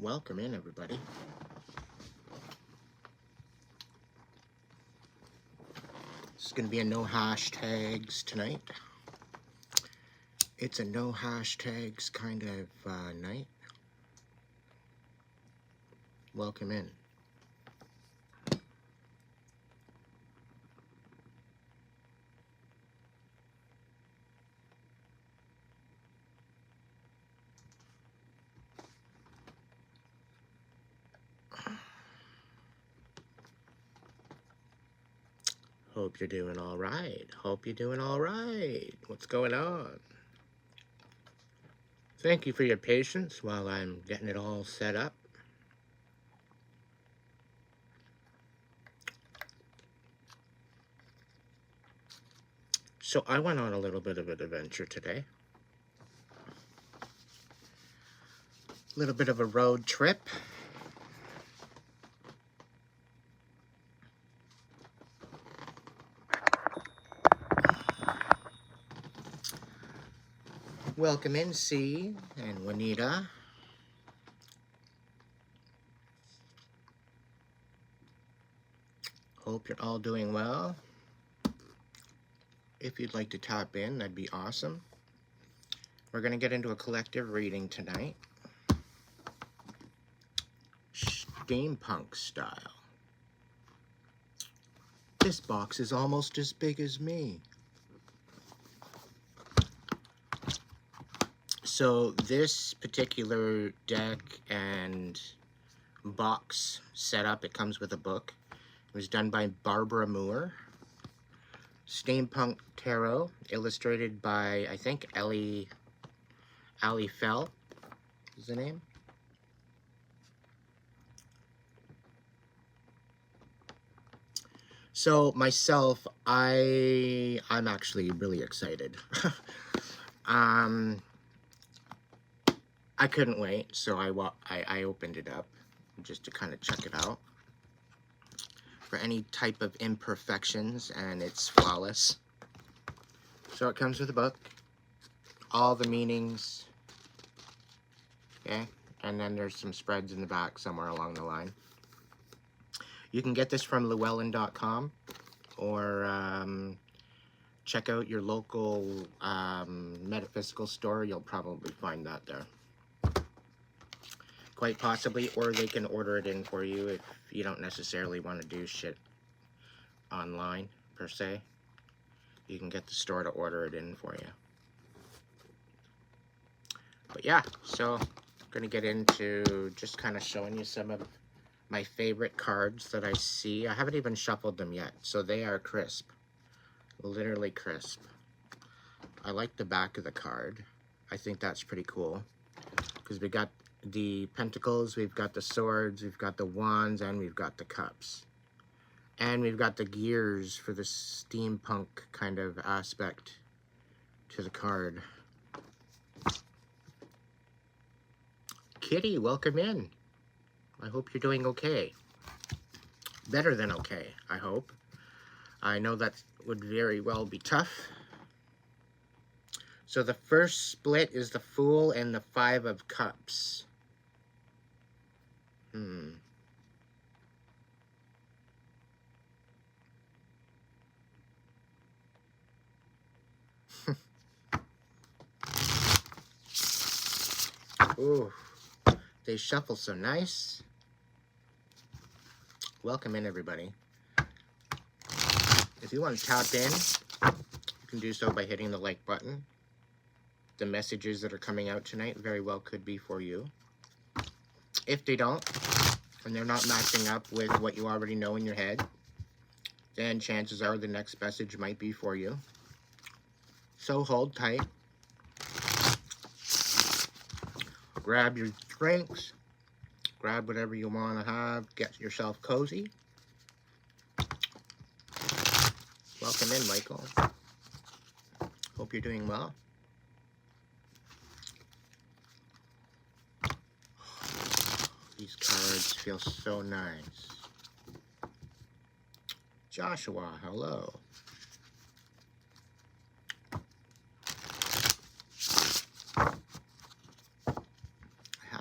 Welcome in, everybody. It's going to be a no hashtags tonight. It's a no hashtags kind of night. Welcome in. Hope you're doing all right. Hope you're doing all right. What's going on? Thank you for your patience while I'm getting it all set up. So I went on a little bit of an adventure today. A little bit of a road trip. Welcome in, C and Juanita. Hope you're all doing well. If you'd like to tap in, that'd be awesome. We're going to get into a collective reading tonight. Steampunk style. This box is almost as big as me. So this particular deck and box setup, it comes with a book. It was done by Barbara Moore. Steampunk Tarot, illustrated by, I think, Ali Fell is the name. So myself, I'm actually really excited. I couldn't wait, so I opened it up just to kind of check it out for any type of imperfections, and it's flawless. So it comes with a book, all the meanings, okay, and then there's some spreads in the back somewhere along the line. You can get this from llewellyn.com or check out your local metaphysical store. You'll probably find that there. Quite possibly, or they can order it in for you if you don't necessarily want to do shit online, per se. You can get the store to order it in for you. But yeah, so I'm going to get into just kind of showing you some of my favorite cards that I see. I haven't even shuffled them yet, so they are crisp. Literally crisp. I like the back of the card. I think that's pretty cool, because we got the pentacles, we've got the swords, we've got the wands, and we've got the cups. And we've got the gears for the steampunk kind of aspect to the card. Kitty, welcome in. I hope you're doing okay. Better than okay, I hope. I know that would very well be tough. So the first split is the Fool and the Five of Cups. Ooh, they shuffle so nice. Welcome in, everybody. If you want to tap in, you can do so by hitting the like button. The messages that are coming out tonight very well could be for you. If they don't, and they're not matching up with what you already know in your head, then chances are the next message might be for you. So hold tight. Grab your drinks. Grab whatever you want to have. Get yourself cozy. Welcome in, Michael. Hope you're doing well. These cards feel so nice. Joshua, hello.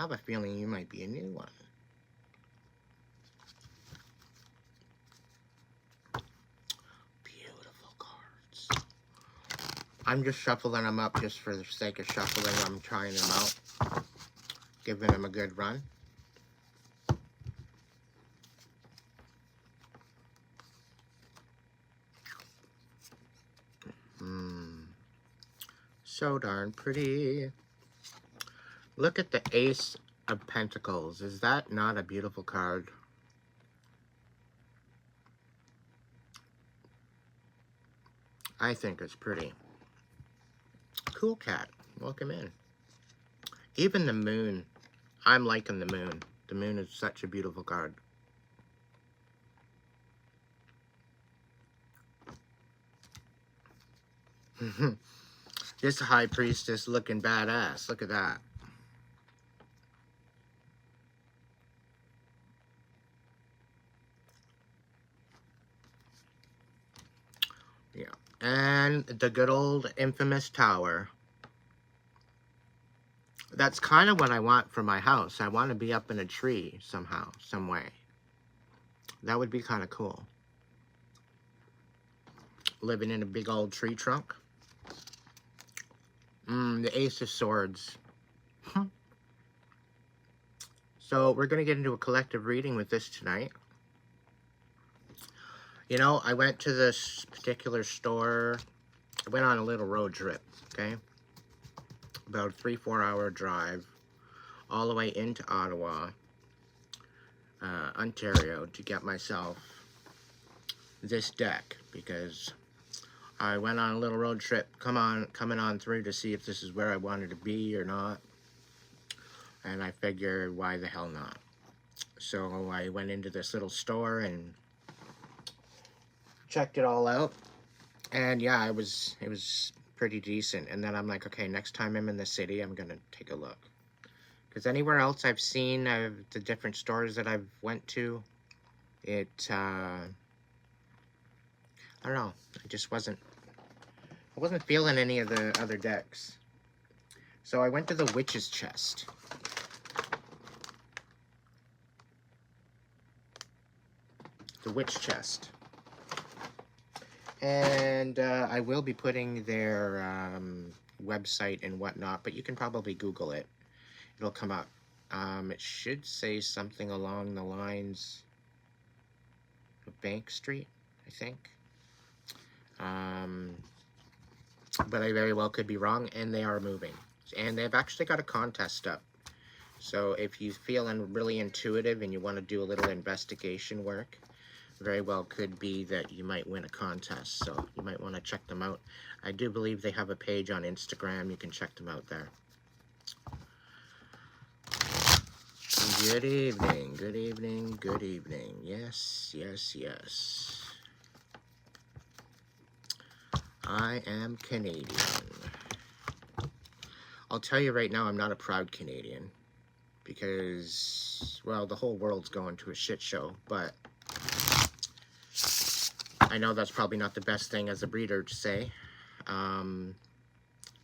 I have a feeling you might be a new one. Beautiful cards. I'm just shuffling them up just for the sake of shuffling. I'm trying them out, giving them a good run. So darn pretty. Look at the Ace of Pentacles. Is that not a beautiful card? I think it's pretty. Cool cat. Welcome in. Even the moon. I'm liking the moon. The moon is such a beautiful card. This High Priestess looking badass. Look at that. Yeah. And the good old infamous tower. That's kind of what I want for my house. I want to be up in a tree somehow, some way. That would be kind of cool. Living in a big old tree trunk. The Ace of Swords. So we're going to get into a collective reading with this tonight. You know, I went to this particular store. I went on a little road trip, okay? About a 3-4 hour drive all the way into Ottawa, Ontario, to get myself this deck, because I went on a little road trip coming on through to see if this is where I wanted to be or not. And I figured, why the hell not? So I went into this little store and checked it all out. And yeah, it was pretty decent. And then I'm like, okay, next time I'm in the city, I'm going to take a look. Because anywhere else I've seen, the different stores that I've went to, it, I don't know, I wasn't feeling any of the other decks. So I went to the Witch's Chest. The Witch Chest. And I will be putting their website and whatnot, but you can probably Google it. It'll come up. It should say something along the lines of Bank Street, I think. But I very well could be wrong, and they are moving. And they've actually got a contest up. So if you feeling really intuitive and you want to do a little investigation work, very well could be that you might win a contest. So you might want to check them out. I do believe they have a page on Instagram. You can check them out there. Good evening, good evening, good evening. Yes, yes, yes. I am Canadian. I'll tell you right now, I'm not a proud Canadian. Because, well, the whole world's going to a shit show. But I know that's probably not the best thing as a breeder to say.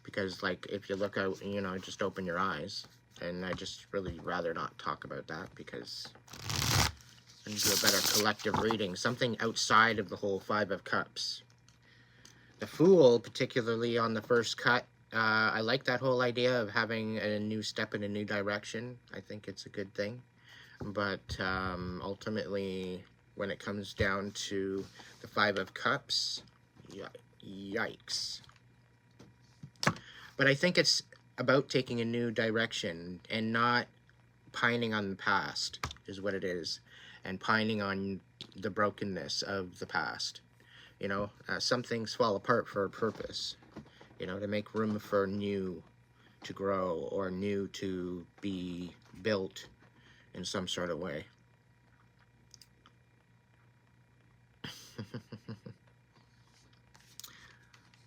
Because, like, if you look out, you know, just open your eyes. And I just really rather not talk about that, because I can do a better collective reading. Something outside of the whole Five of Cups. The Fool, particularly on the first cut, I like that whole idea of having a new step in a new direction. I think it's a good thing. But ultimately, when it comes down to the Five of Cups, yikes. But I think it's about taking a new direction and not pining on the past, is what it is. And pining on the brokenness of the past. You know, some things fall apart for a purpose. You know, to make room for new to grow, or new to be built in some sort of way.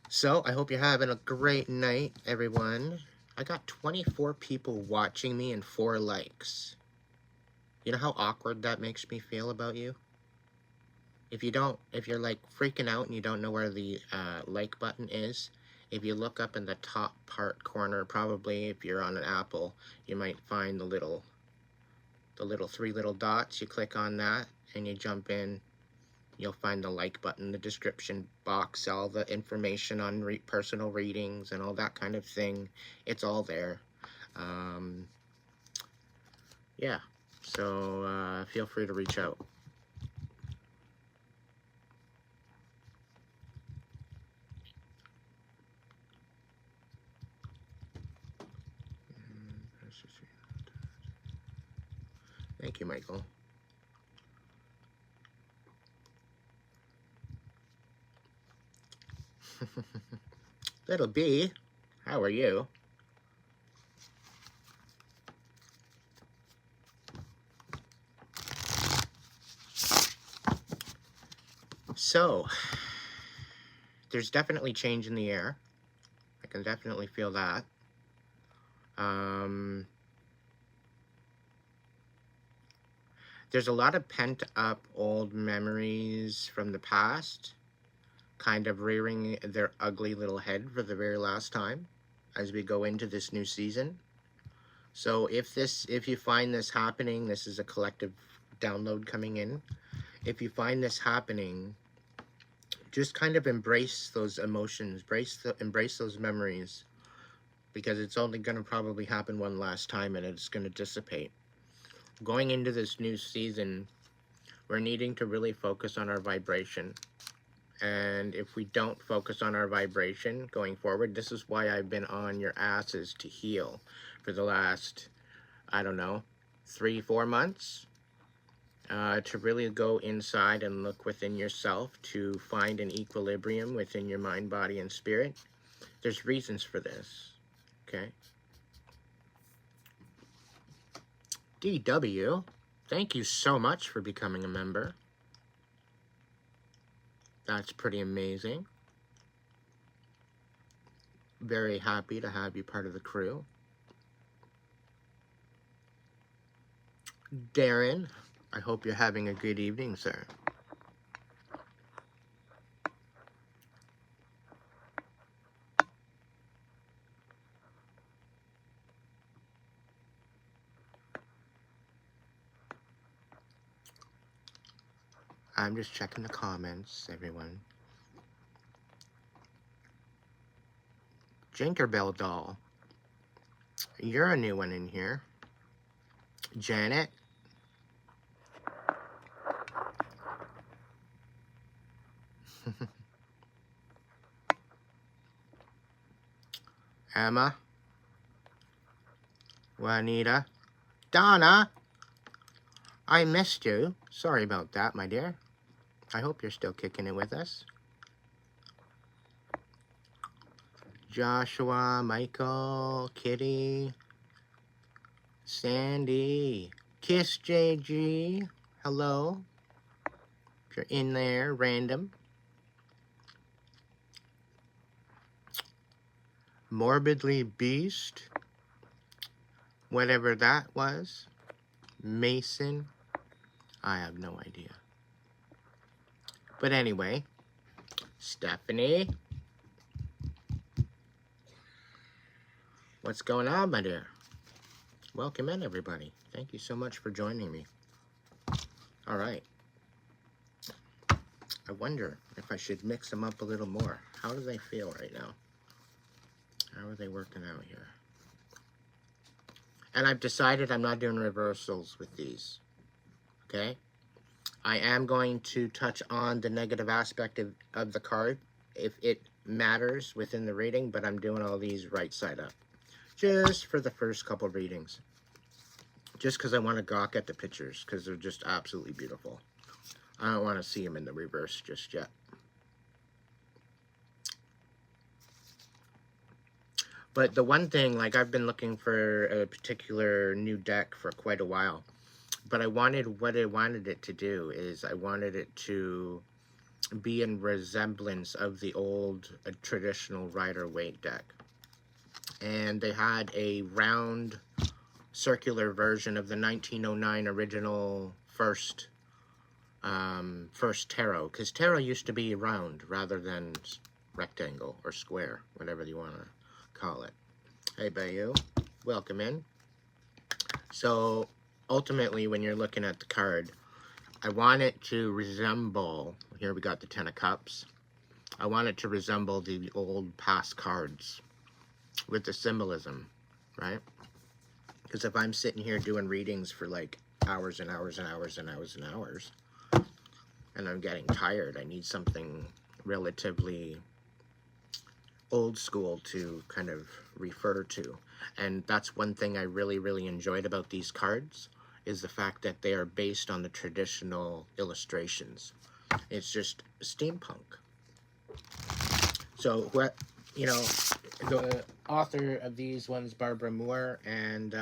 So, I hope you're having a great night, everyone. I got 24 people watching me and 4 likes. You know how awkward that makes me feel about you? If you're like freaking out and you don't know where the like button is, If you look up in the top part corner, probably if you're on an Apple, you might find the little three little dots. You click on that and you jump in. You'll find the like button, the description box, all the information on personal readings and all that kind of thing. It's all there. Yeah, so feel free to reach out. Thank you, Michael. Little B, how are you? So, there's definitely change in the air. I can definitely feel that. There's a lot of pent-up old memories from the past, kind of rearing their ugly little head for the very last time as we go into this new season. So if you find this happening, this is a collective download coming in. If you find this happening, just kind of embrace those emotions, embrace those memories, because it's only going to probably happen one last time and it's going to dissipate. Going into this new season, we're needing to really focus on our vibration. And if we don't focus on our vibration going forward, this is why I've been on your asses to heal for the last, I don't know, 3-4 months. To really go inside and look within yourself to find an equilibrium within your mind, body, and spirit. There's reasons for this, okay? DW, thank you so much for becoming a member. That's pretty amazing. Very happy to have you part of the crew. Darren, I hope you're having a good evening, sir. I'm just checking the comments, everyone. Jinkerbell doll, you're a new one in here. Janet, Emma, Juanita, Donna, I missed you. Sorry about that, my dear. I hope you're still kicking it with us. Joshua, Michael, Kitty, Sandy, Kiss JG, hello. If you're in there, random. Morbidly Beast, whatever that was. Mason, I have no idea. But anyway, Stephanie, what's going on, my dear? Welcome in, everybody. Thank you so much for joining me. All right. I wonder if I should mix them up a little more. How do they feel right now? How are they working out here? And I've decided I'm not doing reversals with these. Okay? I am going to touch on the negative aspect of the card if it matters within the reading, but I'm doing all these right side up. Just for the first couple readings. Just because I want to gawk at the pictures, because they're just absolutely beautiful. I don't want to see them in the reverse just yet. But the one thing, like, I've been looking for a particular new deck for quite a while. But what I wanted it to do is I wanted it to be in resemblance of the old traditional Rider-Waite deck. And they had a round circular version of the 1909 original first tarot. Because tarot used to be round rather than rectangle or square, whatever you want to call it. Hey, Bayou, welcome in. So ultimately, when you're looking at the card, I want it to resemble, here we got the Ten of Cups. I want it to resemble the old past cards with the symbolism, right? Because if I'm sitting here doing readings for like hours and hours and hours and hours and hours, and I'm getting tired, I need something relatively old school to kind of refer to. And that's one thing I really, really enjoyed about these cards, is the fact that they are based on the traditional illustrations. It's just steampunk. So, what, you know, the author of these ones, Barbara Moore and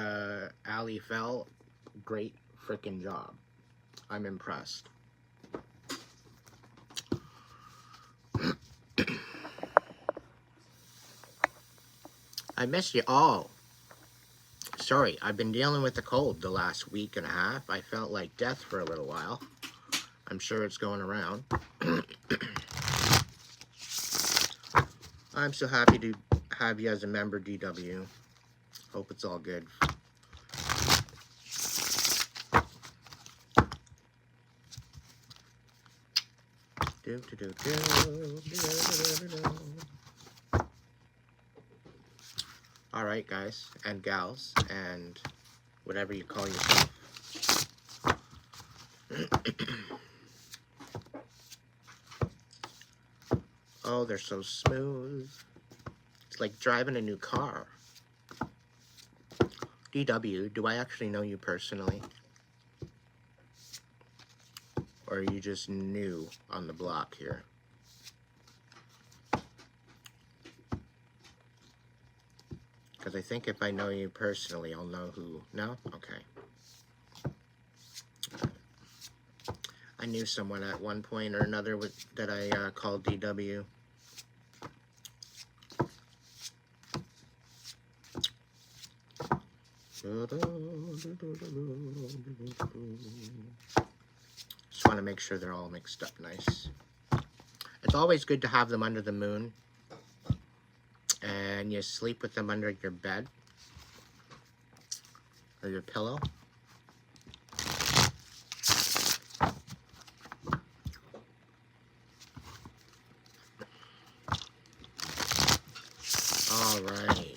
Ali Fell, great freaking job. I'm impressed. I missed you all. Sorry, I've been dealing with the cold the last week and a half. I felt like death for a little while. I'm sure it's going around. I'm so happy to have you as a member, DW. Hope it's all good. All right, guys and gals and whatever you call yourself. Oh, they're so smooth. It's like driving a new car. DW, do I actually know you personally? Or are you just new on the block here? Because I think if I know you personally, I'll know who. No? Okay. I knew someone at one point or another that I called DW. Just want to make sure they're all mixed up nice. It's always good to have them under the moon. And you sleep with them under your bed or your pillow. All right.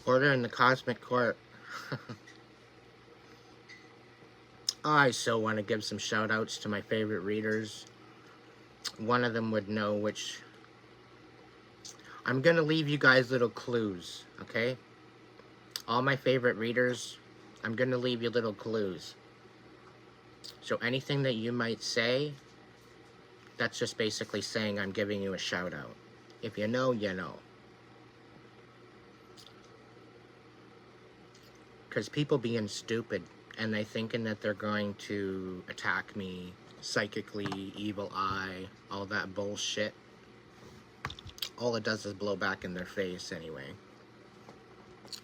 Order in the Cosmic Court. I so want to give some shout outs to my favorite readers. One of them would know which. I'm going to leave you guys little clues, okay? All my favorite readers, I'm going to leave you little clues. So anything that you might say, that's just basically saying I'm giving you a shout out. If you know, you know. Because people being stupid and they thinking that they're going to attack me psychically, evil eye, all that bullshit. All it does is blow back in their face anyway.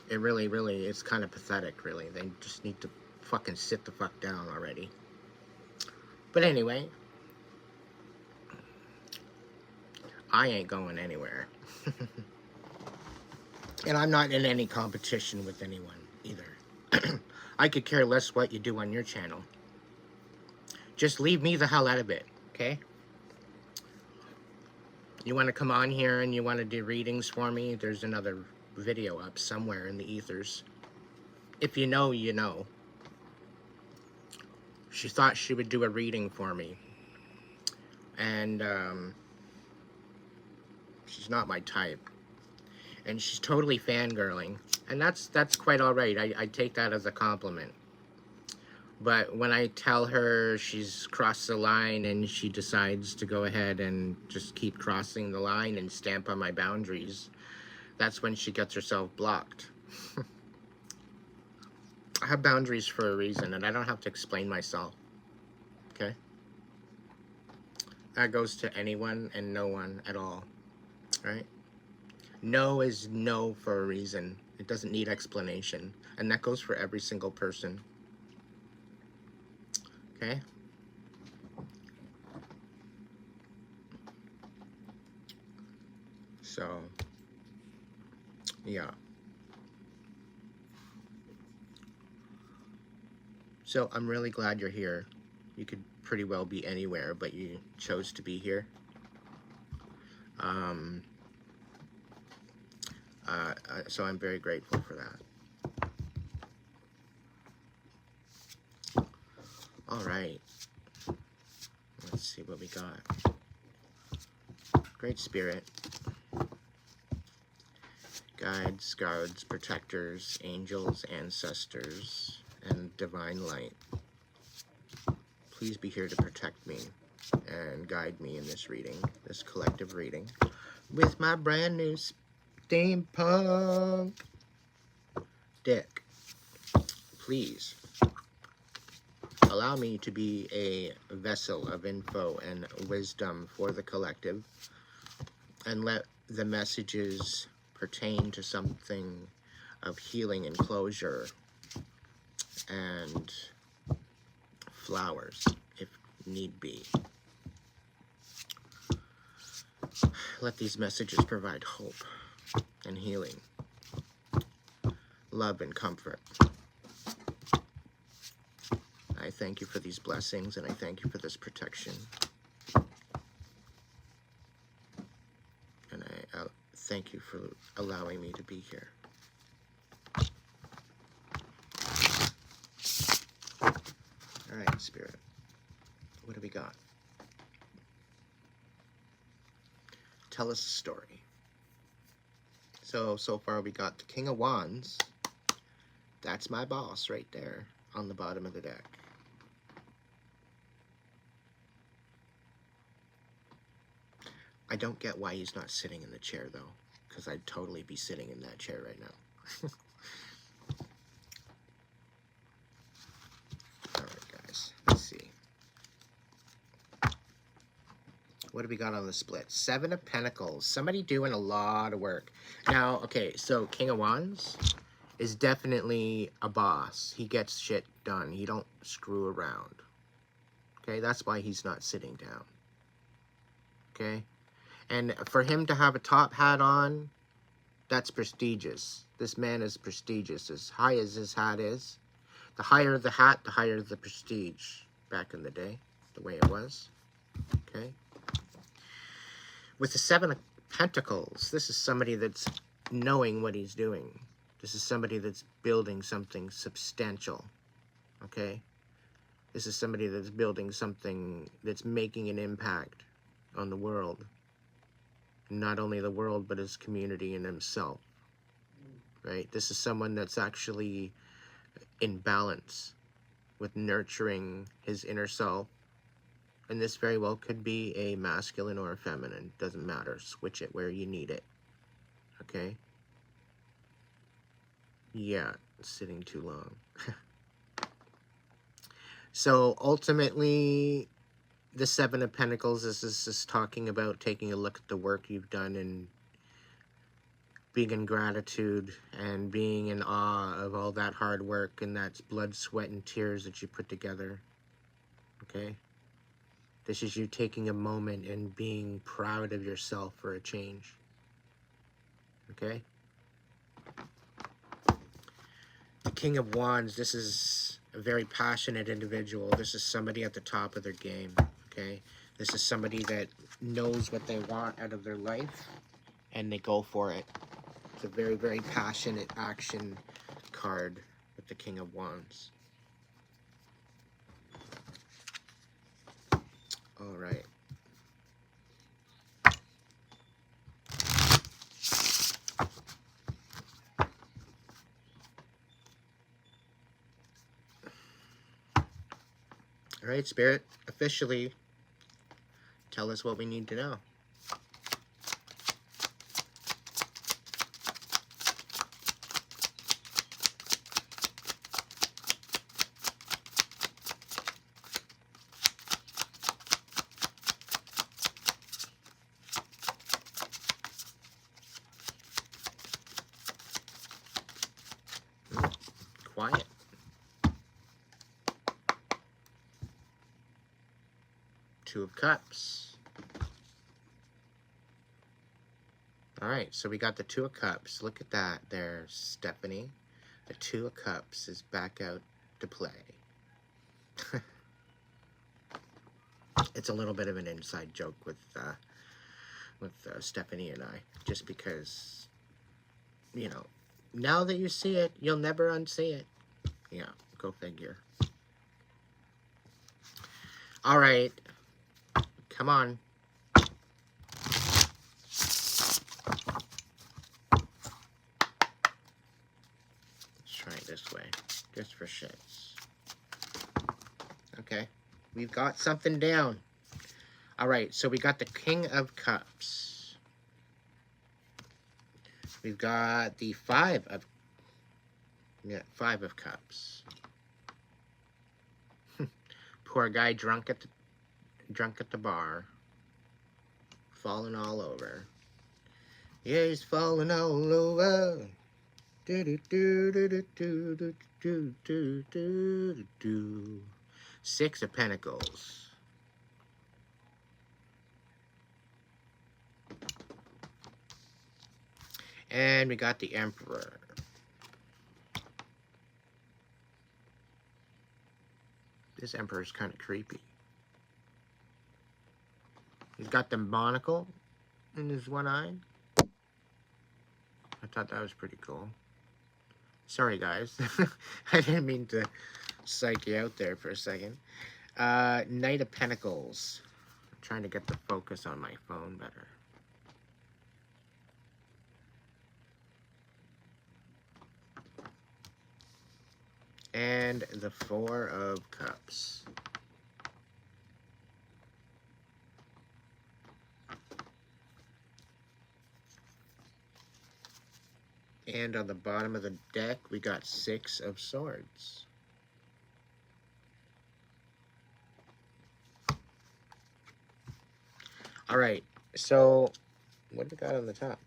It really, really is kind of pathetic, really. They just need to fucking sit the fuck down already. But anyway, I ain't going anywhere. And I'm not in any competition with anyone either. I could care less what you do on your channel. Just leave me the hell out of it, okay? You want to come on here and you want to do readings for me? There's another video up somewhere in the ethers. If you know, you know. She thought she would do a reading for me. And, she's not my type. And she's totally fangirling. And that's quite alright. I take that as a compliment. But when I tell her she's crossed the line and she decides to go ahead and just keep crossing the line and stamp on my boundaries, that's when she gets herself blocked. I have boundaries for a reason and I don't have to explain myself. Okay? That goes to anyone and no one at all. Right? No is no for a reason. It doesn't need explanation. And that goes for every single person. Okay? So, yeah. So, I'm really glad you're here. You could pretty well be anywhere, but you chose to be here. So I'm very grateful for that. All right. Let's see what we got. Great Spirit. Guides, guards, protectors, angels, ancestors, and divine light. Please be here to protect me and guide me in this reading, this collective reading, with my brand new steampunk deck. Please allow me to be a vessel of info and wisdom for the collective, and let the messages pertain to something of healing and closure and flowers, if need be. Let these messages provide hope and healing, love and comfort. I thank you for these blessings, and I thank you for this protection. And I thank you for allowing me to be here. All right, Spirit. What do we got? Tell us a story. So far we got the King of Wands. That's my boss right there on the bottom of the deck. I don't get why he's not sitting in the chair, though, because I'd totally be sitting in that chair right now. All right, guys. Let's see. What do we got on the split? 7 of Pentacles. Somebody doing a lot of work. Now, okay, so King of Wands is definitely a boss. He gets shit done. He don't screw around. Okay, that's why he's not sitting down. Okay? And for him to have a top hat on, that's prestigious. This man is prestigious. As high as his hat is, the higher the hat, the higher the prestige. Back in the day, the way it was. Okay? With the 7 of Pentacles, this is somebody that's knowing what he's doing. This is somebody that's building something substantial. Okay? This is somebody that's building something that's making an impact on the world. Not only the world, but his community and himself. Right? This is someone that's actually in balance with nurturing his inner self. And this very well could be a masculine or a feminine. Doesn't matter. Switch it where you need it. Okay? Yeah, it's sitting too long. So ultimately, the 7 of Pentacles is just talking about taking a look at the work you've done and being in gratitude and being in awe of all that hard work and that blood, sweat, and tears that you put together. Okay? This is you taking a moment and being proud of yourself for a change. Okay? The King of Wands, this is a very passionate individual. This is somebody at the top of their game. Okay? This is somebody that knows what they want out of their life and they go for it. It's a very, very passionate action card with the King of Wands. All right. All right, Spirit, officially tell us what we need to know. Cups. Alright, so we got the Two of Cups. Look at that there, Stephanie. The Two of Cups is back out to play. It's a little bit of an inside joke with Stephanie and I, just because, you know, now that you see it, you'll never unsee it. Yeah, go figure. All right, come on. Let's try it this way, just for shits. Okay, we've got something down. All right, so we got the King of Cups. We've got the Five of Cups. Poor guy drunk at the bar, falling all over. Yeah, he's falling all over. Do do do do do do do do do do. Six of Pentacles. And we got the Emperor. This Emperor's kind of creepy. He's got the monocle in his one eye. I thought that was pretty cool. Sorry, guys. I didn't mean to psych you out there for a second. Knight of Pentacles. I'm trying to get the focus on my phone better. And the Four of Cups. And on the bottom of the deck, we got Six of Swords. All right, so what do we got on the top?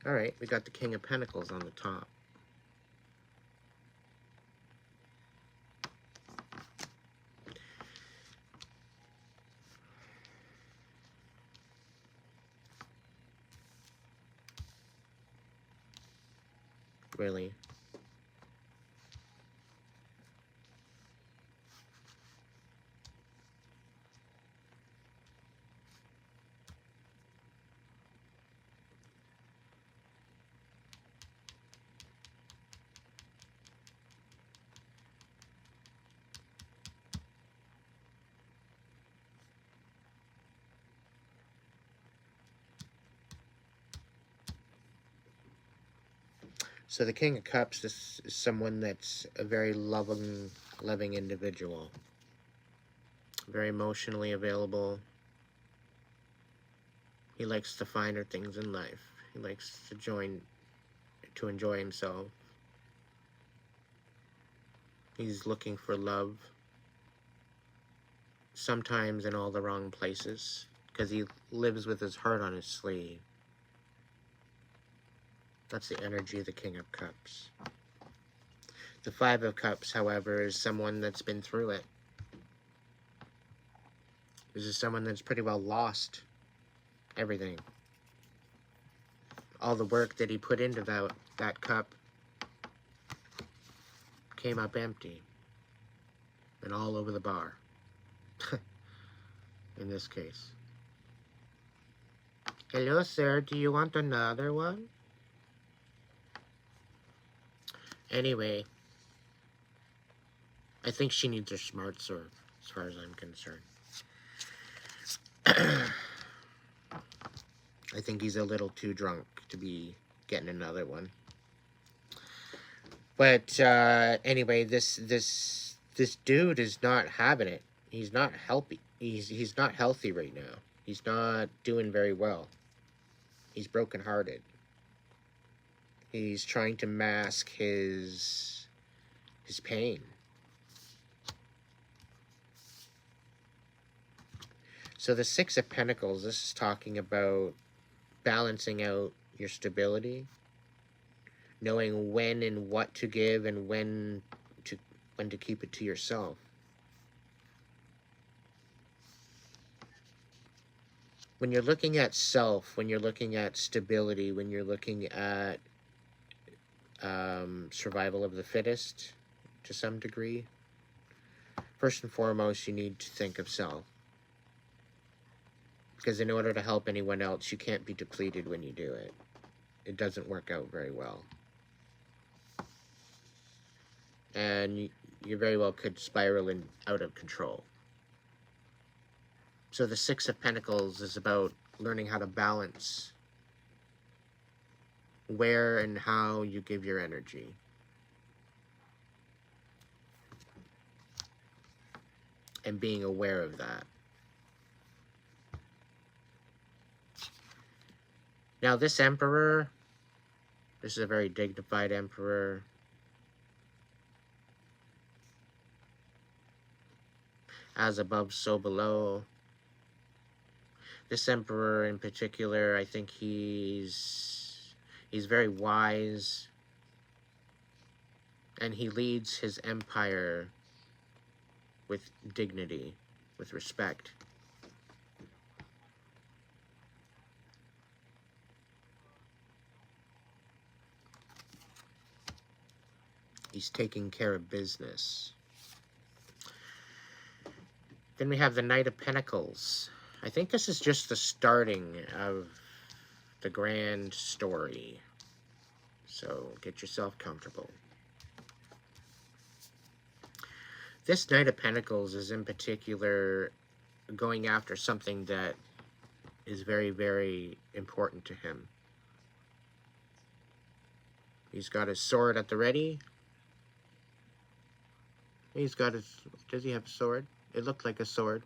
All right, we got the King of Pentacles on the top. Really? So the King of Cups, this is someone that's a very loving individual. Very emotionally available. He likes the finer things in life. He likes to enjoy himself. He's looking for love. Sometimes in all the wrong places, because he lives with his heart on his sleeve. That's the energy of the King of Cups. The Five of Cups, however, is someone that's been through it. This is someone that's pretty well lost everything. All the work that he put into that cup came up empty. And all over the bar. In this case. Hello, sir. Do you want another one? Anyway, I think she needs her smart sword, as far as I'm concerned. I think he's a little too drunk to be getting another one. But anyway, this dude is not having it. He's not healthy. He's not healthy right now. He's not doing very well. He's brokenhearted. He's trying to mask his pain. So the Six of Pentacles, this is talking about balancing out your stability, knowing when and what to give and when to keep it to yourself. when you're looking at self, when you're looking at stability, when you're looking at survival of the fittest to some degree, first and foremost, you need to think of self. Because in order to help anyone else, you can't be depleted when you do it. It doesn't work out very well. And you very well could spiral out of control. So the Six of Pentacles is about learning how to balance where and how you give your energy. And being aware of that. Now this Emperor, this is a very dignified Emperor. As above, so below. This Emperor in particular, I think he's very wise, and he leads his empire with dignity, with respect. He's taking care of business. Then we have the Knight of Pentacles. I think this is just the starting of the grand story. So get yourself comfortable. This Knight of Pentacles is in particular going after something that is very, very important to him. He's got his sword at the ready. He's got his... Does he have a sword? It looked like a sword.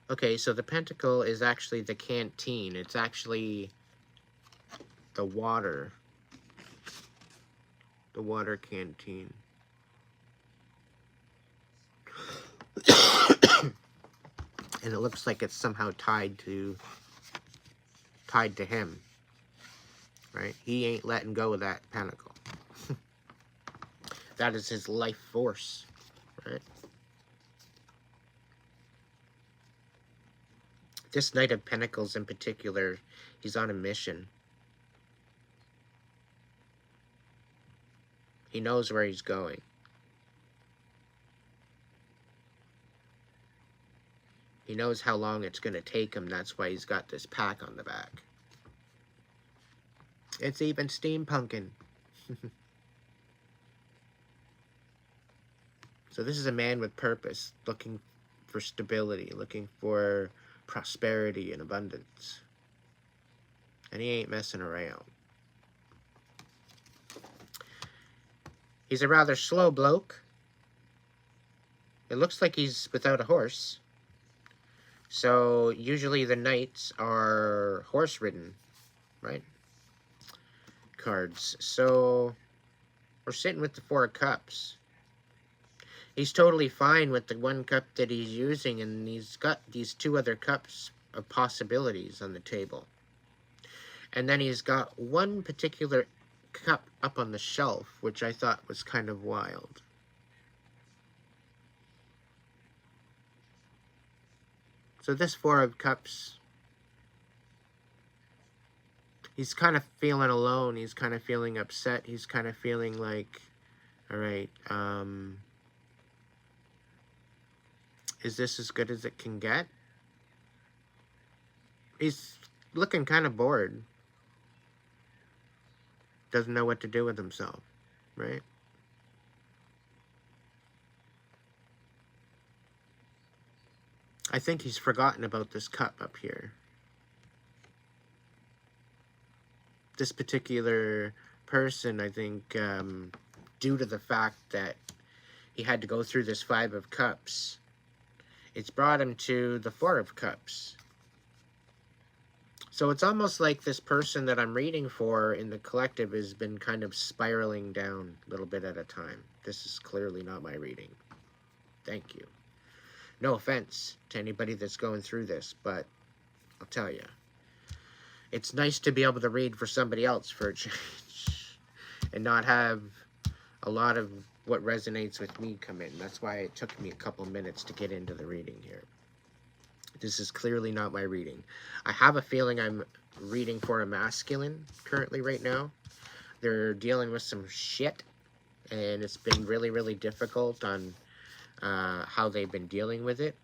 Okay, so the pentacle is actually the canteen. It's actually the water. The water canteen. And it looks like it's somehow tied to him. Right? He ain't letting go of that pentacle. That is his life force. Right? This Knight of Pentacles in particular, he's on a mission. He knows where he's going. He knows how long it's going to take him. That's why he's got this pack on the back. It's even steampunkin'. So this is a man with purpose, looking for stability, looking for prosperity and abundance. And he ain't messing around. He's a rather slow bloke. It looks like he's without a horse. So usually the knights are horse-ridden, right? Cards. So we're sitting with the Four of Cups. He's totally fine with the one cup that he's using, and he's got these two other cups of possibilities on the table. And then he's got one particular cup up on the shelf, which I thought was kind of wild. So this Four of Cups, he's kind of feeling alone. He's kind of feeling upset. He's kind of feeling like, all right, is this as good as it can get? He's looking kind of bored. Doesn't know what to do with himself, right? I think he's forgotten about this cup up here. This particular person, I think, due to the fact that he had to go through this Five of Cups, it's brought him to the Four of Cups. So it's almost like this person that I'm reading for in the collective has been kind of spiraling down a little bit at a time. This is clearly not my reading. Thank you. No offense to anybody that's going through this, but I'll tell you, it's nice to be able to read for somebody else for a change and not have a lot of what resonates with me come in. That's why it took me a couple minutes to get into the reading here. This is clearly not my reading. I have a feeling I'm reading for a masculine currently right now. They're dealing with some shit, and it's been really, really difficult on how they've been dealing with it.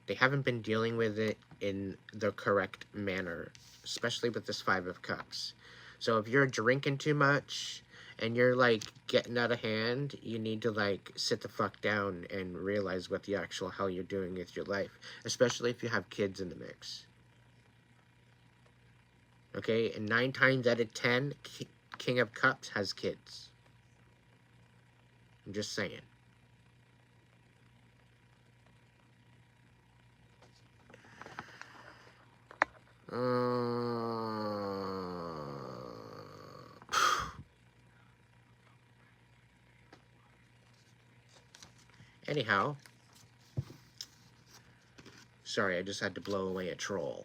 They haven't been dealing with it in the correct manner, especially with this Five of Cups. So if you're drinking too much and you're like getting out of hand, you need to like sit the fuck down and realize what the actual hell you're doing with your life, especially if you have kids in the mix. Okay, and 9 times out of 10, King of Cups has kids. I'm just saying. Anyhow, sorry, I just had to blow away a troll.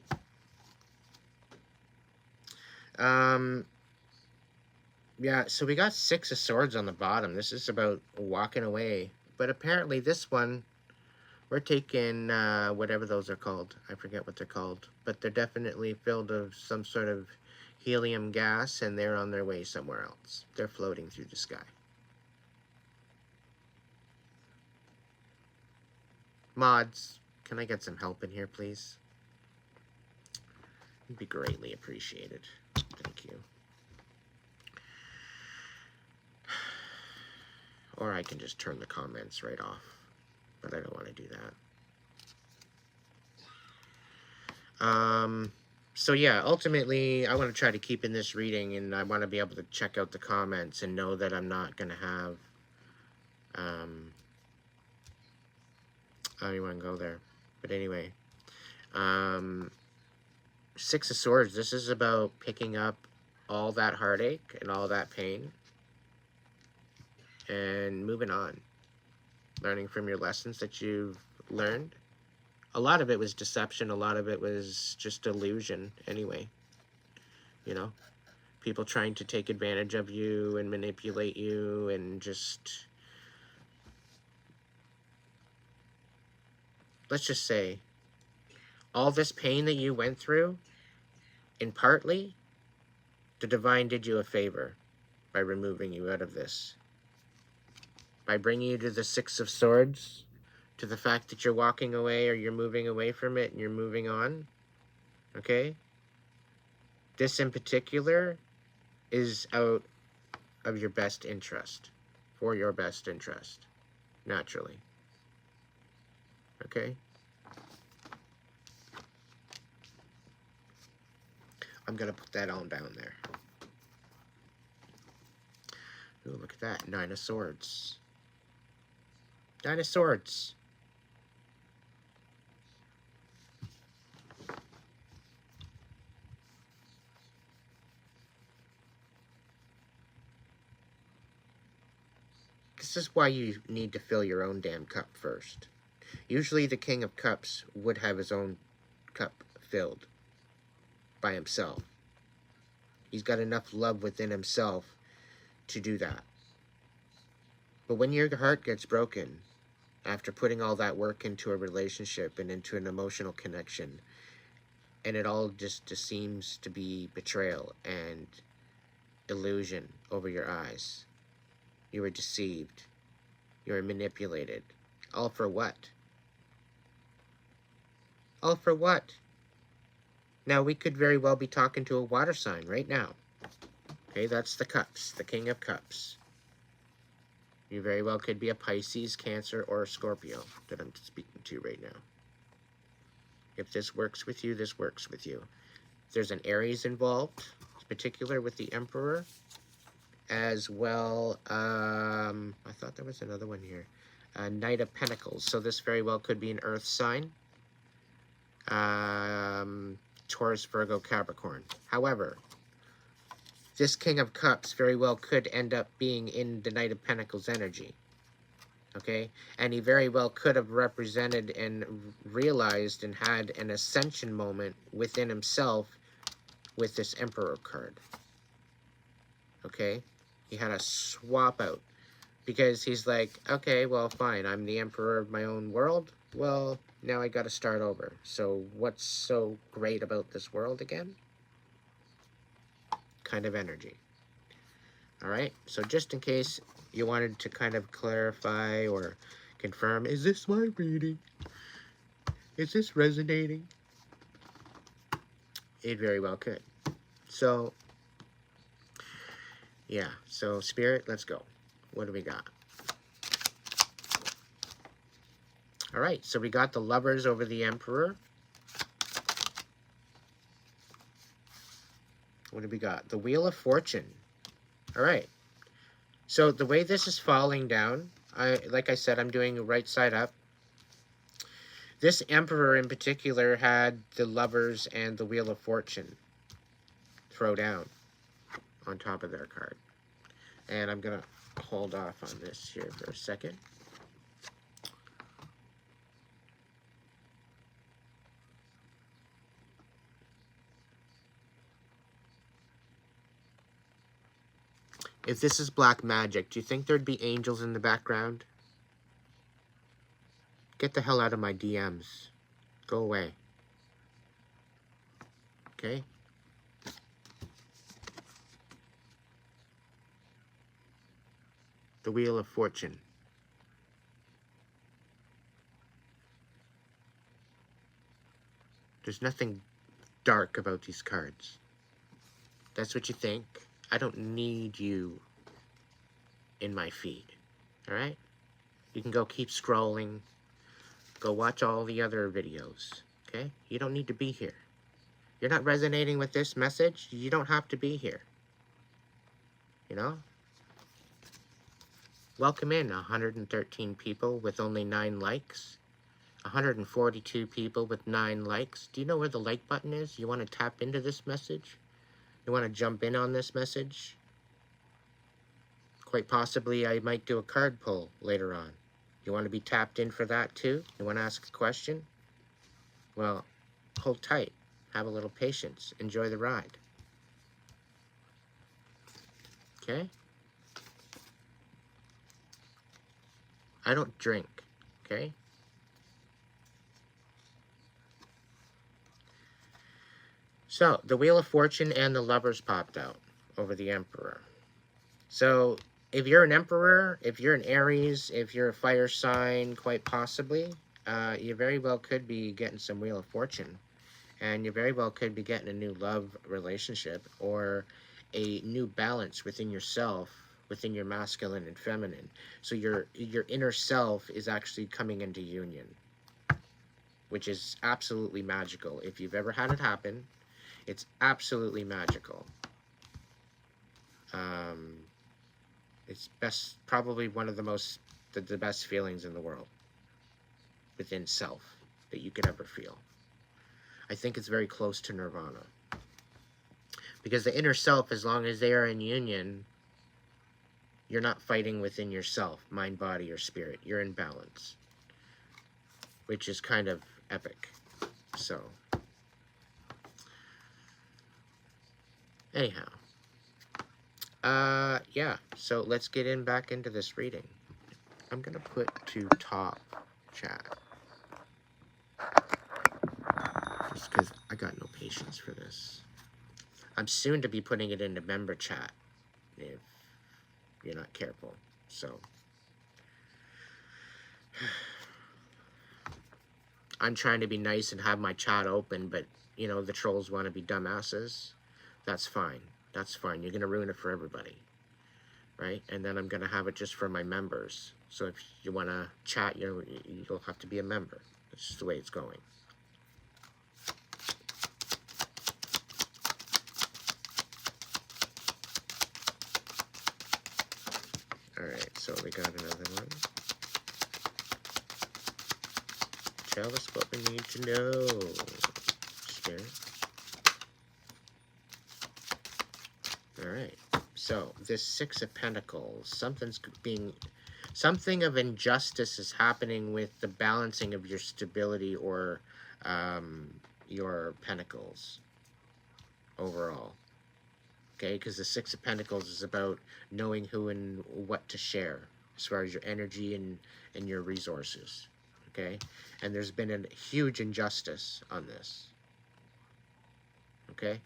Yeah, so we got 6 of Swords on the bottom. This is about walking away. But apparently this one, we're taking whatever those are called. I forget what they're called. But they're definitely filled with some sort of helium gas, and they're on their way somewhere else. They're floating through the sky. Mods, can I get some help in here, please? It'd be greatly appreciated. Thank you. Or I can just turn the comments right off. But I don't want to do that. So yeah, ultimately, I want to try to keep in this reading, and I want to be able to check out the comments and know that I'm not going to have... I don't even want to go there. But anyway. 6 of Swords, this is about picking up all that heartache and all that pain and moving on. Learning from your lessons that you've learned. A lot of it was deception. A lot of it was just illusion anyway. You know? People trying to take advantage of you and manipulate you and just... Let's just say, all this pain that you went through, in partly, the divine did you a favor by removing you out of this. By bringing you to the 6 of Swords, to the fact that you're walking away or you're moving away from it and you're moving on. Okay? This in particular is out of your best interest. For your best interest. Naturally. Okay? I'm going to put that on down there. Ooh, look at that. 9 of Swords. 9 of Swords. This is why you need to fill your own damn cup first. Usually the King of Cups would have his own cup filled by himself. He's got enough love within himself to do that. But when your heart gets broken, after putting all that work into a relationship and into an emotional connection, and it all just seems to be betrayal and illusion over your eyes. You were deceived. You were manipulated. All for what? All for what? Now, we could very well be talking to a water sign right now. Okay, that's the Cups, the King of Cups. You very well could be a Pisces, Cancer, or a Scorpio that I'm speaking to right now. If this works with you, this works with you. There's an Aries involved, in particular with the Emperor, as well, I thought there was another one here. Knight of Pentacles, so this very well could be an Earth sign. Taurus, Virgo, Capricorn. However, this King of Cups very well could end up being in the Knight of Pentacles energy. Okay? And he very well could have represented and realized and had an ascension moment within himself with this Emperor card. Okay? He had a swap out. Because he's like, okay, well, fine. I'm the Emperor of my own world. well, now I got to start over. So what's so great about this world again? Kind of energy. All right, so just in case you wanted to kind of clarify or confirm, is this my reading? Is this resonating? It very well could. So, yeah, so Spirit, let's go. What do we got? All right, so we got the Lovers over the Emperor. What do we got? The Wheel of Fortune. All right. So the way this is falling down, like I said, I'm doing right side up. This Emperor in particular had the Lovers and the Wheel of Fortune throw down on top of their card. And I'm going to hold off on this here for a second. If this is black magic, do you think there'd be angels in the background? Get the hell out of my DMs. Go away. Okay? The Wheel of Fortune. There's nothing dark about these cards. That's what you think. I don't need you in my feed. Alright? You can go keep scrolling. Go watch all the other videos. Okay? You don't need to be here. You're not resonating with this message, you don't have to be here. You know? Welcome in 113 people with only 9 likes. 142 people with 9 likes. Do you know where the like button is? You want to tap into this message? You want to jump in on this message? Quite possibly I might do a card pull later on. You want to be tapped in for that too? You want to ask a question? Well, hold tight. Have a little patience. Enjoy the ride. Okay? I don't drink. Okay? So, the Wheel of Fortune and the Lovers popped out over the Emperor. So, if you're an Emperor, if you're an Aries, if you're a fire sign, quite possibly, you very well could be getting some Wheel of Fortune. And you very well could be getting a new love relationship or a new balance within yourself, within your masculine and feminine. So your inner self is actually coming into union, which is absolutely magical. If you've ever had it happen, it's absolutely magical. It's probably one of the best feelings in the world within self that you could ever feel. I think it's very close to nirvana. Because the inner self, as long as they are in union, you're not fighting within yourself, mind, body, or spirit. You're in balance, which is kind of epic. So, anyhow. Yeah, so let's get back into this reading. I'm going to put to top chat. Just because I got no patience for this. I'm soon to be putting it into member chat if you're not careful. So, I'm trying to be nice and have my chat open, but, you know, the trolls want to be dumbasses. That's fine. That's fine. You're going to ruin it for everybody. Right? And then I'm going to have it just for my members. So if you want to chat, you'll have to be a member. That's just the way it's going. Alright, so we got another one. Tell us what we need to know, Spirit. Alright, so this 6 of Pentacles, something of injustice is happening with the balancing of your stability or your Pentacles overall. Okay, because the 6 of Pentacles is about knowing who and what to share as far as your energy and your resources. okay? And there's been a huge injustice on this, okay?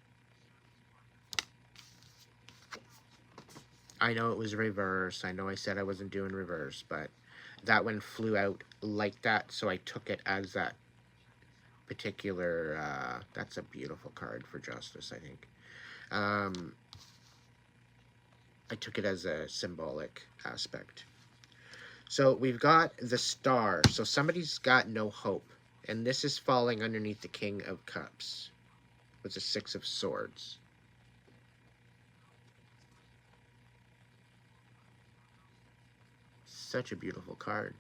I know it was reverse. I know I said I wasn't doing reverse, but that one flew out like that, so I took it as that particular, that's a beautiful card for justice, I think. I took it as a symbolic aspect. So we've got the star. So somebody's got no hope. And this is falling underneath the King of Cups with the Six of Swords. Such a beautiful card.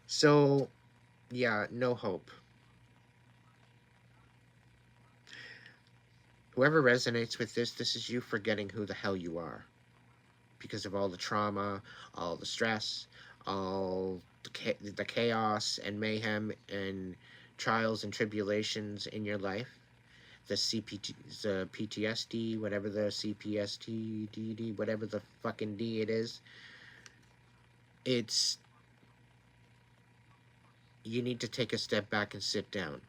So, yeah, no hope. Whoever resonates with this is you forgetting who the hell you are. Because of all the trauma, all the stress, all the chaos and mayhem and trials and tribulations in your life. The PTSD, whatever the CPSTDD, whatever the fucking D it is. It's, you need to take a step back and sit down.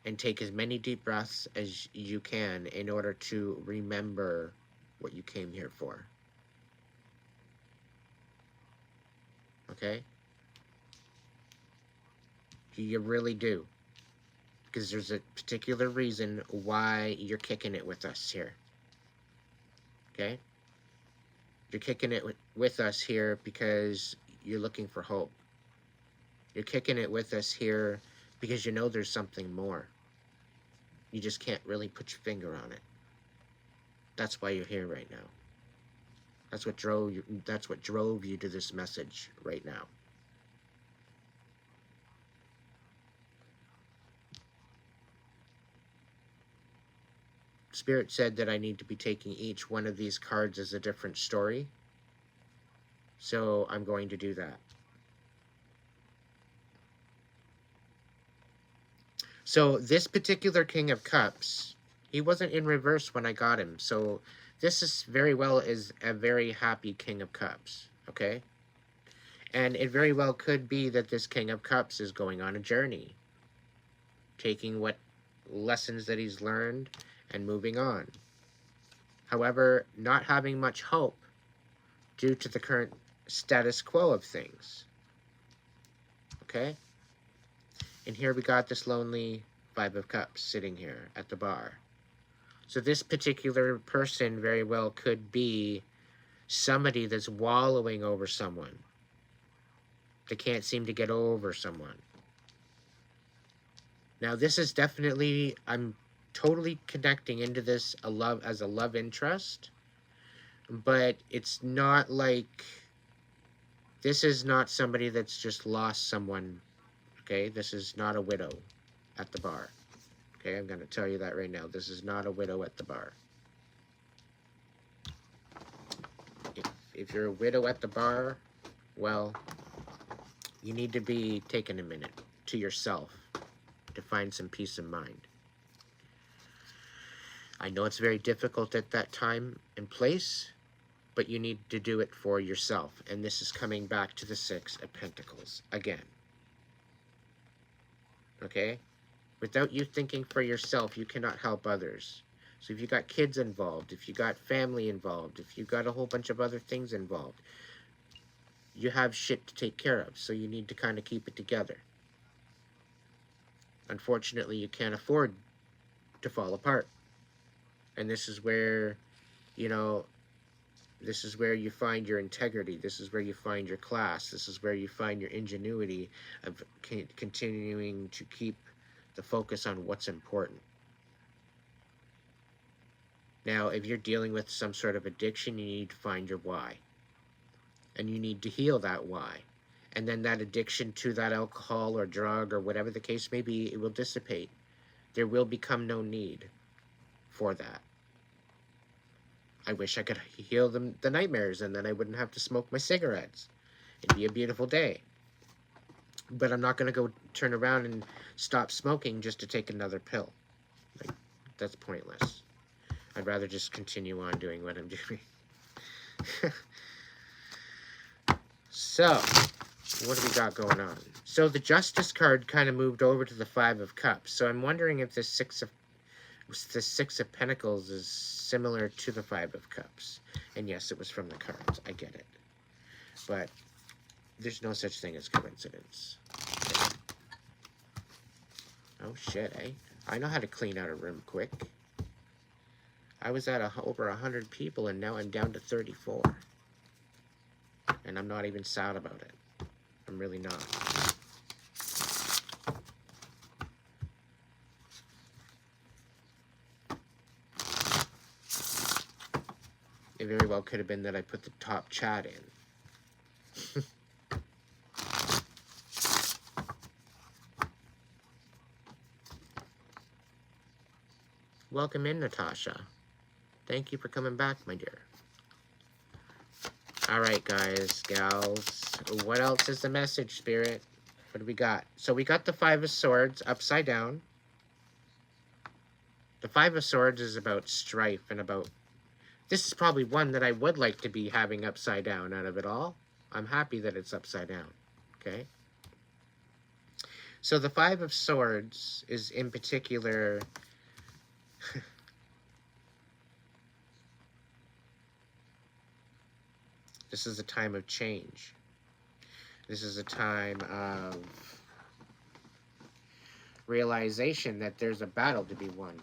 And take as many deep breaths as you can in order to remember what you came here for. Okay? You really do. Because there's a particular reason why you're kicking it with us here. Okay? You're kicking it with us here because you're looking for hope. You're kicking it with us here because you know there's something more. You just can't really put your finger on it. That's why you're here right now. That's what drove you to this message right now. Spirit said that I need to be taking each one of these cards as a different story. So I'm going to do that. So this particular King of Cups, he wasn't in reverse when I got him. So this is very well is a very happy King of Cups, okay? And it very well could be that this King of Cups is going on a journey, taking what lessons that he's learned and moving on. However, not having much hope due to the current status quo of things, okay? And here we got this lonely Five of Cups sitting here at the bar. So this particular person very well could be somebody that's wallowing over someone. They can't seem to get over someone. Now this is definitely, I'm totally connecting into this as a love interest. But it's not like, this is not somebody that's just lost someone. Okay, this is not a widow at the bar. Okay, I'm going to tell you that right now. This is not a widow at the bar. If you're a widow at the bar, well, you need to be taking a minute to yourself to find some peace of mind. I know it's very difficult at that time and place, but you need to do it for yourself. And this is coming back to the Six of Pentacles again. Okay? Without you thinking for yourself, you cannot help others. So if you got kids involved, if you got family involved, if you got a whole bunch of other things involved, you have shit to take care of. So you need to kind of keep it together. Unfortunately, you can't afford to fall apart. And this is where, you know, this is where you find your integrity. This is where you find your class. This is where you find your ingenuity of continuing to keep the focus on what's important. Now, if you're dealing with some sort of addiction, you need to find your why. And you need to heal that why. And then that addiction to that alcohol or drug or whatever the case may be, it will dissipate. There will become no need for that. I wish I could heal the nightmares and then I wouldn't have to smoke my cigarettes. It'd be a beautiful day. But I'm not going to go turn around and stop smoking just to take another pill. Like, that's pointless. I'd rather just continue on doing what I'm doing. So, what do we got going on? So the Justice card kind of moved over to the Five of Cups. So I'm wondering if the Six of Pentacles is similar to the Five of Cups. And yes, it was from the cards. I get it. But there's no such thing as coincidence. Okay. Oh shit, eh? I know how to clean out a room quick. I was at over 100 people and now I'm down to 34. And I'm not even sad about it. I'm really not. It very well could have been that I put the top chat in. Welcome in, Natasha. Thank you for coming back, my dear. Alright, guys, gals. What else is the message, Spirit? What do we got? So we got the Five of Swords upside down. The Five of Swords is about strife and about... This is probably one that I would like to be having upside down out of it all. I'm happy that it's upside down. Okay? So the Five of Swords is in particular... This is a time of change. This is a time of realization that there's a battle to be won.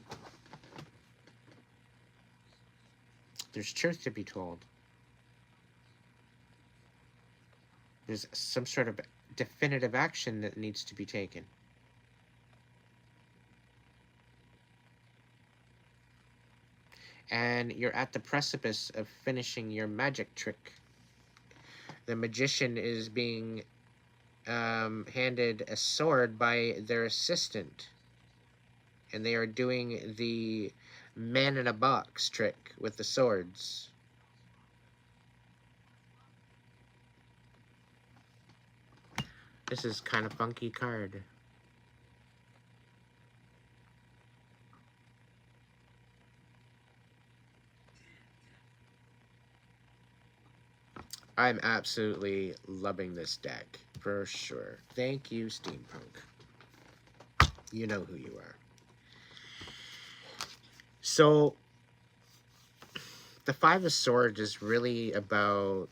There's truth to be told. There's some sort of definitive action that needs to be taken. And you're at the precipice of finishing your magic trick. The magician is being handed a sword by their assistant. And they are doing the man-in-a-box trick with the swords. This is kind of funky card. I'm absolutely loving this deck, for sure. Thank you, Steampunk. You know who you are. So, the Five of Swords is really about...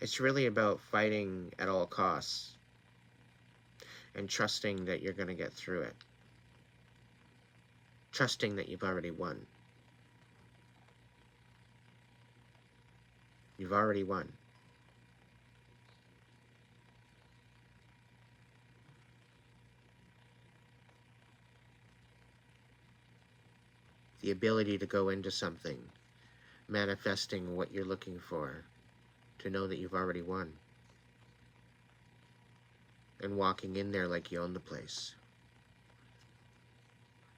It's really about fighting at all costs. And trusting that you're going to get through it. Trusting that you've already won. You've already won. The ability to go into something, manifesting what you're looking for, to know that you've already won. And walking in there like you own the place.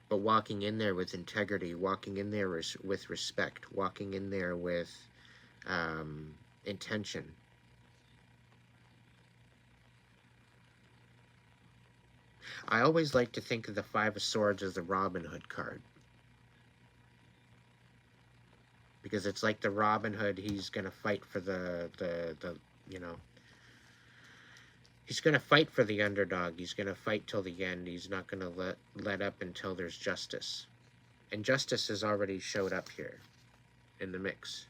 But walking in there with integrity, walking in there with respect, walking in there with intention. I always like to think of the Five of Swords as the Robin Hood card. Because it's like the Robin Hood, he's going to fight for the you know, he's going to fight for the underdog. He's going to fight till the end. He's not going to let up until there's justice. And justice has already showed up here in the mix.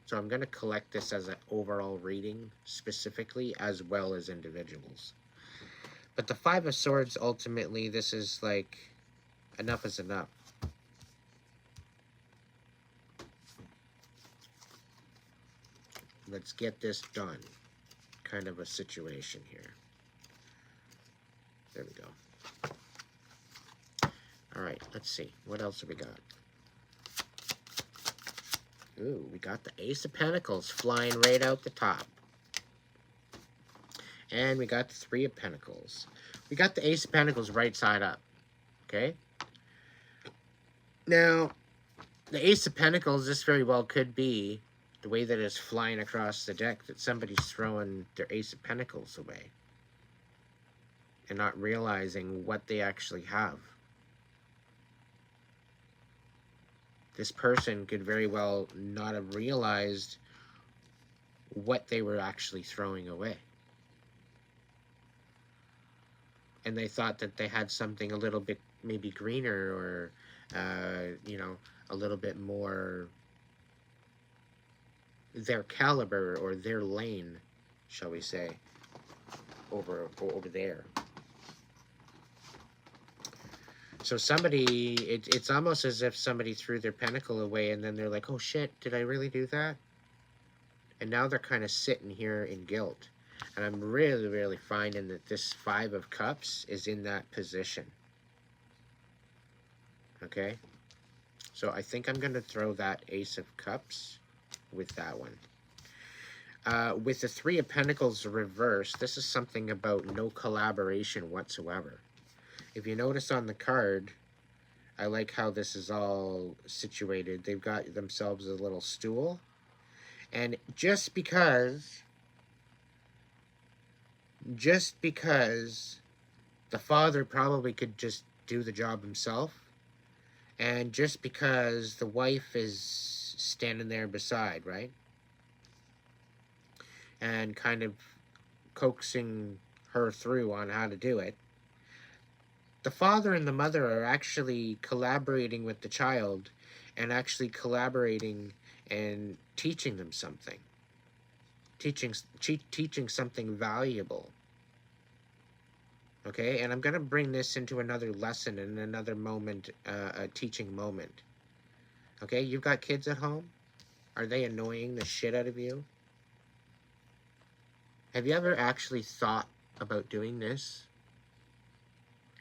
So I'm going to collect this as an overall reading, specifically, as well as individuals. But the Five of Swords, ultimately, this is like, enough is enough. Let's get this done. Kind of a situation here. There we go. Alright, let's see. What else have we got? Ooh, we got the Ace of Pentacles flying right out the top. And we got the Three of Pentacles. We got the Ace of Pentacles right side up. Okay? Now, the Ace of Pentacles, this very well could be the way that it's flying across the deck, that somebody's throwing their Ace of Pentacles away and not realizing what they actually have. This person could very well not have realized what they were actually throwing away. And they thought that they had something a little bit maybe greener or, you know, a little bit more their caliber or their lane, shall we say, over there. So somebody, it's almost as if somebody threw their pentacle away and then they're like, oh shit, did I really do that? And now they're kind of sitting here in guilt. And I'm really, really finding that this Five of Cups is in that position. Okay? So I think I'm going to throw that Ace of Cups with that one. With the Three of Pentacles reversed, this is something about no collaboration whatsoever. If you notice on the card, I like how this is all situated. They've got themselves a little stool. And just because the father probably could just do the job himself, and just because the wife is standing there beside, right? And kind of coaxing her through on how to do it, the father and the mother are actually collaborating with the child and actually collaborating and teaching them something. Teaching something valuable. Okay, and I'm going to bring this into another lesson and another moment, a teaching moment. Okay, you've got kids at home? Are they annoying the shit out of you? Have you ever actually thought about doing this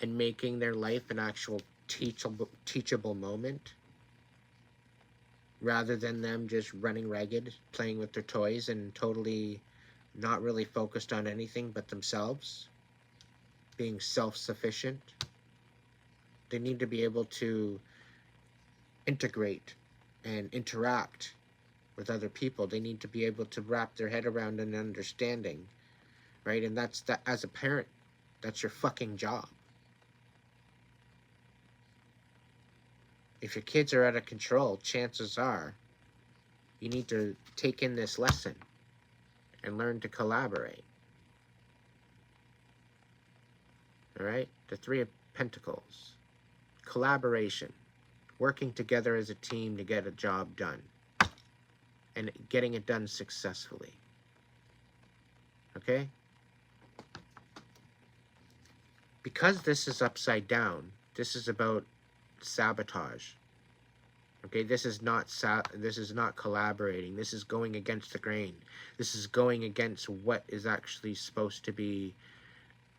and making their life an actual teachable moment, rather than them just running ragged, playing with their toys and totally not really focused on anything but themselves, being self-sufficient? They need to be able to integrate and interact with other people. They need to be able to wrap their head around an understanding, right? And that's that. As a parent, that's your fucking job. If your kids are out of control, chances are you need to take in this lesson and learn to collaborate. All right? The Three of Pentacles. Collaboration. Working together as a team to get a job done. And getting it done successfully. Okay? Because this is upside down, this is about sabotage. Okay, this is not collaborating. This is going against the grain. This is going against what is actually supposed to be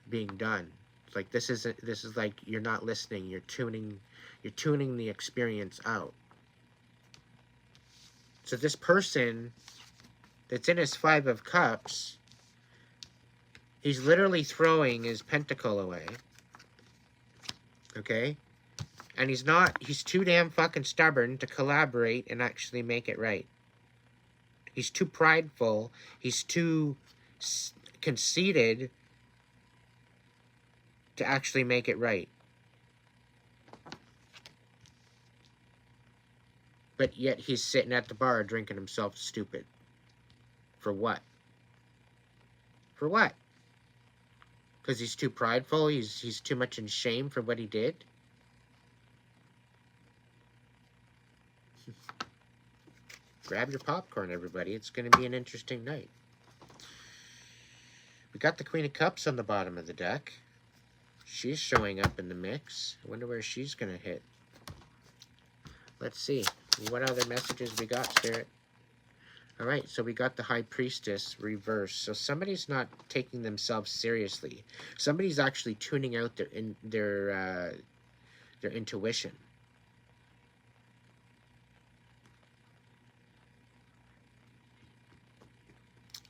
being done. It's like this is like you're not listening. You're tuning the experience out. So this person that's in his Five of Cups, he's literally throwing his pentacle away. Okay? And he's too damn fucking stubborn to collaborate and actually make it right. He's too prideful. He's too conceited to actually make it right. But yet he's sitting at the bar drinking himself stupid. For what? For what? Because he's too prideful? He's too much in shame for what he did? Grab your popcorn, everybody. It's going to be an interesting night. We got the Queen of Cups on the bottom of the deck. She's showing up in the mix. I wonder where she's going to hit. Let's see. What other messages we got, Spirit? All right, so we got the High Priestess reversed. So somebody's not taking themselves seriously. Somebody's actually tuning out their intuition.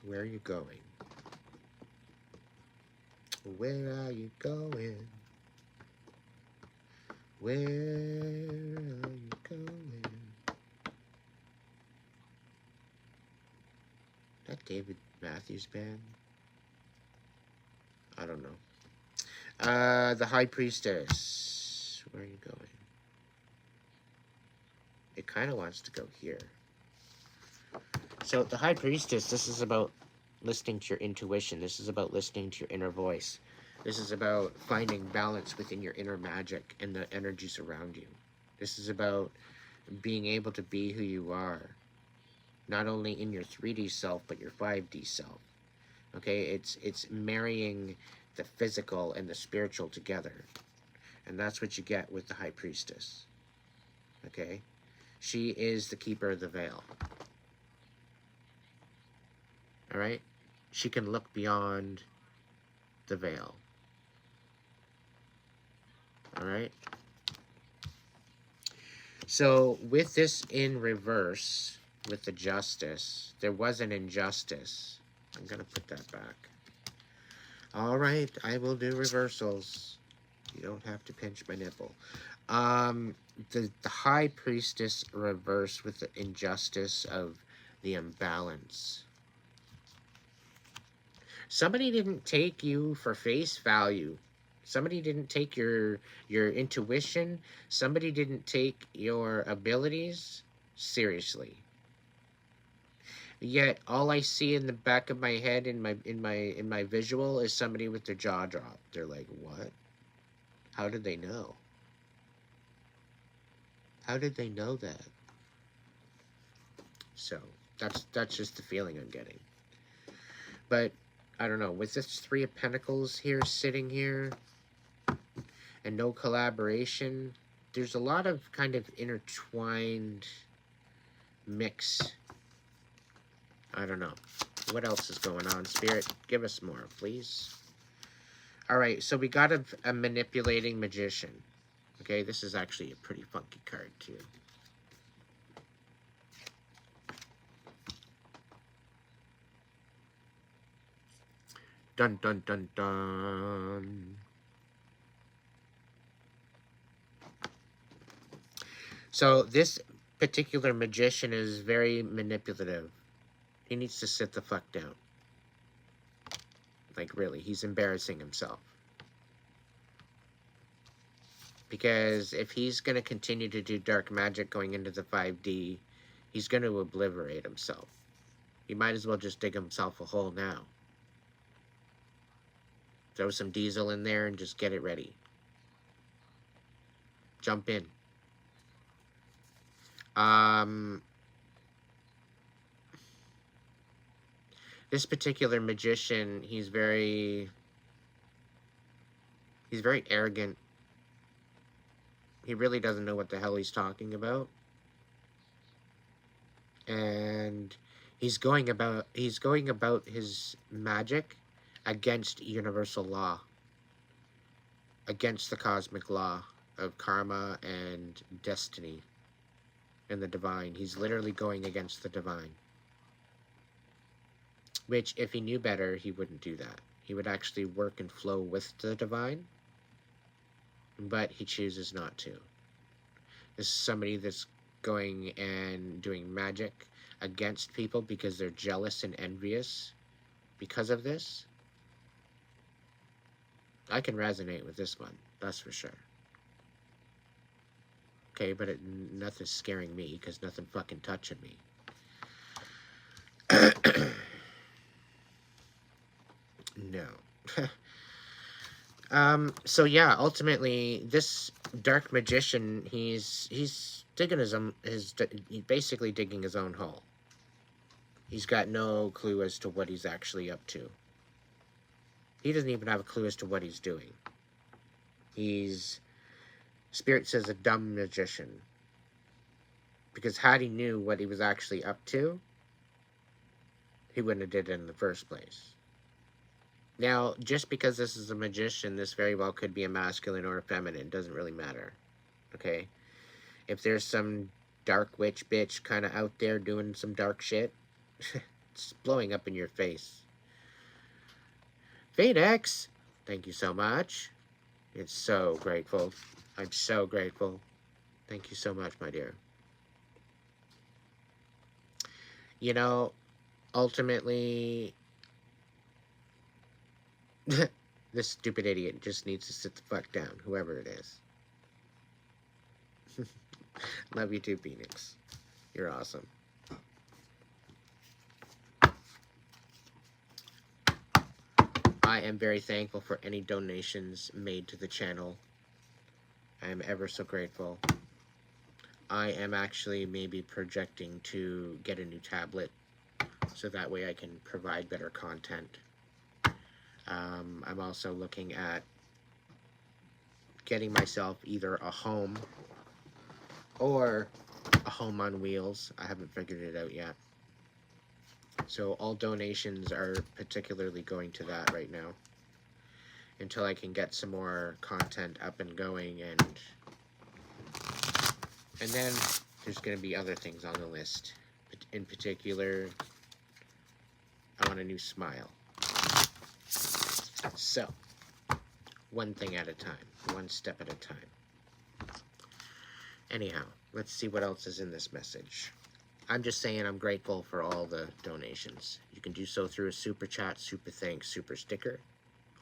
Where are you going? Where are you going? Where are you going? David Matthews Band? I don't know. The High Priestess. Where are you going? It kind of wants to go here. So the High Priestess, this is about listening to your intuition. This is about listening to your inner voice. This is about finding balance within your inner magic and the energies around you. This is about being able to be who you are, not only in your 3D self, but your 5D self. Okay, it's marrying the physical and the spiritual together. And that's what you get with the High Priestess. Okay? She is the keeper of the veil. Alright? She can look beyond the veil. Alright? So, with this in reverse, with the Justice, there was an injustice. I'm going to put that back. Alright, I will do reversals. You don't have to pinch my nipple. The High Priestess reversed with the injustice of the imbalance. Somebody didn't take you for face value. Somebody didn't take your intuition. Somebody didn't take your abilities seriously. Yet all I see in the back of my head in my visual is somebody with their jaw dropped. They're like, "What? How did they know? How did they know that?" So that's just the feeling I'm getting. But I don't know, with this 3 of Pentacles here sitting here and no collaboration, there's a lot of kind of intertwined mix. I don't know. What else is going on, Spirit? Give us more, please. Alright, so we got a manipulating magician. Okay, this is actually a pretty funky card, too. Dun, dun, dun, dun. So this particular magician is very manipulative. He needs to sit the fuck down. Like, really, he's embarrassing himself. Because if he's going to continue to do dark magic going into the 5D, he's going to obliterate himself. He might as well just dig himself a hole now. Throw some diesel in there and just get it ready. Jump in. This particular magician, he's very arrogant. He really doesn't know what the hell he's talking about. And he's going about his magic against universal law. Against the cosmic law of karma and destiny and the divine. He's literally going against the divine. Which, if he knew better, he wouldn't do that. He would actually work and flow with the divine. But he chooses not to. This is somebody that's going and doing magic against people because they're jealous and envious because of this. I can resonate with this one, that's for sure. Okay, but nothing's scaring me because nothing fucking touching me. No. So yeah, ultimately, this dark magician, he's digging he's basically digging his own hole. He's got no clue as to what he's actually up to. He doesn't even have a clue as to what he's doing. Spirit says, a dumb magician. Because had he knew what he was actually up to, he wouldn't have did it in the first place. Now, just because this is a magician, this very well could be a masculine or a feminine. It doesn't really matter. Okay? If there's some dark witch bitch kind of out there doing some dark shit, it's blowing up in your face. Fadex, thank you so much. It's so grateful. I'm so grateful. Thank you so much, my dear. You know, ultimately, this stupid idiot just needs to sit the fuck down, whoever it is. Love you too, Phoenix. You're awesome. I am very thankful for any donations made to the channel. I am ever so grateful. I am actually maybe projecting to get a new tablet so that way I can provide better content. I'm also looking at getting myself either a home or a home on wheels. I haven't figured it out yet. So all donations are particularly going to that right now until I can get some more content up and going, and then there's going to be other things on the list. In particular, I want a new smile. So, one thing at a time, one step at a time. Anyhow, let's see what else is in this message. I'm just saying I'm grateful for all the donations. You can do so through a super chat, super thanks, super sticker,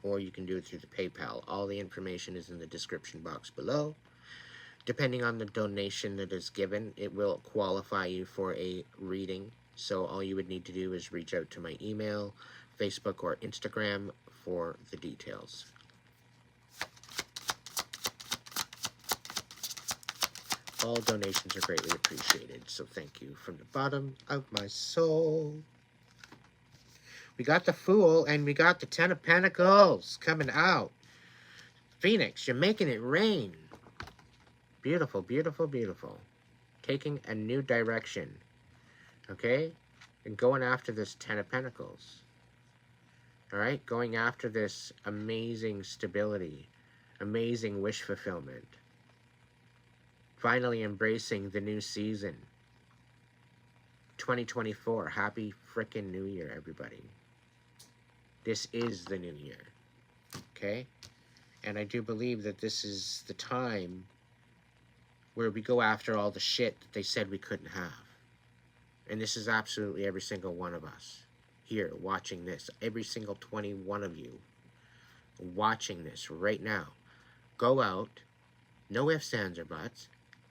or you can do it through the PayPal. All the information is in the description box below. Depending on the donation that is given, it will qualify you for a reading. So all you would need to do is reach out to my email, Facebook, or Instagram for the details. All donations are greatly appreciated, so thank you from the bottom of my soul. We got the Fool, and we got the Ten of Pentacles coming out. Phoenix, you're making it rain. Beautiful, beautiful, beautiful. Taking a new direction, okay? And going after this Ten of Pentacles. All right? Going after this amazing stability, amazing wish fulfillment. Finally embracing the new season. 2024. Happy frickin' New Year, everybody. This is the new year. Okay? And I do believe that this is the time where we go after all the shit that they said we couldn't have. And this is absolutely every single one of us here watching this. Every single 21 of you watching this right now. Go out. No ifs, ands, or buts.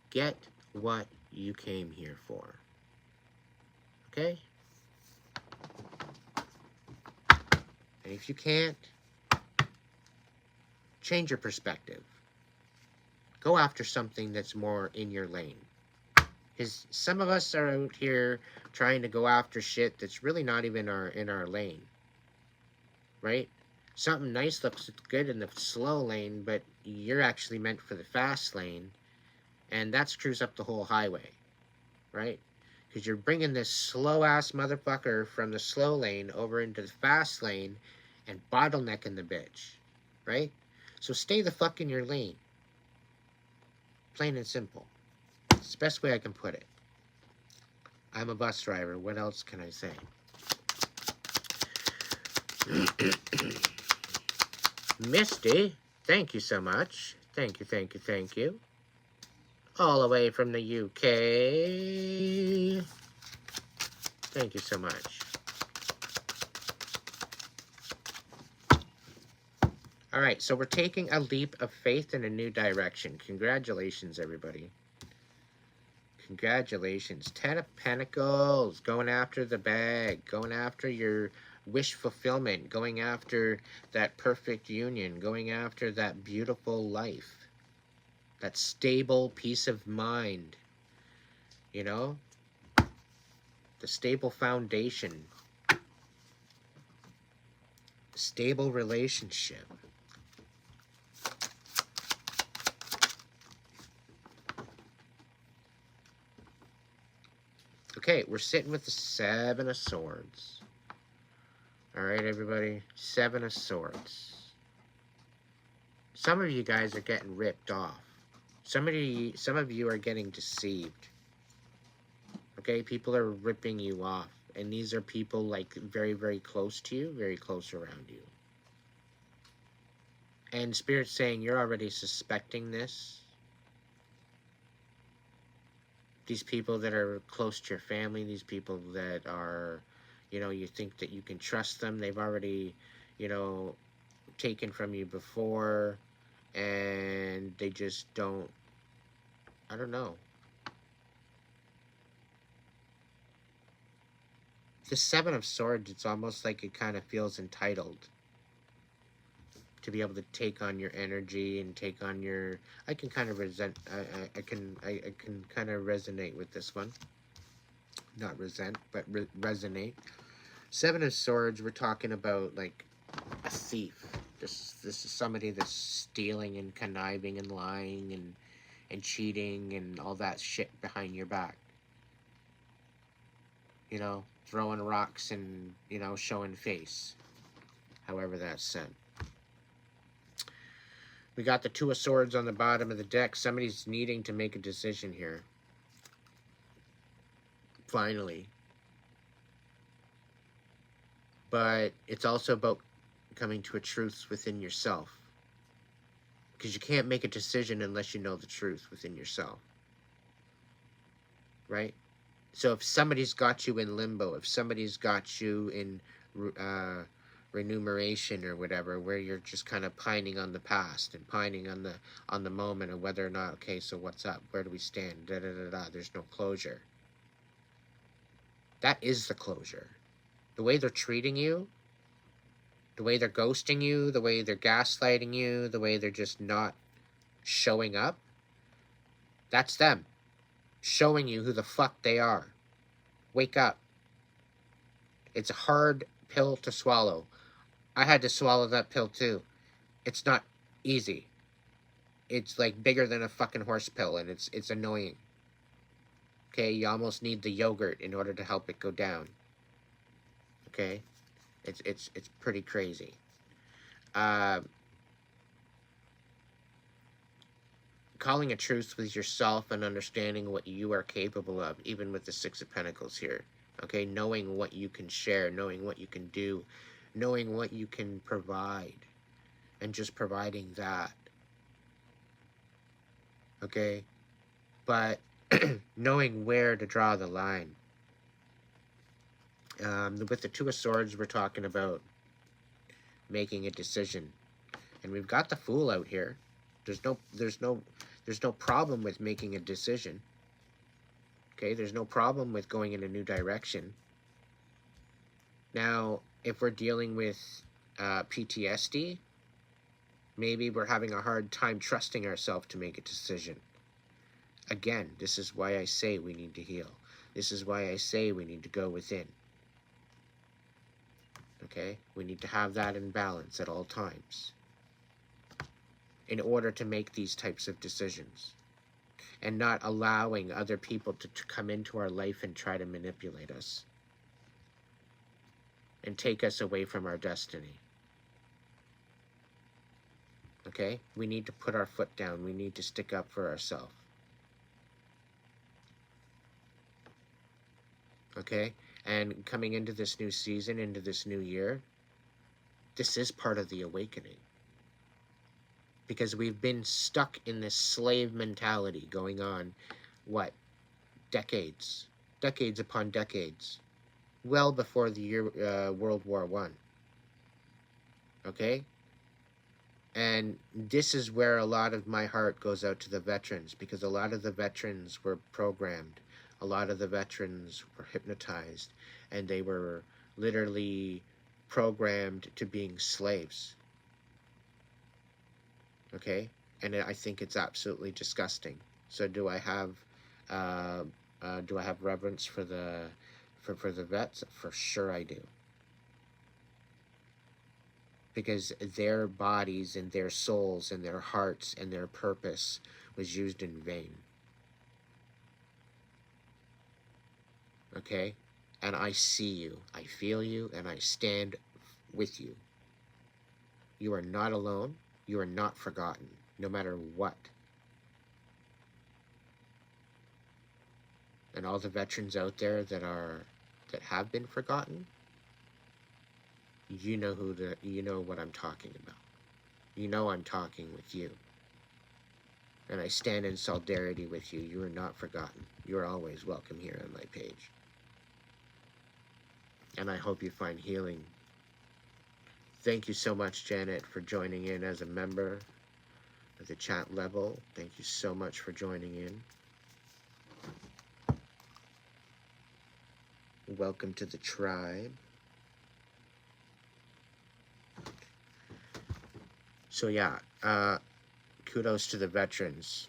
Get what you came here for. Okay? And if you can't, change your perspective. Go after something that's more in your lane. Because some of us are out here trying to go after shit that's really not even in our lane. Right? Something nice looks good in the slow lane, but you're actually meant for the fast lane. And that screws up the whole highway, right? Because you're bringing this slow-ass motherfucker from the slow lane over into the fast lane and bottlenecking the bitch, right? So stay the fuck in your lane. Plain and simple. It's the best way I can put it. I'm a bus driver. What else can I say? Misty, thank you so much. Thank you, thank you, thank you. All the way from the UK. Thank you so much. All right, so we're taking a leap of faith in a new direction. Congratulations, everybody. Congratulations. 10 of Pentacles. Going after the bag. Going after your wish fulfillment. Going after that perfect union. Going after that beautiful life. That stable peace of mind, you know, the stable foundation, stable relationship. Okay, we're sitting with the Seven of Swords. All right, everybody, Seven of Swords. Some of you guys are getting ripped off. Some of you are getting deceived. Okay, people are ripping you off. And these are people like very, very close to you, very close around you. And Spirit's saying you're already suspecting this. These people that are close to your family, these people that are, You know, you think that you can trust them. They've already, you know, taken from you before, and they just don't, I don't know. The Seven of Swords, it's almost like it kind of feels entitled to be able to take on your energy and take on your. I can kind of I can kind of resonate with this one. Not resent, but resonate. Seven of Swords, we're talking about like a thief. This is somebody that's stealing and conniving and lying and cheating and all that shit behind your back. You know, throwing rocks and, you know, showing face. However that's said. We got the Two of Swords on the bottom of the deck. Somebody's needing to make a decision here. Finally. But it's also about coming to a truth within yourself. Because you can't make a decision unless you know the truth within yourself. Right? So if somebody's got you in limbo, if somebody's got you in remuneration or whatever, where you're just kind of pining on the past and pining on the moment of whether or not, okay, so what's up? Where do we stand? Da da da da. There's no closure. That is the closure. The way they're treating you, the way they're ghosting you, the way they're gaslighting you, the way they're just not showing up, that's them showing you who the fuck they are. Wake up. It's a hard pill to swallow. I had to swallow that pill too. It's not easy. It's like bigger than a fucking horse pill, and it's annoying. Okay, you almost need the yogurt in order to help it go down. Okay, it's pretty crazy. Calling a truce with yourself and understanding what you are capable of, even with the Six of Pentacles here. Okay, knowing what you can share, knowing what you can do, knowing what you can provide, and just providing that. Okay, but knowing where to draw the line. With the Two of Swords, we're talking about making a decision, and we've got the Fool out here. There's no problem with making a decision. Okay, there's no problem with going in a new direction. Now, if we're dealing with PTSD, maybe we're having a hard time trusting ourselves to make a decision. Again, this is why I say we need to heal. This is why I say we need to go within. Okay, we need to have that in balance at all times in order to make these types of decisions, and not allowing other people to come into our life and try to manipulate us and take us away from our destiny. Okay, we need to put our foot down. We need to stick up for ourselves. Okay, and coming into this new season, into this new year, this is part of the awakening. Because we've been stuck in this slave mentality going on, what, decades upon decades, well before the year World War I. Okay? And this is where a lot of my heart goes out to the veterans, because a lot of the veterans were programmed. A lot of the veterans were hypnotized, and they were literally programmed to being slaves. Okay? And I think it's absolutely disgusting. So do I have reverence for the vets? For sure I do. Because their bodies and their souls and their hearts and their purpose was used in vain. Okay? And I see you, I feel you, and I stand with you. You are not alone. You are not forgotten, no matter what. And all the veterans out there that have been forgotten, you know what I'm talking about. You know I'm talking with you. And I stand in solidarity with you. You are not forgotten. You are always welcome here on my page. and I hope you find healing. Thank you so much, Janet, for joining in as a member of the chat level. Thank you so much for joining in. Welcome to the tribe. So yeah, kudos to the veterans.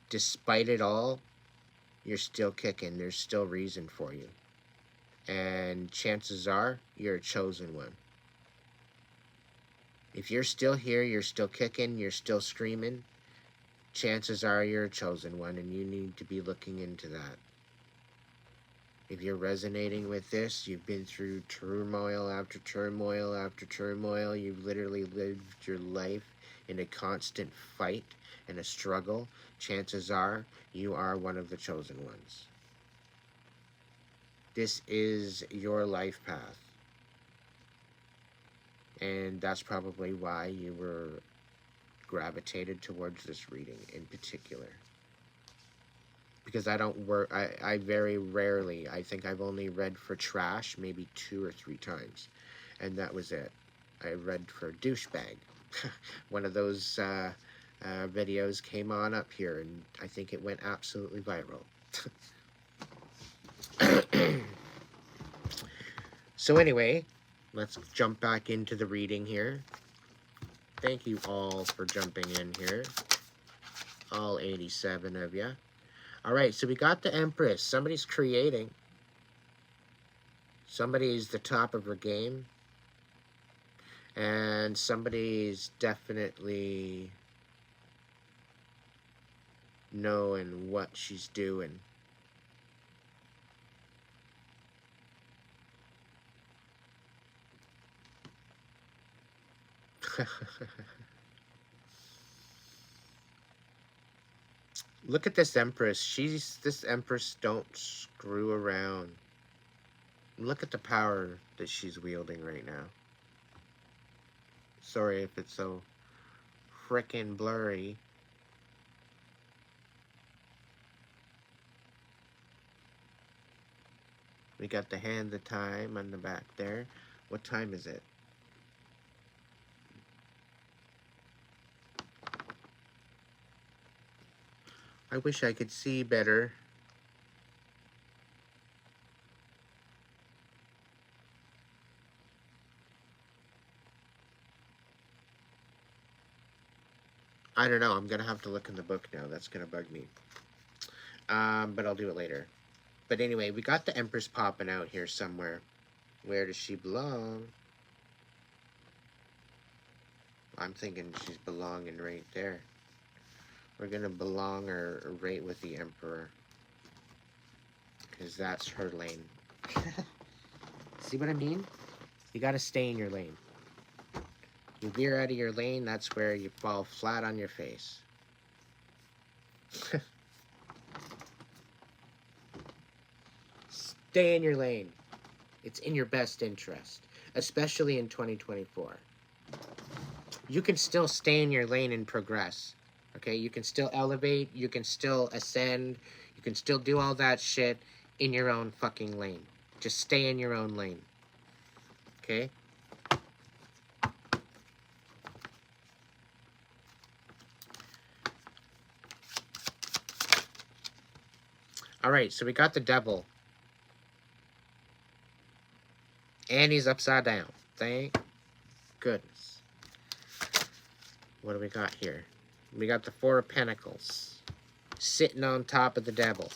Despite it all, you're still kicking. There's still reason for you. And chances are, you're a chosen one. If you're still here, you're still kicking, you're still screaming, chances are you're a chosen one, and you need to be looking into that. If you're resonating with this, you've been through turmoil after turmoil after turmoil, you've literally lived your life in a constant fight and a struggle, chances are you are one of the chosen ones. This is your life path. And that's probably why you were gravitated towards this reading in particular. Because I don't work, I very rarely, I think I've only read for trash maybe 2 or 3 times. And that was it. I read for douchebag. One of those videos came on up here, and I think it went absolutely viral. So anyway, let's jump back into the reading here. Thank you all for jumping in here. All 87 of you. Alright, so we got the Empress. Somebody's creating. Somebody's the top of her game. And somebody's definitely knowing what she's doing. Look at this Empress. This Empress don't screw around. Look at the power that she's wielding right now. Sorry if it's so frickin' blurry. We got the hand of time on the back there. What time is it? I wish I could see better. I don't know. I'm going to have to look in the book now. That's going to bug me. But I'll do it later. But anyway, we got the Empress popping out here somewhere. Where does she belong? I'm thinking she's belonging right there. We're going to belong her right with the Emperor. Because that's her lane. See what I mean? You got to stay in your lane. You veer out of your lane, that's where you fall flat on your face. Stay in your lane. It's in your best interest, especially in 2024. You can still stay in your lane and progress. Okay, you can still elevate, you can still ascend, you can still do all that shit in your own fucking lane. Just stay in your own lane. Okay? Alright, so we got the devil. And he's upside down. Thank goodness. What do we got here? We got the Four of Pentacles. Sitting on top of the devil.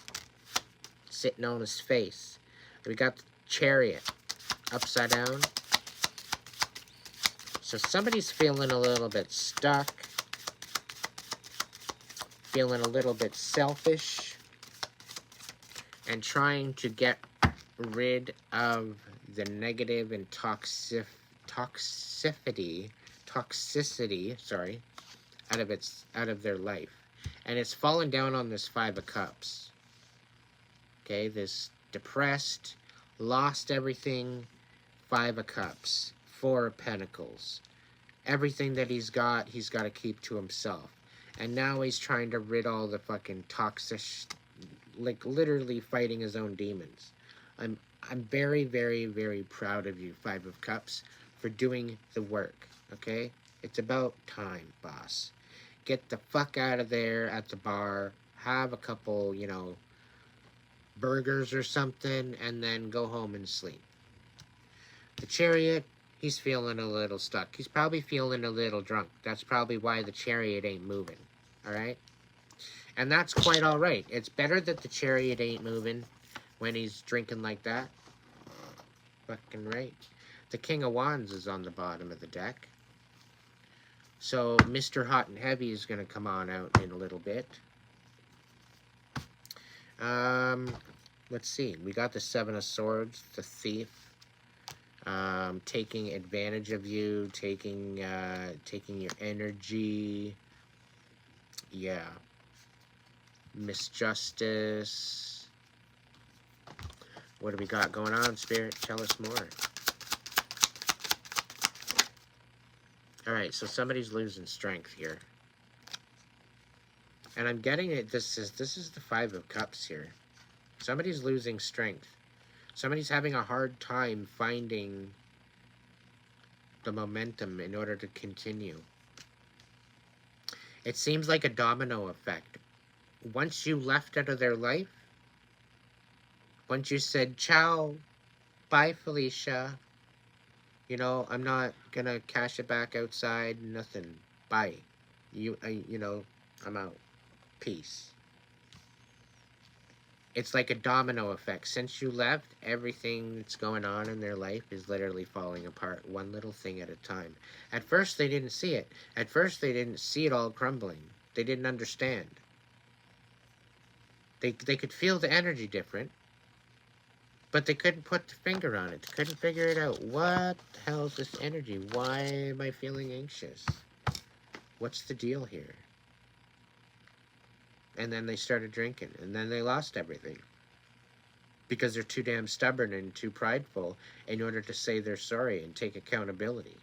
Sitting on his face. We got the Chariot. Upside down. So somebody's feeling a little bit stuck. Feeling a little bit selfish. And trying to get rid of the negative and toxicity, sorry, out of their life. And it's fallen down on this Five of Cups. Okay, this depressed, lost everything, Five of Cups, Four of Pentacles. Everything that he's got to keep to himself. And now he's trying to rid all the fucking toxic, like literally fighting his own demons. I'm very, very, very proud of you, Five of Cups, for doing the work, okay? It's about time, boss. Get the fuck out of there at the bar, have a couple, burgers or something, and then go home and sleep. The Chariot, he's feeling a little stuck. He's probably feeling a little drunk. That's probably why the Chariot ain't moving, alright? And that's quite alright. It's better that the Chariot ain't moving when he's drinking like that. Fucking right. The King of Wands is on the bottom of the deck. So Mr. Hot and Heavy is going to come on out in a little bit. Let's see. We got the Seven of Swords, the Thief, taking advantage of you, taking your energy. Yeah. Misjustice. What do we got going on, Spirit? Tell us more. Alright, so somebody's losing strength here. And I'm getting it, this is the Five of Cups here. Somebody's losing strength. Somebody's having a hard time finding the momentum in order to continue. It seems like a domino effect. Once you left out of their life, once you said, ciao, bye Felicia, I'm not gonna cash it back outside, nothing, bye. I'm out. Peace. It's like a domino effect. Since you left, everything that's going on in their life is literally falling apart, one little thing at a time. At first, they didn't see it. At first, they didn't see it all crumbling. They didn't understand. They could feel the energy different, but they couldn't put the finger on it. They couldn't figure it out. What the hell is this energy? Why am I feeling anxious? What's the deal here? And then they started drinking, and then they lost everything. Because they're too damn stubborn and too prideful in order to say they're sorry and take accountability.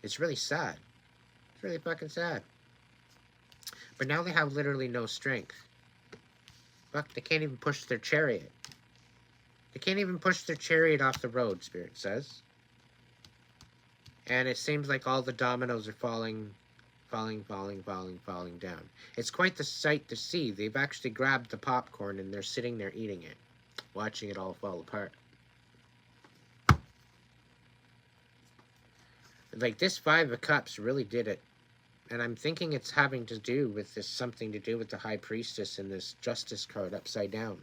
It's really sad. It's really fucking sad. But now they have literally no strength. Fuck, they can't even push their chariot. They can't even push their chariot off the road, Spirit says. And it seems like all the dominoes are falling down. It's quite the sight to see. They've actually grabbed the popcorn and they're sitting there eating it, watching it all fall apart. Like, this Five of Cups really did it. And I'm thinking it's having to do with this, something to do with the High Priestess and this Justice card upside down.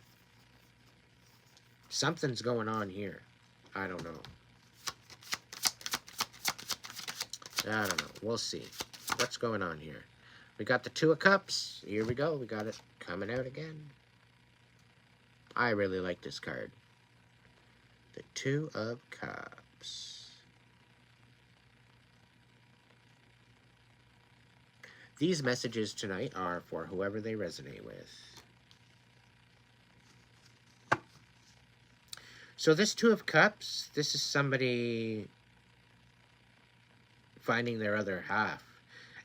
Something's going on here. I don't know. We'll see. What's going on here? We got the Two of Cups. Here we go. We got it coming out again. I really like this card. The Two of Cups. These messages tonight are for whoever they resonate with. So this Two of Cups, this is somebody finding their other half.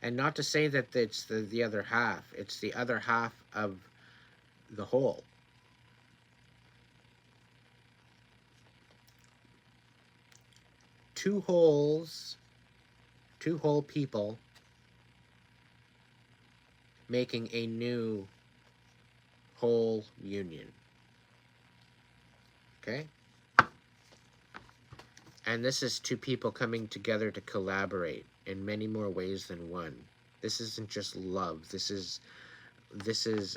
And not to say that it's the other half. It's the other half of the whole. Two whole people making a new whole union. Okay? And this is two people coming together to collaborate in many more ways than one. This isn't just love. This is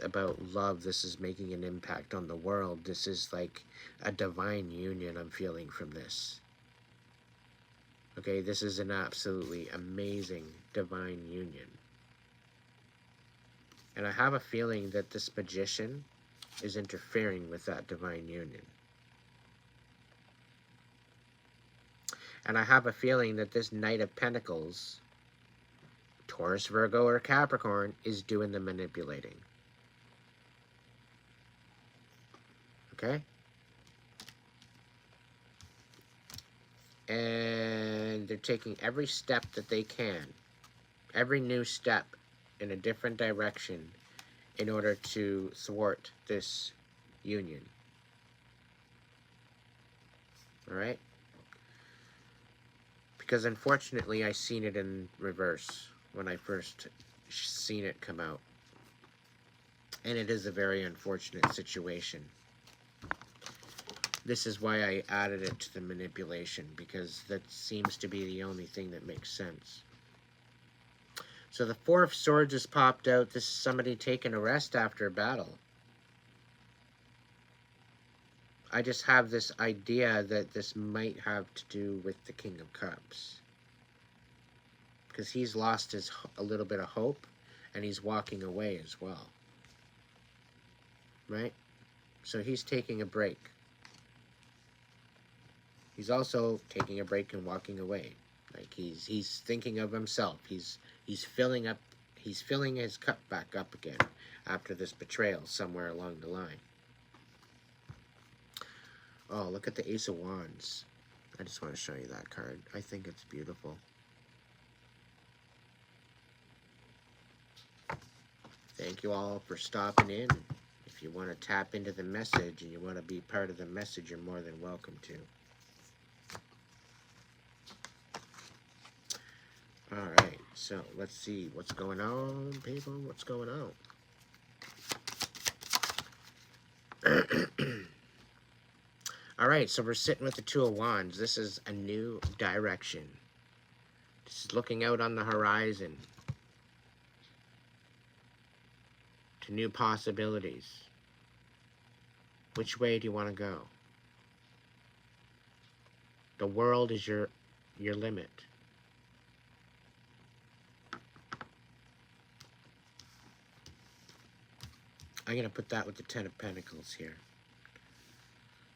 about love. This is making an impact on the world. This is like a divine union I'm feeling from this. Okay, this is an absolutely amazing divine union. And I have a feeling that this magician is interfering with that divine union. And I have a feeling that this Knight of Pentacles, Taurus, Virgo, or Capricorn, is doing the manipulating. Okay? And they're taking every step that they can, every new step in a different direction in order to thwart this union. All right? Because unfortunately, I seen it in reverse when I first seen it come out. And it is a very unfortunate situation. This is why I added it to the manipulation, because that seems to be the only thing that makes sense. So the Four of Swords has popped out. This is somebody taking a rest after a battle. I just have this idea that this might have to do with the King of Cups. Because he's lost a little bit of hope, and he's walking away as well. Right? So he's taking a break. He's also taking a break and walking away. Like he's thinking of himself. He's filling his cup back up again after this betrayal somewhere along the line. Oh, look at the Ace of Wands. I just want to show you that card. I think it's beautiful. Thank you all for stopping in. If you want to tap into the message and you want to be part of the message, you're more than welcome to. Alright, so let's see what's going on, people. What's going on? Alright, so we're sitting with the Two of Wands. This is a new direction. This is looking out on the horizon to new possibilities. Which way do you want to go? The world is your limit. I'm going to put that with the Ten of Pentacles here.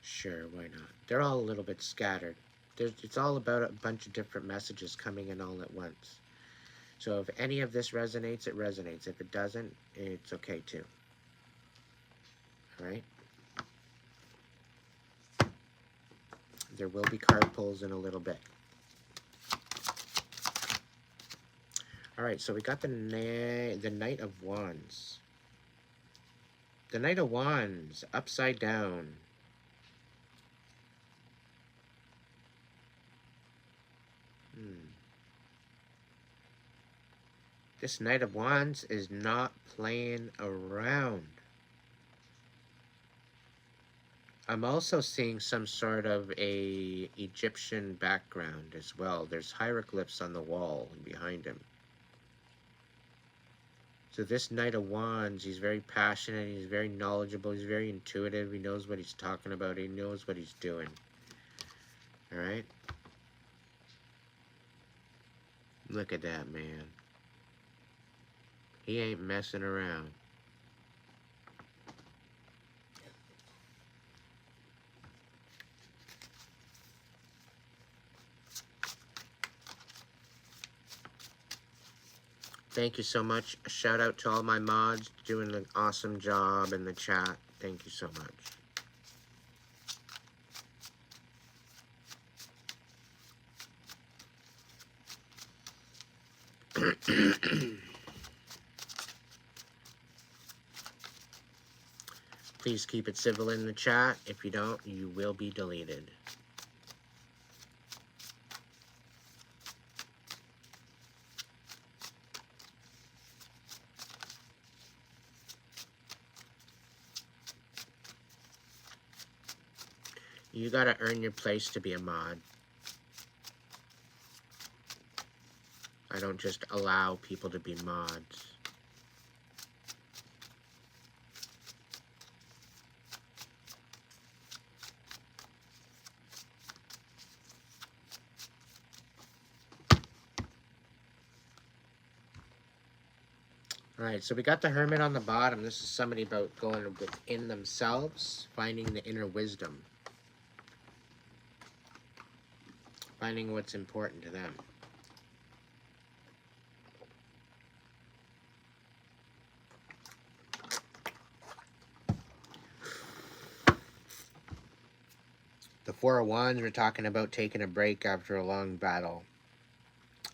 Sure, why not? They're all a little bit scattered. It's all about a bunch of different messages coming in all at once. So if any of this resonates, it resonates. If it doesn't, it's okay too. Alright? There will be card pulls in a little bit. Alright, so we got the Knight of Wands. The Knight of Wands, upside down. This Knight of Wands is not playing around. I'm also seeing some sort of a Egyptian background as well. There's hieroglyphs on the wall and behind him. So this Knight of Wands, he's very passionate, he's very knowledgeable, he's very intuitive, he knows what he's talking about, he knows what he's doing. Alright? Look at that, man. He ain't messing around. Thank you so much. A shout out to all my mods doing an awesome job in the chat. Thank you so much. Please keep it civil in the chat. If you don't, you will be deleted. You gotta earn your place to be a mod. I don't just allow people to be mods. Alright, so we got the Hermit on the bottom. This is somebody about going within themselves, finding the inner wisdom. Finding what's important to them. The Four of Wands, we're talking about taking a break after a long battle.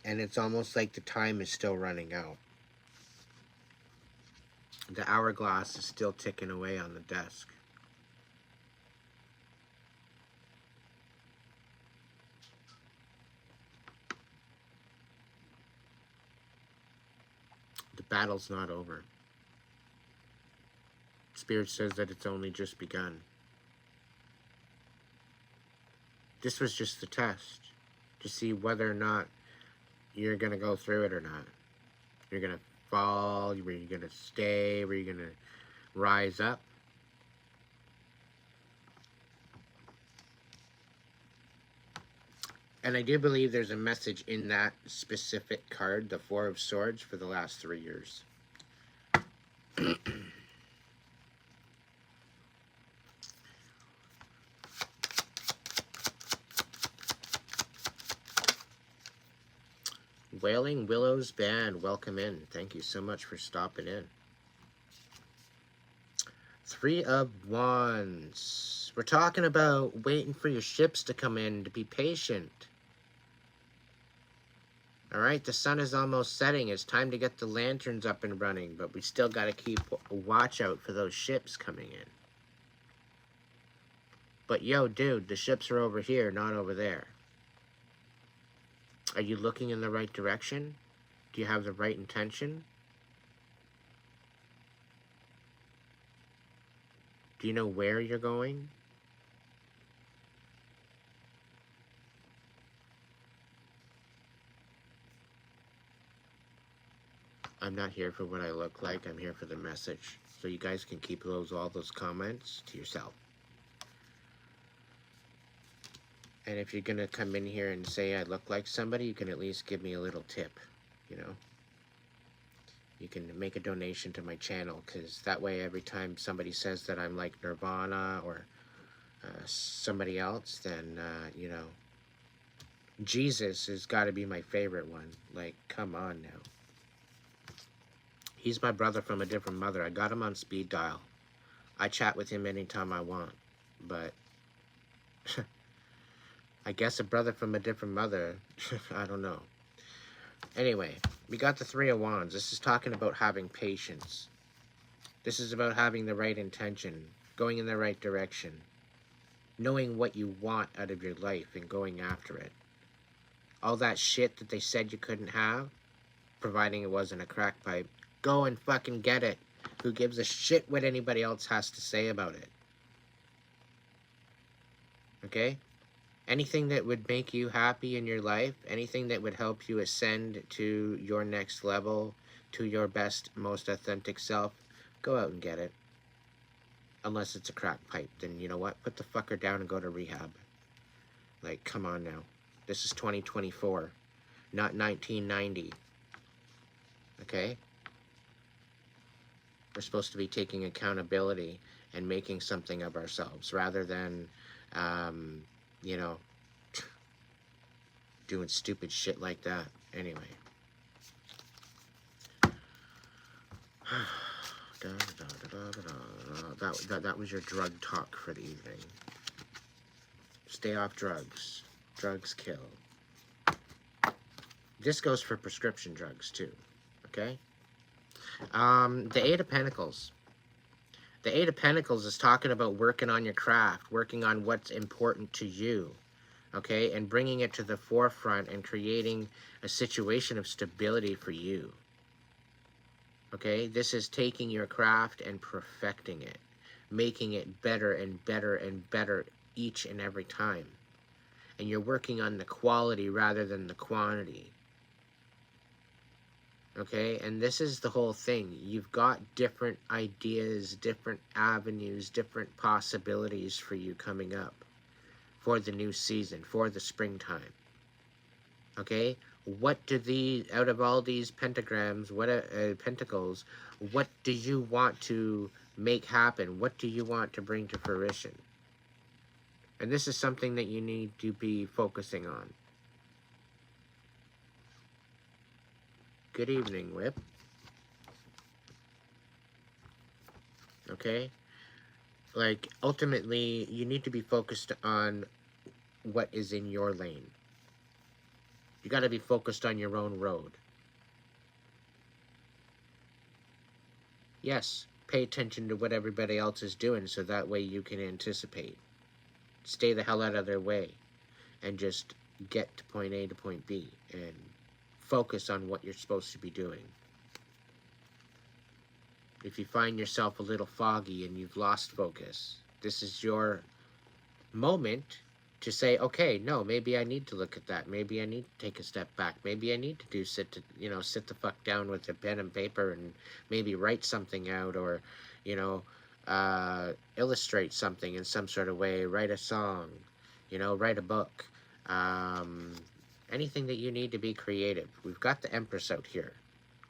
And it's almost like the time is still running out. The hourglass is still ticking away on the desk. battle's not over. Spirit says that it's only just begun. This was just the test to see whether or not you're going to go through it or not. You're going to fall, were you going to stay, were you going to rise up? And I do believe there's a message in that specific card, the Four of Swords, for the last 3 years. Wailing Willows Band, welcome in. Thank you so much for stopping in. 3 of Wands. We're talking about waiting for your ships to come in, to be patient. Alright, the sun is almost setting. It's time to get the lanterns up and running, but we still got to keep a watch out for those ships coming in. But yo, dude, the ships are over here, not over there. Are you looking in the right direction? Do you have the right intention? Do you know where you're going? I'm not here for what I look like. I'm here for the message. So you guys can keep all those comments to yourself. And if you're going to come in here and say I look like somebody, you can at least give me a little tip, you know. You can make a donation to my channel, because that way every time somebody says that I'm like Nirvana or somebody else, then, you know, Jesus has got to be my favorite one. Like, come on now. He's my brother from a different mother. I got him on speed dial. I chat with him anytime I want, but I guess a brother from a different mother, I don't know. Anyway, we got the 3 of Wands. This is talking about having patience. This is about having the right intention, going in the right direction, knowing what you want out of your life and going after it. All that shit that they said you couldn't have, providing it wasn't a crack pipe, go and fucking get it. Who gives a shit what anybody else has to say about it? Okay? Anything that would make you happy in your life, anything that would help you ascend to your next level, to your best, most authentic self, go out and get it. Unless it's a crack pipe, then you know what? Put the fucker down and go to rehab. Like, come on now. This is 2024, not 1990. Okay? We're supposed to be taking accountability and making something of ourselves rather than, you know, doing stupid shit like that. Anyway. That was your drug talk for the evening. Stay off drugs. Drugs kill. This goes for prescription drugs too. Okay? The 8 of Pentacles. The 8 of Pentacles is talking about working on your craft, working on what's important to you, okay, and bringing it to the forefront and creating a situation of stability for you, okay? This is taking your craft and perfecting it, making it better and better and better each and every time, and you're working on the quality rather than the quantity. Okay, and this is the whole thing. You've got different ideas, different avenues, different possibilities for you coming up for the new season, for the springtime. Okay, what do out of all these pentagrams, pentacles, what do you want to make happen? What do you want to bring to fruition? And this is something that you need to be focusing on. Good evening, Whip. Okay? Like, ultimately, you need to be focused on what is in your lane. You got to be focused on your own road. Yes, pay attention to what everybody else is doing so that way you can anticipate. Stay the hell out of their way and just get to point A to point B and focus on what you're supposed to be doing. If you find yourself a little foggy and you've lost focus, this is your moment to say, okay, no, maybe I need to look at that. Maybe I need to take a step back. Maybe I need to sit the fuck down with a pen and paper and maybe write something out, or, illustrate something in some sort of way, write a song, write a book, anything that you need to be creative. We've got the Empress out here.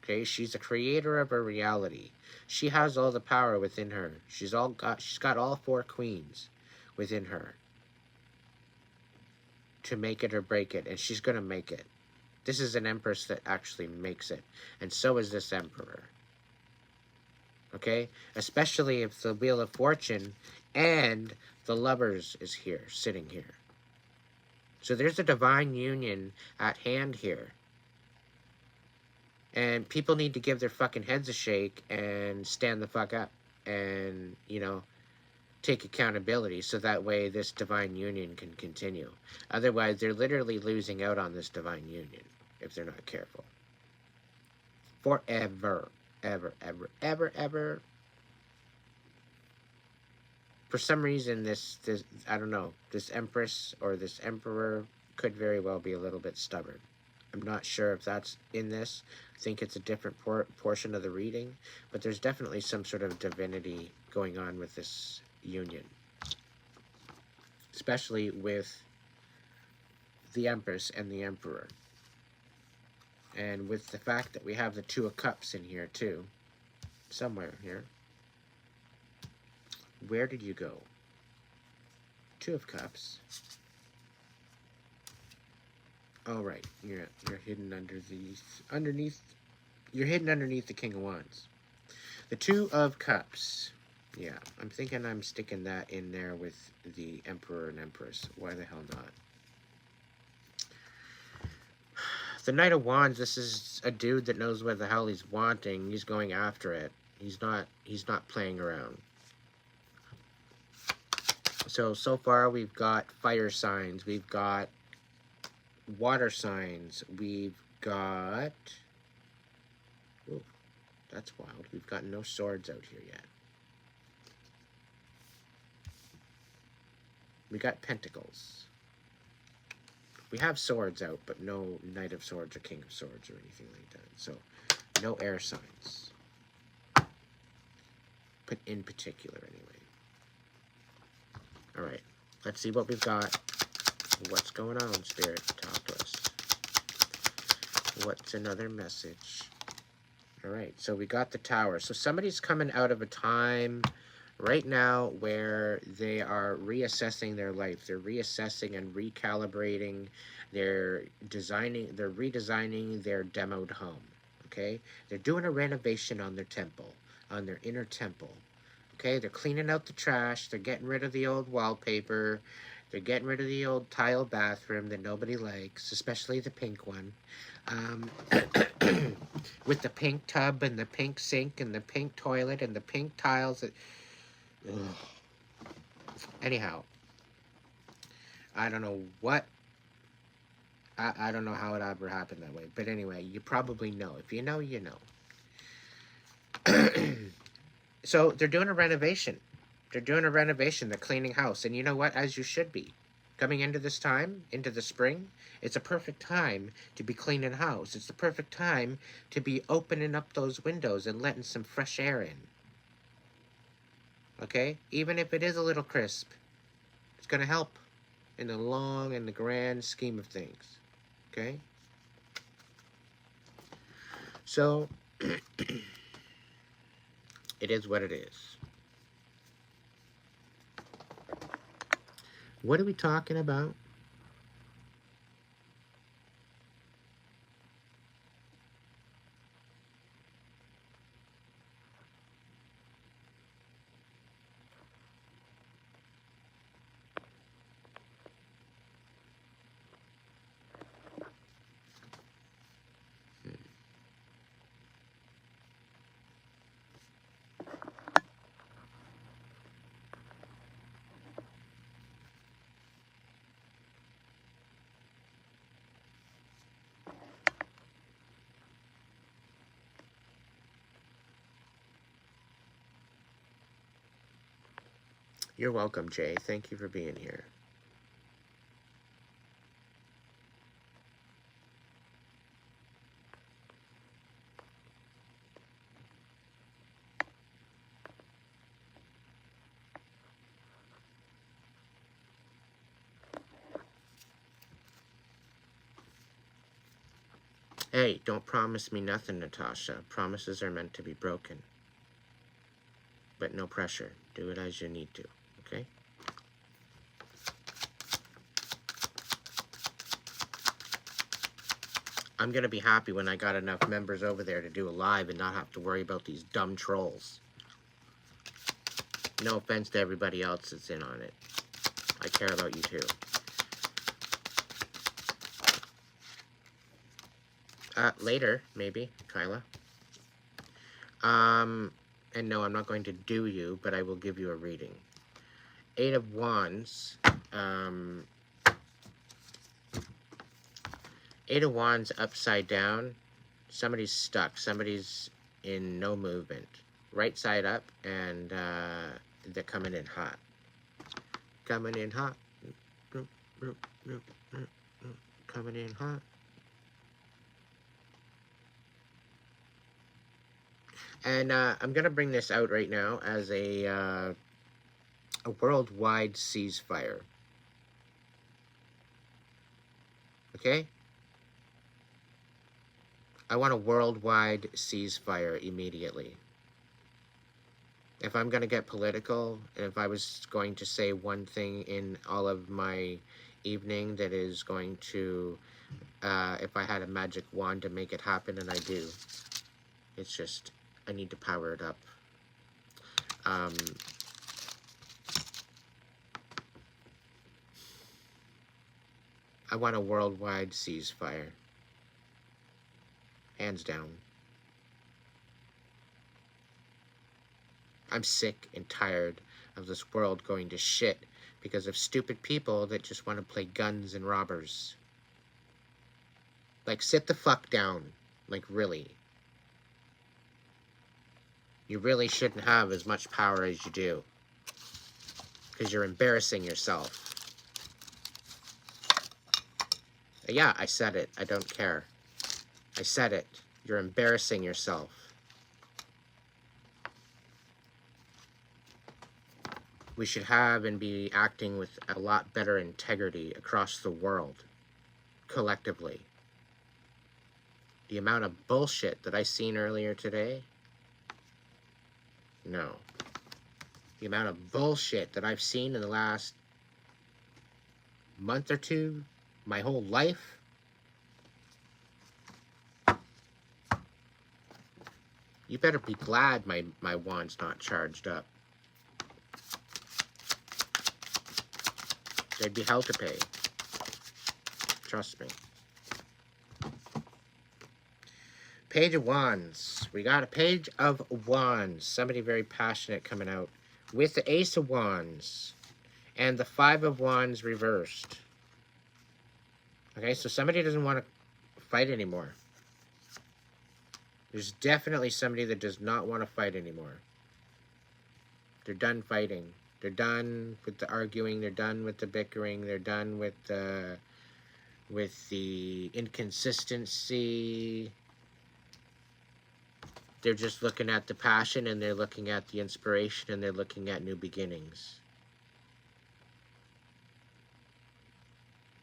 Okay, she's a creator of her reality. She has all the power within her. She's got all 4 queens within her to make it or break it, and she's gonna make it. This is an Empress that actually makes it, and so is this Emperor. Okay, especially if the Wheel of Fortune and the Lovers is here, sitting here. So there's a divine union at hand here. And people need to give their fucking heads a shake and stand the fuck up and, take accountability, so that way this divine union can continue. Otherwise, they're literally losing out on this divine union if they're not careful. Forever. Ever, ever, ever, ever. For some reason, this I don't know, this Empress or this Emperor could very well be a little bit stubborn. I'm not sure if that's in this. I think it's a different portion of the reading, but there's definitely some sort of divinity going on with this union, especially with the Empress and the Emperor, and with the fact that we have the 2 of Cups in here too, somewhere here. Where did you go? 2 of Cups. Oh, right. You're hidden underneath. You're hidden underneath the King of Wands. The 2 of Cups. Yeah, I'm thinking I'm sticking that in there with the Emperor and Empress. Why the hell not? The Knight of Wands, this is a dude that knows what the hell he's wanting. He's going after it. He's not playing around. So far we've got fire signs, we've got water signs, we've got... Ooh, that's wild. We've got no swords out here yet. We got pentacles. We have swords out, but no Knight of Swords or King of Swords or anything like that. So, no air signs. But in particular, anyway. Alright, let's see what we've got. What's going on, Spirit? Talk to us. What's another message? Alright, so we got the Tower. So somebody's coming out of a time right now where they are reassessing their life. They're reassessing and recalibrating. They're redesigning their demoed home. Okay? They're doing a renovation on their temple, on their inner temple. Okay? They're cleaning out the trash. They're getting rid of the old wallpaper. They're getting rid of the old tile bathroom that nobody likes, especially the pink one. With the pink tub and the pink sink and the pink toilet and the pink tiles. Anyhow, I don't know what, I don't know how it ever happened that way. But anyway, you probably know. If you know, you know. So they're doing a renovation. They're doing a renovation. They're cleaning house. And you know what? As you should be. Coming into this time, into the spring, it's a perfect time to be cleaning house. It's the perfect time to be opening up those windows and letting some fresh air in. Okay? Even if it is a little crisp, it's going to help in the long and the grand scheme of things. Okay? So, it is what it is. What are we talking about? You're welcome, Jay. Thank you for being here. Hey, don't promise me nothing, Natasha. Promises are meant to be broken. But no pressure. Do it as you need to, okay? I'm gonna be happy when I got enough members over there to do a live and not have to worry about these dumb trolls. No offense to everybody else that's in on it. I care about you too. Later, maybe, Kyla. And no, I'm not going to do you, but I will give you a reading. 8 of Wands. 8 of Wands upside down. Somebody's stuck. Somebody's in no movement. Right side up, and they're coming in hot. Coming in hot. Coming in hot. And I'm going to bring this out right now as a worldwide ceasefire. Okay? I want a worldwide ceasefire immediately. If I'm going to get political, and if I was going to say one thing in all of my evening that is going to, if I had a magic wand to make it happen, and I do, it's just, I need to power it up. I want a worldwide ceasefire. Hands down. I'm sick and tired of this world going to shit because of stupid people that just want to play guns and robbers. Like, sit the fuck down. Like, really. You really shouldn't have as much power as you do. Because you're embarrassing yourself. Yeah, I said it. I don't care. I said it. You're embarrassing yourself. We should have and be acting with a lot better integrity across the world. Collectively. The amount of bullshit that I seen earlier today? No. The amount of bullshit that I've seen in the last month or two, my whole life. You better be glad my wand's not charged up. There'd be hell to pay. Trust me. Page of Wands. We got a Page of Wands. Somebody very passionate coming out. With the Ace of Wands. And the 5 of Wands reversed. Okay, so somebody doesn't want to fight anymore. There's definitely somebody that does not want to fight anymore. They're done fighting. They're done with the arguing. They're done with the bickering. They're done with the inconsistency. They're just looking at the passion, and they're looking at the inspiration, and they're looking at new beginnings.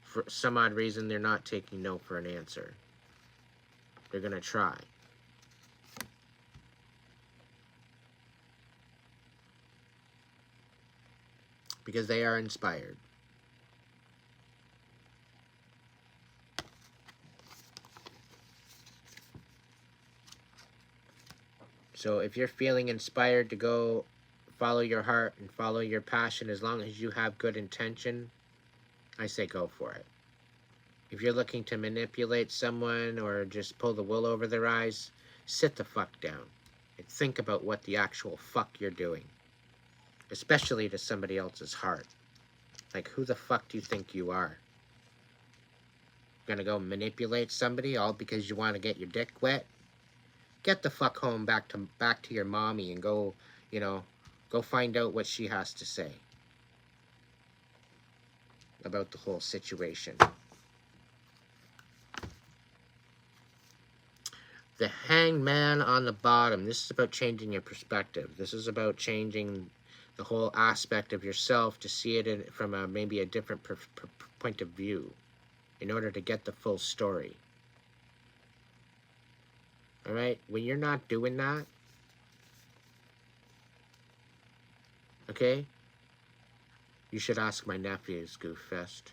For some odd reason, they're not taking no for an answer. They're going to try. Because they are inspired. So if you're feeling inspired to go follow your heart and follow your passion, as long as you have good intention, I say go for it. If you're looking to manipulate someone or just pull the wool over their eyes, sit the fuck down and think about what the actual fuck you're doing. Especially to somebody else's heart. Like, who the fuck do you think you are? Gonna go manipulate somebody all because you want to get your dick wet? Get the fuck home back to your mommy and go, go find out what she has to say. about the whole situation. The Hanged Man on the bottom. This is about changing your perspective. This is about changing the whole aspect of yourself to see it from maybe a different point of view in order to get the full story. All right? When you're not doing that, okay, you should ask my nephews, Gooffest.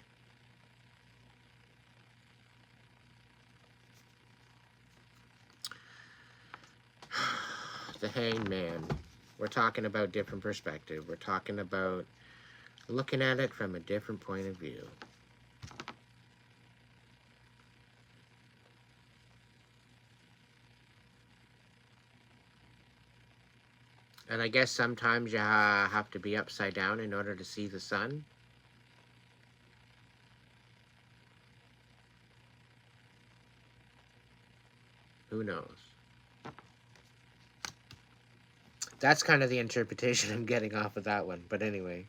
The Hanged Man. We're talking about different perspective. We're talking about looking at it from a different point of view. And I guess sometimes you have to be upside down in order to see the sun. Who knows? That's kind of the interpretation I'm getting off of that one. But anyway.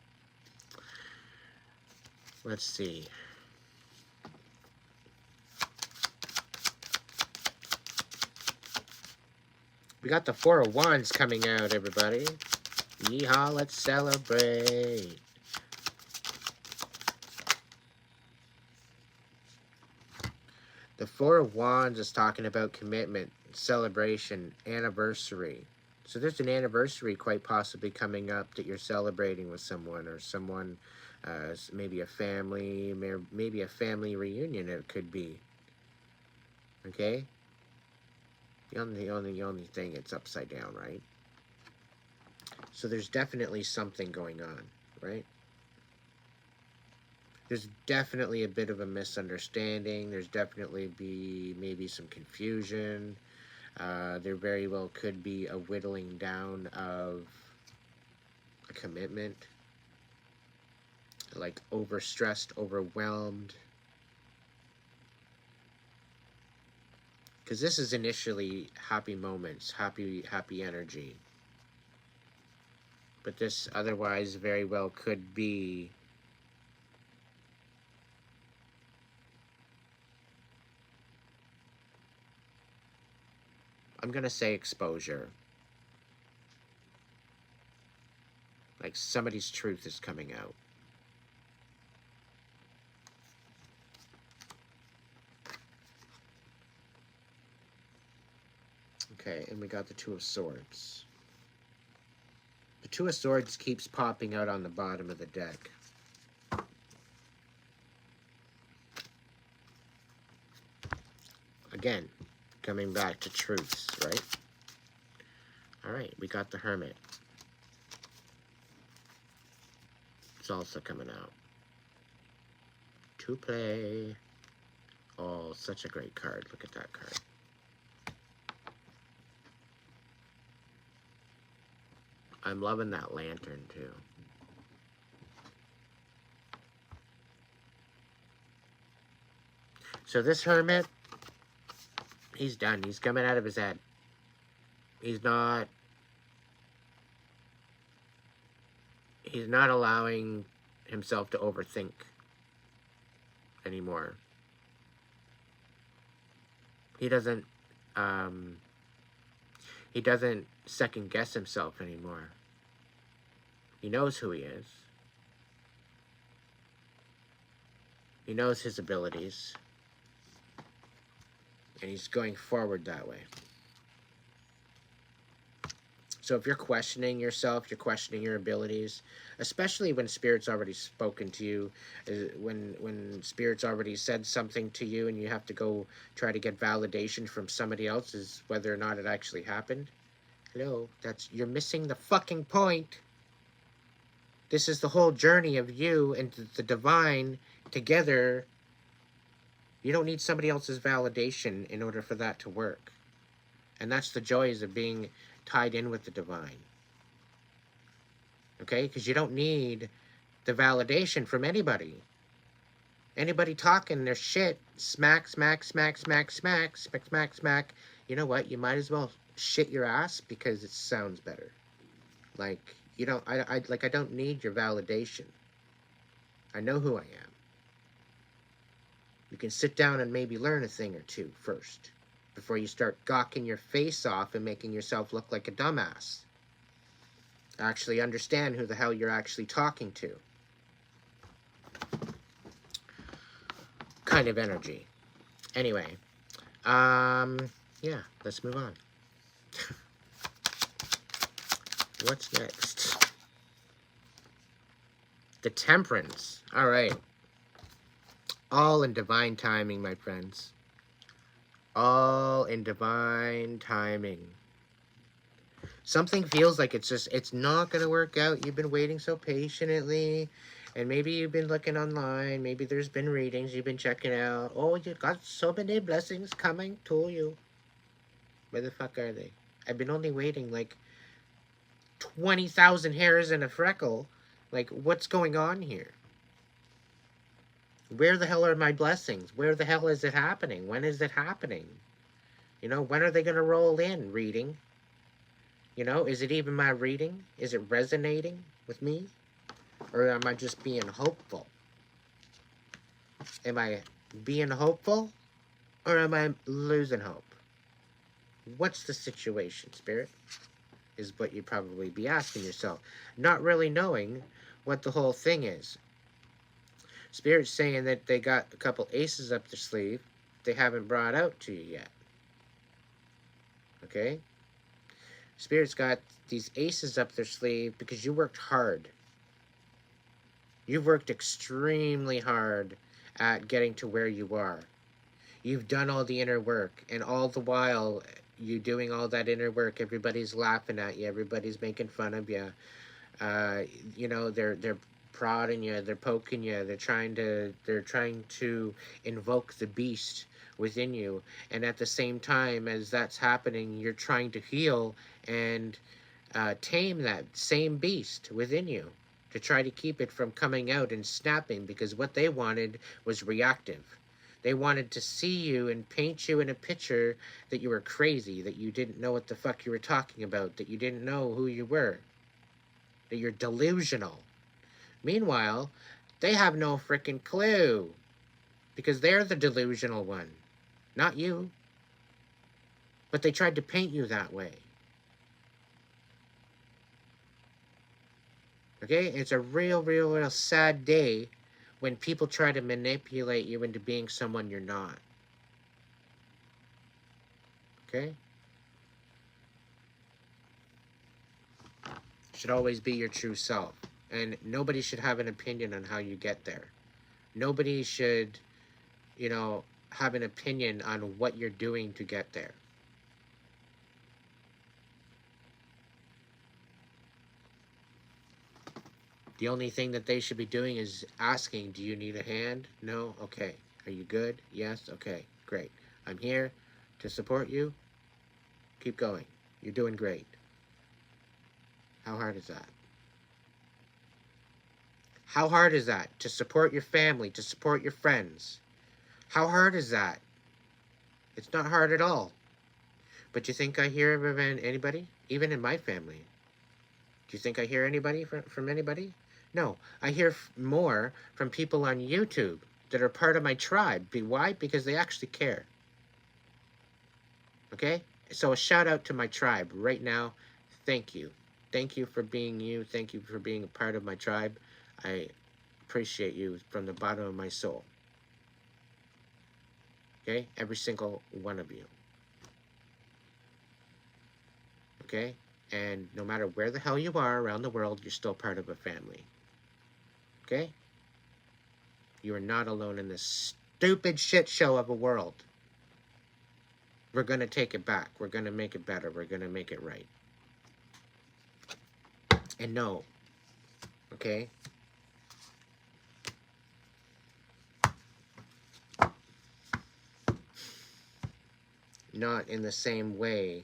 Let's see. We got the Four of Wands coming out, everybody. Yeehaw, let's celebrate. The Four of Wands is talking about commitment, celebration, anniversary. So there's an anniversary quite possibly coming up that you're celebrating with someone, or someone, maybe a family, maybe a family reunion it could be. Okay? The only thing, it's upside down, right? So there's definitely something going on, right? There's definitely a bit of a misunderstanding. There's definitely maybe some confusion. There very well could be a whittling down of a commitment. Like overstressed, overwhelmed. Because this is initially happy moments, happy energy. But this otherwise very well could be I'm going to say exposure. Like somebody's truth is coming out. Okay, and we got the Two of Swords. The Two of Swords keeps popping out on the bottom of the deck. Again, coming back to truths, right? Alright, we got the Hermit. It's also coming out. To play. Oh, such a great card. Look at that card. I'm loving that lantern, too. So this Hermit, he's done. He's coming out of his head. He's not allowing himself to overthink anymore. He doesn't second guess himself anymore. He knows who he is. He knows his abilities. And he's going forward that way. So if you're questioning yourself, you're questioning your abilities, especially when Spirit's already spoken to you, when Spirit's already said something to you and you have to go try to get validation from somebody else as whether or not it actually happened. Hello, you're missing the fucking point. This is the whole journey of you and the divine together. You don't need somebody else's validation in order for that to work. And that's the joys of being tied in with the divine. Okay? Because you don't need the validation from anybody. Anybody talking their shit, smack, smack, smack, smack, smack, smack, smack, smack. You know what? You might as well shit your ass because it sounds better. Like, you don't, I don't need your validation. I know who I am. You can sit down and maybe learn a thing or two first, before you start gawking your face off and making yourself look like a dumbass. Actually understand who the hell you're actually talking to. Kind of energy. Anyway, yeah, let's move on. What's next? The Temperance. All right. All in divine timing, my friends. All in divine timing. Something feels like it's not going to work out. You've been waiting so patiently, and maybe you've been looking online. Maybe there's been readings you've been checking out. Oh, you got so many blessings coming to you. Where the fuck are they? I've been only waiting like 20,000 hairs and a freckle. Like, what's going on here? Where the hell are my blessings? Where the hell is it happening? When is it happening? You know, when are they going to roll in, reading? You know, is it even my reading? Is it resonating with me? Or am I just being hopeful? Am I being hopeful? Or am I losing hope? What's the situation, Spirit? Is what you'd probably be asking yourself. Not really knowing what the whole thing is. Spirit's saying that they got a couple aces up their sleeve they haven't brought out to you yet. Okay? Spirit's got these aces up their sleeve because you worked hard. You've worked extremely hard at getting to where you are. You've done all the inner work, and all the while you doing all that inner work, everybody's laughing at you, everybody's making fun of you. You know, they're prodding you, they're poking you, they're trying to invoke the beast within you, and at the same time as that's happening, you're trying to heal and tame that same beast within you, to try to keep it from coming out and snapping, because what they wanted was reactive. They wanted to see you and paint you in a picture that you were crazy, that you didn't know what the fuck you were talking about, that you didn't know who you were, that you're delusional. Meanwhile, they have no freaking clue, because they're the delusional one, not you. But they tried to paint you that way. Okay? It's a real sad day when people try to manipulate you into being someone you're not. Okay? Should always be your true self. And nobody should have an opinion on how you get there. Nobody should, you know, have an opinion on what you're doing to get there. The only thing that they should be doing is asking, do you need a hand? No? Okay. Are you good? Yes? Okay. Great. I'm here to support you. Keep going. You're doing great. How hard is that? How hard is that? To support your family, to support your friends. How hard is that? It's not hard at all. But you think I hear from anybody? Even in my family. Do you think I hear anybody from anybody? No, I hear more from people on YouTube that are part of my tribe. Why? Because they actually care. Okay? So a shout out to my tribe right now. Thank you. Thank you for being you. Thank you for being a part of my tribe. I appreciate you from the bottom of my soul. Okay? Every single one of you. Okay? And no matter where the hell you are around the world, you're still part of a family. Okay? You are not alone in this stupid shit show of a world. We're going to take it back. We're going to make it better. We're going to make it right. And no. Okay? Not in the same way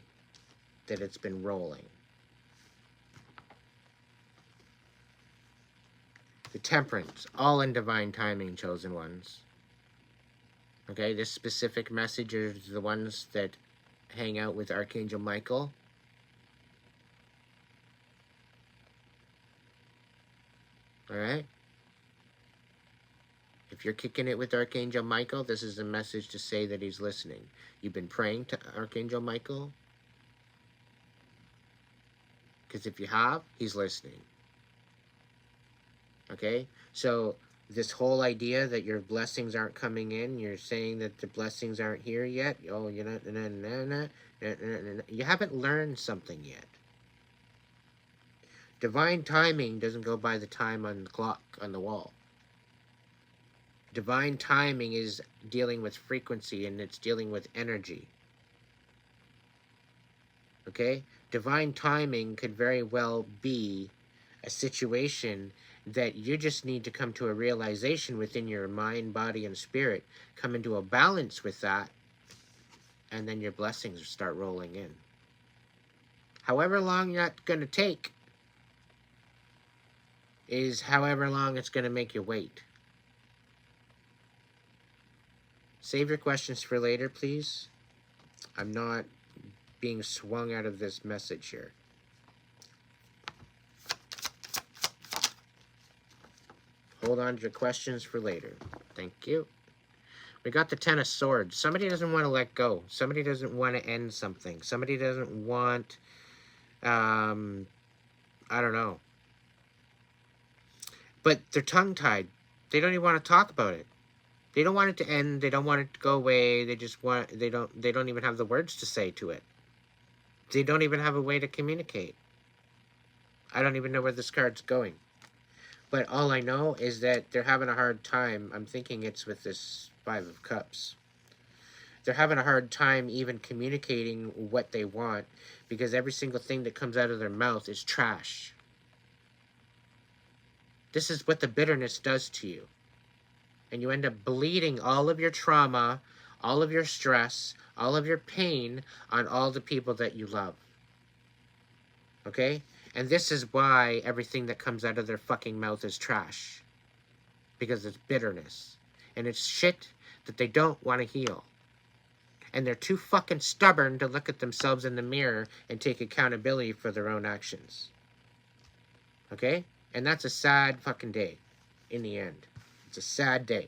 that it's been rolling. The Temperance, all in divine timing, chosen ones. Okay, this specific message is the ones that hang out with Archangel Michael. Alright? If you're kicking it with Archangel Michael, this is a message to say that he's listening. You've been praying to Archangel Michael? Because if you have, he's listening. Okay? So this whole idea that your blessings aren't coming in, you're saying that the blessings aren't here yet. Oh, you're not, you haven't learned something yet. Divine timing doesn't go by the time on the clock on the wall. Divine timing is dealing with frequency, and it's dealing with energy. Okay? Divine timing could very well be a situation that you just need to come to a realization within your mind, body, and spirit, come into a balance with that, and then your blessings start rolling in. However long that's going to take is however long it's going to make you wait. Save your questions for later, please. I'm not being swung out of this message here. Hold on to your questions for later. Thank you. We got the Ten of Swords. Somebody doesn't want to let go. Somebody doesn't want to end something. Somebody doesn't want, I don't know. But they're tongue-tied. They don't even want to talk about it. They don't want it to end. They don't want it to go away. They just want, they don't even have the words to say to it. They don't even have a way to communicate. I don't even know where this card's going. But all I know is that they're having a hard time. I'm thinking it's with this Five of Cups. They're having a hard time even communicating what they want, because every single thing that comes out of their mouth is trash. This is what the bitterness does to you. And you end up bleeding all of your trauma, all of your stress, all of your pain on all the people that you love. Okay? And this is why everything that comes out of their fucking mouth is trash. Because it's bitterness. And it's shit that they don't want to heal. And they're too fucking stubborn to look at themselves in the mirror and take accountability for their own actions. Okay? And that's a sad fucking day in the end. It's a sad day.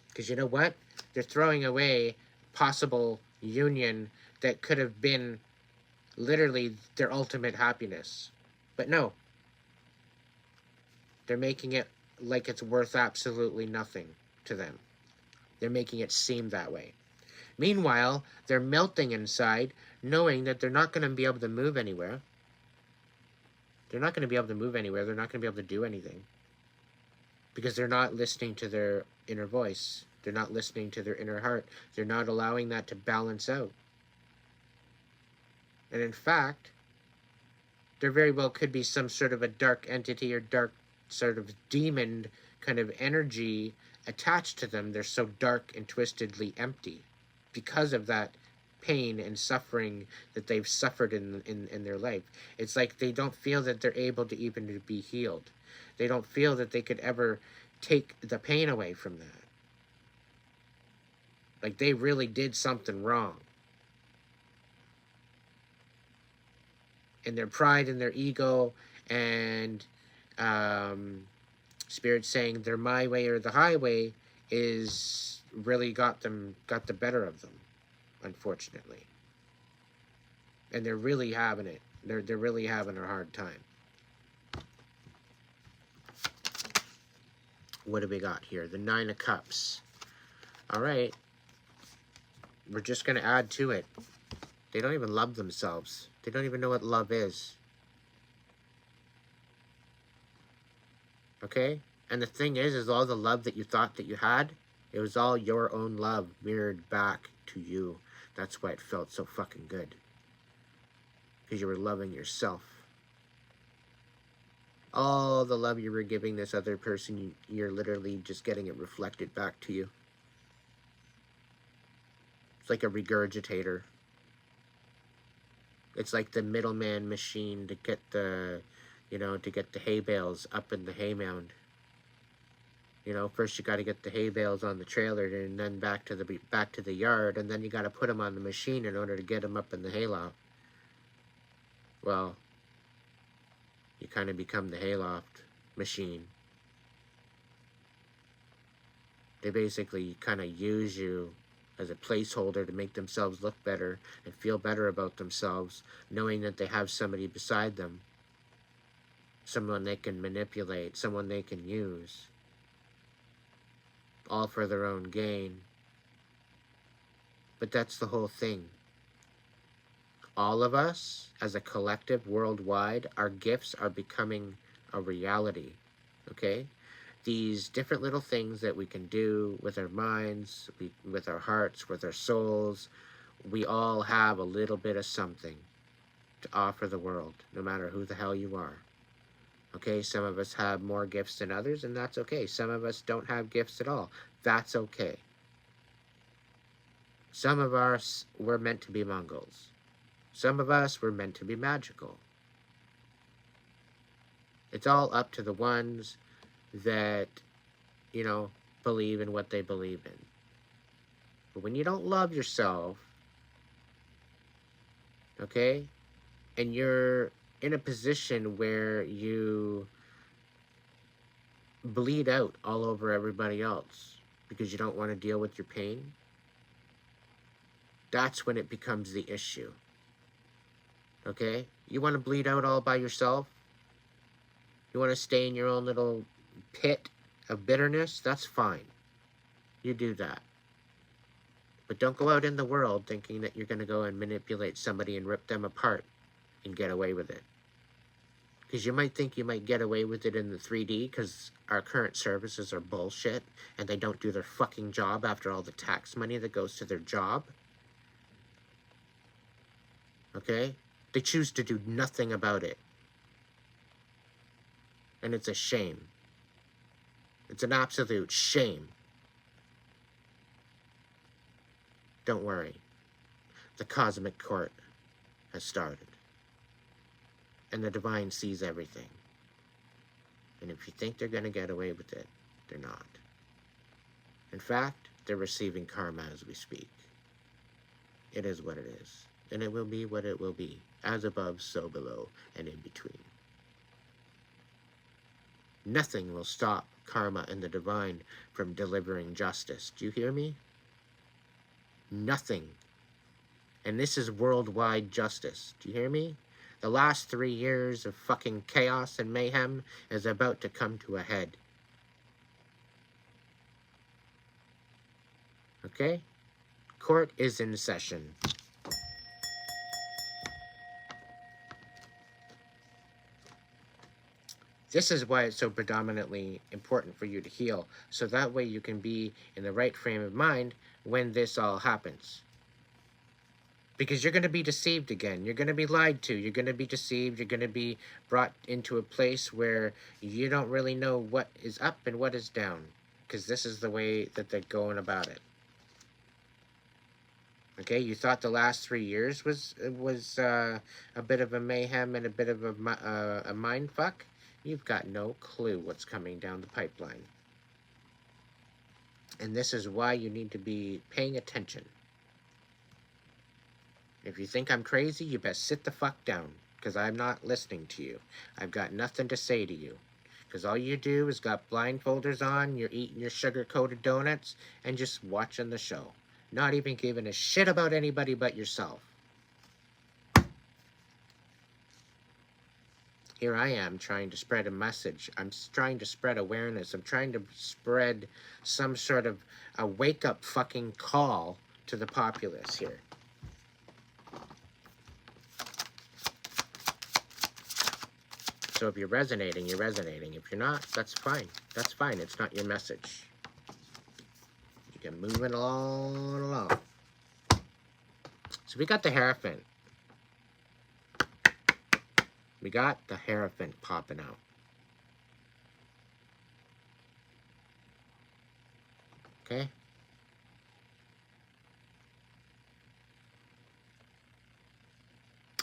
Because you know what? They're throwing away possible union that could have been literally their ultimate happiness. But no. They're making it like it's worth absolutely nothing to them. They're making it seem that way. Meanwhile, they're melting inside, knowing that they're not going to be able to move anywhere. They're not going to be able to move anywhere. They're not going to be able to do anything. Because they're not listening to their inner voice. They're not listening to their inner heart. They're not allowing that to balance out. And in fact, there very well could be some sort of a dark entity or dark sort of demon kind of energy attached to them. They're so dark and twistedly empty because of that pain and suffering that they've suffered in their life. It's like they don't feel that they're able to even be healed. They don't feel that they could ever take the pain away from that. Like they really did something wrong. And their pride and their ego and Spirit saying they're my way or the highway is really got the better of them, unfortunately. And they're really having it. They're really having a hard time. What do we got here? The Nine of Cups. All right. We're just going to add to it. They don't even love themselves. They don't even know what love is. Okay? And the thing is all the love that you thought that you had, it was all your own love mirrored back to you. That's why it felt so fucking good. Because you were loving yourself. All the love you were giving this other person, you're literally just getting it reflected back to you. It's like a regurgitator. It's like the middleman machine to get the, to get the hay bales up in the hay mound. First you got to get the hay bales on the trailer, and then back to the yard, and then you got to put them on the machine in order to get them up in the hayloft. Well, you kind of become the hayloft machine. They basically kind of use you as a placeholder to make themselves look better and feel better about themselves, knowing that they have somebody beside them, someone they can manipulate, someone they can use, all for their own gain. But that's the whole thing. All of us, as a collective worldwide, our gifts are becoming a reality, okay? These different little things that we can do with our minds, with our hearts, with our souls, we all have a little bit of something to offer the world, no matter who the hell you are. Okay, some of us have more gifts than others, and that's okay. Some of us don't have gifts at all. That's okay. Some of us were meant to be Mongols. Some of us were meant to be magical. It's all up to the ones that, you know, believe in what they believe in. But when you don't love yourself, okay, and you're in a position where you bleed out all over everybody else because you don't want to deal with your pain, that's when it becomes the issue. Okay? You want to bleed out all by yourself? You want to stay in your own little pit of bitterness? That's fine. You do that. But don't go out in the world thinking that you're going to go and manipulate somebody and rip them apart and get away with it. Because you might think you might get away with it in the 3D because our current services are bullshit and they don't do their fucking job after all the tax money that goes to their job. Okay? They choose to do nothing about it. And it's a shame. It's an absolute shame. Don't worry. The cosmic court has started. And the divine sees everything. And if you think they're going to get away with it, they're not. In fact, they're receiving karma as we speak. It is what it is. And it will be what it will be. As above, so below, and in between. Nothing will stop karma and the divine from delivering justice. Do you hear me? Nothing. And this is worldwide justice. Do you hear me? The last 3 years of fucking chaos and mayhem is about to come to a head. Okay? Court is in session. This is why it's so predominantly important for you to heal, so that way you can be in the right frame of mind when this all happens. Because you're going to be deceived again. You're going to be lied to. You're going to be deceived. You're going to be brought into a place where you don't really know what is up and what is down. Because this is the way that they're going about it. Okay, you thought the last 3 years was a bit of a mayhem and a bit of a mind fuck? You've got no clue what's coming down the pipeline. And this is why you need to be paying attention. If you think I'm crazy, you best sit the fuck down, because I'm not listening to you. I've got nothing to say to you. Because all you do is got blindfolders on, you're eating your sugar-coated donuts, and just watching the show. Not even giving a shit about anybody but yourself. Here I am trying to spread a message. I'm trying to spread awareness. I'm trying to spread some sort of a wake-up fucking call to the populace here. So if you're resonating, you're resonating. If you're not, that's fine. That's fine. It's not your message. You can move it along. So we got the Hierophant. We got the Hierophant popping out. Okay?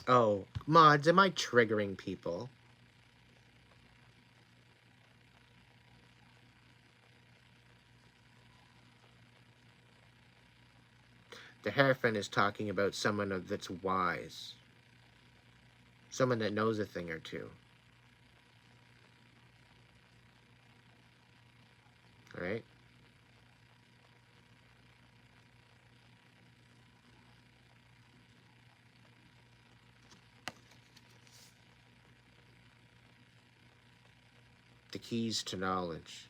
Oh, mods, am I triggering people? The Hierophant is talking about someone that's wise. Someone that knows a thing or two. Alright? the keys to knowledge,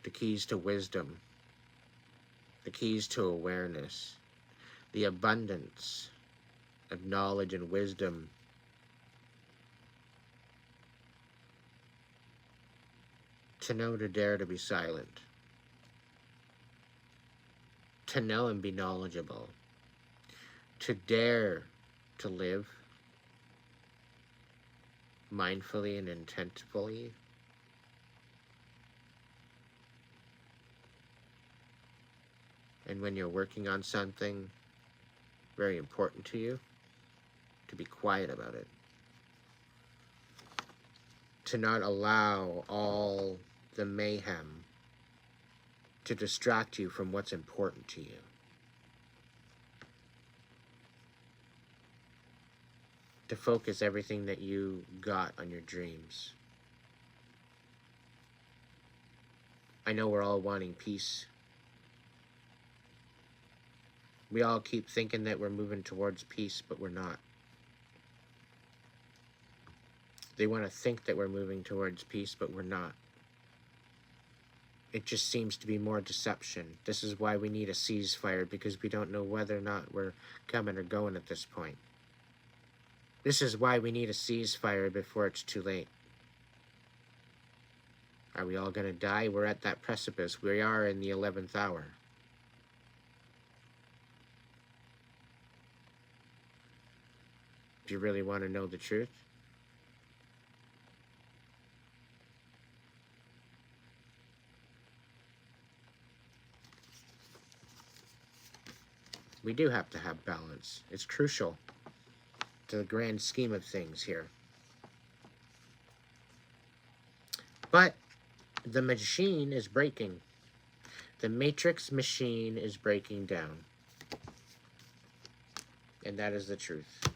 the keys to wisdom, the keys to awareness, the abundance of knowledge and wisdom to know to dare to be silent, to know and be knowledgeable, to dare to live mindfully and intentfully, and when you're working on something very important to you, to be quiet about it, to not allow all the mayhem to distract you from what's important to you. To focus everything that you got on your dreams. I know we're all wanting peace. We all keep thinking that we're moving towards peace, but we're not. They want to think that we're moving towards peace, but we're not. It just seems to be more deception. This is why we need a ceasefire, because we don't know whether or not we're coming or going at this point. This is why we need a ceasefire before it's too late. Are we all going to die? We're at that precipice. We are in the 11th hour. Do you really want to know the truth? We do have to have balance. It's crucial to the grand scheme of things here. But the machine is breaking. The matrix machine is breaking down. And that is the truth.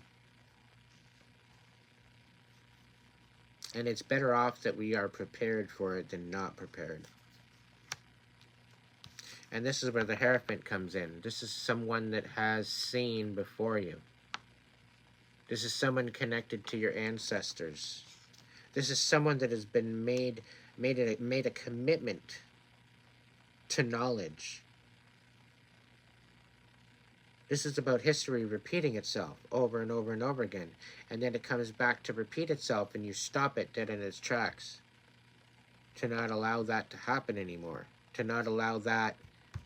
And it's better off that we are prepared for it than not prepared. And this is where the Hierophant comes in. This is someone that has seen before you. This is someone connected to your ancestors. This is someone that has been made a commitment to knowledge. This is about history repeating itself over and over and over again. And then it comes back to repeat itself, and you stop it dead in its tracks. To not allow that to happen anymore. To not allow that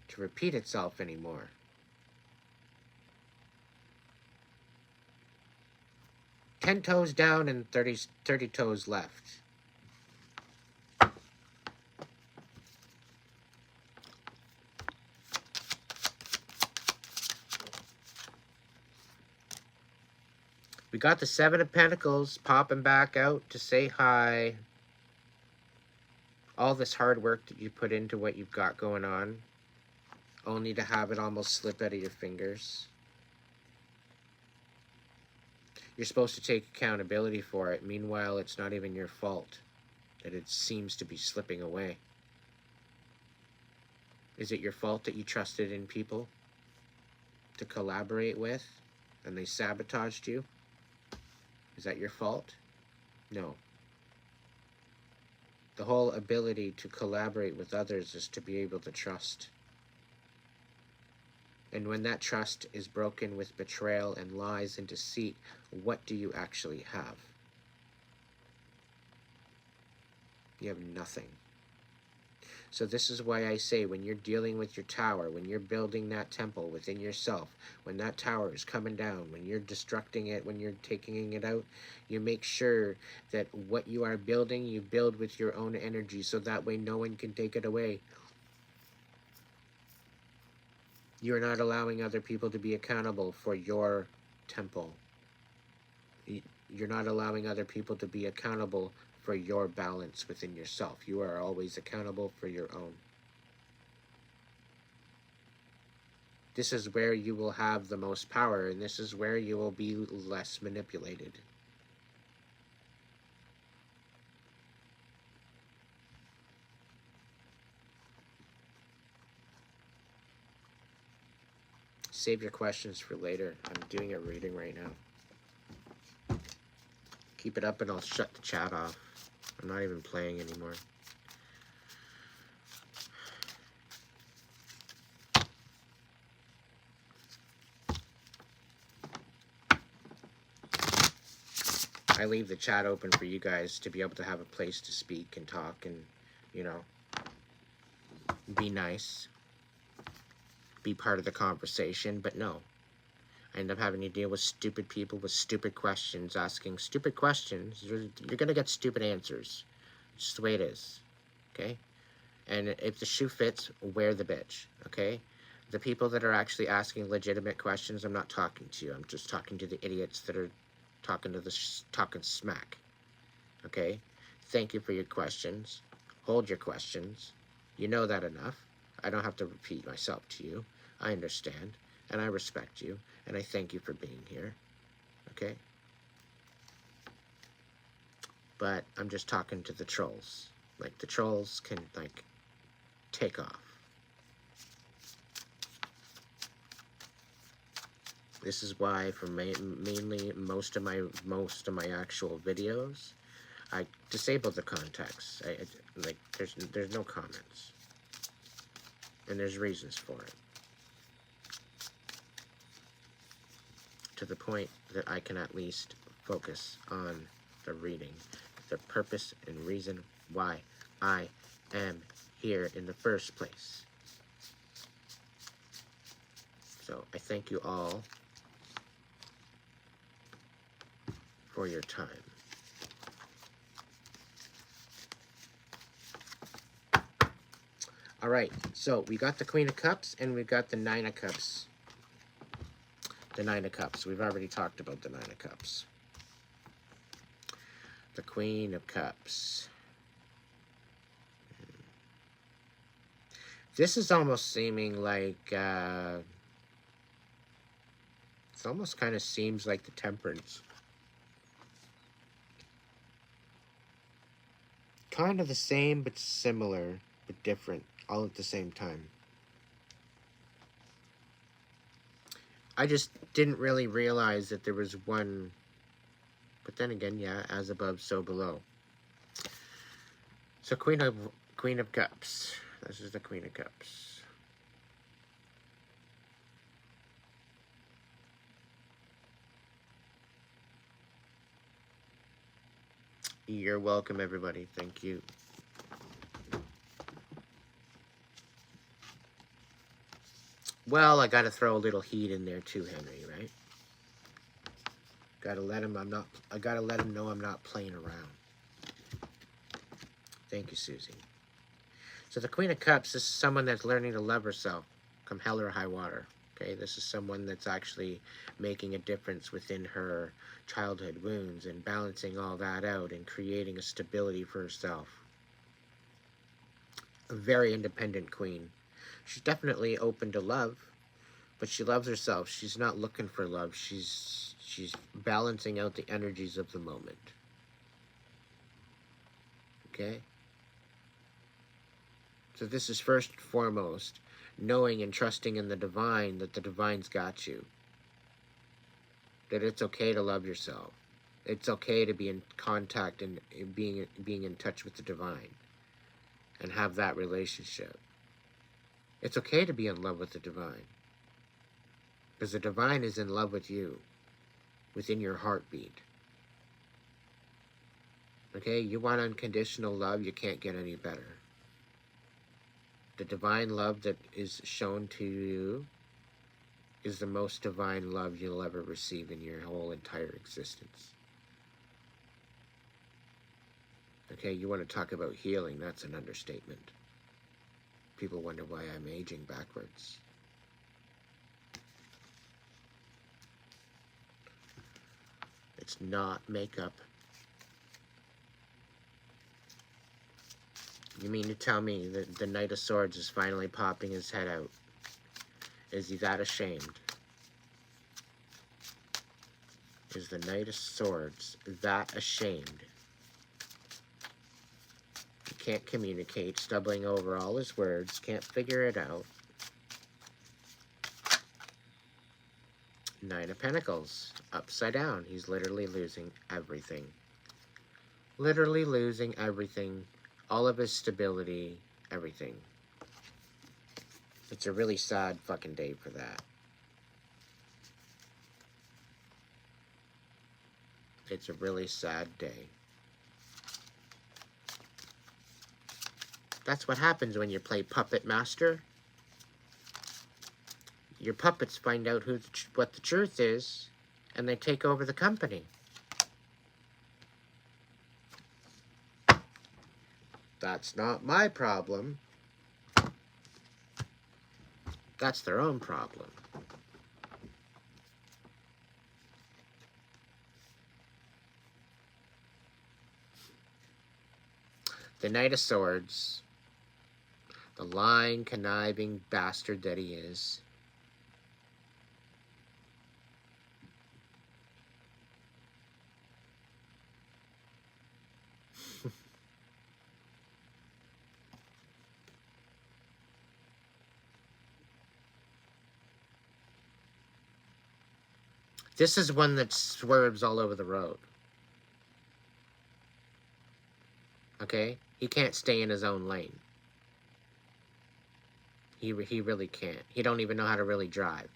to repeat itself anymore. "10 toes down and 30 toes left." We got the 7 of Pentacles popping back out to say hi. All this hard work that you put into what you've got going on, only to have it almost slip out of your fingers. You're supposed to take accountability for it. Meanwhile, it's not even your fault that it seems to be slipping away. Is it your fault that you trusted in people to collaborate with and they sabotaged you? Is that your fault? No. The whole ability to collaborate with others is to be able to trust. And when that trust is broken with betrayal and lies and deceit, what do you actually have? You have nothing. So this is why I say, when you're dealing with your tower, when you're building that temple within yourself, when that tower is coming down, when you're destructing it, when you're taking it out, you make sure that what you are building, you build with your own energy, so that way no one can take it away. You're not allowing other people to be accountable for your temple. You're not allowing other people to be accountable for your balance within yourself. You are always accountable for your own. This is where you will have the most power, and this is where you will be less manipulated. Save your questions for later. I'm doing a reading right now. Keep it up and I'll shut the chat off. I'm not even playing anymore. I leave the chat open for you guys to be able to have a place to speak and talk and, you know, be nice, be part of the conversation, but no. I end up having to deal with stupid people with stupid questions, asking stupid questions. You're going to get stupid answers. It's just the way it is, okay? And if the shoe fits, wear the bitch, okay? The people that are actually asking legitimate questions, I'm not talking to you. I'm just talking to the idiots that are talking smack, okay? Thank you for your questions. Hold your questions. You know that enough. I don't have to repeat myself to you. I understand, and I respect you, and I thank you for being here, okay? But I'm just talking to the trolls. Like, the trolls can, like, take off. This is why, for mainly most of my actual videos, I disable the context. Like, there's no comments, and there's reasons for it. To the point that I can at least focus on the reading, the purpose and reason why I am here in the first place. So I thank you all for your time. All right, so we got the Queen of Cups and we've got the Nine of Cups. The Nine of Cups. We've already talked about the Nine of Cups. The Queen of Cups. This is almost seeming like, it almost kind of seems like the Temperance. Kind of the same, but similar, but different, all at the same time. I just didn't really realize that there was one, but then again, yeah, as above, so below. So Queen of Cups. This is the Queen of Cups. You're welcome, everybody. Thank you. Well, I gotta throw a little heat in there too, Henry, right? Gotta let him know I'm not playing around. Thank you, Susie. So the Queen of Cups, this is someone that's learning to love herself, come hell or high water. Okay, this is someone that's actually making a difference within her childhood wounds and balancing all that out and creating a stability for herself. A very independent queen. She's definitely open to love, but she loves herself. She's not looking for love. She's balancing out the energies of the moment. Okay? So this is first and foremost knowing and trusting in the divine, that the divine's got you. That it's okay to love yourself. It's okay to be in contact and being in touch with the divine and have that relationship. It's okay to be in love with the divine, because the divine is in love with you, within your heartbeat. Okay, you want unconditional love, you can't get any better. The divine love that is shown to you is the most divine love you'll ever receive in your whole entire existence. Okay, you want to talk about healing, that's an understatement. People wonder why I'm aging backwards. It's not makeup. You mean to tell me that the Knight of Swords is finally popping his head out? Is he that ashamed? Is the Knight of Swords that ashamed? He can't communicate, stumbling over all his words, can't figure it out. Nine of Pentacles, upside down. He's literally losing everything. Literally losing everything, all of his stability, everything. It's a really sad fucking day for that. It's a really sad day. That's what happens when you play Puppet Master. Your puppets find out what the truth is, and they take over the company. That's not my problem. That's their own problem. The Knight of Swords, the lying, conniving bastard that he is, this is one that swerves all over the road. Okay? He can't stay in his own lane. He really can't. He don't even know how to really drive.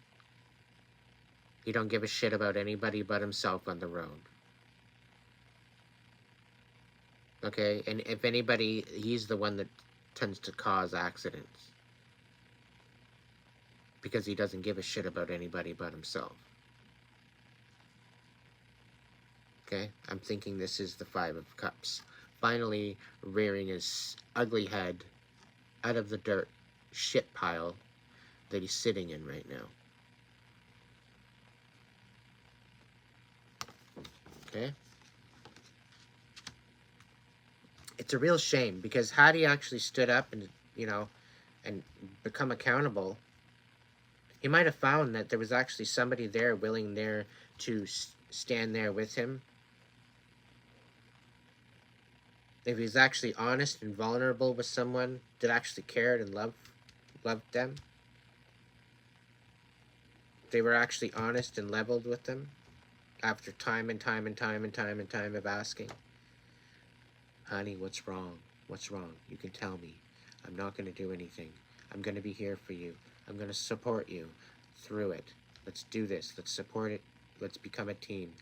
He don't give a shit about anybody but himself on the road. Okay? And if anybody, he's the one that tends to cause accidents. Because he doesn't give a shit about anybody but himself. Okay? I'm thinking this is the Five of Cups. Finally rearing his ugly head out of the dirt shit pile that he's sitting in right now. Okay? It's a real shame, because had he actually stood up and, you know, and become accountable, he might have found that there was actually somebody there willing there to stand there with him. If he's actually honest and vulnerable with someone that actually cared and loved them, they were actually honest and leveled with them after time and time of asking, honey, what's wrong? What's wrong? You can tell me. I'm not going to do anything. I'm going to be here for you. I'm going to support you through it. Let's do this. Let's support it. Let's become a team.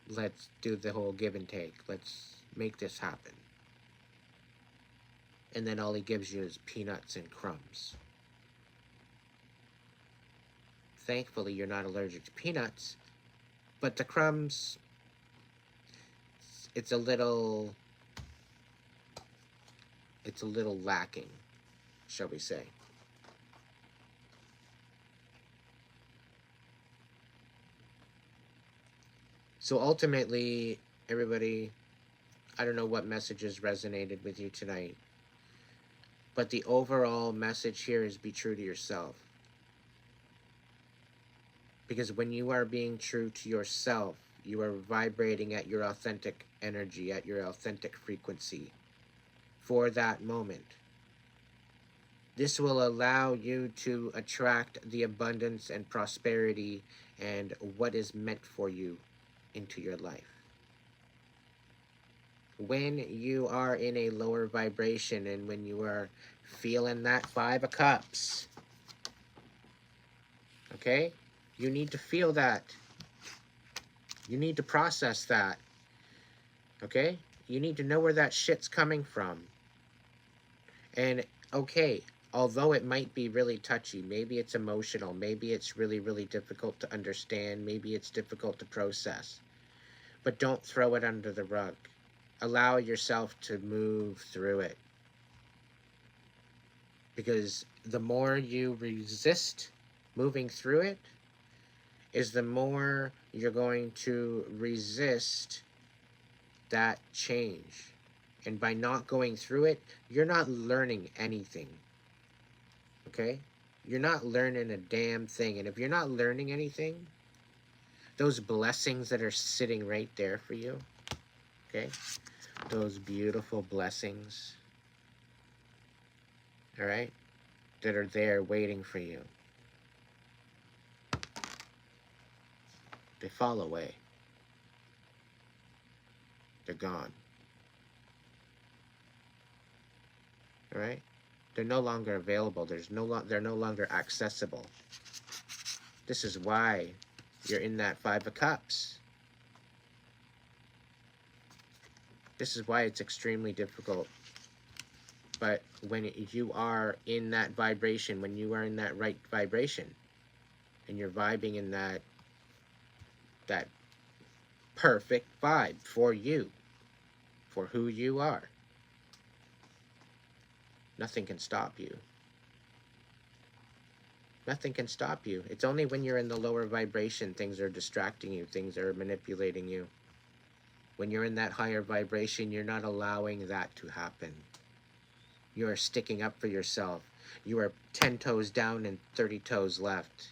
Let's do the whole give and take. Let's make this happen. And then all he gives you is peanuts and crumbs. Thankfully, you're not allergic to peanuts, but the crumbs, it's a little lacking, shall we say. So ultimately, everybody, I don't know what messages resonated with you tonight, but the overall message here is be true to yourself. Because when you are being true to yourself, you are vibrating at your authentic energy, at your authentic frequency for that moment. This will allow you to attract the abundance and prosperity and what is meant for you into your life. When you are in a lower vibration and when you are feeling that Five of Cups, okay? You need to feel that. You need to process that. Okay? You need to know where that shit's coming from. And, okay, although it might be really touchy, maybe it's emotional, maybe it's really, really difficult to understand, maybe it's difficult to process, but don't throw it under the rug. Allow yourself to move through it. Because the more you resist moving through it, is the more you're going to resist that change. And by not going through it, you're not learning anything. Okay? You're not learning a damn thing. And if you're not learning anything, those blessings that are sitting right there for you, okay? Those beautiful blessings, all right, that are there waiting for you, they fall away. They're gone. All right? They're no longer available. They're no longer accessible. This is why you're in that Five of Cups. This is why it's extremely difficult. But when you are in that vibration, when you are in that right vibration, and you're vibing in that perfect vibe for you, for who you are, nothing can stop you. Nothing can stop you. It's only when you're in the lower vibration, things are distracting you, things are manipulating you. When you're in that higher vibration, you're not allowing that to happen. You are sticking up for yourself. You are 10 toes down and 30 toes left.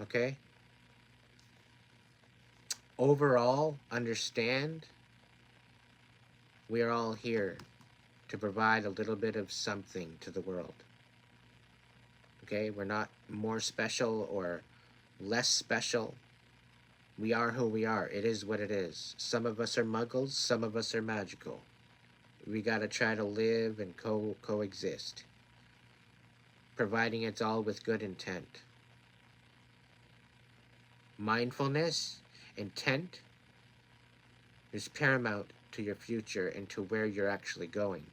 Okay? Overall, understand, we are all here to provide a little bit of something to the world. Okay? We're not more special or less special. We are who we are. It is what it is. Some of us are muggles, some of us are magical. We gotta try to live and coexist, providing it's all with good intent. Mindfulness, intent, is paramount to your future and to where you're actually going.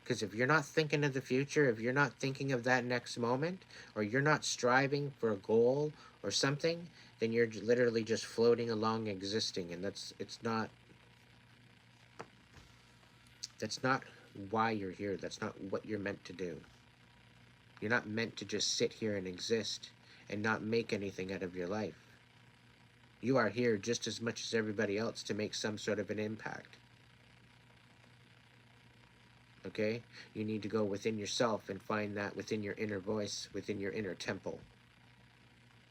Because if you're not thinking of the future, if you're not thinking of that next moment, or you're not striving for a goal or something, then you're literally just floating along existing, and that's not why you're here. That's not what you're meant to do. You're not meant to just sit here and exist and not make anything out of your life. You are here just as much as everybody else to make some sort of an impact. Okay? You need to go within yourself and find that within your inner voice, within your inner temple.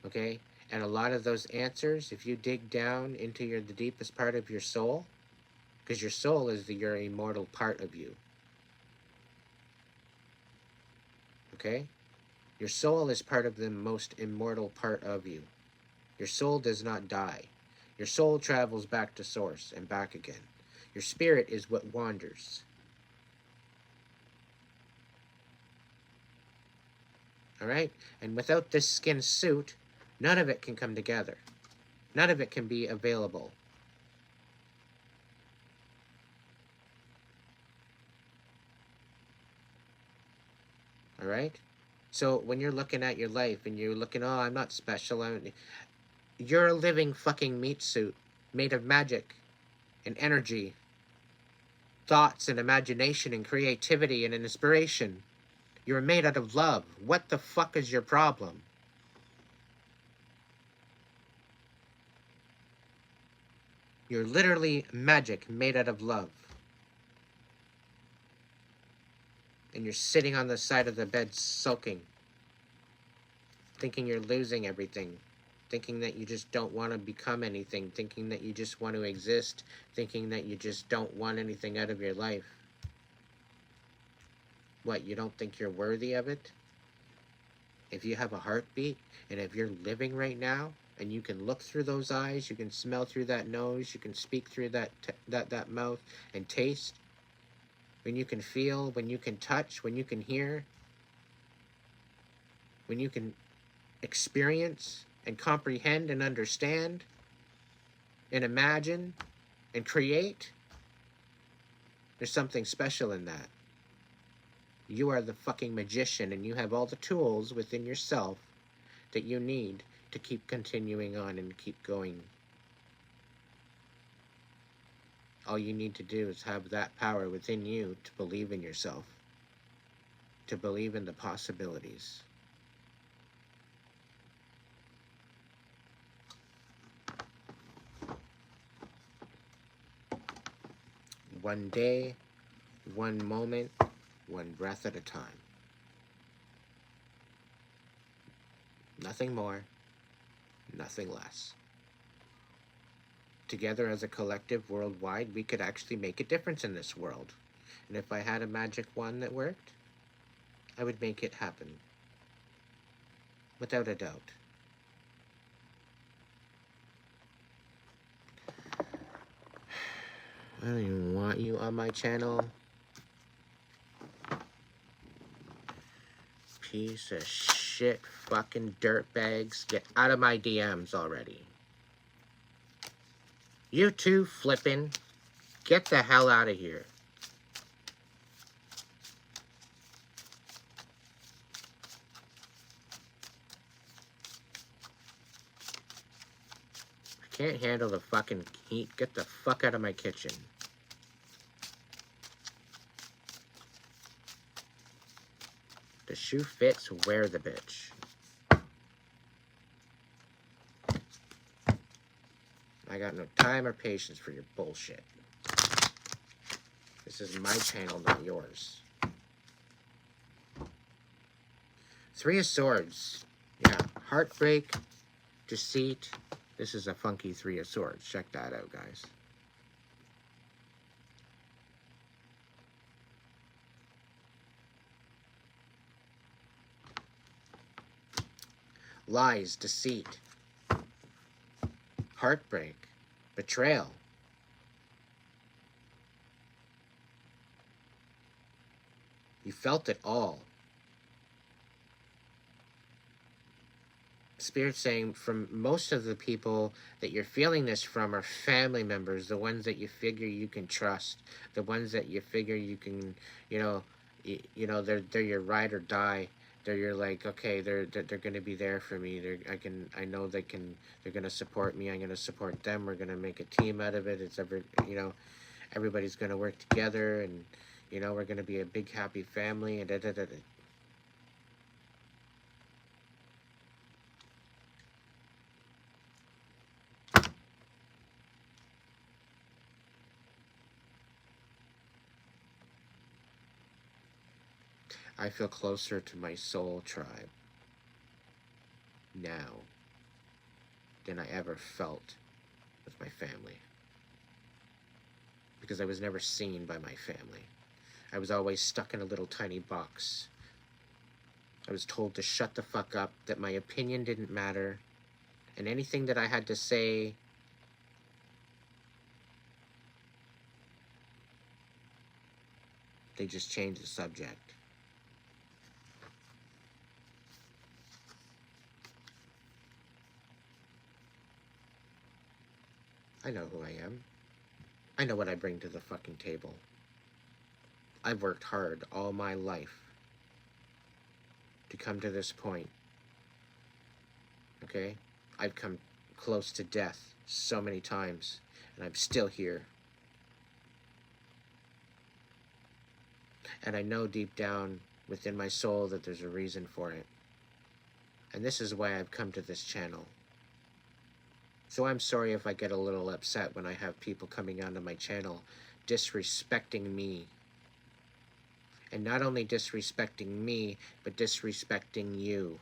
Okay? And a lot of those answers, if you dig down into the deepest part of your soul, because your soul is your immortal part of you. Okay? Your soul is part of the most immortal part of you. Your soul does not die. Your soul travels back to source and back again. Your spirit is what wanders. All right? And without this skin suit, none of it can come together. None of it can be available. All right? So when you're looking at your life and you're looking, oh, I'm not special. You're a living fucking meat suit made of magic and energy, thoughts and imagination and creativity and inspiration. You're made out of love. What the fuck is your problem? You're literally magic made out of love. And you're sitting on the side of the bed sulking, thinking you're losing everything, thinking that you just don't want to become anything, thinking that you just want to exist, thinking that you just don't want anything out of your life. What, you don't think you're worthy of it? If you have a heartbeat, and if you're living right now, and you can look through those eyes, you can smell through that nose, you can speak through that mouth, and taste, when you can feel, when you can touch, when you can hear, when you can experience and comprehend and understand and imagine and create, there's something special in that. You are the fucking magician, and you have all the tools within yourself that you need to keep continuing on and keep going. All you need to do is have that power within you to believe in yourself, to believe in the possibilities. One day, one moment, one breath at a time. Nothing more, nothing less. Together as a collective worldwide, we could actually make a difference in this world. And if I had a magic wand that worked, I would make it happen. Without a doubt. I don't even want you on my channel. Piece of shit fucking dirtbags. Get out of my DMs already. You two flipping. Get the hell out of here. Can't handle the fucking heat. Get the fuck out of my kitchen. The shoe fits, wear the bitch. I got no time or patience for your bullshit. This is my channel, not yours. Three of Swords. Yeah, heartbreak, deceit. This is a funky Three of Swords. Check that out, guys. Lies, deceit, heartbreak, betrayal. You felt it all. Spirit saying from most of the people that you're feeling this from are family members, the ones that you figure you can trust, the ones that you figure you can, they're your ride or die. They're your like, okay, they're gonna be there for me. I know they're gonna support me. I'm gonna support them. We're gonna make a team out of it. Everybody's gonna work together, and we're gonna be a big happy family, and I feel closer to my soul tribe now than I ever felt with my family. Because I was never seen by my family. I was always stuck in a little tiny box. I was told to shut the fuck up, that my opinion didn't matter, and anything that I had to say they just changed the subject. I know who I am. I know what I bring to the fucking table. I've worked hard all my life to come to this point. Okay? I've come close to death so many times, and I'm still here. And I know deep down within my soul that there's a reason for it. And this is why I've come to this channel. So I'm sorry if I get a little upset when I have people coming onto my channel disrespecting me. And not only disrespecting me, but disrespecting you.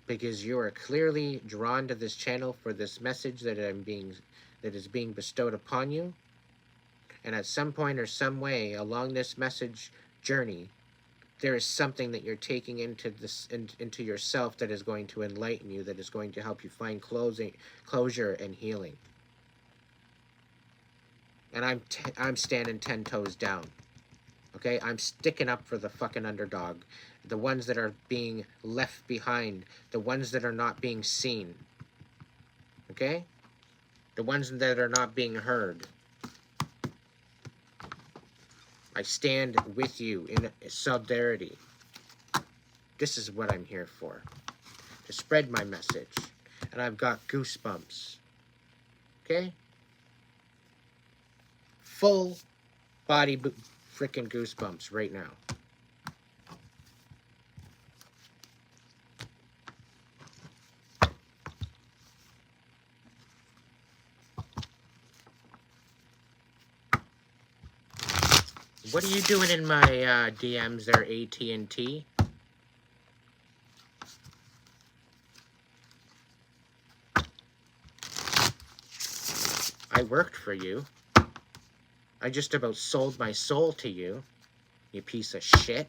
Because you are clearly drawn to this channel for this message that is being bestowed upon you. And at some point or some way along this message journey, there is something that you're taking into yourself that is going to enlighten you, that is going to help you find closure and healing. And I'm standing 10 toes down. Okay, I'm sticking up for the fucking underdog, the ones that are being left behind, the ones that are not being seen. Okay, the ones that are not being heard. I stand with you in solidarity. This is what I'm here for. To spread my message. And I've got goosebumps. Okay? Full body freaking goosebumps right now. What are you doing in my DMs there, AT&T? I worked for you. I just about sold my soul to you, you piece of shit.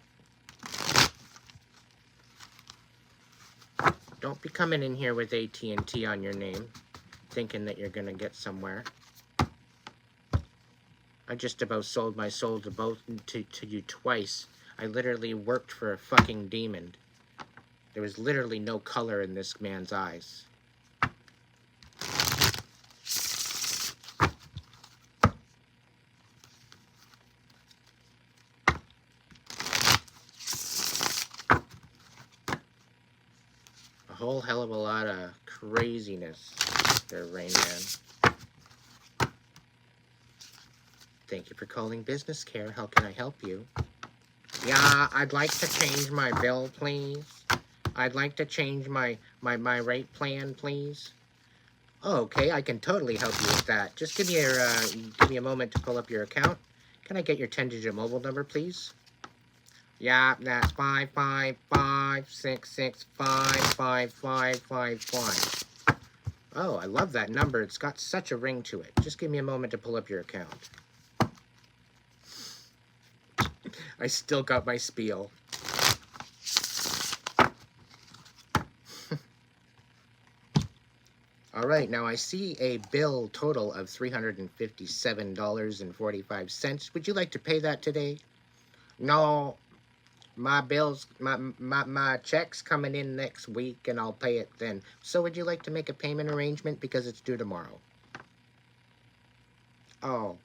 Don't be coming in here with AT&T on your name, thinking that you're gonna get somewhere. I just about sold my soul to you twice. I literally worked for a fucking demon. There was literally no color in this man's eyes. A whole hell of a lot of craziness there, Rain Man. Thank you for calling Business Care. How can I help you? Yeah, I'd like to change my bill, please. I'd like to change my rate plan, please. Oh, okay, I can totally help you with that. Just give me a moment to pull up your account. Can I get your 10-digit mobile number, please? Yeah, that's 555-665-5555. Oh, I love that number. It's got such a ring to it. Just give me a moment to pull up your account. I still got my spiel. All right, now I see a bill total of $357.45. Would you like to pay that today? No, my check's coming in next week and I'll pay it then. So would you like to make a payment arrangement because it's due tomorrow? Oh.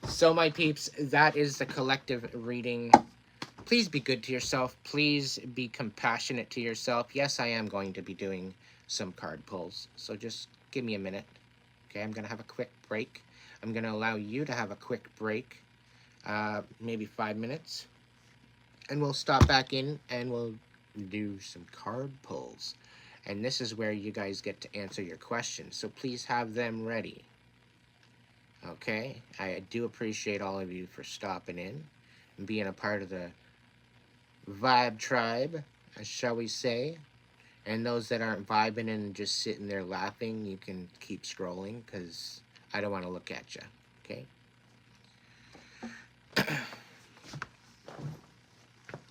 So my peeps, that is the collective reading. Please be good to yourself. Please be compassionate to yourself. Yes, I am going to be doing some card pulls. So just give me a minute. Okay, I'm going to have a quick break. I'm going to allow you to have a quick break. Maybe 5 minutes. And we'll stop back in and we'll do some card pulls. And this is where you guys get to answer your questions. So please have them ready. Okay? I do appreciate all of you for stopping in and being a part of the vibe tribe, shall we say. And those that aren't vibing and just sitting there laughing, you can keep scrolling because I don't want to look at you. Okay?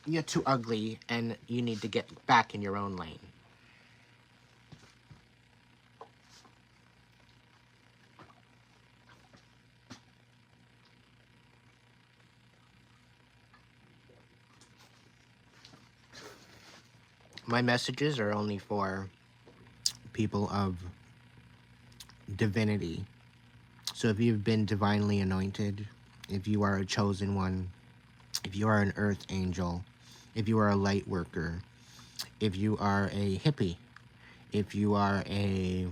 You're too ugly and you need to get back in your own lane. My messages are only for people of divinity. So if you've been divinely anointed, if you are a chosen one, if you are an earth angel, if you are a light worker, if you are a hippie, if you are a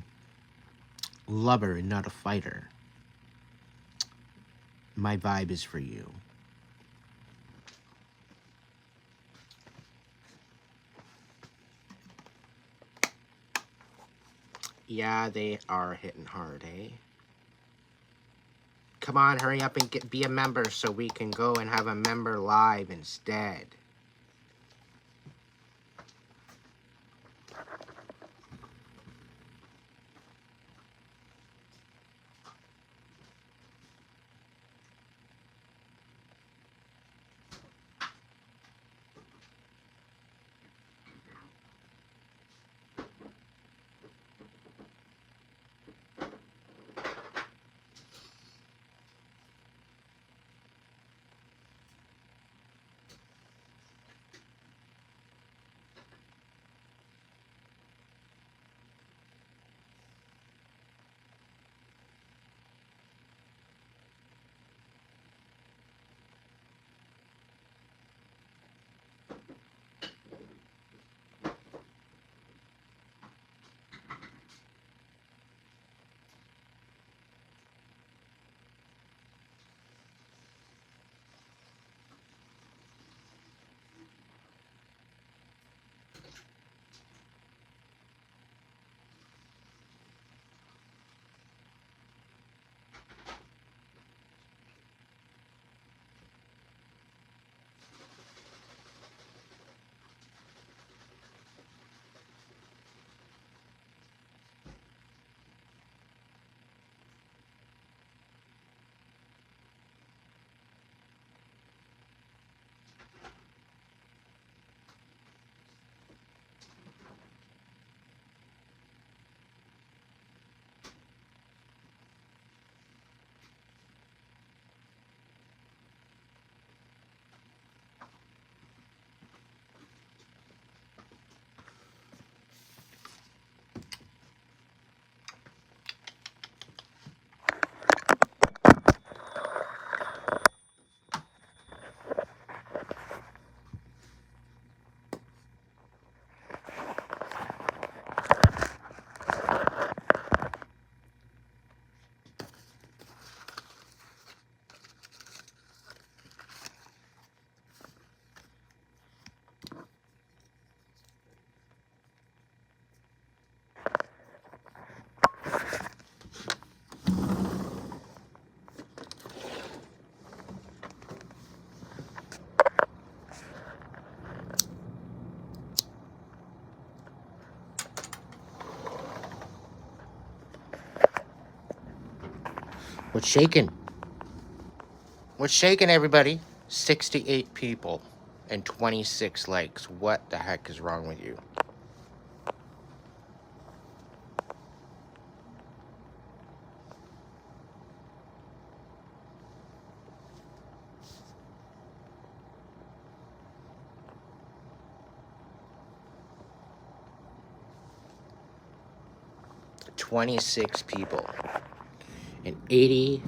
lover and not a fighter, my vibe is for you. Yeah, they are hitting hard, eh? Come on, hurry up and be a member so we can go and have a member live instead. What's shaking? What's shaking, everybody? 68 people and 26 likes. What the heck is wrong with you? $26 people and 80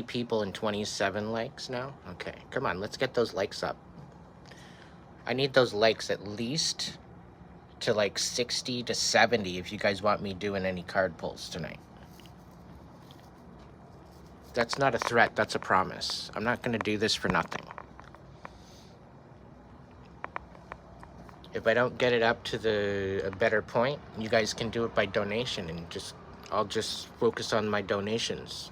people and 27 likes now. Okay, come on, let's get those likes up. I need those likes at least to like 60 to 70 if you guys want me doing any card pulls tonight. That's not a threat, that's a promise. I'm not going to do this for nothing. If I don't get it up to a better point, you guys can do it by donation, and I'll just focus on my donations.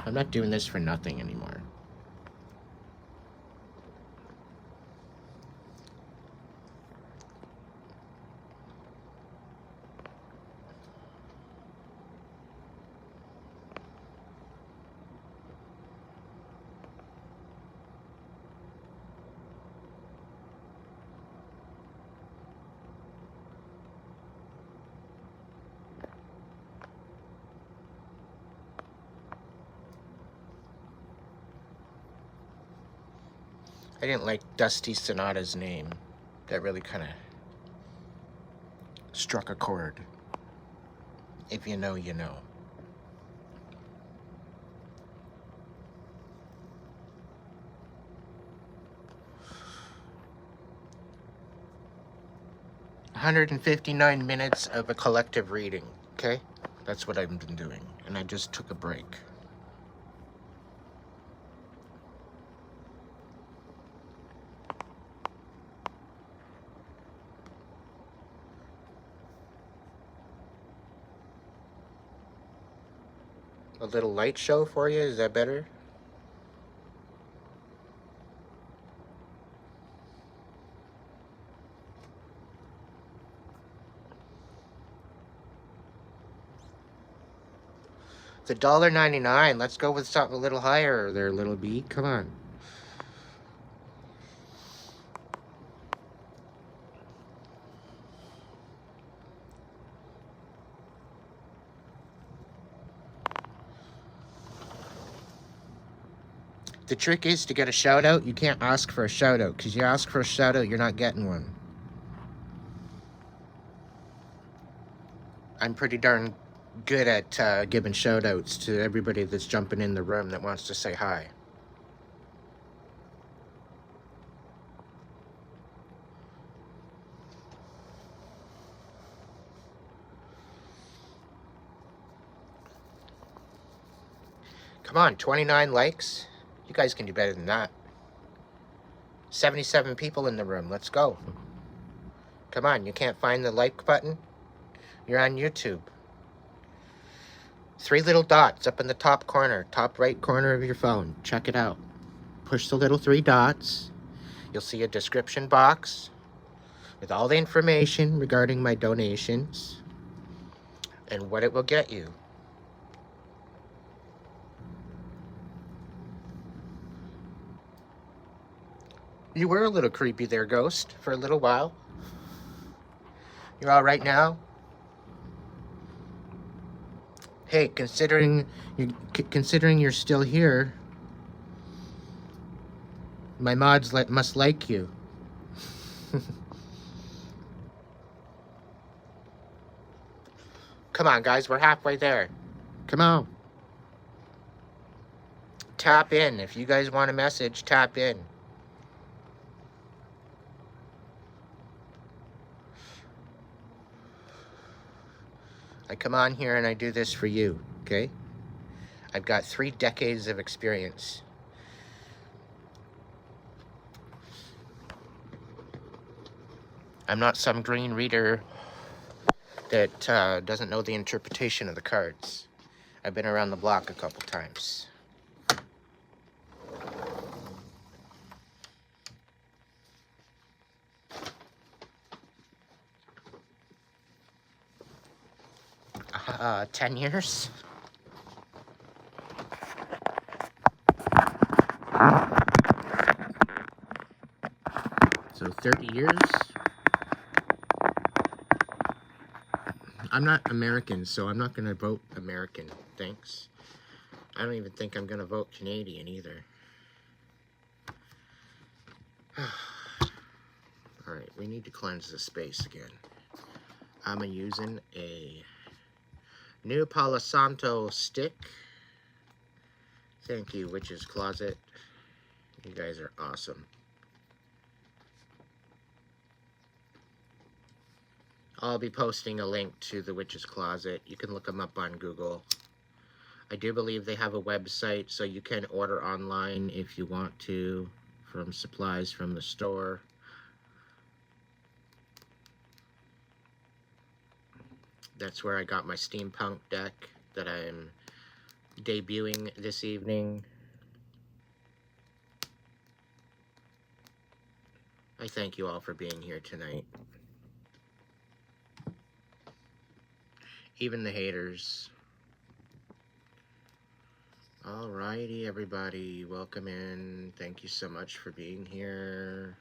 I'm not doing this for nothing anymore. I didn't like Dusty Sonata's name. That really kind of struck a chord. If you know, you know. $159 minutes of a collective reading, okay? That's what I've been doing, and I just took a break. A little light show for you, is that better? It's $1.99. Let's go with something a little higher there, little bee. Come on. The trick is to get a shout out. You can't ask for a shout out, because you ask for a shout out, you're not getting one. I'm pretty darn good at giving shout outs to everybody that's jumping in the room that wants to say hi. Come on, 29 likes? You guys can do better than that. 77 people in the room. Let's go. Come on, you can't find the like button? You're on YouTube. 3 little dots up in the top corner, top right corner of your phone. Check it out. Push the little 3 dots. You'll see a description box with all the information regarding my donations and what it will get you. You were a little creepy there, Ghost, for a little while. You're all right now? Hey, considering you're still here, my mods must like you. Come on, guys, we're halfway there. Come on. Tap in. If you guys want a message, tap in. I come on here and I do this for you, okay? I've got 3 decades of experience. I'm not some green reader that doesn't know the interpretation of the cards. I've been around the block a couple times. 10 years. So 30 years. I'm not American, so I'm not going to vote American. Thanks. I don't even think I'm going to vote Canadian either. Alright, we need to cleanse the space again. I'm using a new Palo Santo stick. Thank you, Witch's Closet. You guys are awesome. I'll be posting a link to the Witch's Closet. You can look them up on Google. I do believe they have a website, so you can order online if you want to, from supplies from the store. That's where I got my steampunk deck that I'm debuting this evening. I thank you all for being here tonight. Even the haters. Alrighty, everybody. Welcome in. Thank you so much for being here.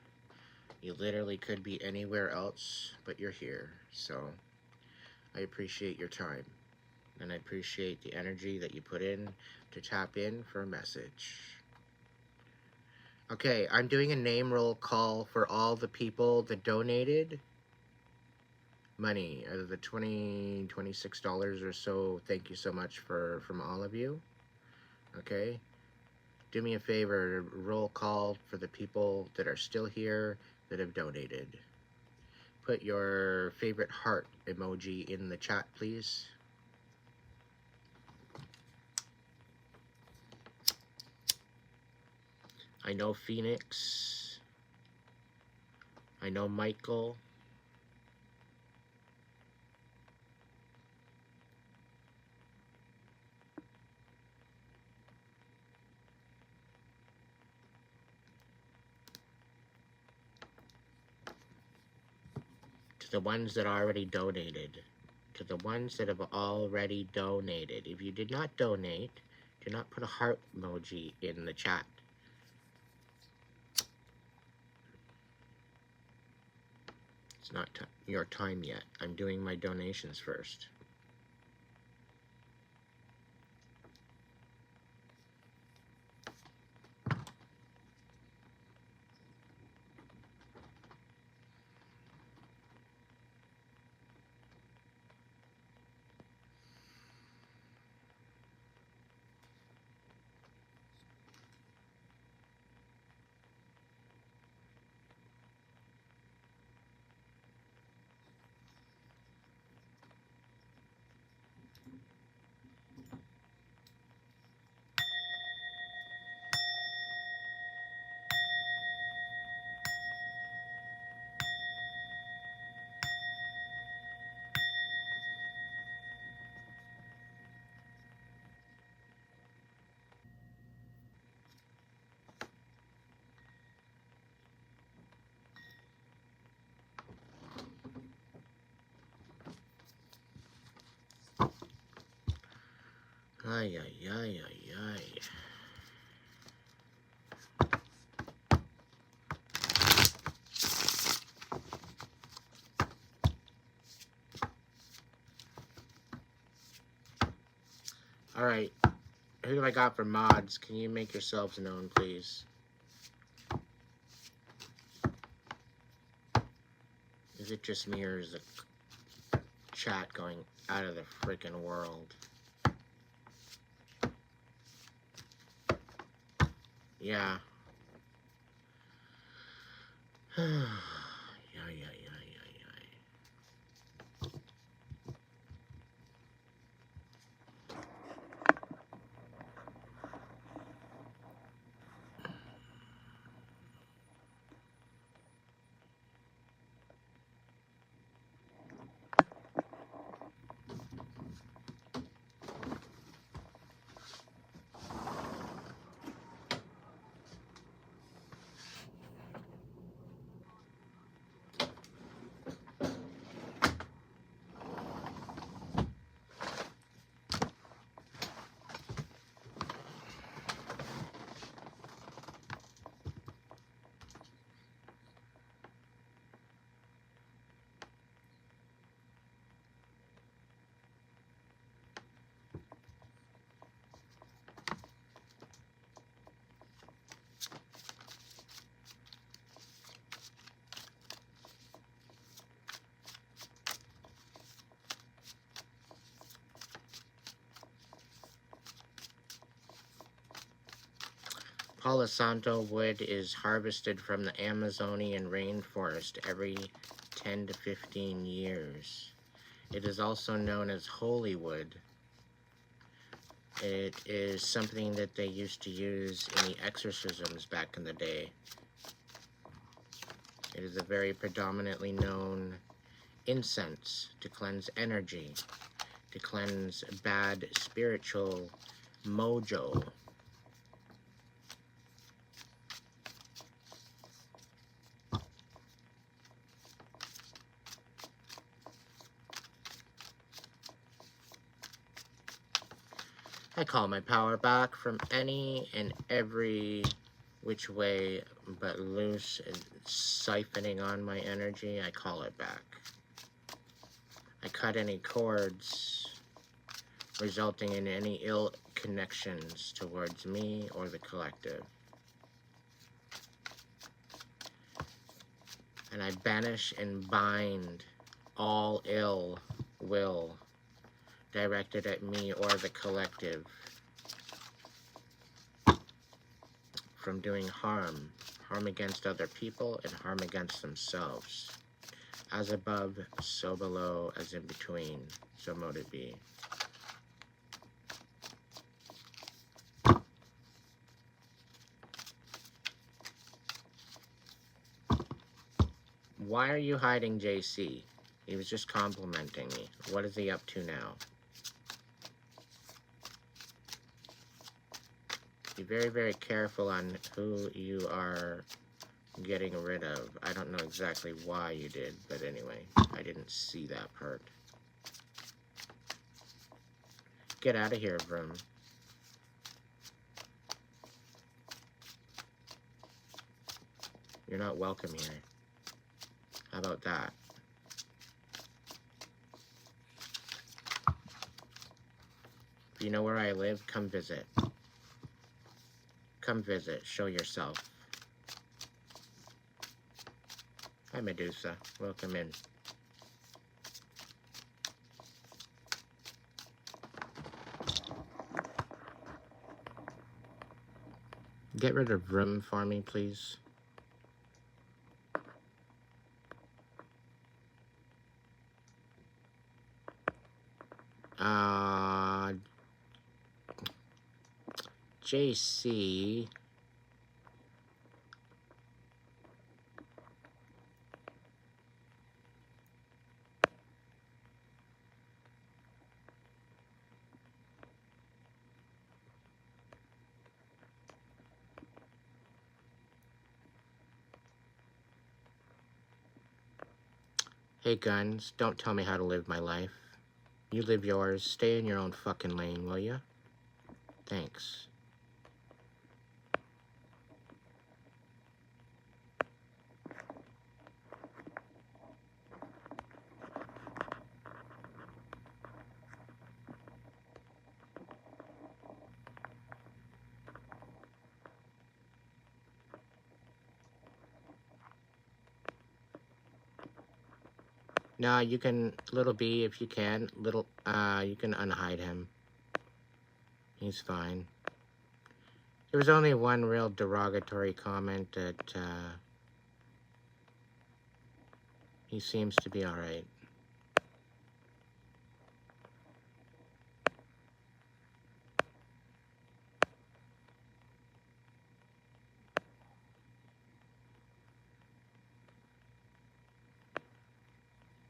You literally could be anywhere else, but you're here. So, I appreciate your time. And I appreciate the energy that you put in to tap in for a message. Okay, I'm doing a name roll call for all the people that donated money, the $26 or so. Thank you so much from all of you. Okay, do me a favor, roll call for the people that are still here that have donated. Put your favorite heart emoji in the chat, please. I know Phoenix. I know Michael. To the ones that already donated. To the ones that have already donated. If you did not donate, do not put a heart emoji in the chat. It's not your time yet. I'm doing my donations first. Ay, ay, ay, ay, ay. All right, who do I got for mods? Can you make yourselves known, please? Is it just me, or is the chat going out of the freaking world? Yeah. Yeah, yeah, yeah, yeah, yeah. Palo Santo wood is harvested from the Amazonian rainforest every 10 to 15 years. It is also known as holy wood. It is something that they used to use in the exorcisms back in the day. It is a very predominantly known incense to cleanse energy, to cleanse bad spiritual mojo. I call my power back from any and every which way but loose and siphoning on my energy. I call it back. I cut any cords resulting in any ill connections towards me or the collective. And I banish and bind all ill will directed at me or the collective from doing harm against other people and harm against themselves. As above, so below, as in between, so mote it be. Why are you hiding JC? He was just complimenting me. What is he up to now? Be very, very careful on who you are getting rid of. I don't know exactly why you did, but anyway, I didn't see that part. Get out of here, Vroom. You're not welcome here. How about that? If you know where I live, come visit. Come visit. Show yourself. Hi, Medusa. Welcome in. Get rid of Vroom for me, please. JC. Hey, Guns, don't tell me how to live my life. You live yours. Stay in your own fucking lane, will ya? Thanks. No, you can, Little B, if you can, you can unhide him. He's fine. There was only one real derogatory comment that, he seems to be alright.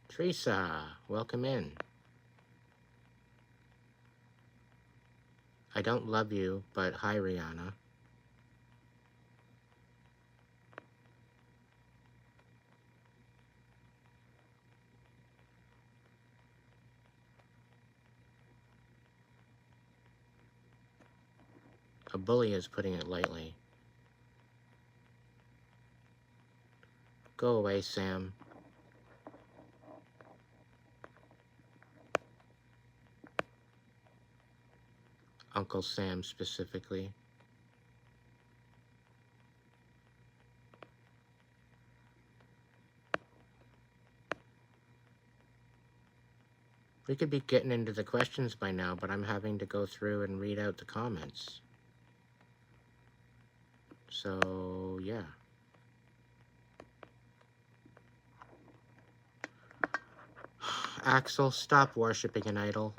Teresa, welcome in. I don't love you, but hi, Rihanna. A bully is putting it lightly. Go away, Sam. Uncle Sam specifically. We could be getting into the questions by now, but I'm having to go through and read out the comments. So, yeah. Axel, stop worshipping an idol.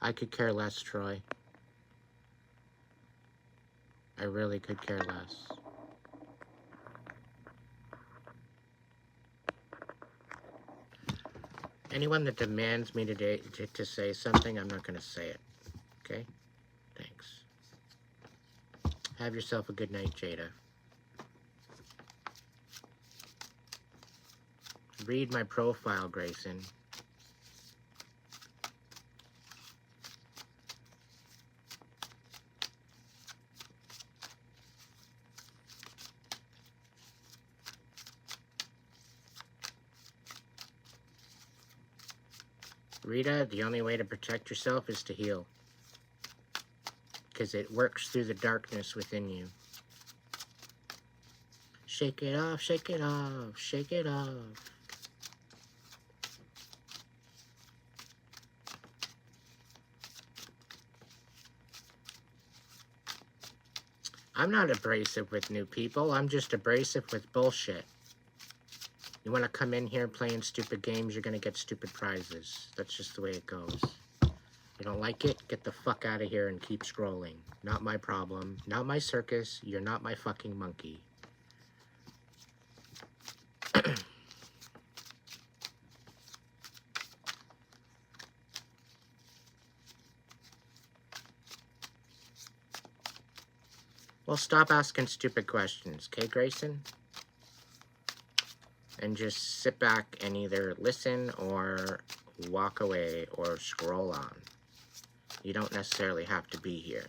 I could care less, Troy. I really could care less. Anyone that demands me today to say something, I'm not going to say it. Okay? Thanks. Have yourself a good night, Jada. Read my profile, Grayson. Rita, the only way to protect yourself is to heal. Because it works through the darkness within you. Shake it off, shake it off, shake it off. I'm not abrasive with new people. I'm just abrasive with bullshit. You want to come in here playing stupid games, you're going to get stupid prizes. That's just the way it goes. You don't like it? Get the fuck out of here and keep scrolling. Not my problem. Not my circus. You're not my fucking monkey. Well, stop asking stupid questions, okay, Grayson? And just sit back and either listen or walk away or scroll on. You don't necessarily have to be here.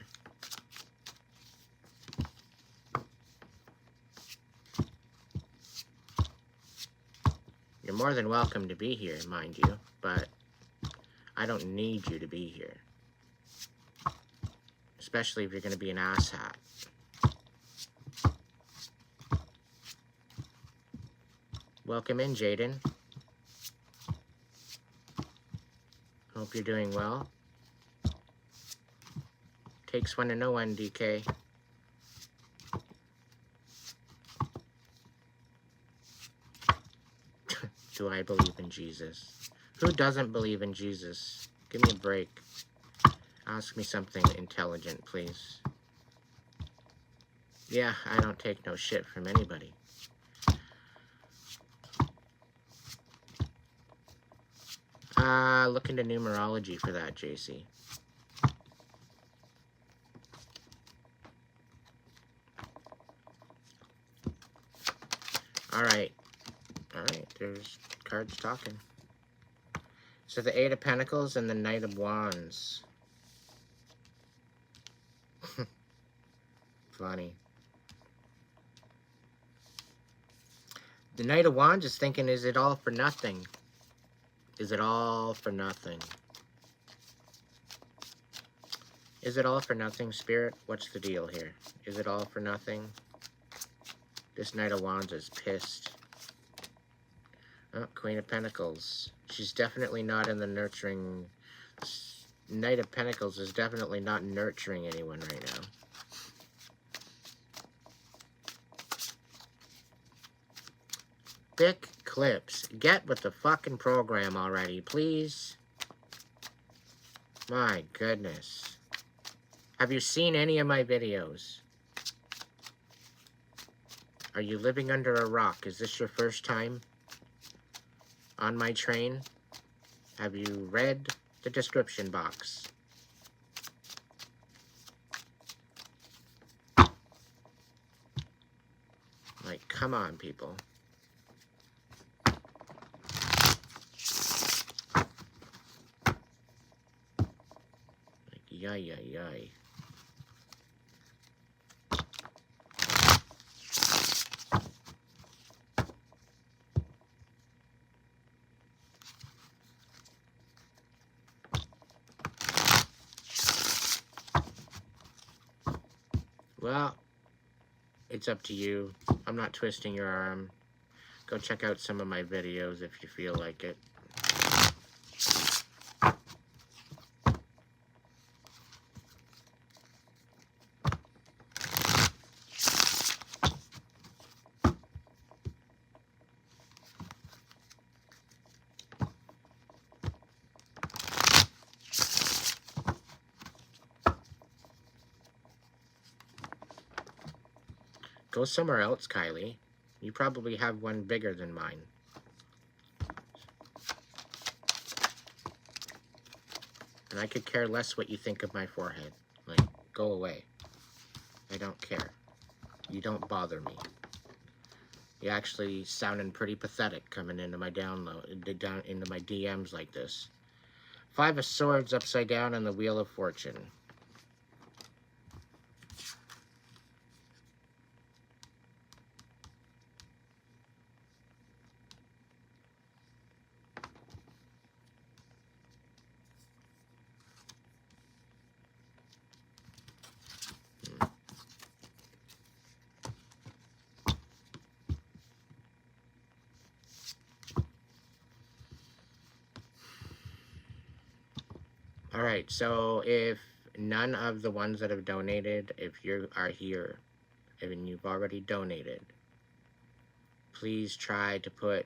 You're more than welcome to be here, mind you, but I don't need you to be here. Especially if you're going to be an asshat. Welcome in, Jaden. Hope you're doing well. Takes one to know one, DK. Do I believe in Jesus? Who doesn't believe in Jesus? Give me a break. Ask me something intelligent, please. Yeah, I don't take no shit from anybody. Look into numerology for that, JC. Alright, there's cards talking. So the Eight of Pentacles and the Knight of Wands. Funny. The Knight of Wands is thinking, is it all for nothing? Is it all for nothing? Is it all for nothing, Spirit? What's the deal here? Is it all for nothing? This Knight of Wands is pissed. Oh, Queen of Pentacles. She's definitely not in the nurturing... Knight of Pentacles is definitely not nurturing anyone right now. Thick clips. Get with the fucking program already, please. My goodness. Have you seen any of my videos? Are you living under a rock? Is this your first time on my train? Have you read the description box? Like, come on, people. Like, yay, yay, yay. Well, it's up to you. I'm not twisting your arm. Go check out some of my videos if you feel like it. Go somewhere else, Kylie. You probably have one bigger than mine. And I could care less what you think of my forehead. Like, go away. I don't care. You don't bother me. You actually sounding pretty pathetic coming into my download, into my DMs like this. 5 of Swords upside down on the Wheel of Fortune. Alright, so if none of the ones that have donated, if you are here and you've already donated, please try to put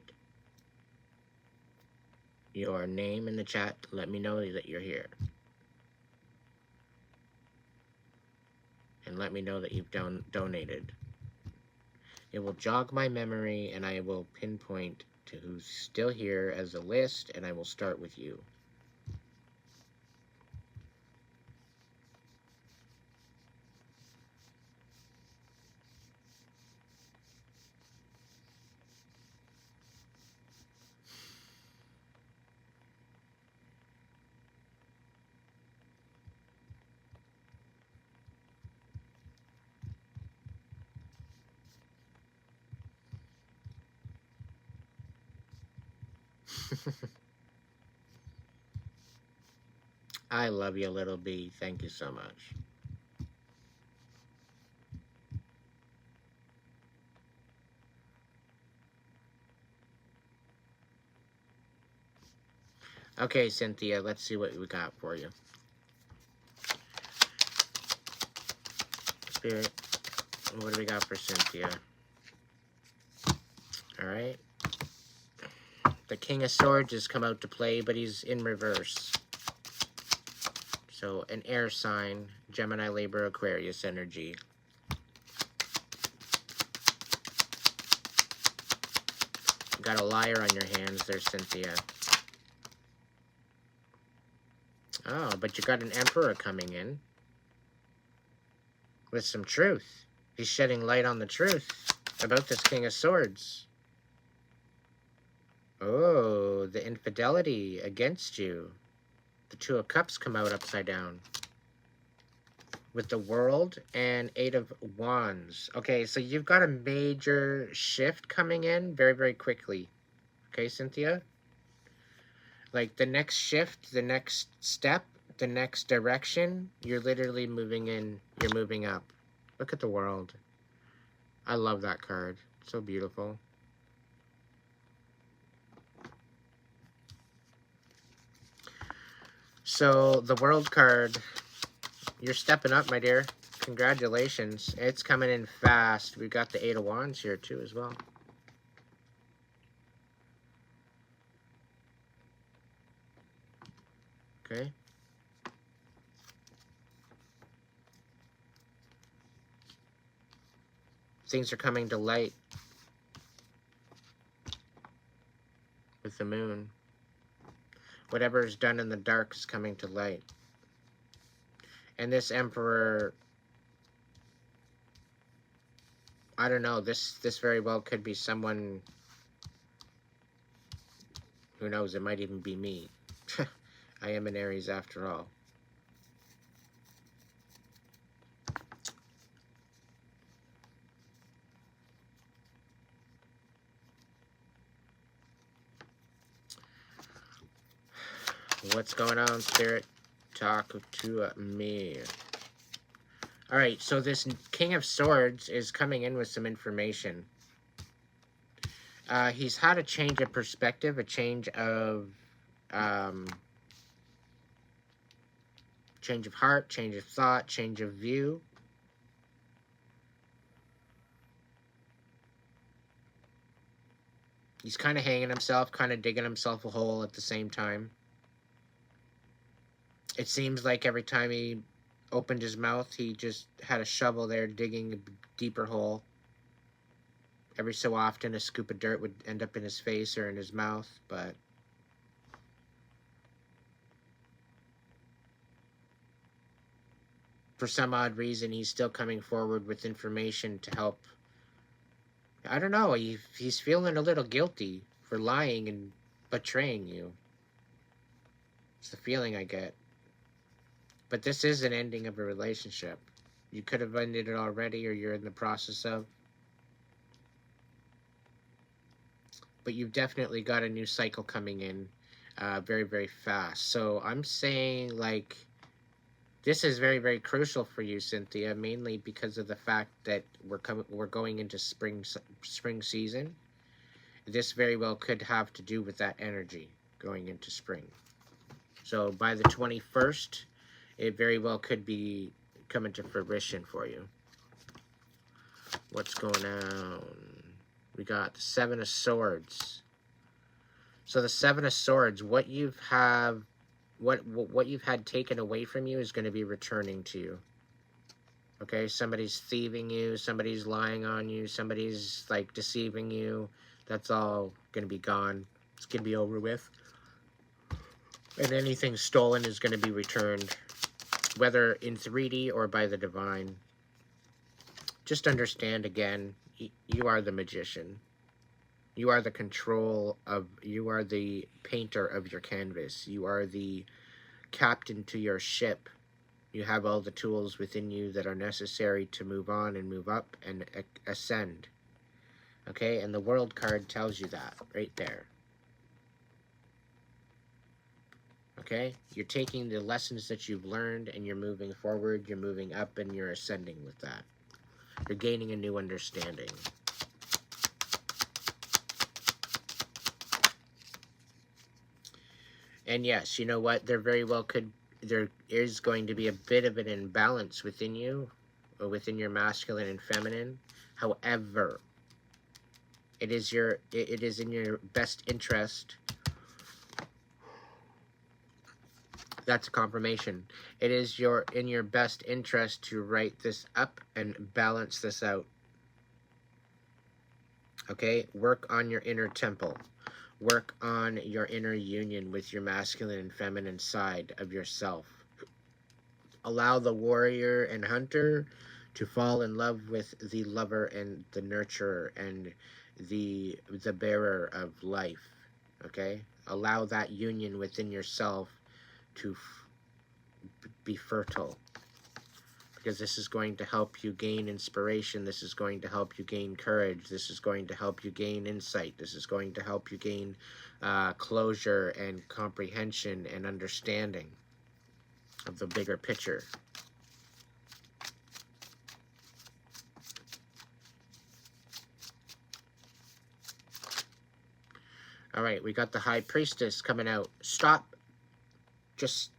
your name in the chat. Let me know that you're here. And let me know that you've donated. It will jog my memory and I will pinpoint to who's still here as a list, and I will start with you. I love you, little bee. Thank you so much. Okay, Cynthia, let's see what we got for you. Spirit, what do we got for Cynthia? Alright. The King of Swords has come out to play, but he's in reverse. So, an air sign, Gemini, Libra, Aquarius energy. You got a liar on your hands there, Cynthia. Oh, but you got an Emperor coming in. With some truth. He's shedding light on the truth about this King of Swords. Oh, the infidelity against you. The Two of Cups come out upside down. With the World and 8 of Wands. Okay, so you've got a major shift coming in very, very quickly. Okay, Cynthia? Like, the next shift, the next step, the next direction, you're literally moving in. You're moving up. Look at the World. I love that card. So beautiful. So, the World card, you're stepping up, my dear. Congratulations. It's coming in fast. We've got the 8 of Wands here, too, as well. Okay. Things are coming to light with the moon. Whatever is done in the dark is coming to light. And this Emperor, I don't know, this very well could be someone, who knows, it might even be me. I am an Aries after all. What's going on, Spirit? Talk to me. All right, so this King of Swords is coming in with some information. He's had a change of perspective, a change of heart, change of thought, change of view. He's kind of hanging himself, kind of digging himself a hole at the same time. It seems like every time he opened his mouth, he just had a shovel there digging a deeper hole. Every so often, a scoop of dirt would end up in his face or in his mouth, but for some odd reason, he's still coming forward with information to help. I don't know, he's feeling a little guilty for lying and betraying you. It's the feeling I get. But this is an ending of a relationship. You could have ended it already, or you're in the process of. But you've definitely got a new cycle coming in very, very fast. So I'm saying, like, this is very, very crucial for you, Cynthia, mainly because of the fact that we're going into spring season. This very well could have to do with that energy going into spring. So by the 21st, it very well could be coming to fruition for you. What's going on? We got the Seven of Swords. So the Seven of Swords, what you've had taken away from you is going to be returning to you. Okay, somebody's thieving you, somebody's lying on you, somebody's like deceiving you. That's all going to be gone. It's going to be over with. And anything stolen is going to be returned, whether in 3D or by the divine. Just understand again, you are the magician. You are the you are the painter of your canvas. You are the captain to your ship. You have all the tools within you that are necessary to move on and move up and ascend. Okay, and the World card tells you that right there. Okay, you're taking the lessons that you've learned and you're moving forward, you're moving up, and you're ascending with that. You're gaining a new understanding. And yes, you know what? There is going to be a bit of an imbalance within you, or within your masculine and feminine. However, it is in your best interest. That's a confirmation. It is in your best interest to write this up and balance this out. Okay? Work on your inner temple. Work on your inner union with your masculine and feminine side of yourself. Allow the warrior and hunter to fall in love with the lover and the nurturer and the bearer of life. Okay? Allow that union within yourself to be fertile, because this is going to help you gain inspiration. This is going to help you gain courage. This is going to help you gain insight. This is going to help you gain closure and comprehension and understanding of the bigger picture. All right, we got the High Priestess coming out. Stop. Just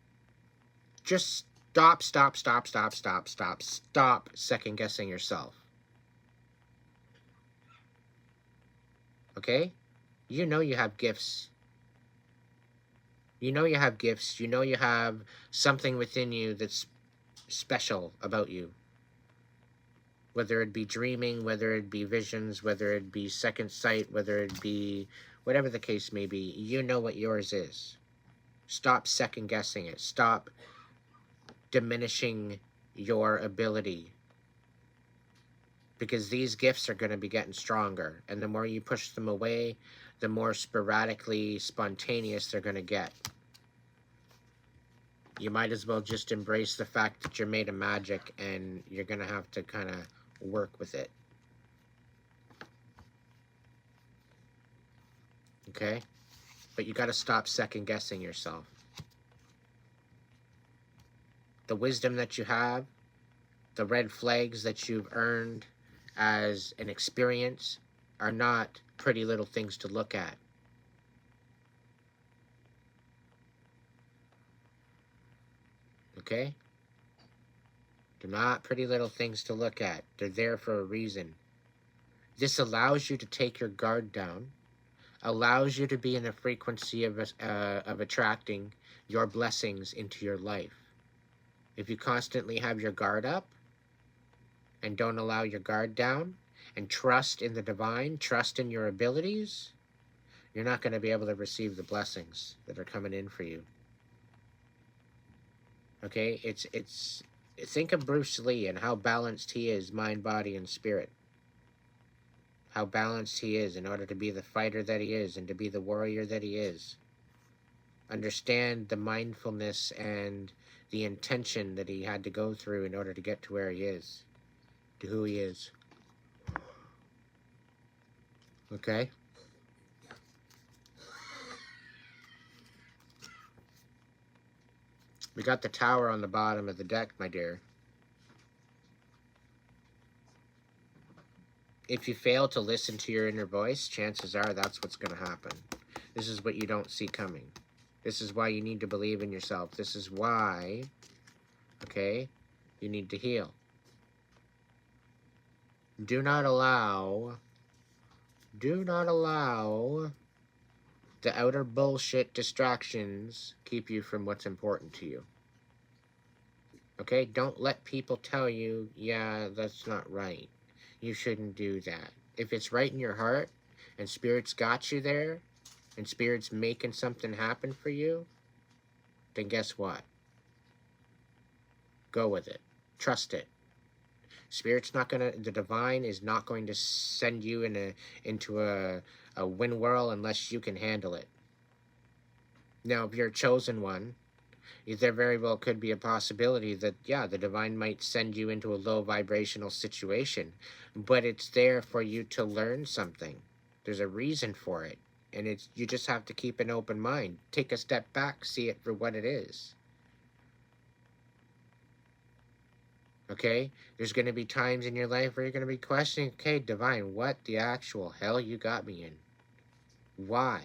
stop second guessing yourself. Okay? You know you have gifts. You know you have gifts. You know you have something within you that's special about you. Whether it be dreaming, whether it be visions, whether it be second sight, whether it be whatever the case may be, you know what yours is. Stop second guessing it. Stop diminishing your ability, because these gifts are going to be getting stronger, and the more you push them away, the more sporadically spontaneous they're going to get. You might as well just embrace the fact that you're made of magic, and you're going to have to kind of work with it. Okay? But you got to stop second guessing yourself. The wisdom that you have, The red flags that you've earned as an experience are not pretty little things to look at. Okay? They're not pretty little things to look at. They're there for a reason. This allows you to take your guard down, allows you to be in a frequency of attracting your blessings into your life. If you constantly have your guard up and don't allow your guard down and trust in the divine, trust in your abilities, you're not going to be able to receive the blessings that are coming in for you. Okay? Think of Bruce Lee and how balanced he is, mind, body, and spirit. How balanced he is in order to be the fighter that he is and to be the warrior that he is. Understand the mindfulness and the intention that he had to go through in order to get to where he is, to who he is. Okay? We got the tower on the bottom of the deck, my dear. If you fail to listen to your inner voice, chances are that's what's going to happen. This is what you don't see coming. This is why you need to believe in yourself. This is why, okay, you need to heal. Do not allow the outer bullshit distractions keep you from what's important to you. Okay? Don't let people tell you, yeah, that's not right. You shouldn't do that. If it's right in your heart and Spirit's got you there and Spirit's making something happen for you, then guess what? Go with it. Trust it. Spirit's not gonna, the divine is not going to send you into a wind whirl unless you can handle it. Now, if you're a chosen one, there very well could be a possibility that, yeah, the divine might send you into a low vibrational situation, but it's there for you to learn something. There's a reason for it, and you just have to keep an open mind. Take a step back, see it for what it is. Okay? There's going to be times in your life where you're going to be questioning, okay, divine, what the actual hell you got me in? Why?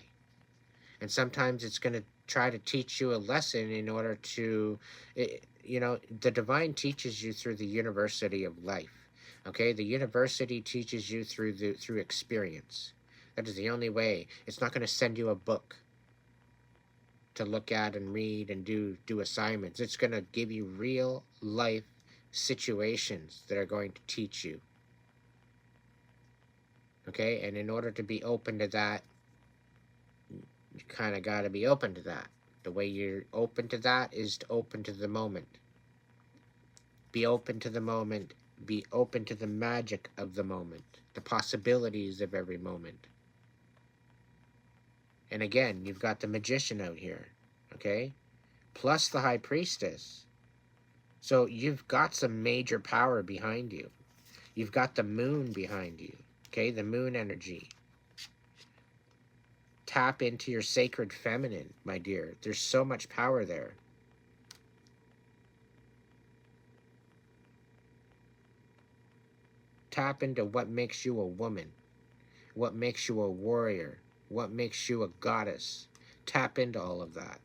And sometimes it's going to try to teach you a lesson in order to, you know, the divine teaches you through the university of life. Okay? The university teaches you through experience. That is the only way. It's not going to send you a book to look at and read and do assignments. It's going to give you real life situations that are going to teach you. Okay? And in order to be open to that, you kind of got to be open to that. The way you're open to that is to open to the moment. Be open to the moment. Be open to the magic of the moment. The possibilities of every moment. And again, you've got the magician out here. Okay? Plus the high priestess. So you've got some major power behind you. You've got the moon behind you. Okay? The moon energy. Tap into your sacred feminine, my dear. There's so much power there. Tap into what makes you a woman, what makes you a warrior, what makes you a goddess. Tap into all of that.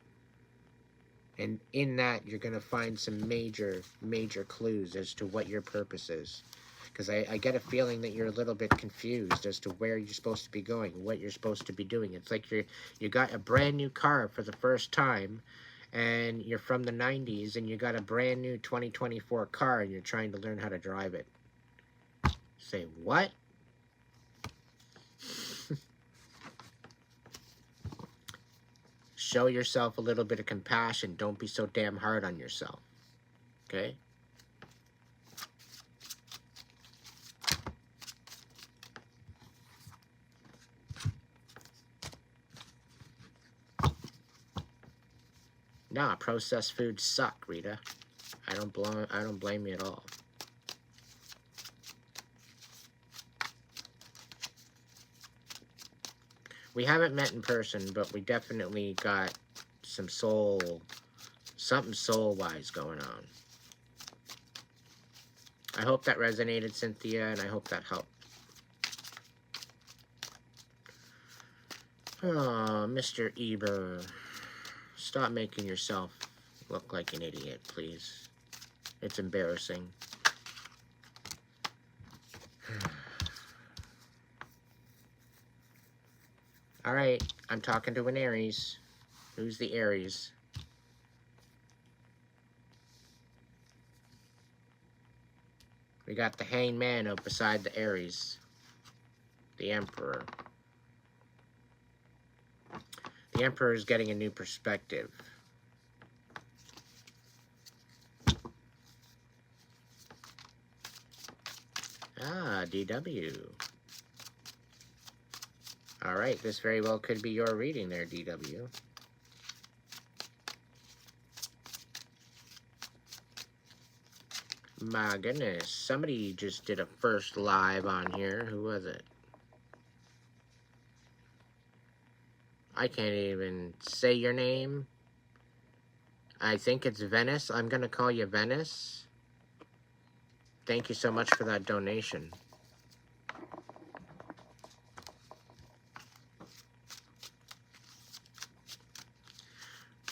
And in that, you're going to find some major, major clues as to what your purpose is. Because I get a feeling that you're a little bit confused as to where you're supposed to be going, what you're supposed to be doing. It's like you got a brand new car for the first time, and you're from the 90s, and you got a brand new 2024 car, and you're trying to learn how to drive it. Say, what? Show yourself a little bit of compassion. Don't be so damn hard on yourself. Okay? Nah, processed foods suck, Rita. I don't blame you at all. We haven't met in person, but we definitely got something soul-wise going on. I hope that resonated, Cynthia, and I hope that helped. Oh, Mr. Eber. Stop making yourself look like an idiot, please. It's embarrassing. All right, I'm talking to an Aries. Who's the Aries? We got the Hangman up beside the Aries. The Emperor. The Emperor is getting a new perspective. Ah, DW. All right, this very well could be your reading there, DW. My goodness, somebody just did a first live on here. Who was it? I can't even say your name. I think it's Venice. I'm going to call you Venice. Thank you so much for that donation.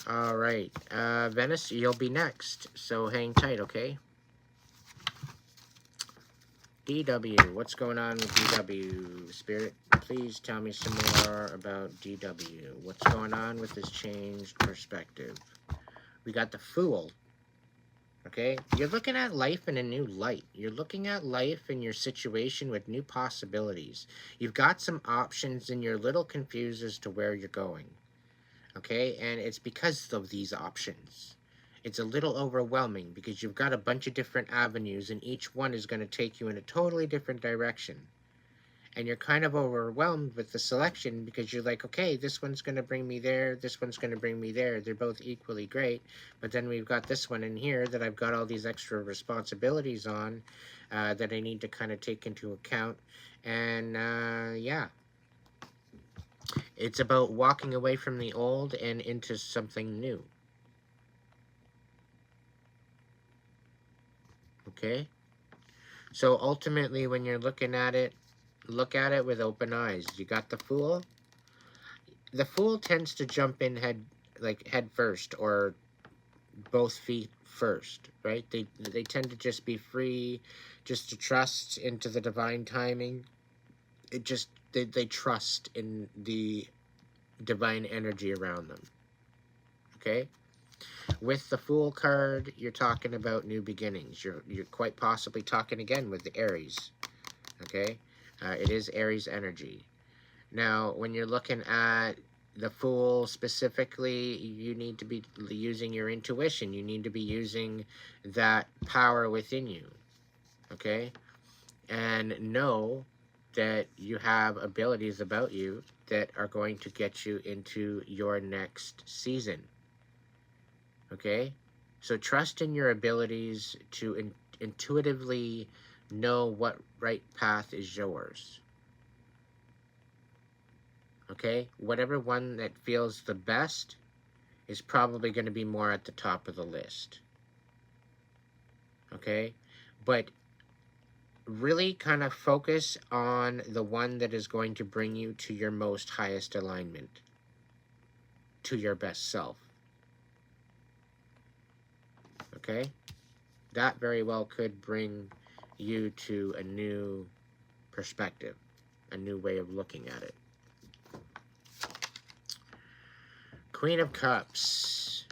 All right, Venice, you'll be next, so hang tight, okay? DW, what's going on with DW? Spirit, please tell me some more about DW. What's going on with this changed perspective? We got the Fool, okay? You're looking at life in a new light. You're looking at life and your situation with new possibilities. You've got some options and you're a little confused as to where you're going. Okay, and it's because of these options. It's a little overwhelming because you've got a bunch of different avenues and each one is going to take you in a totally different direction. And you're kind of overwhelmed with the selection because you're like, okay, this one's going to bring me there, this one's going to bring me there. They're both equally great, but then we've got this one in here that I've got all these extra responsibilities on that I need to kind of take into account. And yeah. It's about walking away from the old and into something new. Okay? So ultimately, when you're looking at it, look at it with open eyes. You got the Fool. The Fool tends to jump in head first, or both feet first, right? They tend to just be free, just to trust into the divine timing. It just they trust in the divine energy around them. Okay? With the Fool card, you're talking about new beginnings. You're quite possibly talking again with the Aries. Okay? It is Aries energy. Now, when you're looking at the Fool specifically, you need to be using your intuition. You need to be using that power within you. Okay? And know that you have abilities about you that are going to get you into your next season. Okay? So trust in your abilities to intuitively know what right path is yours. Okay? Whatever one that feels the best is probably going to be more at the top of the list. Okay? But really kind of focus on the one that is going to bring you to your most highest alignment, to your best self. Okay? That very well could bring you to a new perspective, a new way of looking at it. Queen of Cups.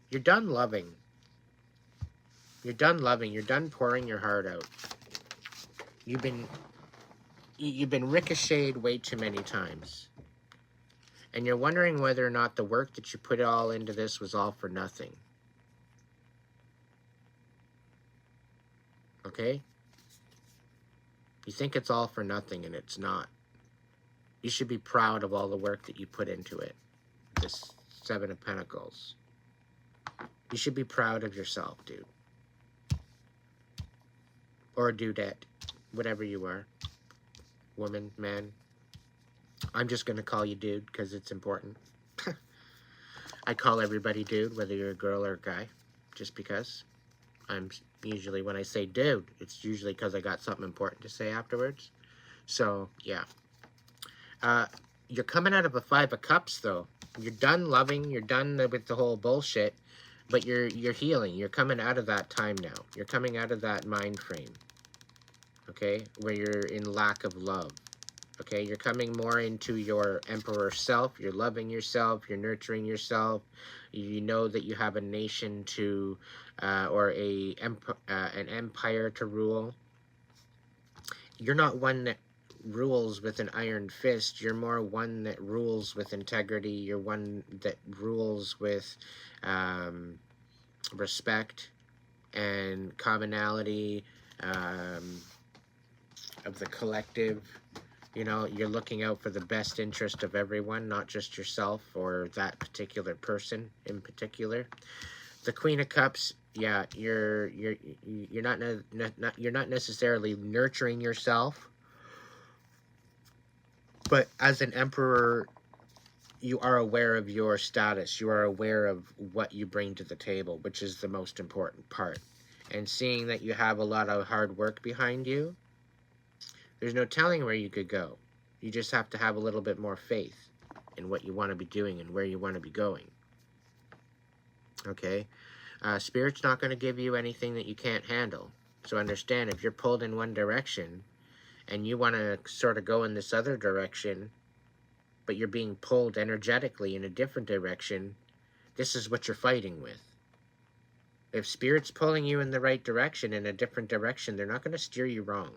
You're done loving. You're done loving. You're done pouring your heart out. You've been ricocheted way too many times. And you're wondering whether or not the work that you put all into this was all for nothing. Okay? You think it's all for nothing, and it's not. You should be proud of all the work that you put into it. This Seven of Pentacles. You should be proud of yourself, dude. Or dudette. Whatever you are. Woman, man. I'm just going to call you dude because it's important. I call everybody dude, whether you're a girl or a guy. Just because. I'm usually, when I say dude, it's usually because I got something important to say afterwards. So, yeah. You're coming out of a 5 of Cups, though. You're done loving. You're done with the whole bullshit. But you're healing. You're coming out of that time now. You're coming out of that mind frame. Okay? Where you're in lack of love. Okay? You're coming more into your emperor self. You're loving yourself. You're nurturing yourself. You know that you have a nation to, or an empire to rule. You're not one that rules with an iron fist. You're more one that rules with integrity. You're one that rules with respect and commonality of the collective. You know, you're looking out for the best interest of everyone, not just yourself or that particular person in particular. The Queen of Cups, yeah, you're not necessarily nurturing yourself, but as an emperor, you are aware of your status. You are aware of what you bring to the table, which is the most important part. And seeing that you have a lot of hard work behind you, there's no telling where you could go. You just have to have a little bit more faith in what you want to be doing and where you want to be going. Okay? Spirit's not going to give you anything that you can't handle. So understand, if you're pulled in one direction and you want to sort of go in this other direction, but you're being pulled energetically in a different direction, this is what you're fighting with. If Spirit's pulling you in the right direction, in a different direction, they're not going to steer you wrong.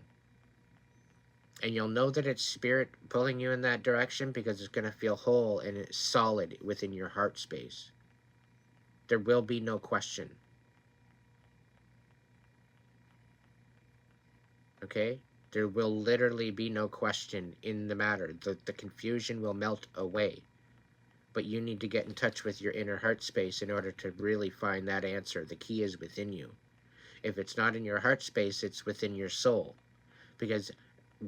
And you'll know that it's Spirit pulling you in that direction because it's going to feel whole and it's solid within your heart space. There will be no question. Okay? There will literally be no question in the matter. The confusion will melt away. But you need to get in touch with your inner heart space in order to really find that answer. The key is within you. If it's not in your heart space, it's within your soul. Because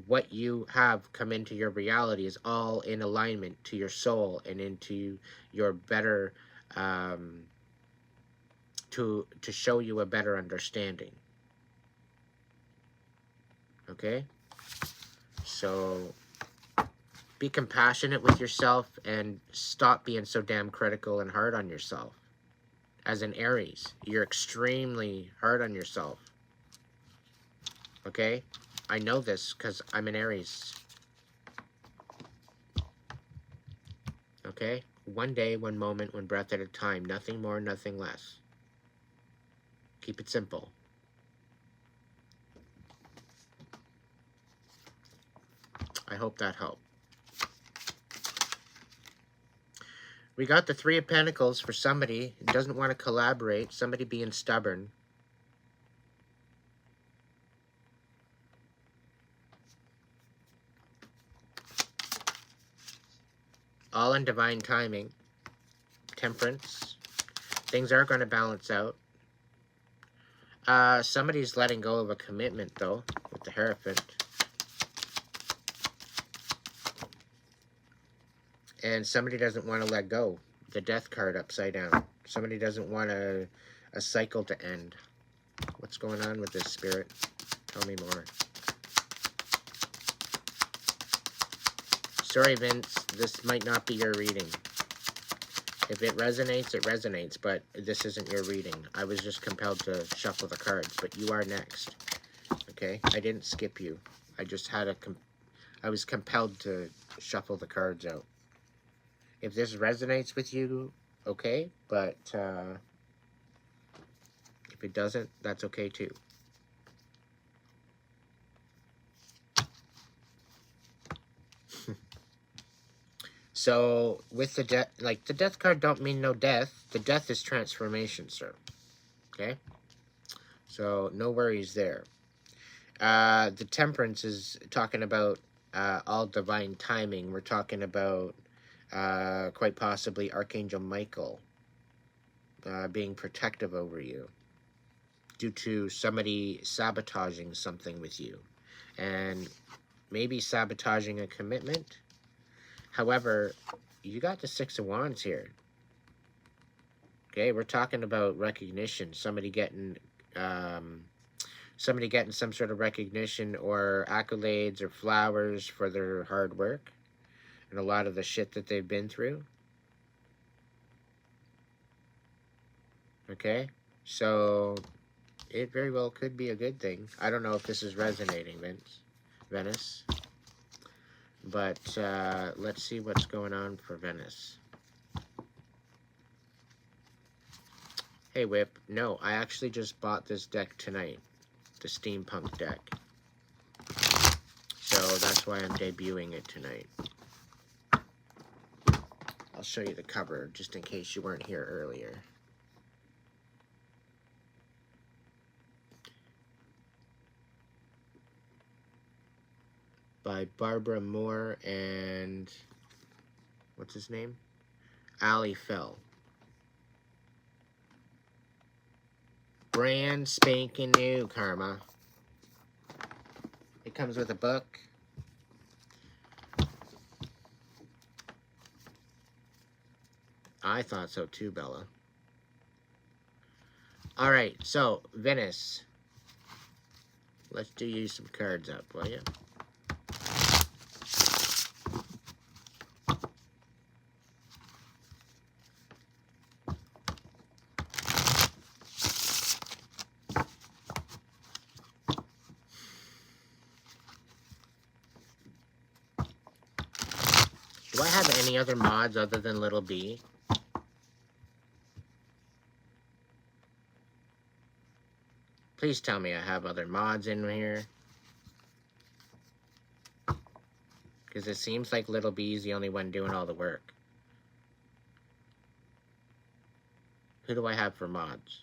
what you have come into your reality is all in alignment to your soul and into your better, to show you a better understanding. Okay? So be compassionate with yourself and stop being so damn critical and hard on yourself. As an Aries, you're extremely hard on yourself. Okay? I know this because I'm an Aries. Okay? One day, one moment, one breath at a time. Nothing more, nothing less. Keep it simple. I hope that helped. We got the Three of Pentacles for somebody who doesn't want to collaborate, somebody being stubborn. All in divine timing. Temperance. Things are going to balance out. Somebody's letting go of a commitment, though, with the Hierophant. And somebody doesn't want to let go. The Death card upside down. Somebody doesn't want a cycle to end. What's going on with this, Spirit? Tell me more. Sorry, Vince. This might not be your reading. If it resonates, it resonates, but this isn't your reading. I was just compelled to shuffle the cards, but you are next. Okay? I didn't skip you. I just had I was compelled to shuffle the cards out. If this resonates with you, okay, but if it doesn't, that's okay too. So, with the death, like, the Death card don't mean no death. The death is transformation, sir. Okay? So, no worries there. The Temperance is talking about all divine timing. We're talking about quite possibly Archangel Michael being protective over you due to somebody sabotaging something with you. And maybe sabotaging a commitment. However, you got the Six of Wands here. Okay, we're talking about recognition. Somebody getting somebody getting some sort of recognition or accolades or flowers for their hard work and a lot of the shit that they've been through. Okay? So it very well could be a good thing. I don't know if this is resonating, Venice. But let's see what's going on for Venice. Hey, Whip. No, I actually just bought this deck tonight. The Steampunk deck. So that's why I'm debuting it tonight. I'll show you the cover, just in case you weren't here earlier. By Barbara Moore and... what's his name? Ali Fell. Brand spanking new, Karma. It comes with a book. I thought so too, Bella. Alright, so, Venice. Let's do you some cards up, will you? Do I have any other mods other than Little B? Please tell me I have other mods in here. Because it seems like Little B is the only one doing all the work. Who do I have for mods?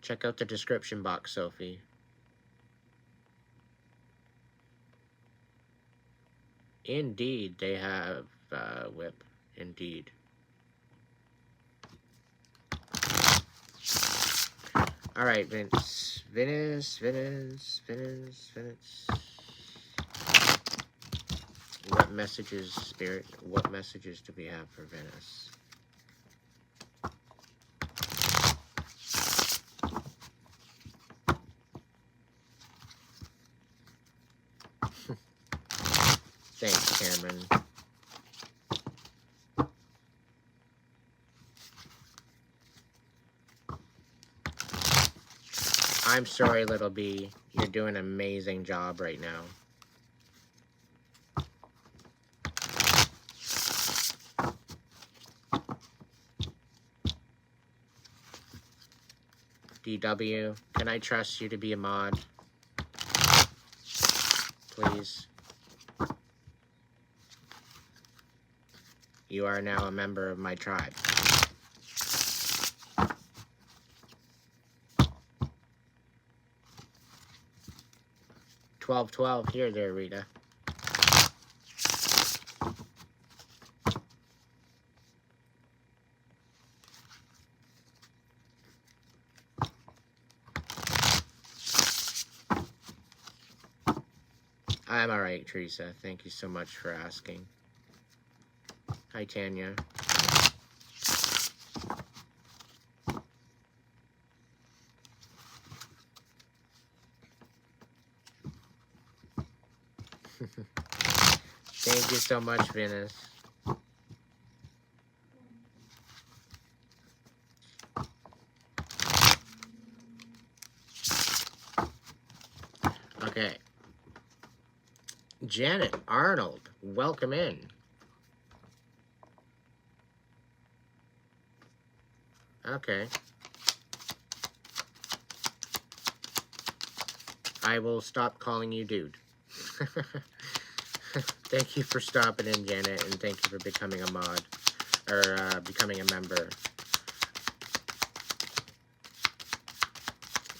Check out the description box, Sophie. Indeed, they have Whip. Indeed. Alright, Vince. Venice. What messages, Spirit? What messages do we have for Venice? Thanks, Cameron. I'm sorry, Little B. You're doing an amazing job right now. DW, can I trust you to be a mod? Please. You are now a member of my tribe. $12.12 here there, Rita. I'm alright, Teresa. Thank you so much for asking. Hi, Tanya. Thank you so much, Venus. Okay. Janet Arnold, welcome in. Okay. I will stop calling you dude. Thank you for stopping in, Janet, and thank you for becoming a mod, or becoming a member.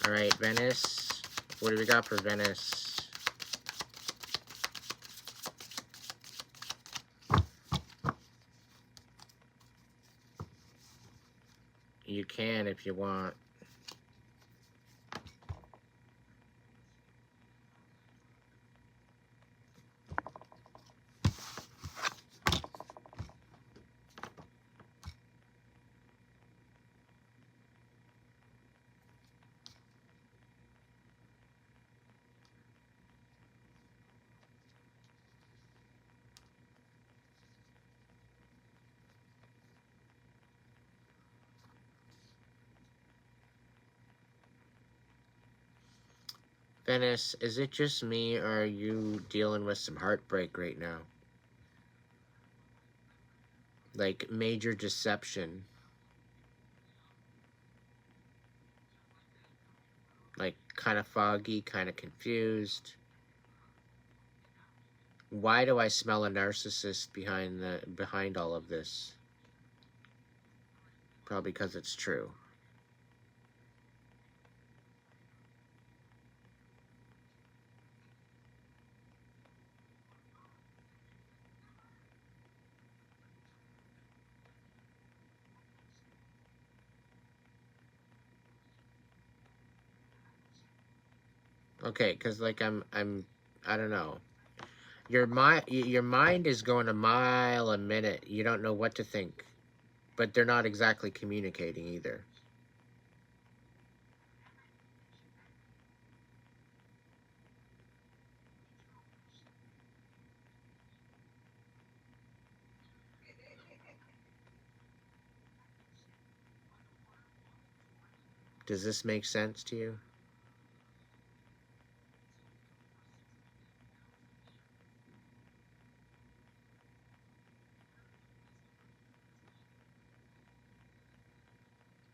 Alright, Venice. What do we got for Venice? You can if you want. Venice, is it just me, or are you dealing with some heartbreak right now? Like, major deception. Like, kind of foggy, kind of confused. Why do I smell a narcissist behind all of this? Probably because it's true. Okay, because like I don't know. Your mind is going a mile a minute. You don't know what to think, but they're not exactly communicating either. Does this make sense to you?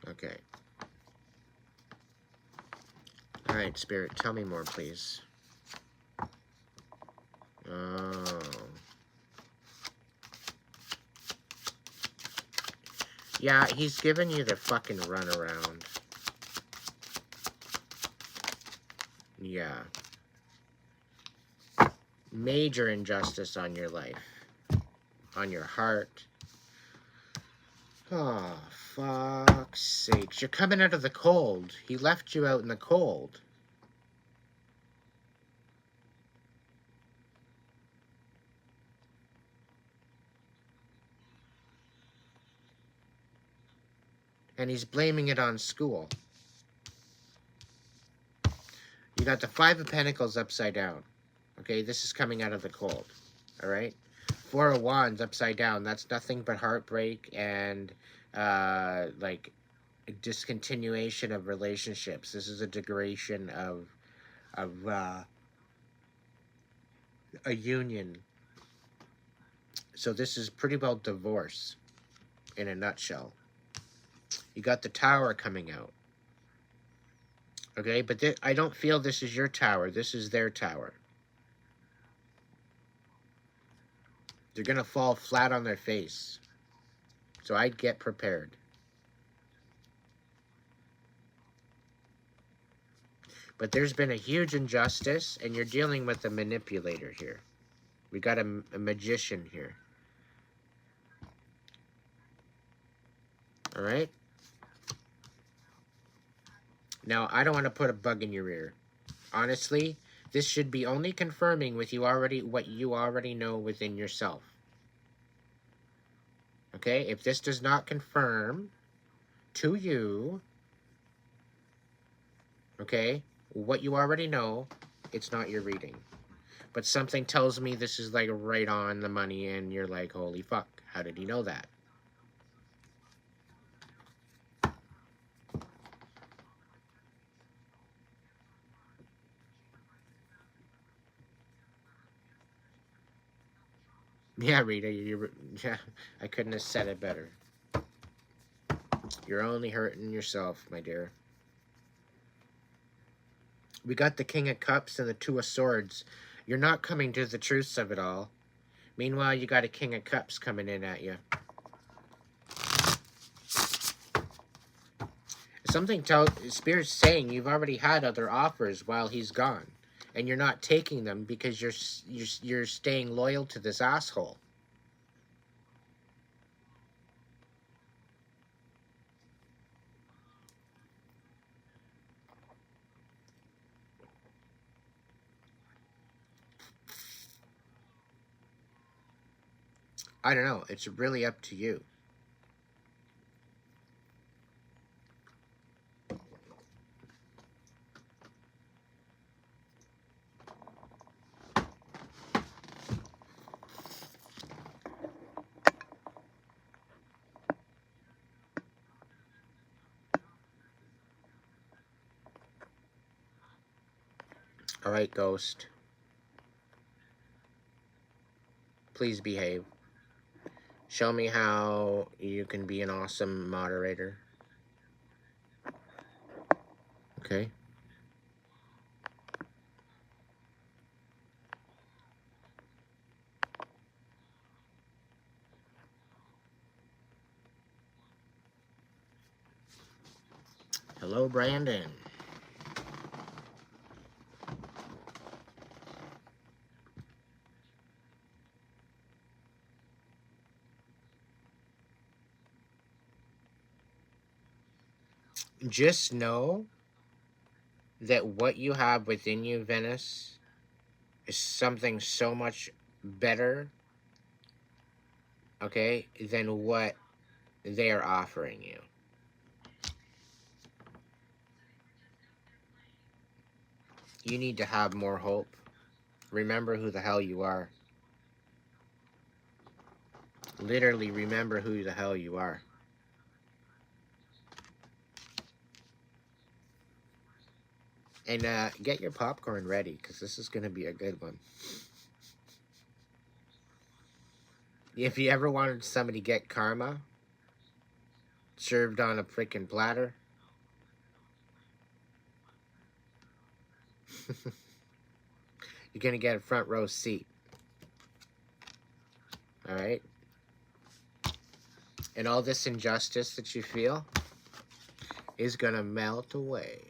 Okay. All right, Spirit, tell me more, please. Oh. Yeah, he's giving you the fucking runaround. Yeah. Major injustice on your life. On your heart. Oh, fuck's sakes. You're coming out of the cold. He left you out in the cold. And he's blaming it on school. You got the Five of Pentacles upside down. Okay, this is coming out of the cold. Alright? Four of Wands upside down. That's nothing but heartbreak and, like, discontinuation of relationships. This is a degradation of a union. So this is pretty well divorce in a nutshell. You got the Tower coming out. Okay, but I don't feel this is your tower. This is their tower. They're going to fall flat on their face. So I'd get prepared. But there's been a huge injustice, and you're dealing with a manipulator here. We got a magician here. All right? Now, I don't want to put a bug in your ear. Honestly, this should be only confirming with what you already know within yourself. Okay? If this does not confirm to you, okay, what you already know, it's not your reading. But something tells me this is like right on the money, and you're like, holy fuck, how did he know that? Yeah, Rita, yeah, I couldn't have said it better. You're only hurting yourself, my dear. We got the King of Cups and the Two of Swords. You're not coming to the truths of it all. Meanwhile, you got a King of Cups coming in at you. Spirit's saying you've already had other offers while he's gone, and you're not taking them because you're staying loyal to this asshole. I don't know. It's really up to you. Alright, Ghost. Please behave. Show me how you can be an awesome moderator. Okay. Hello, Brandon. Just know that what you have within you, Venice, is something so much better, okay, than what they are offering you. You need to have more hope. Remember who the hell you are. Literally remember who the hell you are. And get your popcorn ready, because this is going to be a good one. If you ever wanted somebody to get karma served on a freaking platter, you're going to get a front row seat. Alright? And all this injustice that you feel is going to melt away.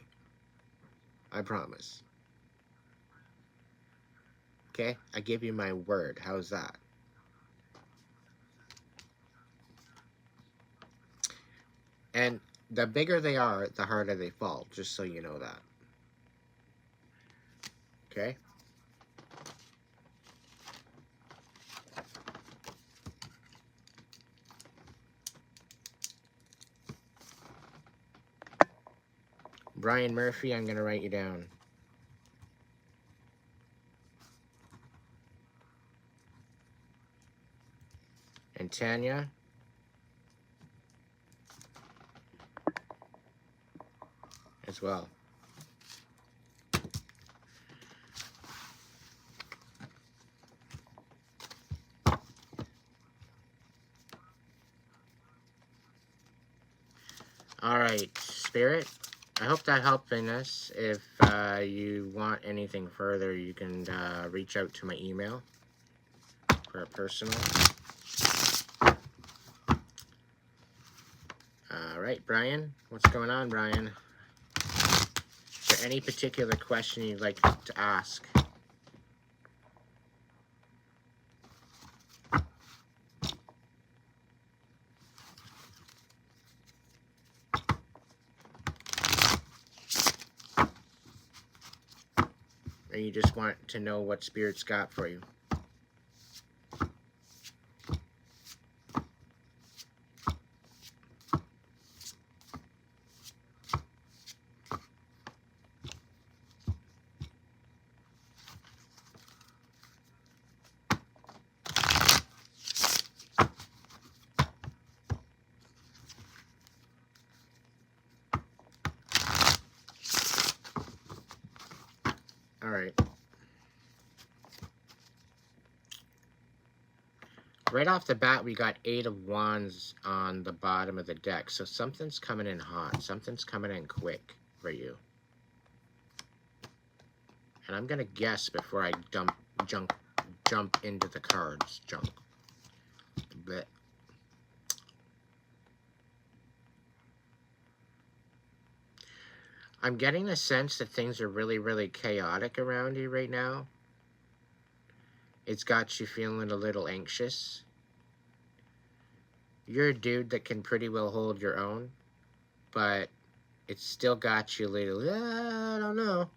I promise. Okay? I give you my word. How's that? And the bigger they are, the harder they fall. Just so you know that. Okay? Brian Murphy, I'm going to write you down. And Tanya. As well. Alright, Spirit. I hope that helped, Venus. If you want anything further, you can reach out to my email for a personal. Alright, Brian. What's going on, Brian? Is there any particular question you'd like to ask? Or you just want to know what Spirit's got for you? Alright. Right off the bat, we got 8 of Wands on the bottom of the deck. So something's coming in hot. Something's coming in quick for you. And I'm going to guess before I jump into the cards. But I'm getting the sense that things are really, really chaotic around you right now. It's got you feeling a little anxious. You're a dude that can pretty well hold your own, but it's still got you a little, I don't know.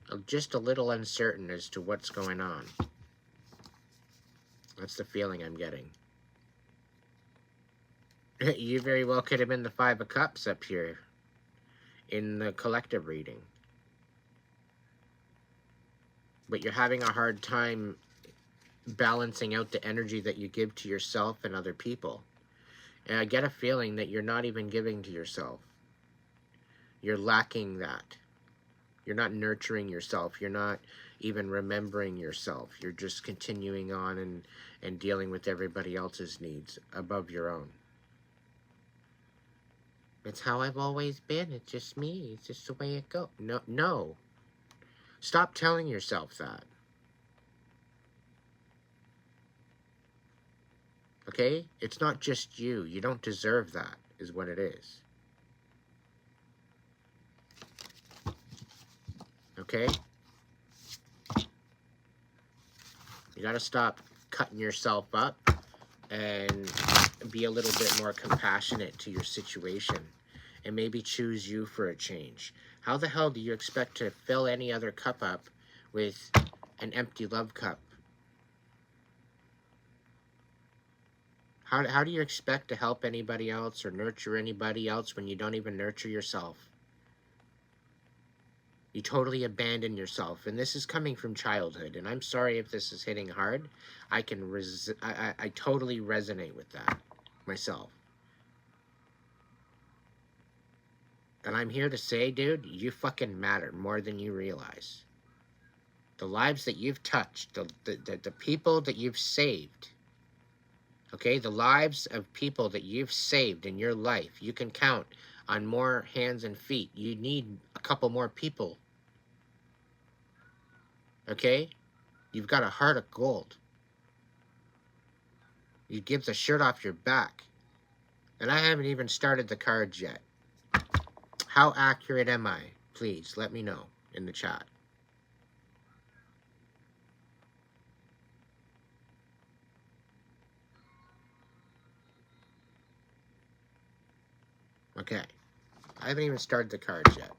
I'm just a little uncertain as to what's going on. That's the feeling I'm getting. You very well could have been the 5 of Cups up here in the collective reading. But you're having a hard time balancing out the energy that you give to yourself and other people. And I get a feeling that you're not even giving to yourself. You're lacking that. You're not nurturing yourself. You're not even remembering yourself. You're just continuing on and dealing with everybody else's needs above your own. It's how I've always been. It's just me. It's just the way it goes. No, no. Stop telling yourself that. Okay? It's not just you. You don't deserve that, is what it is. Okay? You gotta stop cutting yourself up and be a little bit more compassionate to your situation and maybe choose you for a change. How the hell do you expect to fill any other cup up with an empty love cup? How do you expect to help anybody else or nurture anybody else when you don't even nurture yourself? You totally abandon yourself, and this is coming from childhood, and I'm sorry if this is hitting hard. I totally resonate with that myself. And I'm here to say, dude, you fucking matter more than you realize. The lives that you've touched, the people that you've saved, okay, the lives of people that you've saved in your life, you can count on more hands and feet. You need a couple more people. Okay? You've got a heart of gold. You give the shirt off your back. And I haven't even started the cards yet. How accurate am I? Please, let me know in the chat. Okay. I haven't even started the cards yet.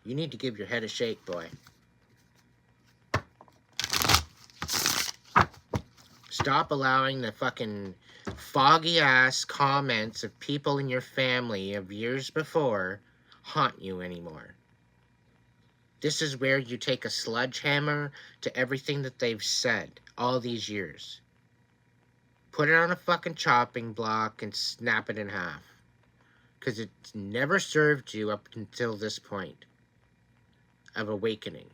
You need to give your head a shake, boy. Stop allowing the fucking foggy-ass comments of people in your family of years before haunt you anymore. This is where you take a sledgehammer to everything that they've said all these years. Put it on a fucking chopping block and snap it in half. Because it's never served you up until this point of awakening.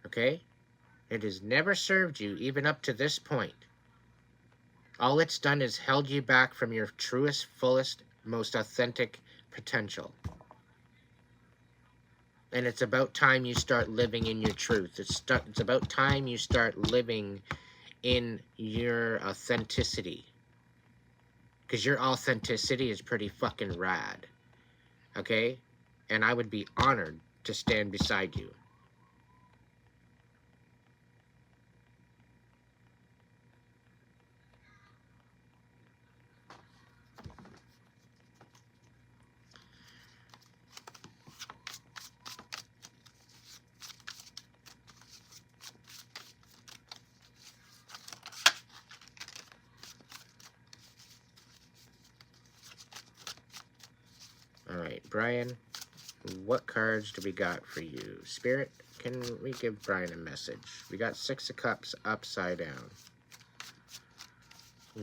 Okay? It has never served you even up to this point. All it's done is held you back from your truest, fullest, most authentic potential. And it's about time you start living in your truth. It's about time you start living in your authenticity. Because your authenticity is pretty fucking rad. Okay? And I would be honored to stand beside you. Alright, Brian, what cards do we got for you? Spirit, can we give Brian a message? We got 6 of Cups upside down.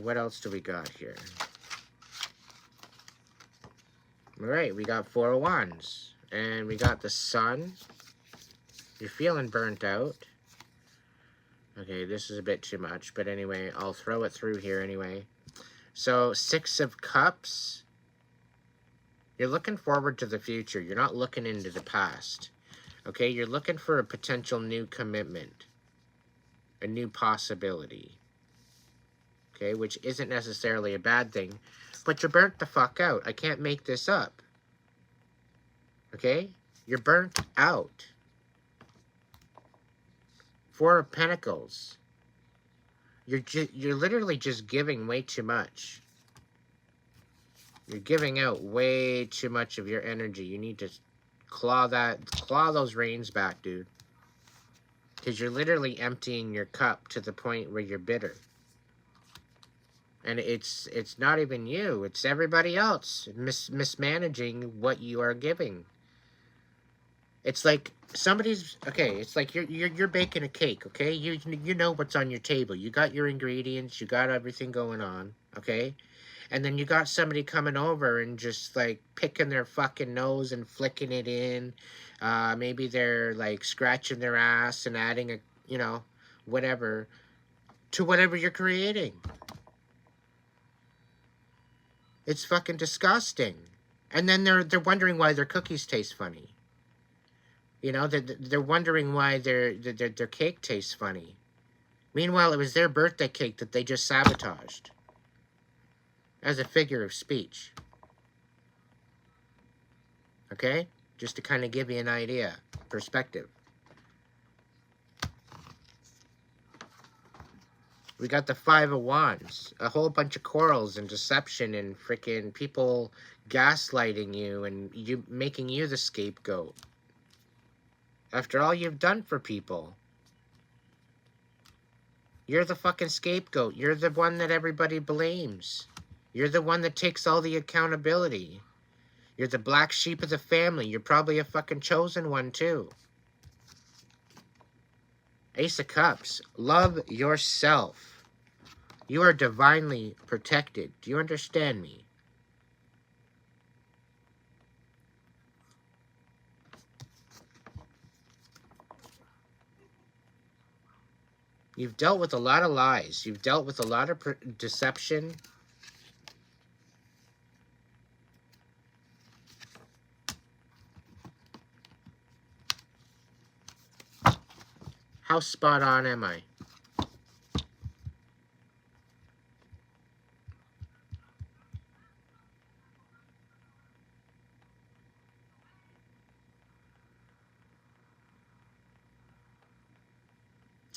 What else do we got here? Alright, we got 4 of Wands. And we got the Sun. You're feeling burnt out. Okay, this is a bit too much, but anyway, I'll throw it through here anyway. So, 6 of Cups. You're looking forward to the future. You're not looking into the past. Okay, you're looking for a potential new commitment. A new possibility. Okay, which isn't necessarily a bad thing. But you're burnt the fuck out. I can't make this up. Okay? You're burnt out. 4 of Pentacles. You're literally just giving way too much. You're giving out way too much of your energy. You need to claw those reins back, dude. Because you're literally emptying your cup to the point where you're bitter. And it's not even you. It's everybody else mismanaging what you are giving. It's like somebody's okay. It's like you're baking a cake. Okay, you know what's on your table. You got your ingredients. You got everything going on. okay? And then you got somebody coming over and just like picking their fucking nose and flicking it in. Maybe they're like scratching their ass and adding a, whatever to whatever you're creating. It's fucking disgusting. And then they're wondering why their cookies taste funny. They're wondering why their cake tastes funny. Meanwhile, it was their birthday cake that they just sabotaged. As a figure of speech. Okay? Just to kind of give you an idea. Perspective. We got the Five of Wands. A whole bunch of quarrels and deception and freaking people gaslighting you and you making you the scapegoat. After all you've done for people. You're the fucking scapegoat. You're the one that everybody blames. You're the one that takes all the accountability. You're the black sheep of the family. You're probably a fucking chosen one, too. Ace of Cups. Love yourself. You are divinely protected. Do you understand me? You've dealt with a lot of lies. You've dealt with a lot of deception. How spot on am I?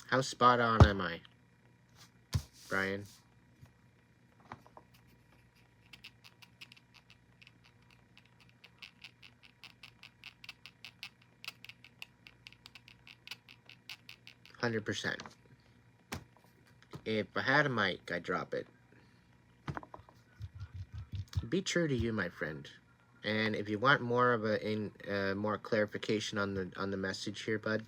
How spot on am I, Brian? %. If I had a mic, I'd drop it. Be true to you, my friend. And if you want more of more clarification on the message here, bud,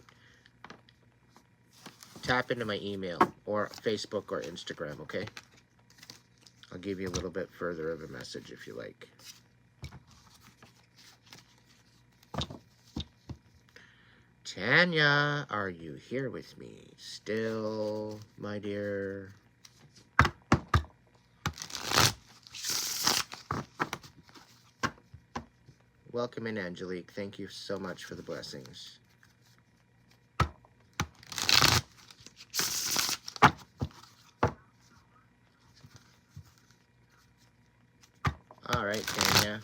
tap into my email or Facebook or Instagram, okay? I'll give you a little bit further of a message if you like. Tanya, are you here with me still, my dear? Welcome in, Angelique. Thank you so much for the blessings. All right, Tanya.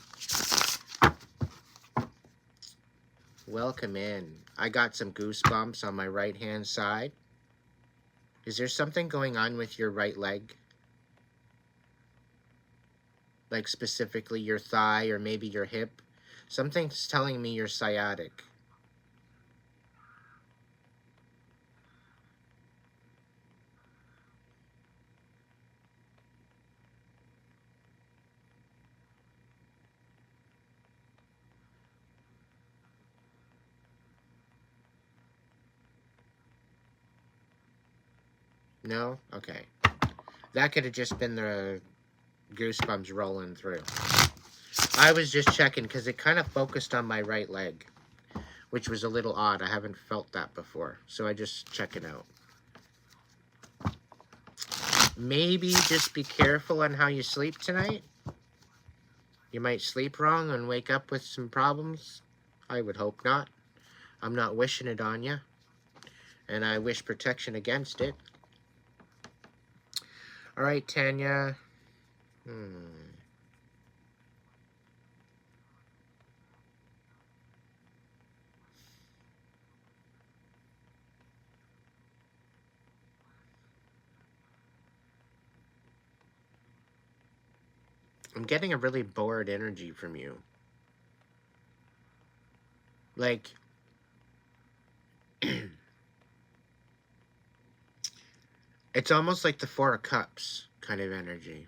Welcome in. I got some goosebumps on my right-hand side. Is there something going on with your right leg? Like specifically your thigh or maybe your hip? Something's telling me you're sciatic. No? Okay. That could have just been the goosebumps rolling through. I was just checking because it kind of focused on my right leg, which was a little odd. I haven't felt that before, so I just check it out. Maybe just be careful on how you sleep tonight. You might sleep wrong and wake up with some problems. I would hope not. I'm not wishing it on you, and I wish protection against it. All right, Tanya. I'm getting a really bored energy from you. Like, it's almost like the Four of Cups kind of energy.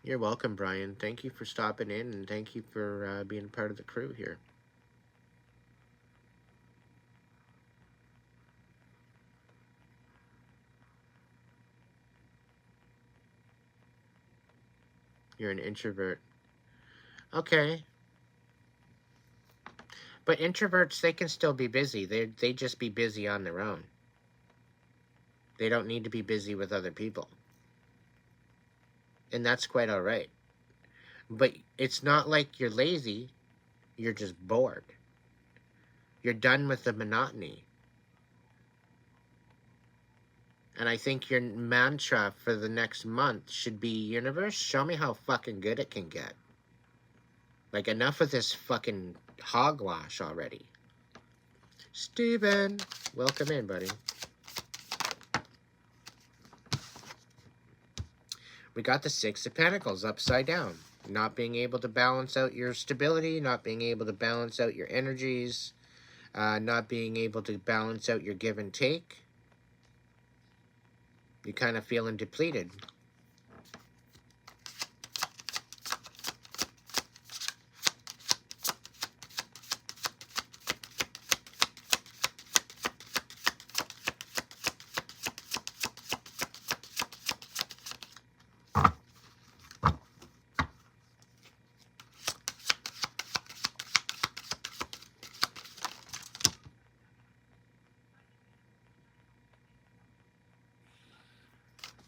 You're welcome, Brian. Thank you for stopping in, and thank you for being part of the crew here. You're an introvert. Okay. But introverts, they can still be busy. They just be busy on their own. They don't need to be busy with other people. And that's quite all right. But it's not like you're lazy. You're just bored. You're done with the monotony. And I think your mantra for the next month should be, universe, show me how fucking good it can get. Like, enough of this fucking hogwash already. Steven, welcome in, buddy. We got the Six of Pentacles upside down. Not being able to balance out your stability, not being able to balance out your energies, not being able to balance out your give and take. You're kind of feeling depleted.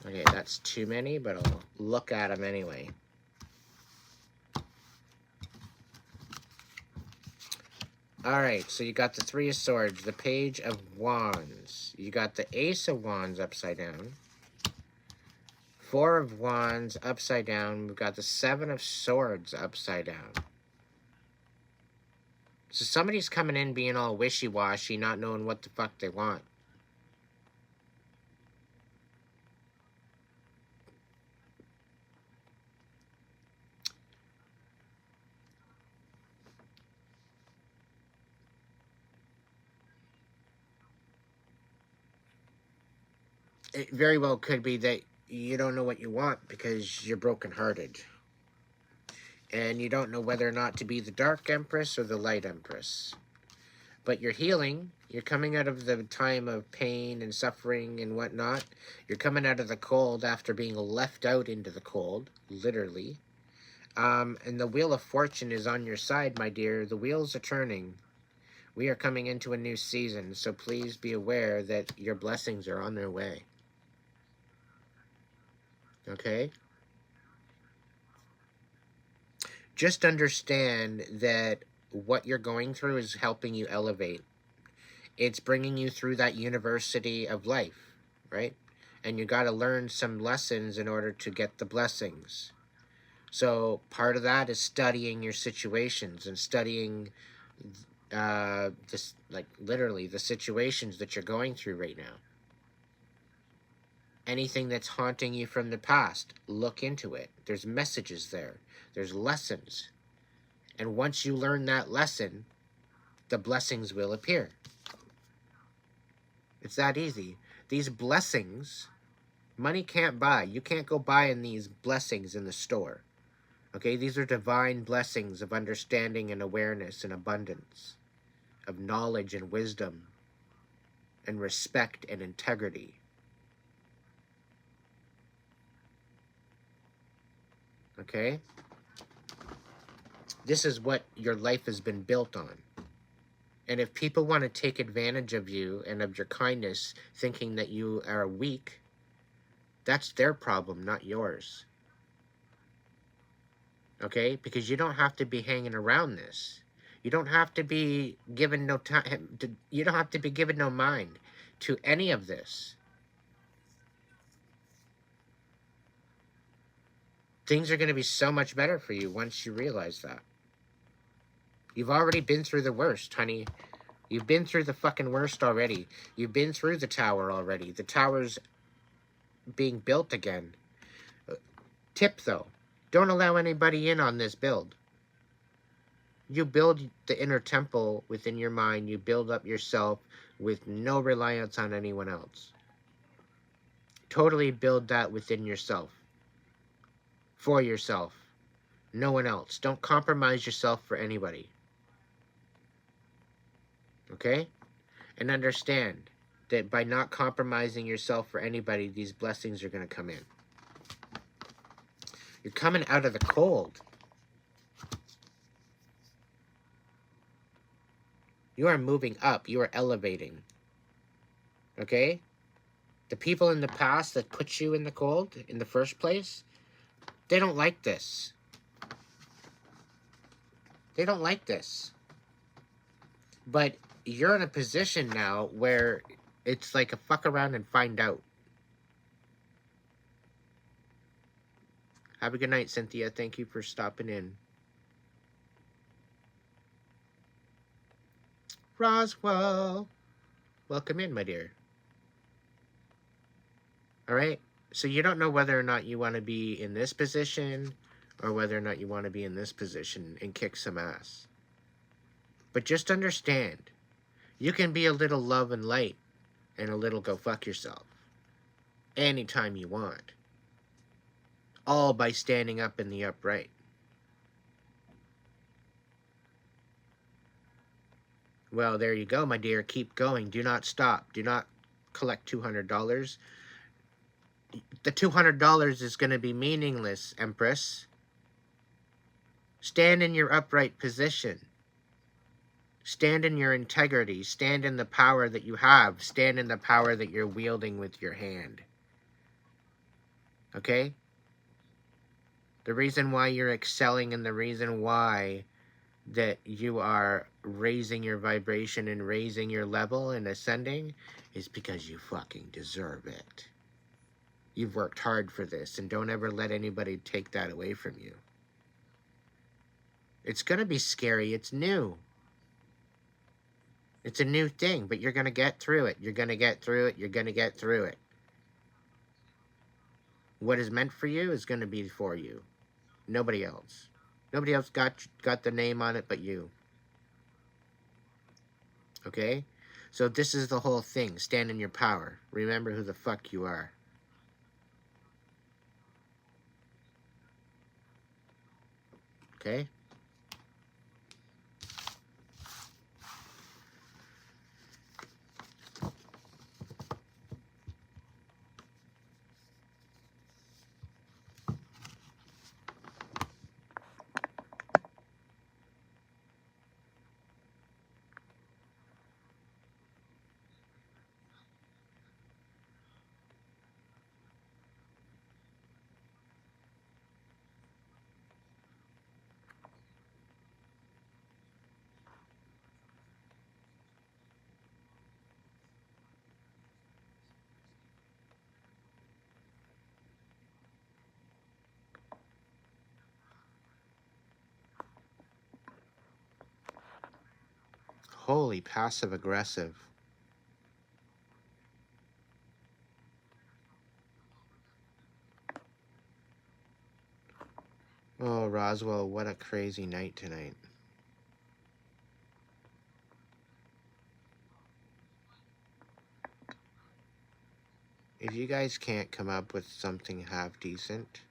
Okay, that's too many, but I'll look at them anyway. Alright, so you got the Three of Swords, the Page of Wands. You got the Ace of Wands upside down. Four of Wands upside down. We've got the Seven of Swords upside down. So somebody's coming in being all wishy-washy, not knowing what the fuck they want. It very well could be that you don't know what you want because you're brokenhearted. And you don't know whether or not to be the Dark Empress or the Light Empress. But you're healing. You're coming out of the time of pain and suffering and whatnot. You're coming out of the cold after being left out into the cold, literally. And the Wheel of Fortune is on your side, my dear. The wheels are turning. We are coming into a new season, so please be aware that your blessings are on their way. Okay? Just understand that what you're going through is helping you elevate. It's bringing you through that university of life, right? And you got to learn some lessons in order to get the blessings. So part of that is studying your situations and studying this, like, literally the situations that you're going through right now. Anything that's haunting you from the past, look into it. There's messages there. There's lessons. And once you learn that lesson, the blessings will appear. It's that easy. These blessings, money can't buy. You can't go buying these blessings in the store. Okay, these are divine blessings of understanding and awareness and abundance, of knowledge and wisdom, and respect and integrity. Okay? This is what your life has been built on. And if people want to take advantage of you and of your kindness, thinking that you are weak, that's their problem, not yours. Okay? Because you don't have to be hanging around this. You don't have to be given no time. You don't have to be given no mind to any of this. Things are going to be so much better for you once you realize that. You've already been through the worst, honey. You've been through the fucking worst already. You've been through the tower already. The tower's being built again. Tip, though. Don't allow anybody in on this build. You build the inner temple within your mind. You build up yourself with no reliance on anyone else. Totally build that within yourself. for yourself. No one else. Don't compromise yourself for anybody. Okay? And understand that by not compromising yourself for anybody, these blessings are going to come in. You're coming out of the cold. You are moving up. You are elevating. Okay? The people in the past that put you in the cold in the first place, they don't like this. They don't like this. But you're in a position now where it's like a fuck around and find out. Have a good night, Cynthia. Thank you for stopping in. Roswell, welcome in, my dear. All right? So you don't know whether or not you want to be in this position or whether or not you want to be in this position and kick some ass. But just understand, you can be a little love and light and a little go fuck yourself anytime you want. All by standing up in the upright. Well, there you go, my dear. Keep going. Do not stop. Do not collect $200. The $200 is going to be meaningless, Empress. Stand in your upright position. Stand in your integrity. Stand in the power that you have. Stand in the power that you're wielding with your hand. Okay? The reason why you're excelling and the reason why that you are raising your vibration and raising your level and ascending is because you fucking deserve it. You've worked hard for this, and don't ever let anybody take that away from you. It's going to be scary. It's new. It's a new thing, but you're going to get through it. You're going to get through it. You're going to get through it. What is meant for you is going to be for you. Nobody else. Nobody else got the name on it but you. Okay? So this is the whole thing. Stand in your power. Remember who the fuck you are. Okay? Holy passive aggressive. Oh, Roswell, what a crazy night tonight. If you guys can't come up with something half decent,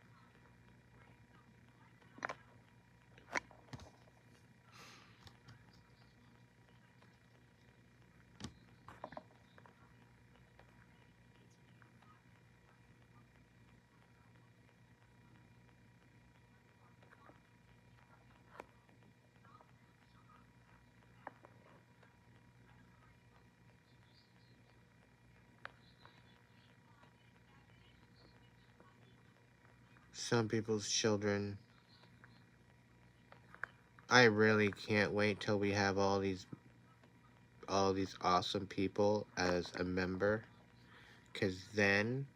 some people's children. I really can't wait till we have all these awesome people as a member, because then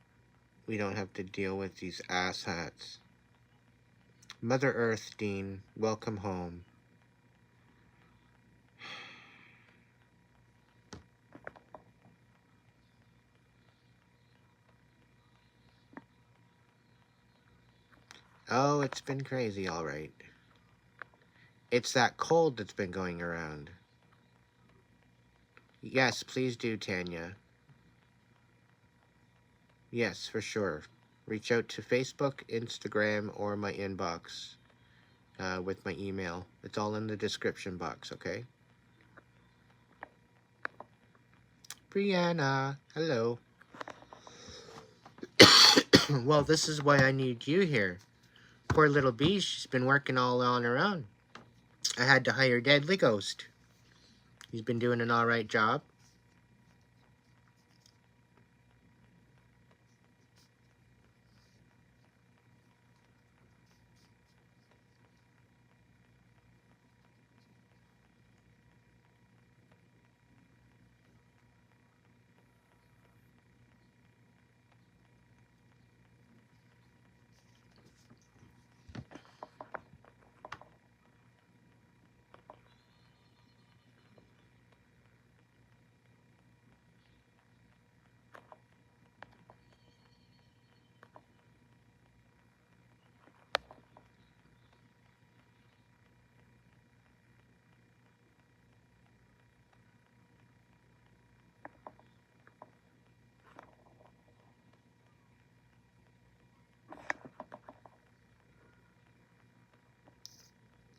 we don't have to deal with these asshats. Mother Earth, Dean, welcome home. Oh, it's been crazy, all right. It's that cold that's been going around. Yes, please do, Tanya. Yes, for sure. reach out to Facebook, Instagram, or my inbox with my email. It's all in the description box, okay? Brianna, hello. Well, this is why I need you here. Poor little bee, she's been working all on her own. I had to hire Deadly Ghost. He's been doing an alright job.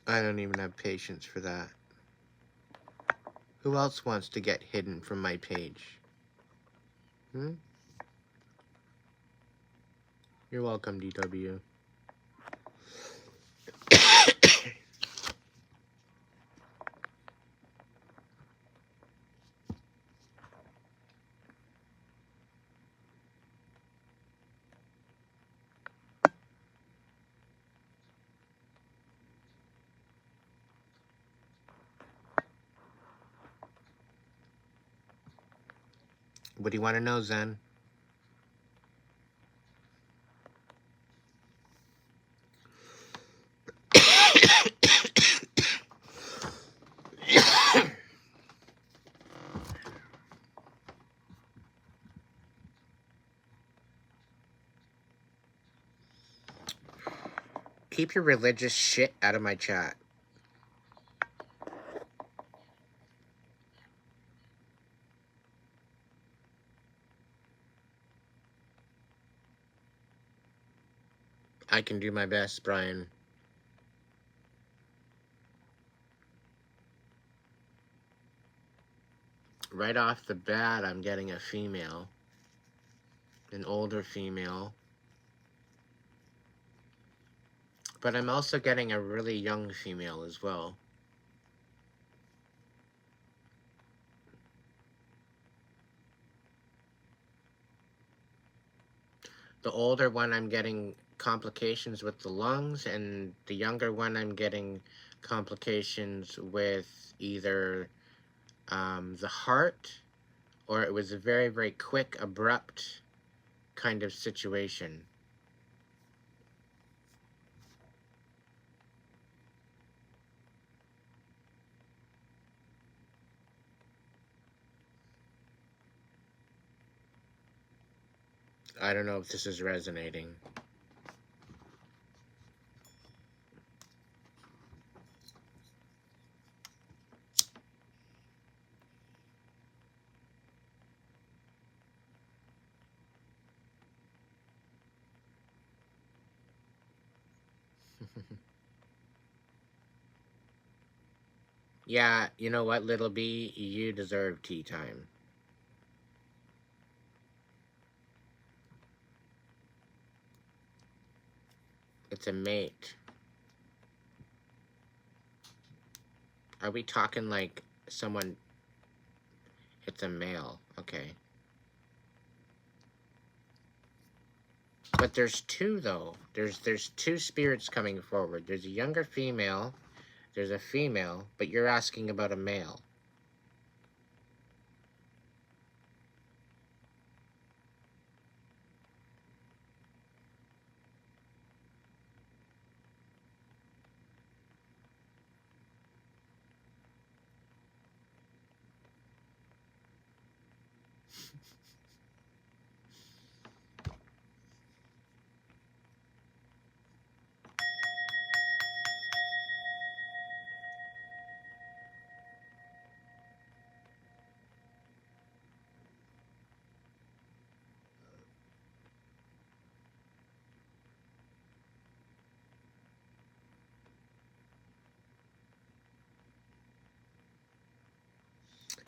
I don't even have patience for that. Who else wants to get hidden from my page? Hmm? You're welcome, DW. What do you want to know, Zen? Keep your religious shit out of my chat. I can do my best, Brian. Right off the bat, I'm getting a female. An older female. But I'm also getting a really young female as well. The older one, I'm getting complications with the lungs, and the younger one, I'm getting complications with either the heart, or it was a very, very quick, abrupt kind of situation. I don't know if this is resonating. Yeah, you know what, little bee? You deserve tea time. It's a mate. Are we talking like someone... It's a male. Okay. But there's two, though. There's two spirits coming forward. There's a younger female. There's a female. But you're asking about a male.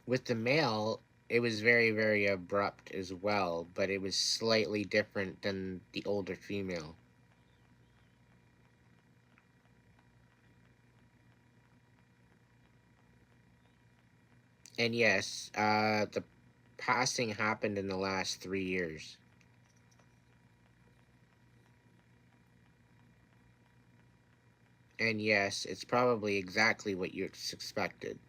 With the male, it was very, very abrupt as well, but it was slightly different than the older female. And yes, the passing happened in the last 3 years. And yes, it's probably exactly what you expected.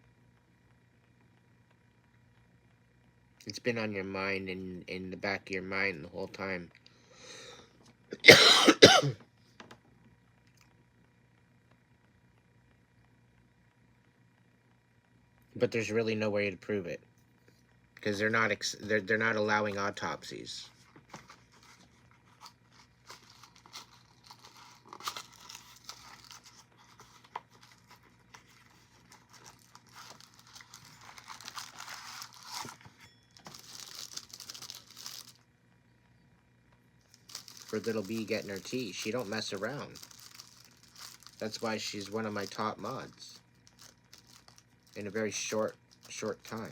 It's been on your mind and in the back of your mind the whole time. But there's really no way to prove it because they're not allowing autopsies. For little B getting her tea, she don't mess around. That's why she's one of my top mods in a very short time.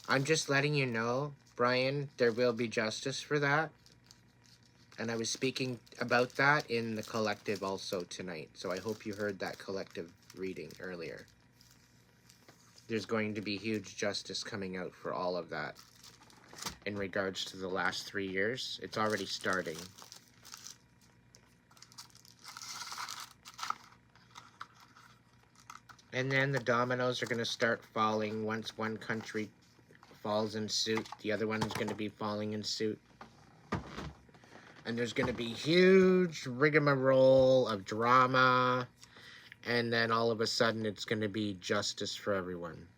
I'm just letting you know, Brian, there will be justice for that. And I was speaking about that in the collective also tonight. So I hope you heard that collective reading earlier. There's going to be huge justice coming out for all of that. In regards to the last 3 years, it's already starting. And then the dominoes are going to start falling once one country falls in suit. The other one's going to be falling in suit. And there's going to be huge rigmarole of drama. And then all of a sudden it's going to be justice for everyone.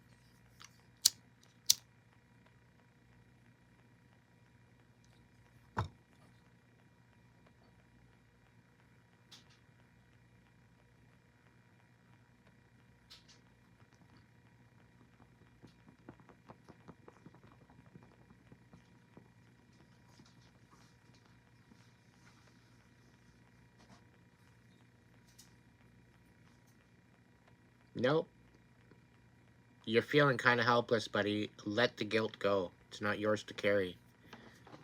Nope. You're feeling kind of helpless, buddy. Let the guilt go. It's not yours to carry.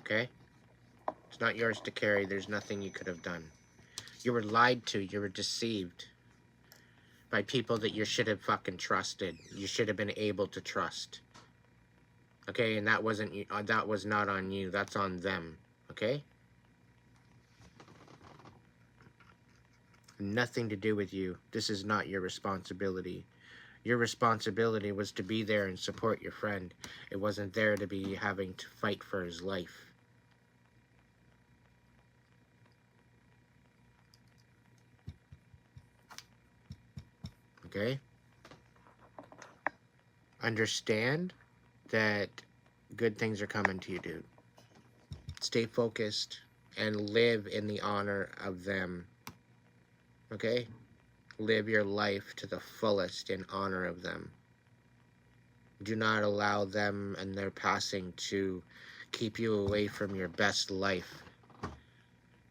Okay? It's not yours to carry. There's nothing you could have done. You were lied to. You were deceived by people that you should have fucking trusted. You should have been able to trust. Okay? And that wasn't you. That was not on you. That's on them. Okay? Nothing to do with you. This is not your responsibility. Your responsibility was to be there and support your friend. It wasn't there to be having to fight for his life. Okay? Understand that good things are coming to you, dude. Stay focused and live in the honor of them. Okay? Live your life to the fullest in honor of them. Do not allow them and their passing to keep you away from your best life.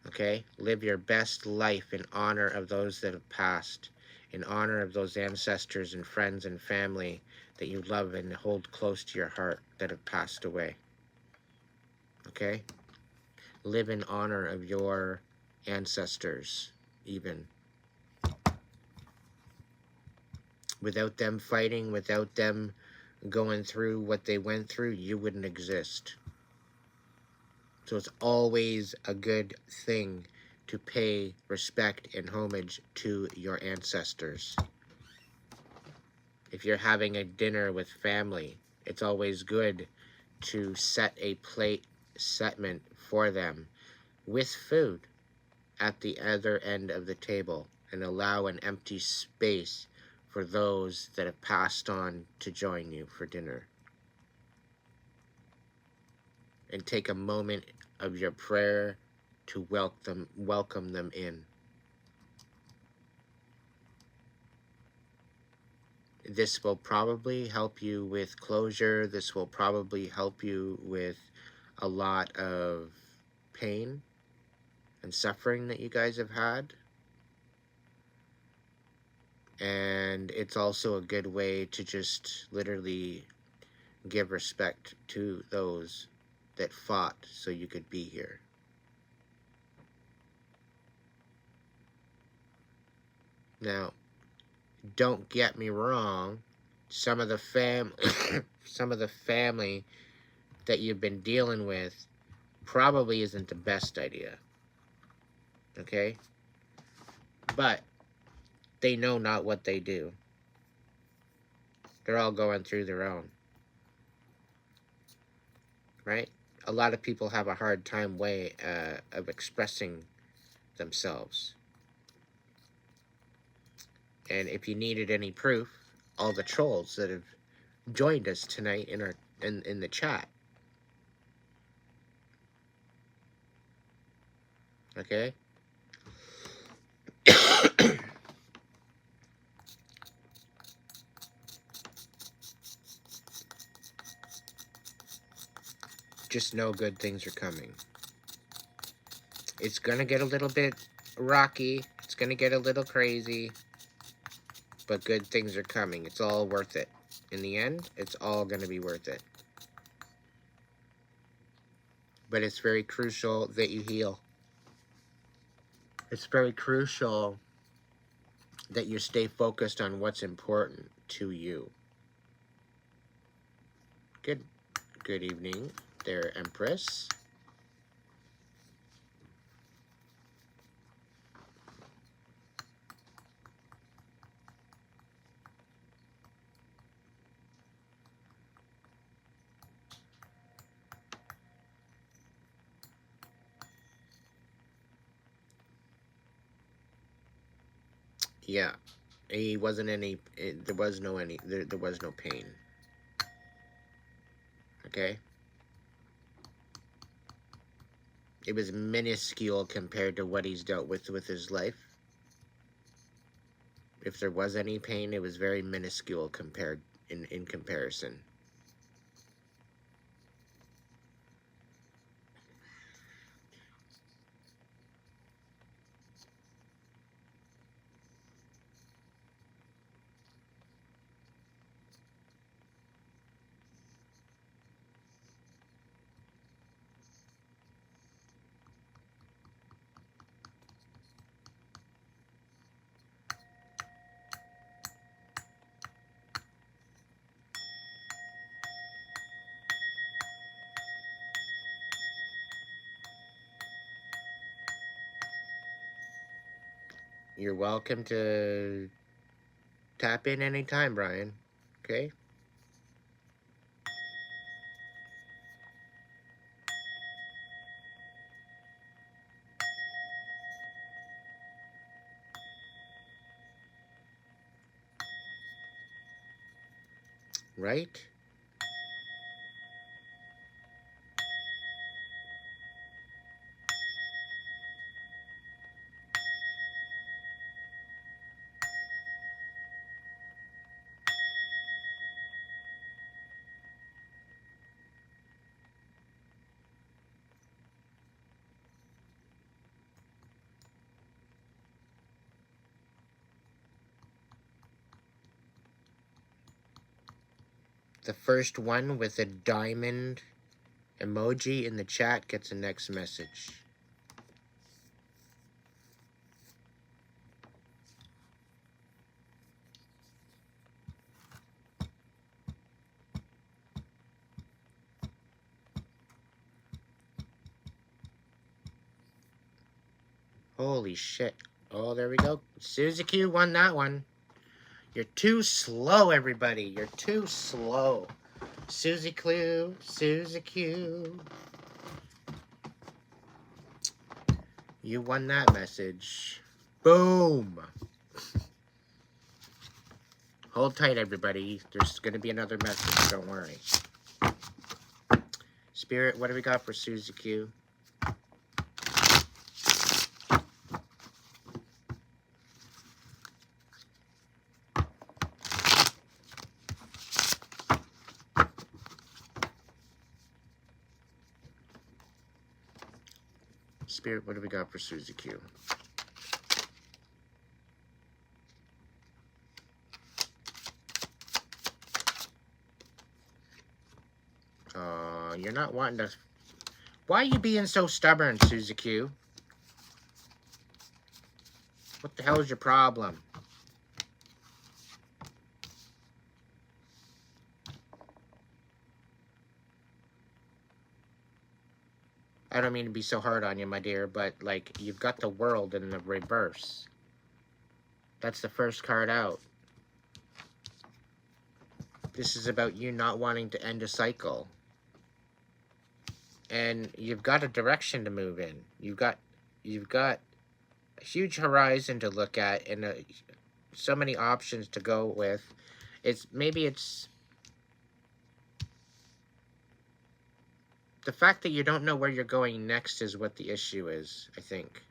Okay? Live your best life in honor of those that have passed, in honor of those ancestors and friends and family that you love and hold close to your heart that have passed away. Okay? Live in honor of your ancestors, even. Without them fighting, without them going through what they went through, you wouldn't exist. So it's always a good thing to pay respect and homage to your ancestors. If you're having a dinner with family, it's always good to set a plate setment for them with food at the other end of the table and allow an empty space for those that have passed on to join you for dinner. And take a moment of your prayer to welcome them in. this will probably help you with closure. This will probably help you with a lot of pain and suffering that you guys have had. And it's also a good way to just literally give respect to those that fought so you could be here. Now, don't get me wrong, some of the some of the family that you've been dealing with probably isn't the best idea. Okay? But they know not what they do. They're all going through their own. Right? A lot of people have a hard time way of expressing themselves. And if you needed any proof, all the trolls that have joined us tonight in the chat. Okay? Just know good things are coming. It's gonna get a little bit rocky. It's gonna get a little crazy. But good things are coming. It's all worth it. In the end, it's all gonna be worth it. But it's very crucial that you heal. It's very crucial that you stay focused on what's important to you. Good evening there, Empress. Yeah, he wasn't any. There was no pain. Okay. It was minuscule compared to what he's dealt with his life. If there was any pain, it was very minuscule compared in comparison. You're welcome to tap in anytime, Brian. Okay? Right? The first one with a diamond emoji in the chat gets the next message. Holy shit. Oh, there we go. Suzy Q won that one. You're too slow, everybody. You're too slow. Suzy Q. Suzy Q. You won that message. Boom. Hold tight, everybody. There's going to be another message. Don't worry. Spirit, what do we got for Suzy Q? Spirit, what do we got for Suzy Q? You're not wanting to... Why are you being so stubborn, Suzy Q? What the hell is your problem? I don't mean to be so hard on you, my dear, but, like, you've got the World in the reverse. That's the first card out. This is about you not wanting to end a cycle. And you've got a direction to move in. You've got a huge horizon to look at and so many options to go with. Maybe it's the fact that you don't know where you're going next is what the issue is, I think.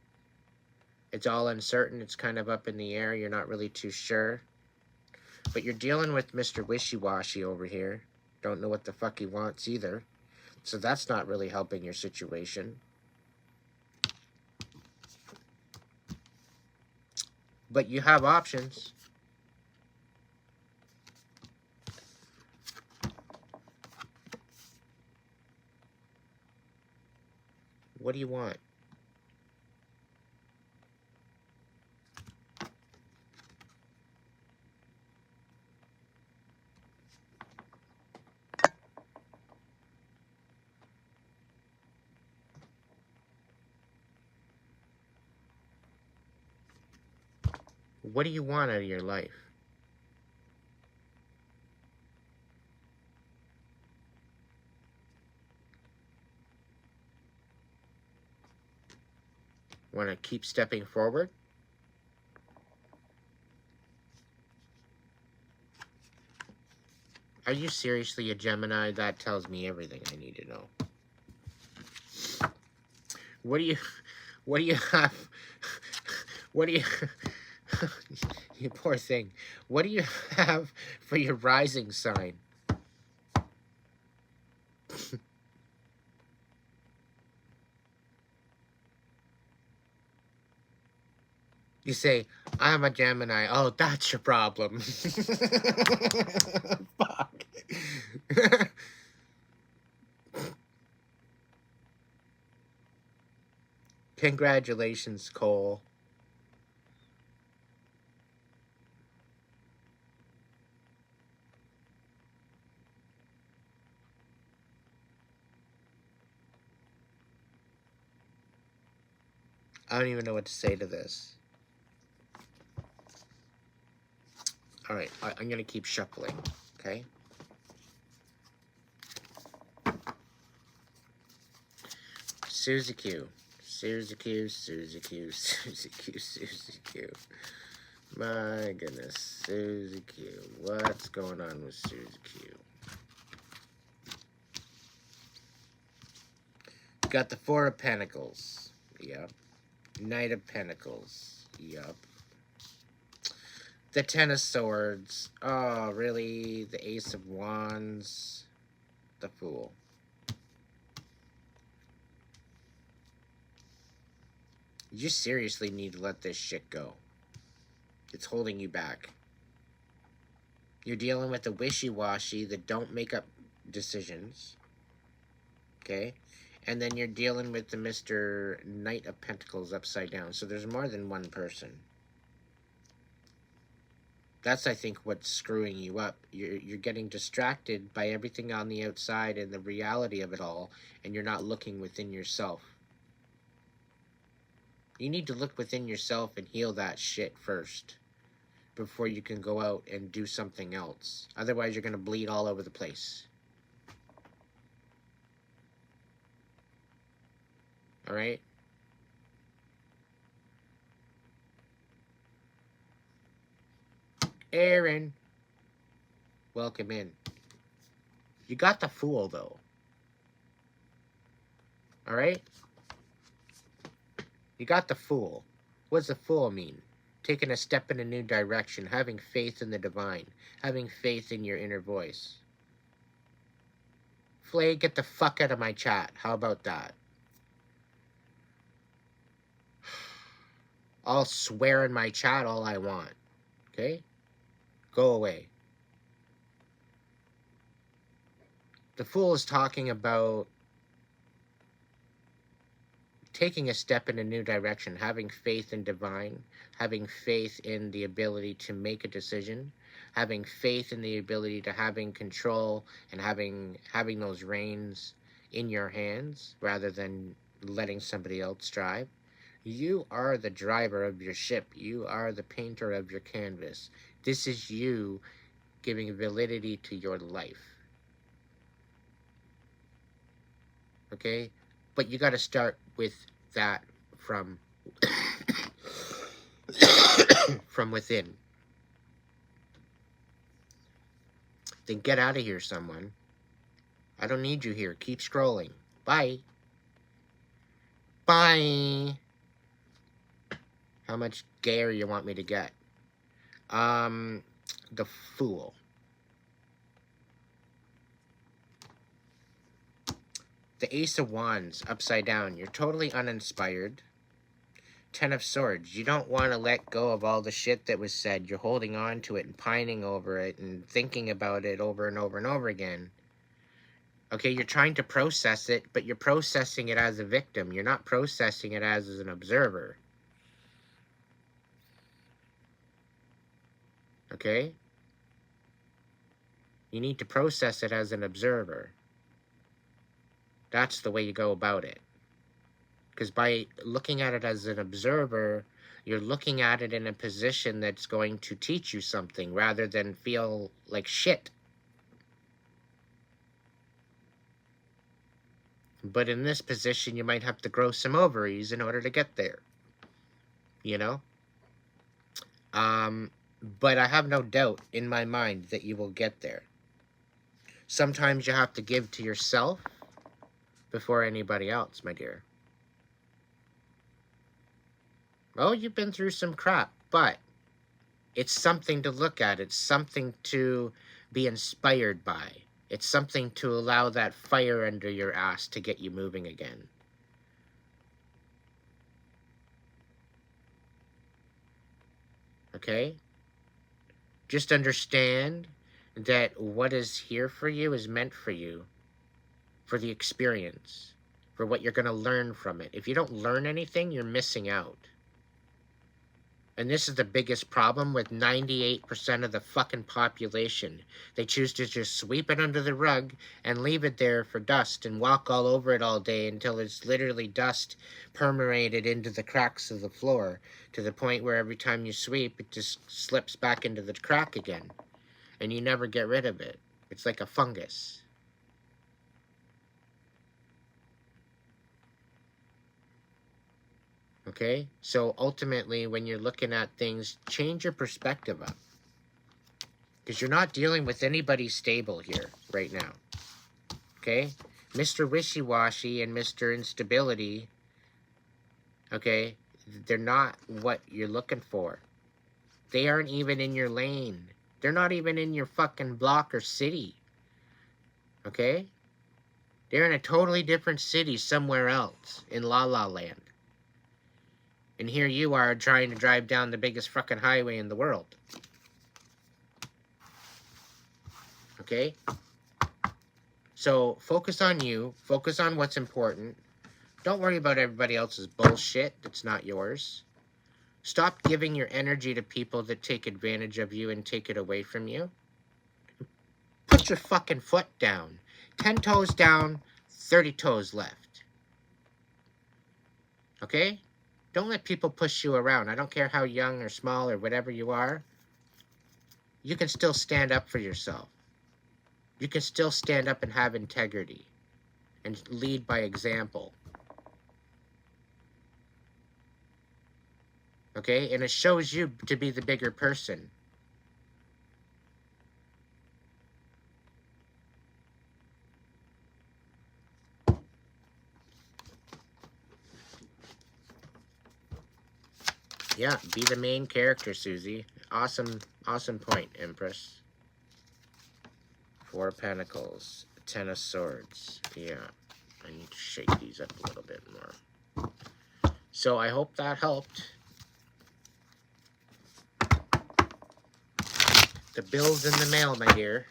It's all uncertain. It's kind of up in the air. You're not really too sure. But you're dealing with Mr. Wishy-Washy over here. Don't know what the fuck he wants either. So that's not really helping your situation. But you have options. What do you want? What do you want out of your life? Want to keep stepping forward? Are you seriously a Gemini? That tells me everything I need to know. What do you have? What do you... You poor thing. What do you have for your rising sign? You say, I'm a Gemini. Oh, that's your problem. Fuck. Congratulations, Cole. I don't even know what to say to this. Alright, I'm going to keep shuffling, okay? Suzy Q. Suzy Q, Suzy Q, Suzy Q, Suzy Q. My goodness, Suzy Q. What's going on with Suzy Q? Got the Four of Pentacles. Yep. Knight of Pentacles. Yep. The Ten of Swords. Oh, really? The Ace of Wands. The Fool. You seriously need to let this shit go. It's holding you back. You're dealing with the wishy-washy that don't make up decisions. Okay? And then you're dealing with the Mr. Knight of Pentacles upside down. So there's more than one person. That's, I think, what's screwing you up. You're getting distracted by everything on the outside and the reality of it all, and you're not looking within yourself. You need to look within yourself and heal that shit first before you can go out and do something else. Otherwise, you're going to bleed all over the place. Alright? Aaron. Welcome in. You got the Fool, though. Alright? You got the Fool. What does the Fool mean? Taking a step in a new direction, having faith in the divine, having faith in your inner voice. Flay, get the fuck out of my chat. How about that? I'll swear in my chat all I want. Okay? Go away. The Fool is talking about taking a step in a new direction, having faith in divine, having faith in the ability to make a decision, having faith in the ability to having control and having those reins in your hands rather than letting somebody else drive. You are the driver of your ship. You are the painter of your canvas. This is you giving validity to your life. Okay? But you got to start with that from from within. Then get out of here, someone. I don't need you here. Keep scrolling. Bye. Bye. How much gayer you want me to get? The Fool. The Ace of Wands, upside down. You're totally uninspired. Ten of Swords. You don't want to let go of all the shit that was said. You're holding on to it and pining over it and thinking about it over and over and over again. Okay, you're trying to process it, but you're processing it as a victim. You're not processing it as an observer. Okay? You need to process it as an observer. That's the way you go about it. Because by looking at it as an observer, you're looking at it in a position that's going to teach you something rather than feel like shit. But in this position, you might have to grow some ovaries in order to get there. You know? But I have no doubt in my mind that you will get there. Sometimes you have to give to yourself before anybody else, my dear. Oh, you've been through some crap, but it's something to look at. It's something to be inspired by. It's something to allow that fire under your ass to get you moving again. Okay? Just understand that what is here for you is meant for you. For the experience. For what you're going to learn from it. If you don't learn anything, you're missing out. And this is the biggest problem with 98% of the fucking population. They choose to just sweep it under the rug and leave it there for dust and walk all over it all day until it's literally dust permeated into the cracks of the floor to the point where every time you sweep, it just slips back into the crack again. And you never get rid of it. It's like a fungus. Okay? So ultimately, when you're looking at things, change your perspective up. Because you're not dealing with anybody stable here right now. Okay? Mr. Wishy-Washy and Mr. Instability, okay, they're not what you're looking for. They aren't even in your lane. They're not even in your fucking block or city. Okay? They're in a totally different city somewhere else in La La Land. And here you are trying to drive down the biggest fucking highway in the world. Okay? So, focus on you. Focus on what's important. Don't worry about everybody else's bullshit that's not yours. Stop giving your energy to people that take advantage of you and take it away from you. Put your fucking foot down. 10 toes down, 30 toes left. Okay? Don't let people push you around. I don't care how young or small or whatever you are. You can still stand up for yourself. You can still stand up and have integrity. And lead by example. Okay? And it shows you to be the bigger person. Yeah, be the main character, Susie. Awesome, awesome point, Empress. 4 of Pentacles. 10 of Swords. Yeah, I need to shake these up a little bit more. So I hope that helped. The bill's in the mail, my dear.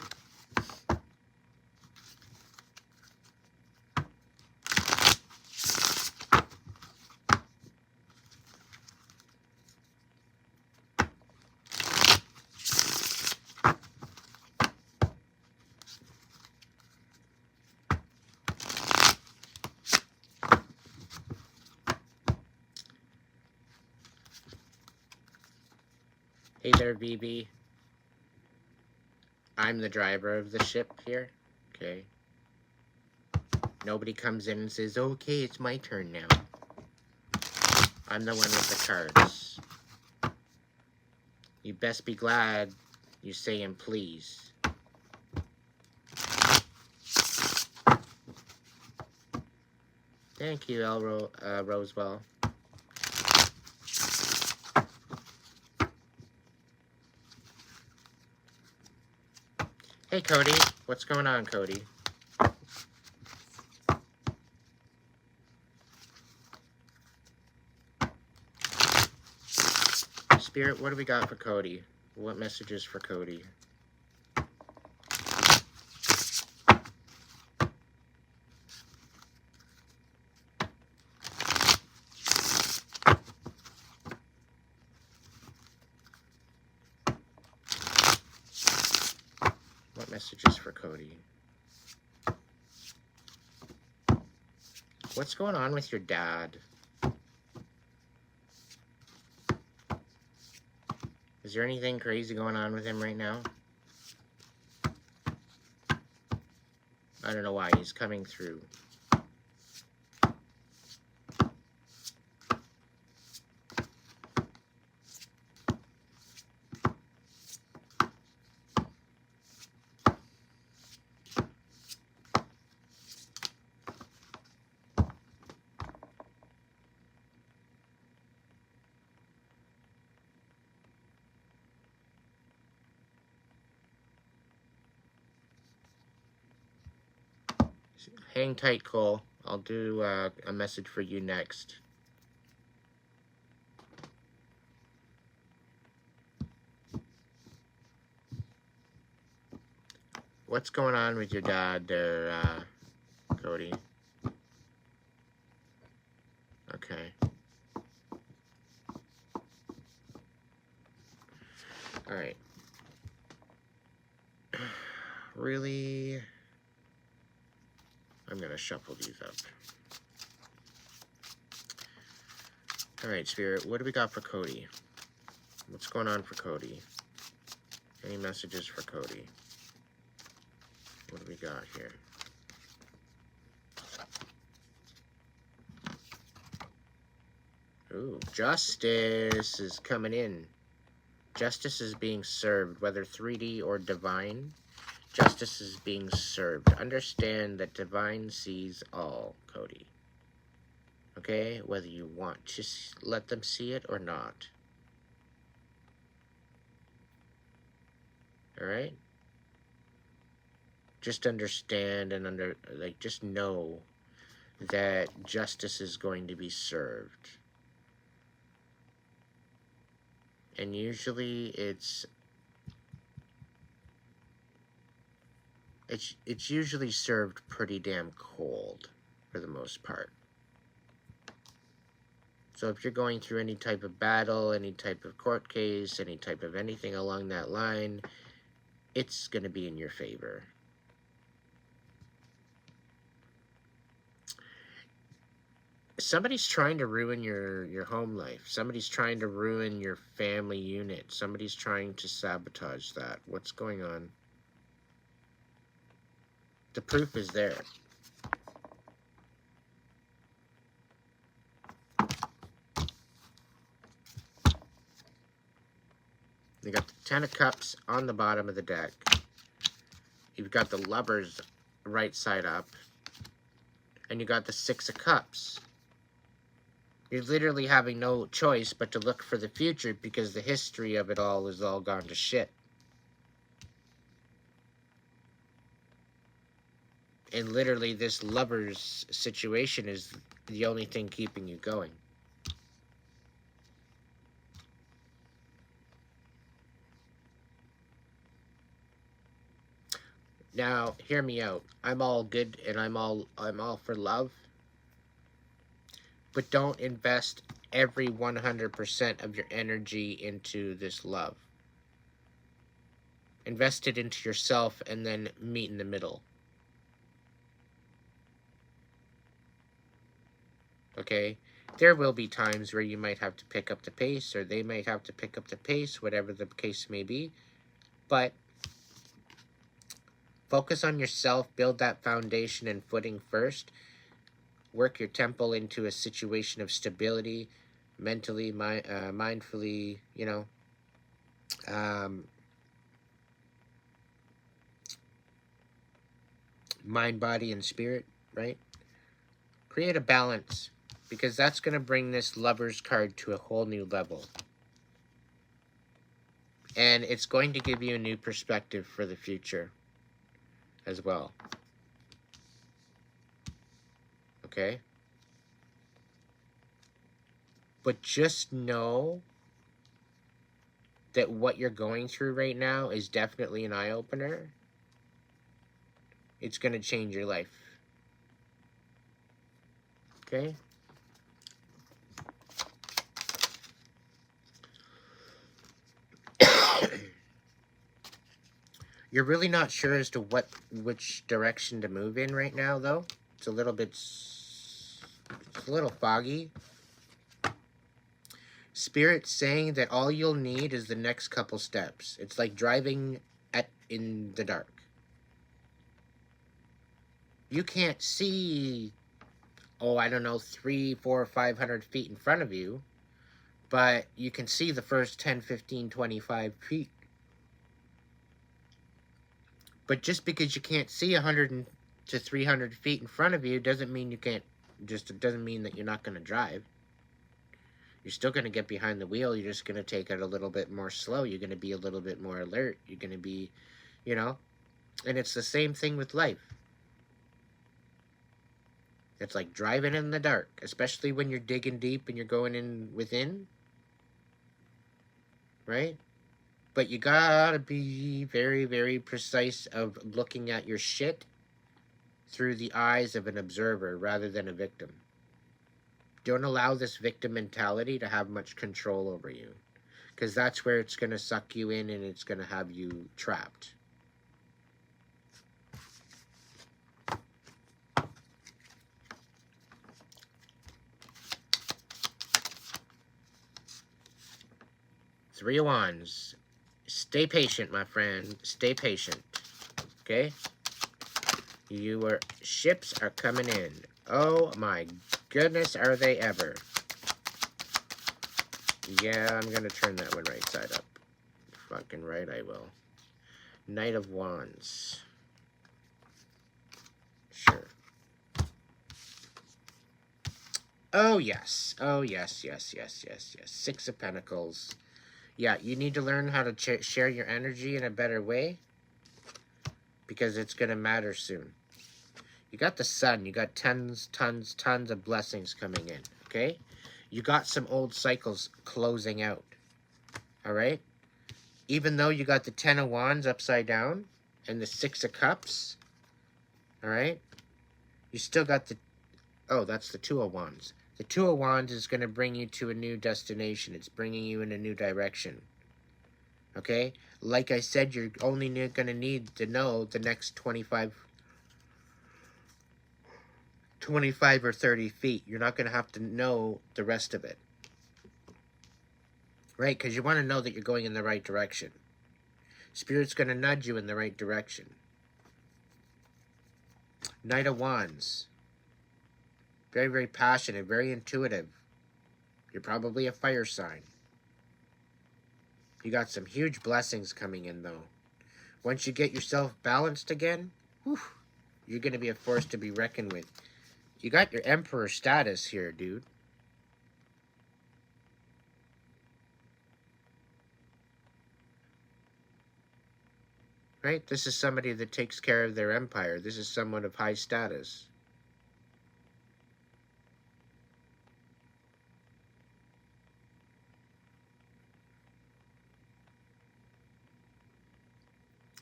Hey there, BB. I'm the driver of the ship here. Okay. Nobody comes in and says, okay, it's my turn now. I'm the one with the cards. You best be glad you saying please. Thank you, Rosewell. Hey, Cody. What's going on, Cody? Spirit, what do we got for Cody? What messages for Cody? What messages for Cody? What's going on with your dad? Is there anything crazy going on with him right now? I don't know why he's coming through. Hang tight, Cole. I'll do a message for you next. What's going on with your dad there, Cody? Okay. Alright. Really? I'm gonna shuffle these up. Alright, Spirit, what do we got for Cody? What's going on for Cody? Any messages for Cody? What do we got here? Ooh, justice is coming in. Justice is being served, whether 3D or divine. Justice is being served. Understand that divine sees all, Cody. Okay? Whether you want to let them see it or not. Alright? Just understand and just know that justice is going to be served. And usually it's usually served pretty damn cold for the most part. So if you're going through any type of battle, any type of court case, any type of anything along that line, it's going to be in your favor. Somebody's trying to ruin your home life. Somebody's trying to ruin your family unit. Somebody's trying to sabotage that. What's going on? The proof is there. You got the 10 of Cups on the bottom of the deck. You've got the Lovers right side up. And you got the 6 of Cups. You're literally having no choice but to look for the future because the history of it all is all gone to shit. And literally this Lovers situation is the only thing keeping you going. Now, hear me out. I'm all good and I'm all for love, but don't invest every 100% of your energy into this love. Invest it into yourself and then meet in the middle. Okay? There will be times where you might have to pick up the pace, or they might have to pick up the pace, whatever the case may be. But focus on yourself, build that foundation and footing first. Work your temple into a situation of stability, mentally, mindfully, mind, body, and spirit, right? Create a balance, because that's going to bring this Lover's card to a whole new level. And it's going to give you a new perspective for the future as well. Okay? But just know that what you're going through right now is definitely an eye-opener. It's going to change your life. Okay? You're really not sure as to which direction to move in right now, though. It's a little foggy. Spirit's saying that all you'll need is the next couple steps. It's like driving in the dark. You can't see, I don't know, 300, 400, 500 feet in front of you, but you can see the first 10, 15, 25 feet. But just because you can't see 100 to 300 feet in front of you doesn't mean you can't. It doesn't mean that you're not going to drive. You're still going to get behind the wheel. You're just going to take it a little bit more slow. You're going to be a little bit more alert. You're going to be, and it's the same thing with life. It's like driving in the dark, especially when you're digging deep and you're going in within, right? But you gotta be very, very precise of looking at your shit through the eyes of an observer rather than a victim. Don't allow this victim mentality to have much control over you, because that's where it's going to suck you in and it's going to have you trapped. Three of Wands. Stay patient, my friend. Stay patient. Okay? Your ships are coming in. Oh my goodness, are they ever. Yeah, I'm gonna turn that one right side up. Fucking right, I will. Knight of Wands. Sure. Oh, yes. Oh, yes, yes, yes, yes, yes. Six of Pentacles. Yeah, you need to learn how to share your energy in a better way, because it's going to matter soon. You got the Sun. You got tons of blessings coming in, okay? You got some old cycles closing out, all right? Even though you got the Ten of Wands upside down and the Six of Cups, all right? You still got the... Oh, that's the Two of Wands. The Two of Wands is going to bring you to a new destination. It's bringing you in a new direction. Okay? Like I said, you're only going to need to know the next 25 or 30 feet. You're not going to have to know the rest of it. Right? Because you want to know that you're going in the right direction. Spirit's going to nudge you in the right direction. Knight of Wands. Very, very passionate, very intuitive. You're probably a fire sign. You got some huge blessings coming in, though. Once you get yourself balanced again, whew, you're going to be a force to be reckoned with. You got your Emperor status here, dude. Right? This is somebody that takes care of their empire. This is someone of high status.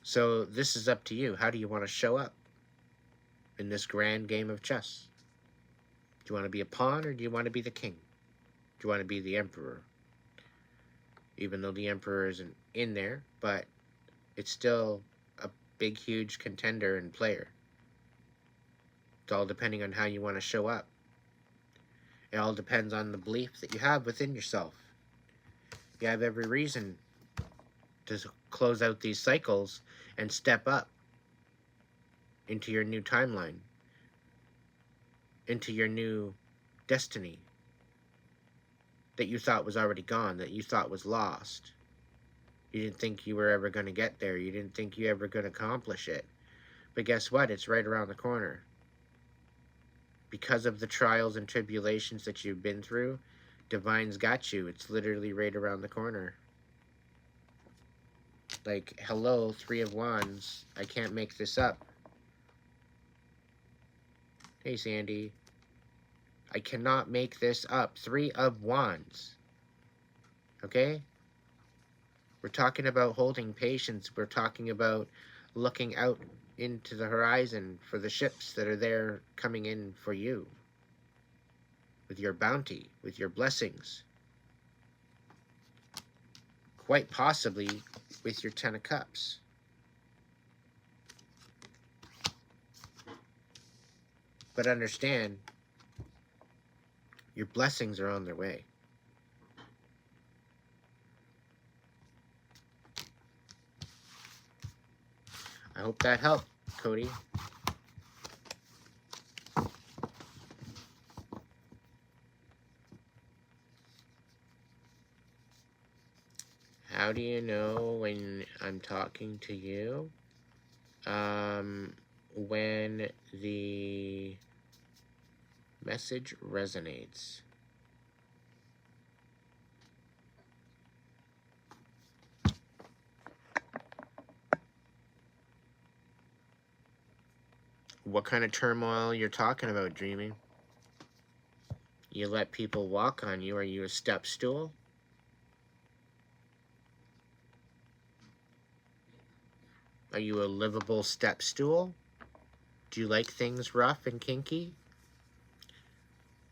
So this is up to you. How do you want to show up in this grand game of chess? Do you want to be a pawn or do you want to be the king? Do you want to be the emperor? Even though the emperor isn't in there, but it's still a big, huge contender and player. It's all depending on how you want to show up. It all depends on the belief that you have within yourself. You have every reason to close out these cycles and step up into your new timeline, into your new destiny that you thought was already gone, that you thought was lost. You didn't think you were ever going to get there. You didn't think you ever going to accomplish it. But guess what? It's right around the corner. Because of the trials and tribulations that you've been through, Divine's got you. It's literally right around the corner. Like, hello, Three of Wands. I can't make this up. Hey, Sandy. I cannot make this up. Three of Wands. Okay? We're talking about holding patience. We're talking about looking out into the horizon for the ships that are there coming in for you. With your bounty, with your blessings. Quite possibly with your Ten of Cups. But understand, your blessings are on their way. I hope that helped, Cody. How do you know when I'm talking to you? When the message resonates. What kind of turmoil you're talking about, Dreaming? You let people walk on you. Are you a step stool? Are you a livable step stool? Do you like things rough and kinky?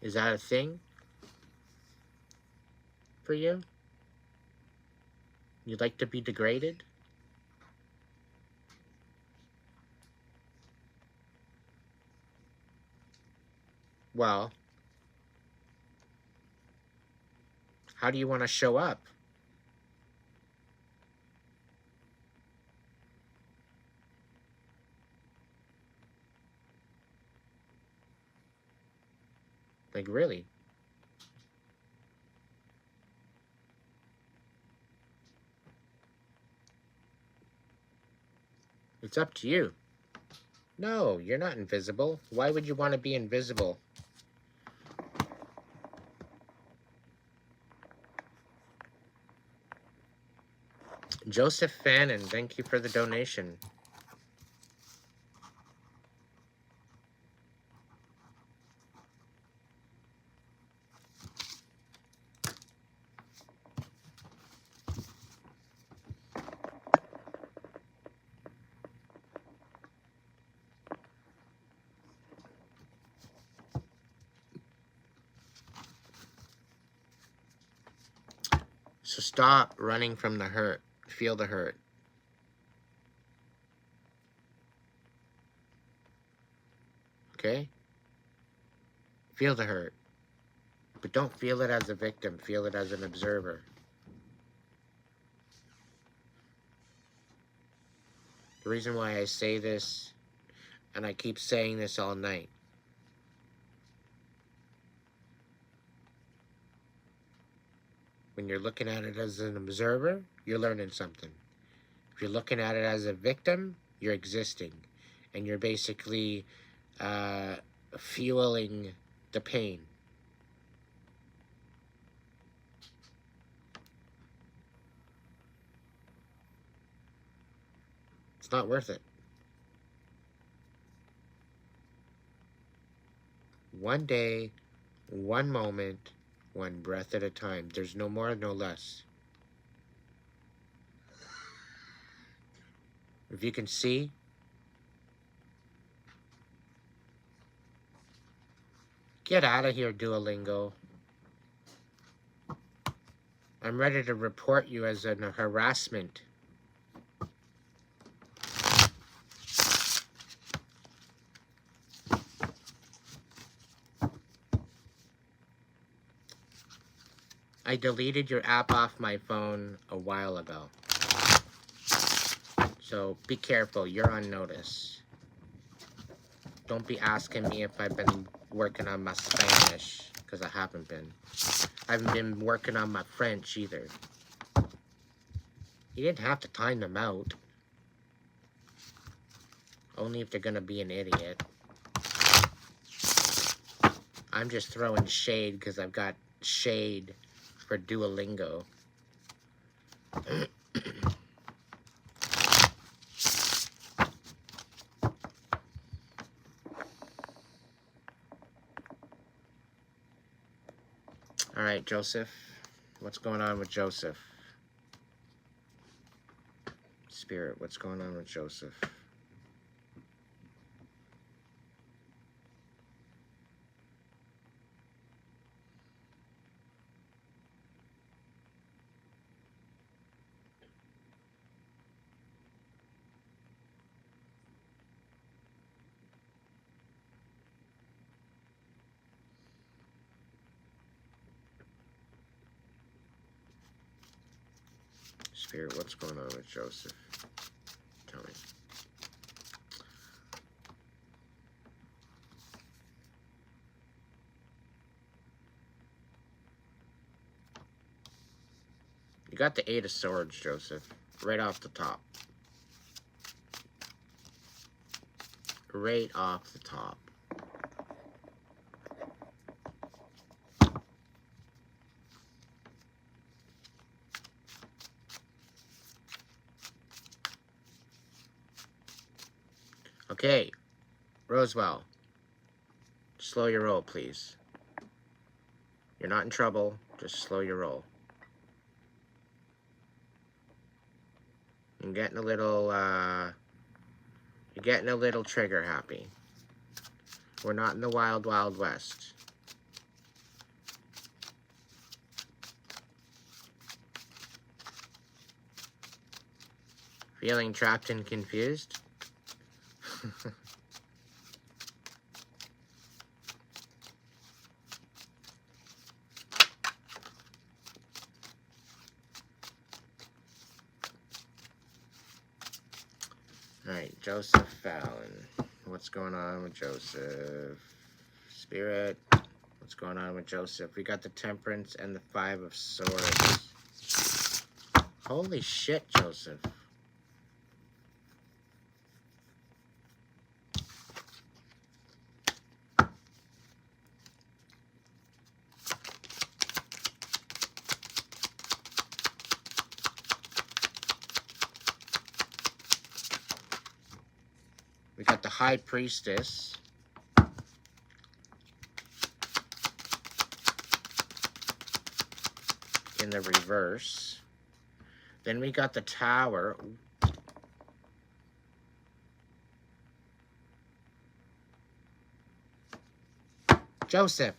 Is that a thing for you? You'd like to be degraded? Well, how do you want to show up? Like, really? It's up to you. No, you're not invisible. Why would you want to be invisible? Joseph Fannin, thank you for the donation. So stop running from the hurt. Feel the hurt. Okay? Feel the hurt. But don't feel it as a victim. Feel it as an observer. The reason why I say this, and I keep saying this all night, when you're looking at it as an observer, you're learning something. If you're looking at it as a victim, you're existing. And you're basically fueling the pain. It's not worth it. One day, one moment, one breath at a time. There's no more, no less. If you can see, get out of here, Duolingo. I'm ready to report you as a harassment. I deleted your app off my phone a while ago. So be careful, you're on notice. Don't be asking me if I've been working on my Spanish, because I haven't been. I haven't been working on my French either. You didn't have to time them out. Only if they're gonna be an idiot. I'm just throwing shade because I've got shade for Duolingo. Alright, Joseph. What's going on with Joseph? Spirit, what's going on with Joseph? Spirit, what's going on with Joseph? Tell me. You got the 8 of Swords, Joseph. Right off the top. Right off the top. Okay, Roswell, slow your roll, please. You're not in trouble, just slow your roll. You're getting a little trigger happy. We're not in the wild, wild west. Feeling trapped and confused? Alright, Joseph Fallon. What's going on with Joseph? Spirit, what's going on with Joseph? We got the Temperance and the 5 of Swords. Holy shit, Joseph. We got the High Priestess. In the reverse. Then we got the Tower. Joseph.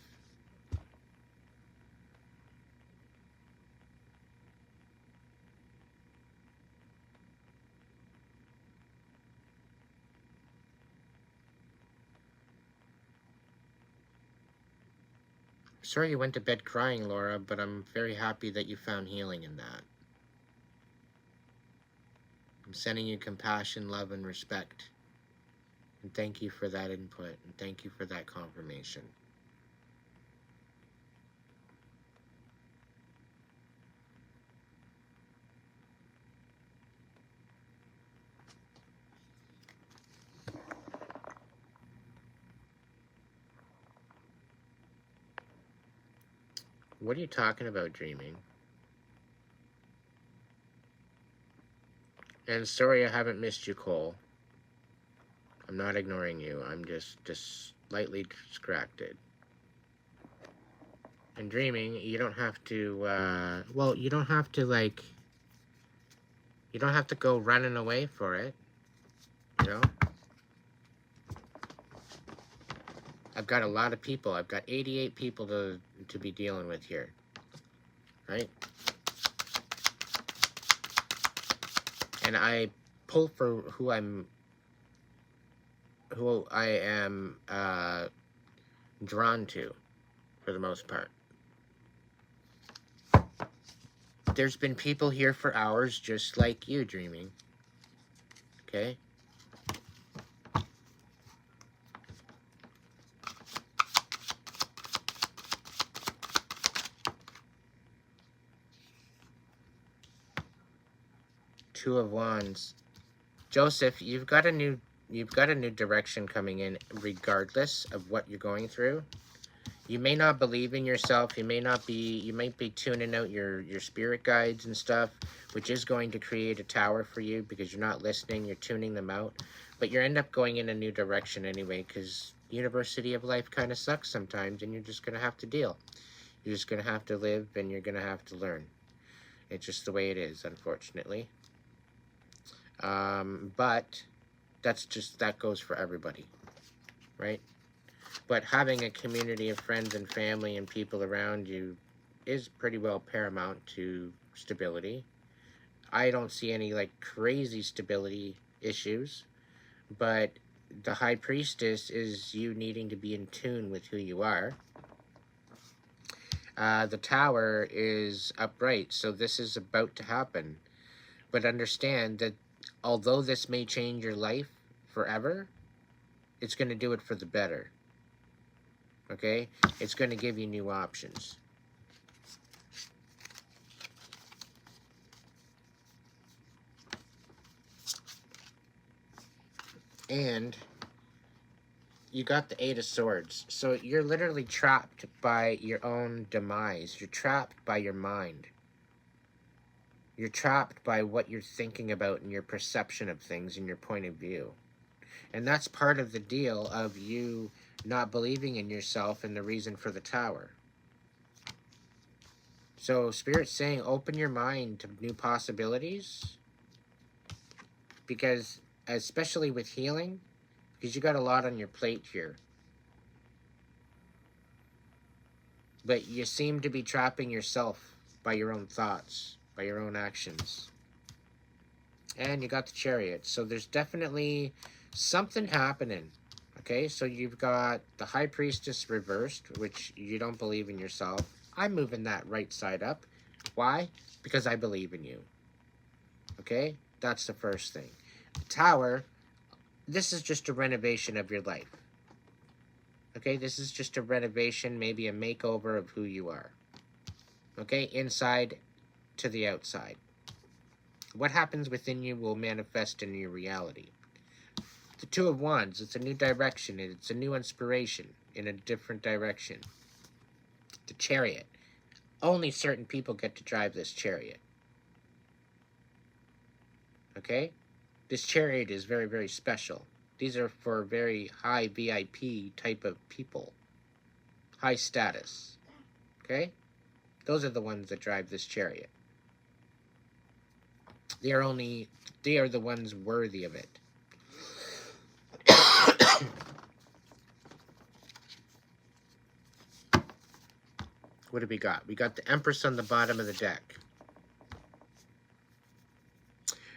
Sorry you went to bed crying, Laura, but I'm very happy that you found healing in that. I'm sending you compassion, love, and respect. And thank you for that input, and thank you for that confirmation. What are you talking about, dreaming? And sorry I haven't missed you, Cole. I'm not ignoring you. I'm just slightly distracted. And dreaming, you don't have to, well, you don't have to, like, you don't have to go running away for it. you know? I've got a lot of people. I've got 88 people to be dealing with here, right? And I pull for who I am drawn to, for the most part. There's been people here for hours just like you dreaming. Okay? Two of Wands. Joseph, you've got a new direction coming in regardless of what you're going through. You may not believe in yourself. You might be tuning out your spirit guides and stuff, which is going to create a tower for you because you're not listening, you're tuning them out. But you end up going in a new direction anyway, because University of Life kind of sucks sometimes, and you're just going to have to deal. You're just going to have to live, and you're going to have to learn. It's just the way it is, unfortunately. But that goes for everybody, right? But having a community of friends and family and people around you is pretty well paramount to stability. I don't see any like crazy stability issues, but the High Priestess is you needing to be in tune with who you are. The Tower is upright, so this is about to happen. But understand that although this may change your life forever, it's going to do it for the better. Okay? It's going to give you new options. And you got the Eight of Swords. So you're literally trapped by your own demise. You're trapped by your mind. You're trapped by what you're thinking about and your perception of things and your point of view. And that's part of the deal of you not believing in yourself and the reason for the Tower. So Spirit's saying open your mind to new possibilities. Because, especially with healing, because you got a lot on your plate here. But you seem to be trapping yourself by your own thoughts, by your own actions. And you got the Chariot. So there's definitely something happening. Okay, so you've got the High Priestess reversed, which you don't believe in yourself. I'm moving that right side up. Why? Because I believe in you. Okay, that's the first thing. The Tower, this is just a renovation of your life. Okay, this is just a renovation, maybe a makeover of who you are. Okay, inside to the outside. What happens within you will manifest in your reality. The Two of Wands, it's a new direction, it's a new inspiration in a different direction. The Chariot. Only certain people get to drive this chariot. Okay? This chariot is very, very special. These are for very high VIP type of people. High status. Okay? Those are the ones that drive this chariot. They are the ones worthy of it. What do we got? We got the Empress on the bottom of the deck.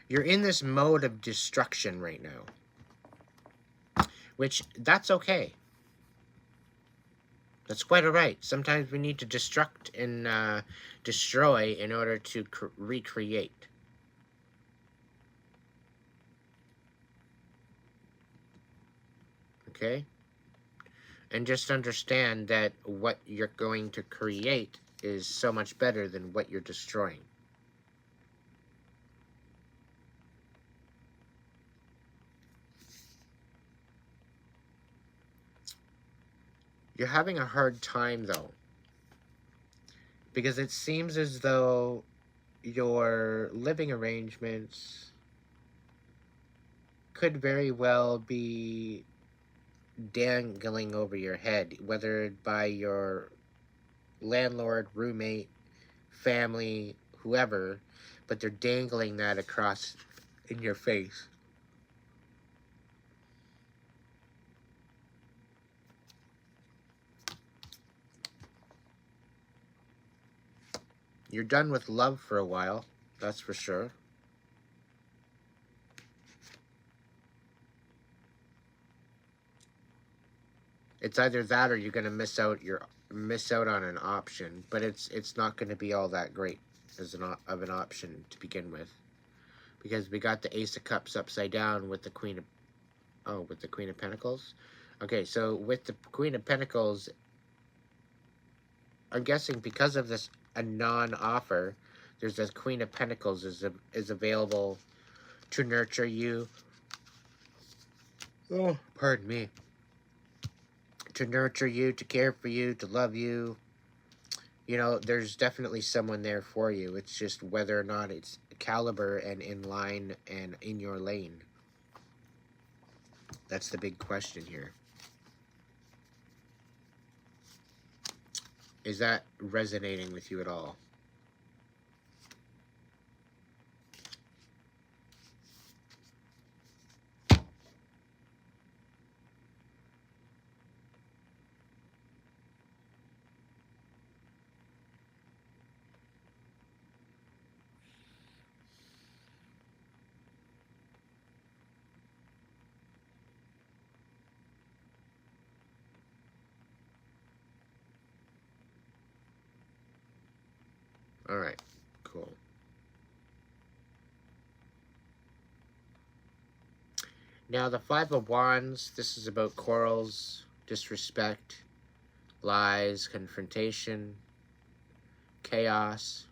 You're in this mode of destruction right now. Which, that's okay. That's quite alright. Sometimes we need to destruct and destroy in order to recreate. Okay? And just understand that what you're going to create is so much better than what you're destroying. You're having a hard time, though. Because it seems as though your living arrangements could very well be dangling over your head, whether by your landlord, roommate, family, whoever, but they're dangling that across in your face. You're done with love for a while, that's for sure. It's either that or you're gonna miss out on an option, but it's not gonna be all that great as an option to begin with, because we got the Ace of Cups upside down with the Queen of Pentacles. Okay, so with the Queen of Pentacles, I'm guessing because of this a non-offer, there's a Queen of Pentacles is available to nurture you. Oh, pardon me. To nurture you, to care for you, to love you. You know, there's definitely someone there for you. It's just whether or not it's caliber and in line and in your lane. That's the big question here. Is that resonating with you at all? All right, cool. Now, the Five of Wands, this is about quarrels, disrespect, lies, confrontation, chaos.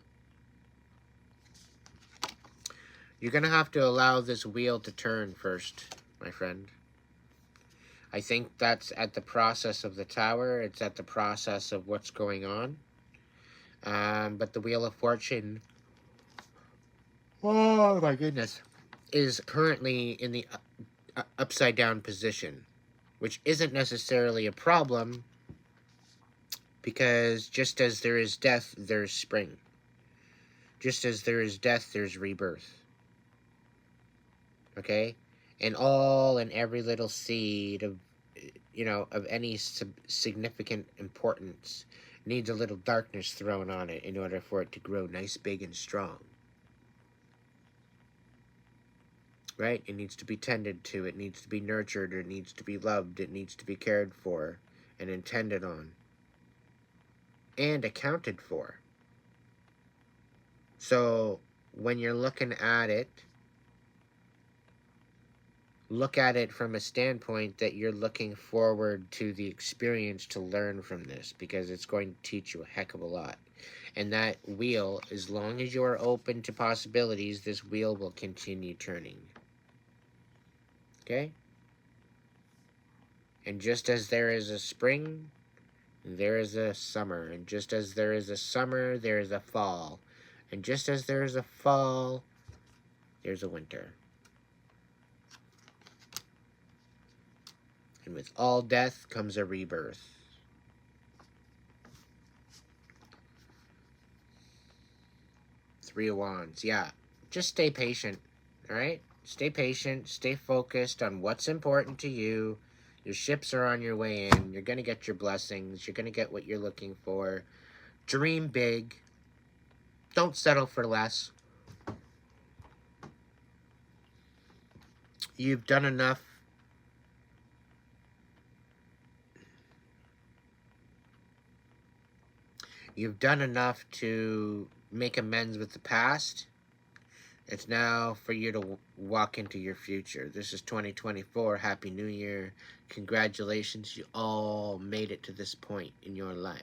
You're going to have to allow this wheel to turn first, my friend. I think that's at the process of the Tower. It's at the process of what's going on. But the Wheel of Fortune, oh my goodness, is currently in the upside down position, which isn't necessarily a problem, because just as there is death, there's spring. Just as there is death, there's rebirth. Okay? And all and every little seed of, of any significant importance needs a little darkness thrown on it in order for it to grow nice, big, and strong. Right? It needs to be tended to. It needs to be nurtured. It needs to be loved. It needs to be cared for and intended on. And accounted for. So, when you're looking at it, look at it from a standpoint that you're looking forward to the experience to learn from this, because it's going to teach you a heck of a lot. And that wheel, as long as you are open to possibilities, this wheel will continue turning. Okay? And just as there is a spring, there is a summer. And just as there is a summer, there is a fall. And just as there is a fall, there's a winter. And with all death comes a rebirth. Three of Wands. Yeah. Just stay patient. Alright? Stay patient. Stay focused on what's important to you. Your ships are on your way in. You're going to get your blessings. You're going to get what you're looking for. Dream big. Don't settle for less. You've done enough. You've done enough to make amends with the past. It's now for you to walk into your future. This is 2024. Happy New Year. Congratulations. You all made it to this point in your life.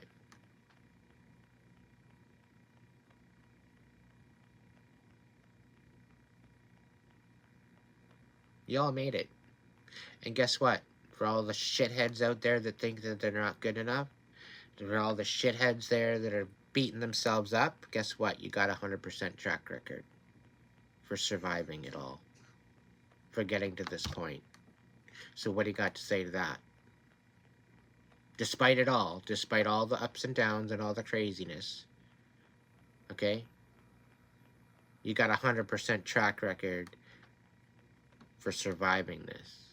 You all made it. And guess what? For all the shitheads out there that think that they're not good enough, for all the shitheads there that are beating themselves up, guess what? You got a 100% track record for surviving it all, for getting to this point. So what do you got to say to that? Despite it all, despite all the ups and downs and all the craziness, okay? You got a 100% track record for surviving this,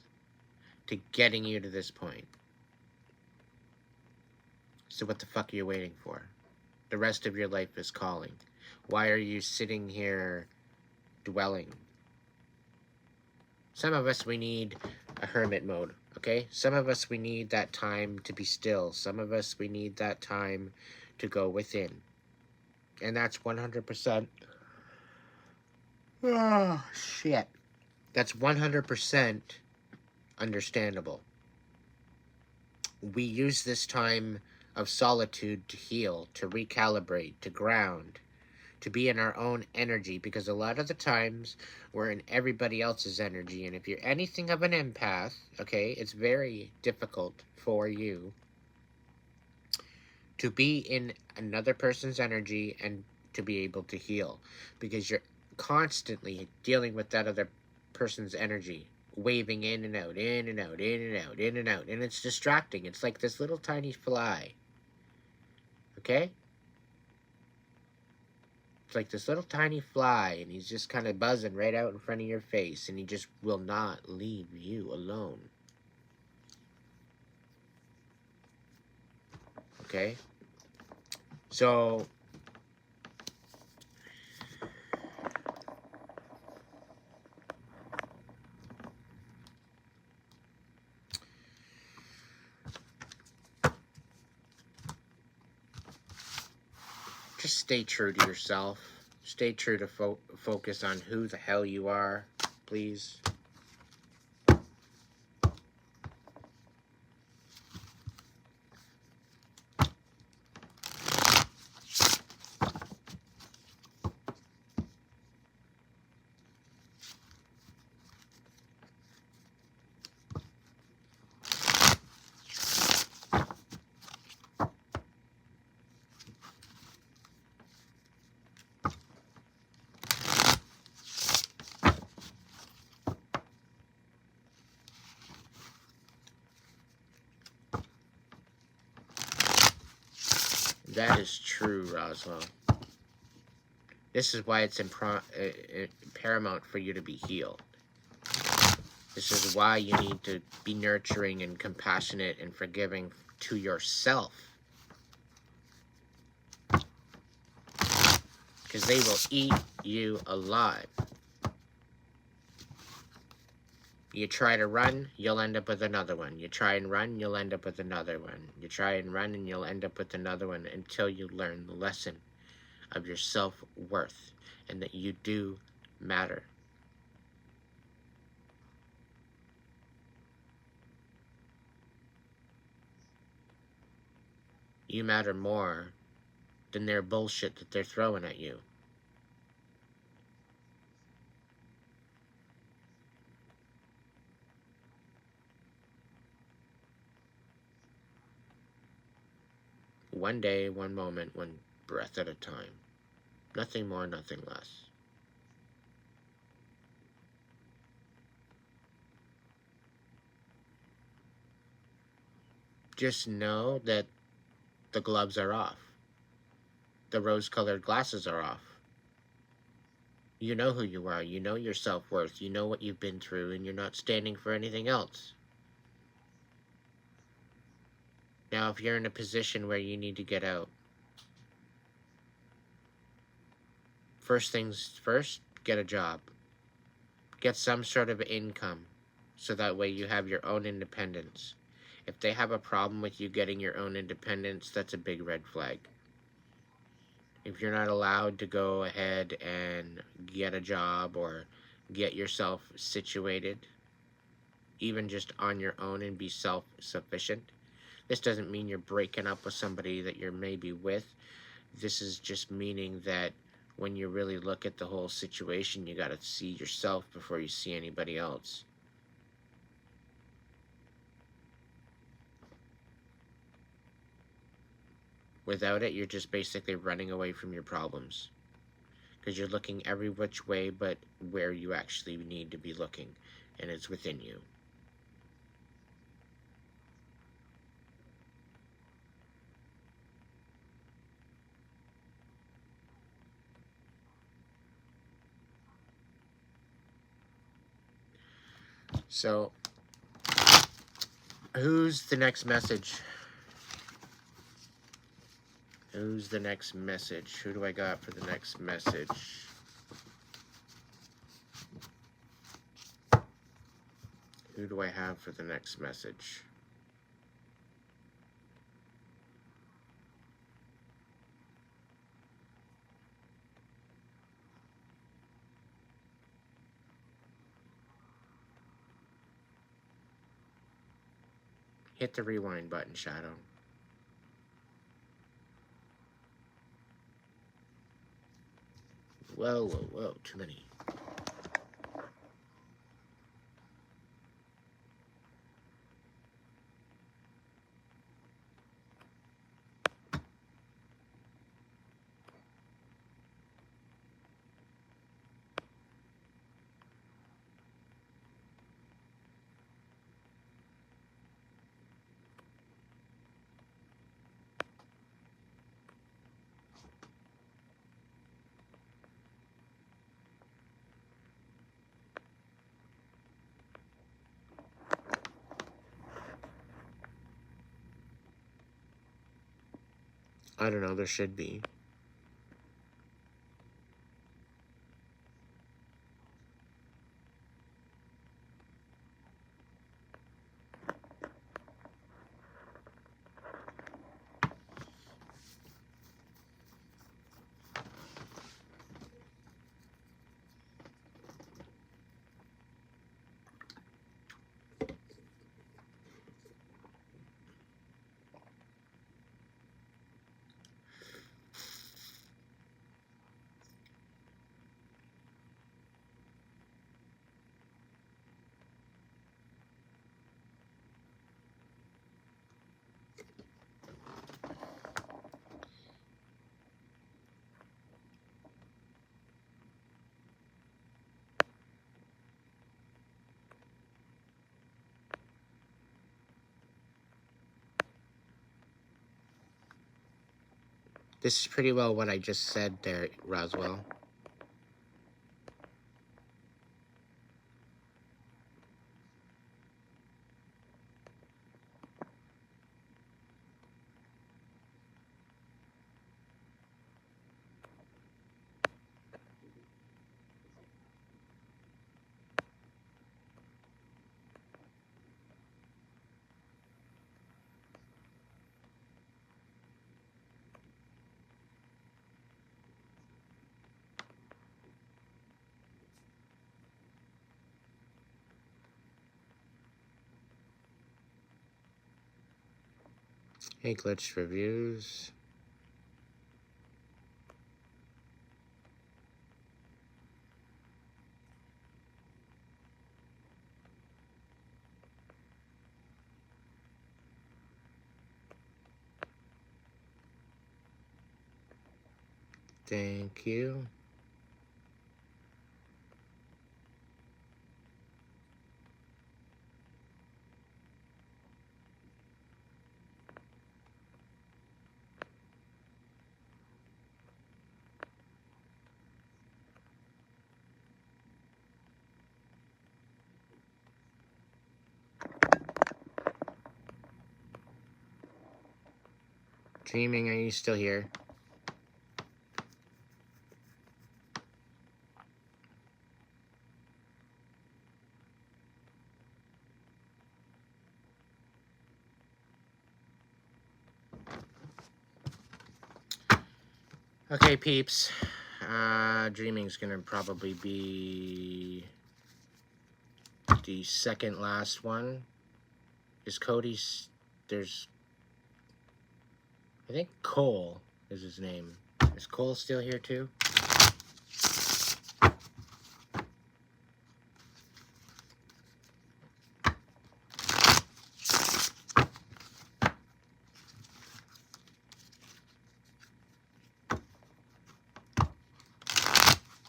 to getting you to this point. So what the fuck are you waiting for? The rest of your life is calling. Why are you sitting here dwelling? Some of us, we need a hermit mode, okay? Some of us, we need that time to be still. Some of us, we need that time to go within. And that's 100%. Oh, shit. That's 100% understandable. We use this time of solitude to heal, to recalibrate, to ground, to be in our own energy, because a lot of the times we're in everybody else's energy. And if you're anything of an empath, okay, it's very difficult for you to be in another person's energy and to be able to heal, because you're constantly dealing with that other person's energy, waving in and out, in and out, in and out, in and out, and it's distracting. It's like this little tiny fly, okay? It's like this little tiny fly, and he's just kind of buzzing right out in front of your face, and he just will not leave you alone. Okay? So, just stay true to yourself. Stay true to focus on who the hell you are, please. That is true, Roswell. This is why it's paramount for you to be healed. This is why you need to be nurturing and compassionate and forgiving to yourself. Because they will eat you alive. You try to run, you'll end up with another one. You try and run, you'll end up with another one. You try and run, and you'll end up with another one until you learn the lesson of your self-worth and that you do matter. You matter more than their bullshit that they're throwing at you. One day, one moment, one breath at a time. Nothing more, nothing less. Just know that the gloves are off. The rose-colored glasses are off. You know who you are. You know your self-worth. You know what you've been through, and you're not standing for anything else. Now, if you're in a position where you need to get out, first things first, get a job. Get some sort of income, so that way you have your own independence. If they have a problem with you getting your own independence, that's a big red flag. If you're not allowed to go ahead and get a job or get yourself situated, even just on your own, and be self-sufficient, this doesn't mean you're breaking up with somebody that you're maybe with. This is just meaning that when you really look at the whole situation, you gotta see yourself before you see anybody else. Without it, you're just basically running away from your problems, because you're looking every which way but where you actually need to be looking, and it's within you. So, who's the next message? Who's the next message? Who do I got for the next message? Who do I have for the next message? Hit the rewind button, Shadow. Whoa, whoa, whoa, too many. I don't know, there should be. This is pretty well what I just said there, Roswell. Hey, glitch reviews. Thank you. Dreaming, are you still here? Okay, peeps. Dreaming's gonna probably be the second last one. Is Cody's... There's... I think Cole is his name. Is Cole still here too?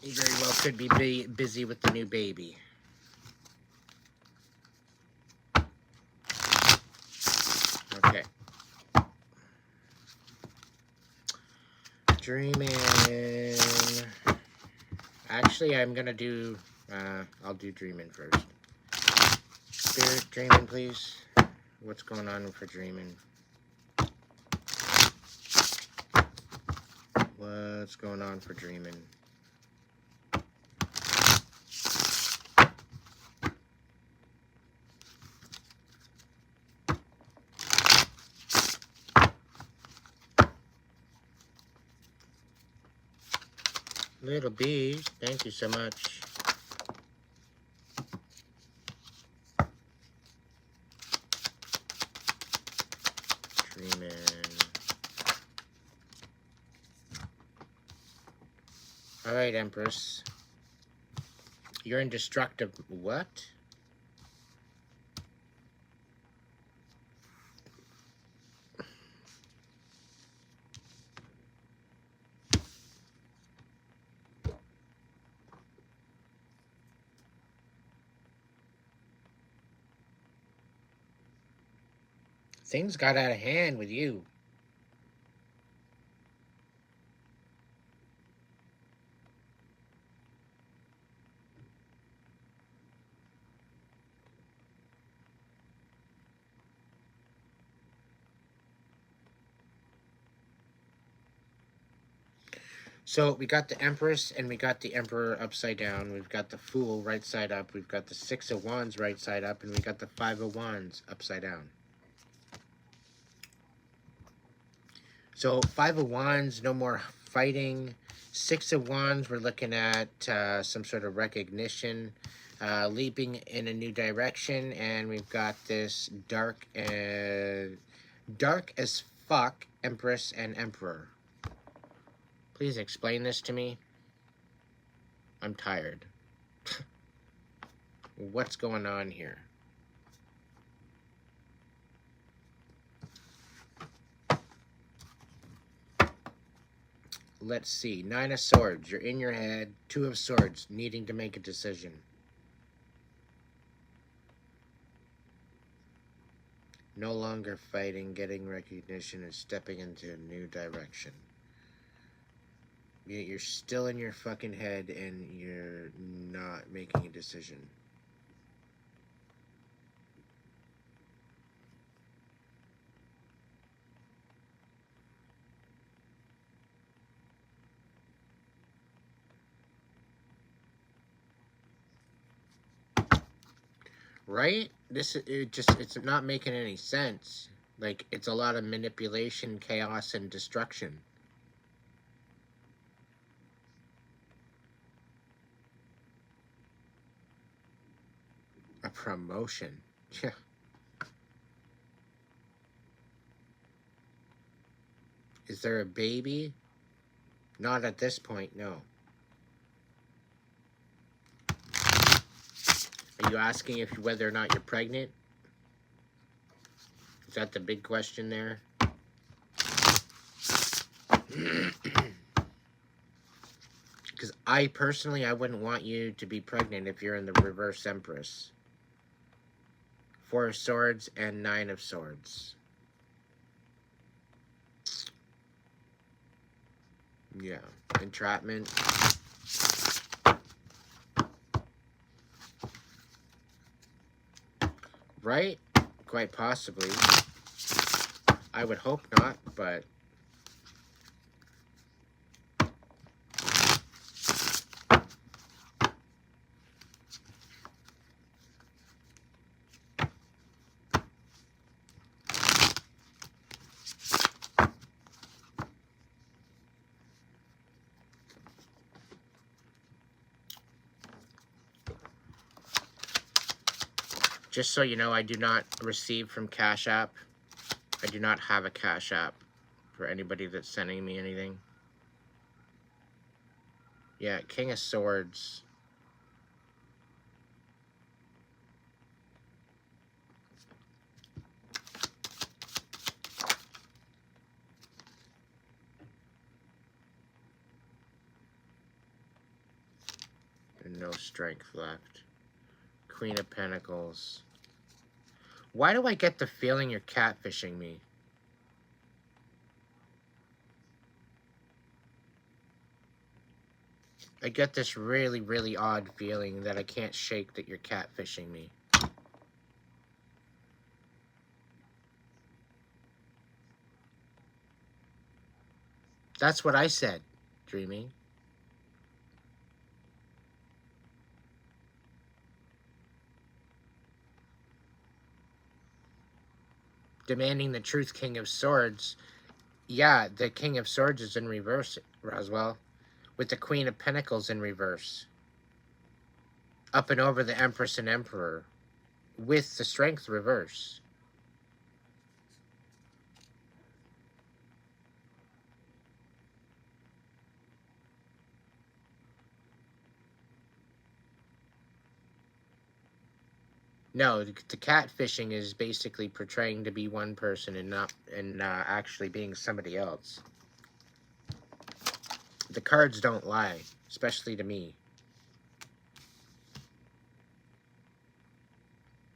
He very well could be busy with the new baby. Okay. Dreaming. Actually, I'm gonna do... I'll do dreaming first. Spirit, dreaming, please. What's going on for dreaming? What's going on for dreaming? Little bees, thank you so much. Dreaming. All right, Empress. You're indestructible. What? Things got out of hand with you. So we got the Empress and we got the Emperor upside down. We've got the Fool right side up. We've got the Six of Wands right side up. And we got the Five of Wands upside down. So Five of Wands, no more fighting. Six of Wands, we're looking at some sort of recognition, leaping in a new direction. And we've got this dark as fuck Empress and Emperor. Please explain this to me. I'm tired. What's going on here? Let's see. Nine of Swords. You're in your head. Two of Swords. Needing to make a decision. No longer fighting. Getting recognition and stepping into a new direction. You're still in your fucking head and you're not making a decision. Right? It's not making any sense. Like, it's a lot of manipulation, chaos, and destruction. A promotion. Yeah. Is there a baby? Not at this point, no. Are you asking whether or not you're pregnant? Is that the big question there? Because I personally wouldn't want you to be pregnant if you're in the reverse Empress. Four of Swords and Nine of Swords. Yeah. Entrapment. Right? Quite possibly. I would hope not, but... Just so you know, I do not receive from Cash App. I do not have a Cash App for anybody that's sending me anything. Yeah, King of Swords. And no strength left. Queen of Pentacles. Why do I get the feeling you're catfishing me? I get this really, really odd feeling that I can't shake that you're catfishing me. That's what I said. dreaming. Demanding the truth, King of Swords. Yeah, the King of Swords is in reverse, Roswell. With the Queen of Pentacles in reverse. Up and over the Empress and Emperor. With the Strength reverse. No, the catfishing is basically portraying to be one person and not actually being somebody else. The cards don't lie, especially to me.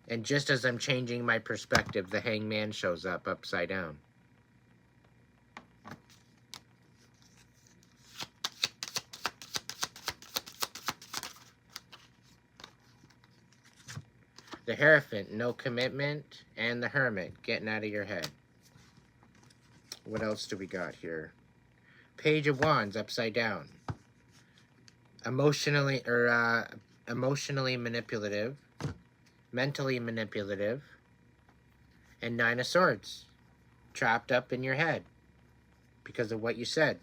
And just as I'm changing my perspective, the Hangman shows up upside down. The Hierophant, no commitment, and the Hermit, getting out of your head. What else do we got here? Page of Wands, upside down. Emotionally manipulative, mentally manipulative, and Nine of Swords, trapped up in your head because of what you said.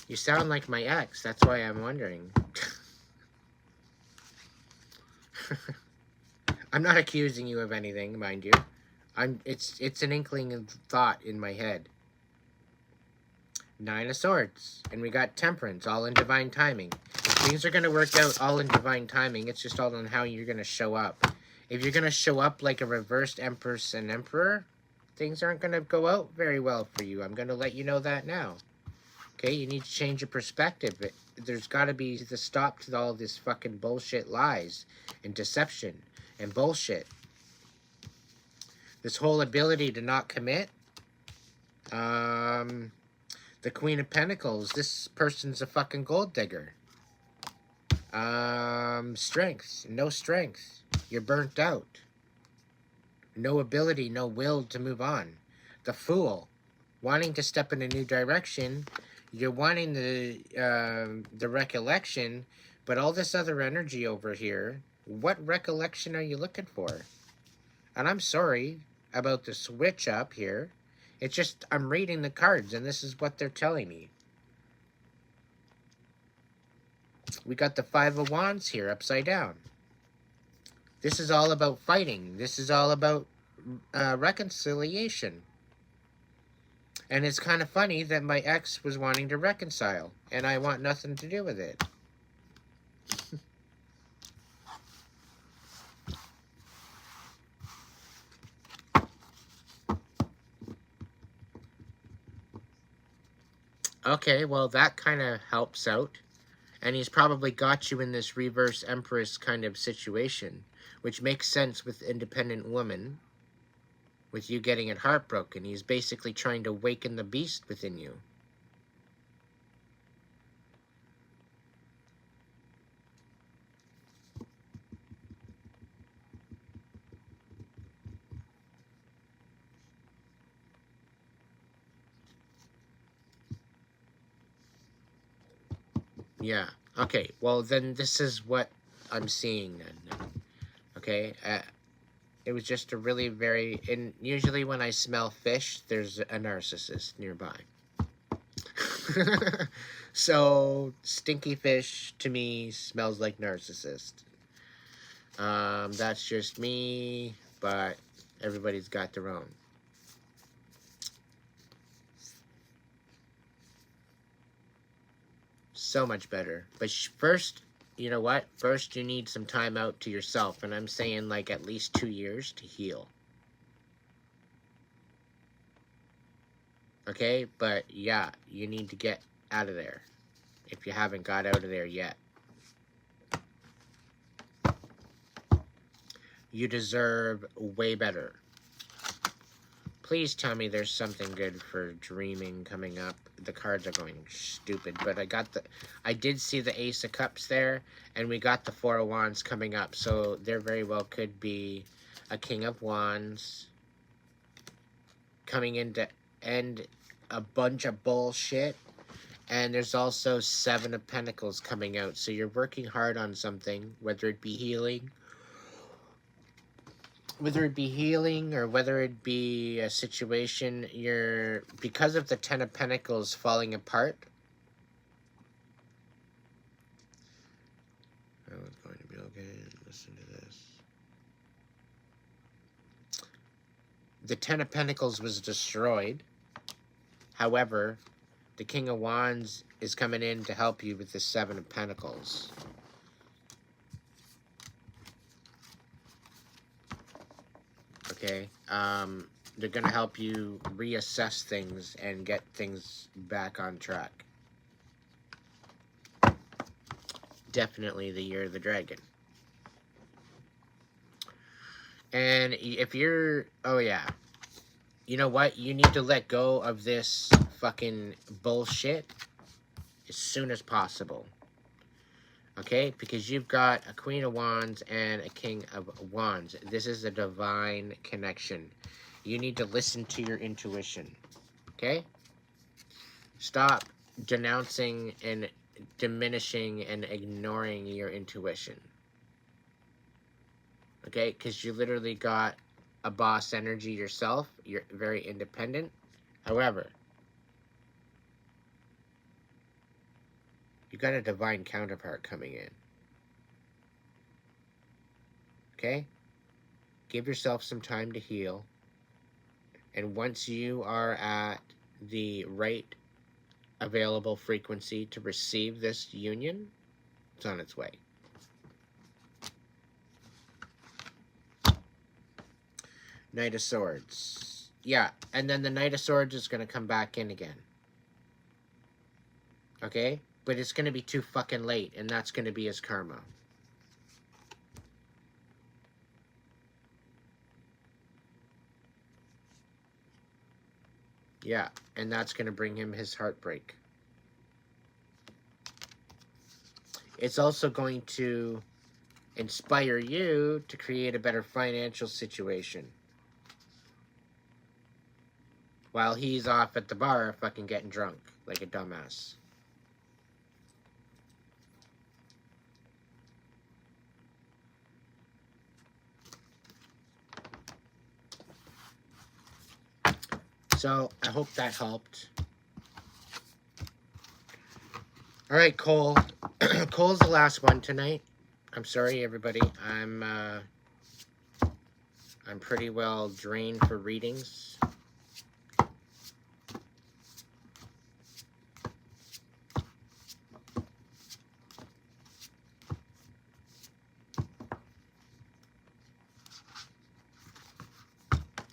You sound like my ex, that's why I'm wondering. I'm not accusing you of anything, mind you. It's an inkling of thought in my head. Nine of Swords. And we got Temperance, all in divine timing. Things are going to work out all in divine timing. It's just all on how you're going to show up. If you're going to show up like a reversed Empress and Emperor, things aren't going to go out very well for you. I'm going to let you know that now. Okay, you need to change your perspective. There's got to be the stop to all this fucking bullshit lies and deception and bullshit. This whole ability to not commit. The Queen of Pentacles. This person's a fucking gold digger. Strength. No strength. You're burnt out. No ability, no will to move on. The Fool. Wanting to step in a new direction. You're wanting the recollection, but all this other energy over here, what recollection are you looking for? And I'm sorry about the switch up here. It's just, I'm reading the cards, and this is what they're telling me. We got the Five of Wands here, upside down. This is all about fighting. This is all about reconciliation. And it's kind of funny that my ex was wanting to reconcile, and I want nothing to do with it. Okay, well, that kind of helps out. And he's probably got you in this reverse Empress kind of situation, which makes sense with independent woman. With you getting it heartbroken, he's basically trying to awaken the beast within you. Yeah. Okay, well, then this is what I'm seeing then. Okay? It was just a really very... And usually when I smell fish, there's a narcissist nearby. So, stinky fish, to me, smells like narcissist. That's just me, but everybody's got their own. So much better. But first, you know what? First, you need some time out to yourself. And I'm saying like at least 2 years to heal. Okay? But yeah, you need to get out of there. If you haven't got out of there yet. You deserve way better. Please tell me there's something good for dreaming coming up. The cards are going stupid, but I did see the Ace of Cups there, and we got the Four of Wands coming up, so there very well could be a King of Wands coming in to end a bunch of bullshit. And there's also Seven of Pentacles coming out, so you're working hard on something, whether it be healing, or whether it be a situation because of the Ten of Pentacles falling apart. Oh, it's going to be okay. Listen to this. The Ten of Pentacles was destroyed. However, the King of Wands is coming in to help you with the Seven of Pentacles. Okay, they're going to help you reassess things and get things back on track. Definitely the Year of the Dragon. And if you're, oh yeah, you know what? You need to let go of this fucking bullshit as soon as possible. Okay? Because you've got a Queen of Wands and a King of Wands. This is a divine connection. You need to listen to your intuition. Okay? Stop denouncing and diminishing and ignoring your intuition. Okay? Because you literally got a boss energy yourself. You're very independent. However, you got a divine counterpart coming in. Okay? Give yourself some time to heal. And once you are at the right available frequency to receive this union, it's on its way. Knight of Swords. Yeah, and then the Knight of Swords is going to come back in again. Okay? But it's going to be too fucking late, and that's going to be his karma. Yeah, and that's going to bring him his heartbreak. It's also going to inspire you to create a better financial situation. While he's off at the bar fucking getting drunk like a dumbass. So, I hope that helped. Alright, Cole. Cole's the last one tonight. I'm sorry, everybody. I'm pretty well drained for readings.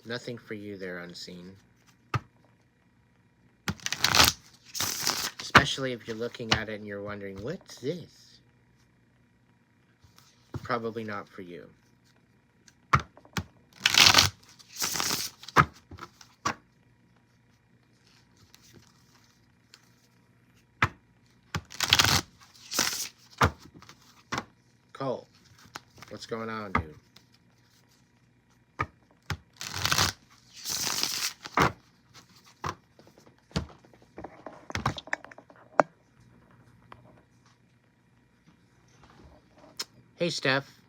Nothing for you there, Unseen. Especially if you're looking at it and you're wondering, what's this? Probably not for you. Cole, what's going on, dude? Hey, Steph.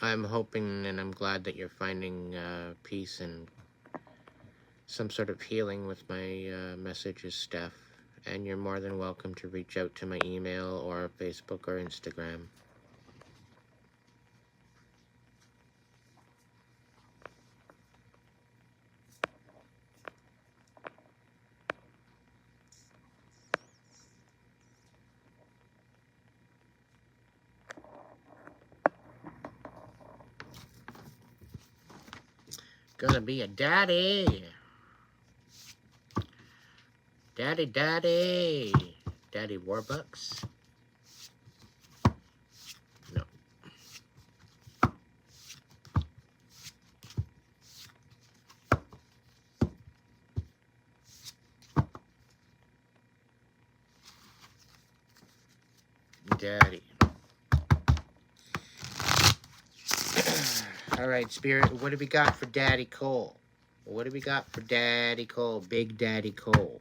I'm hoping and I'm glad that you're finding peace and some sort of healing with my messages, Steph. And you're more than welcome to reach out to my email or Facebook or Instagram. Gonna be a daddy. Daddy, daddy. Daddy Warbucks. No. Daddy. All right, Spirit, what do we got for Daddy Cole? What do we got for Daddy Cole? Big Daddy Cole.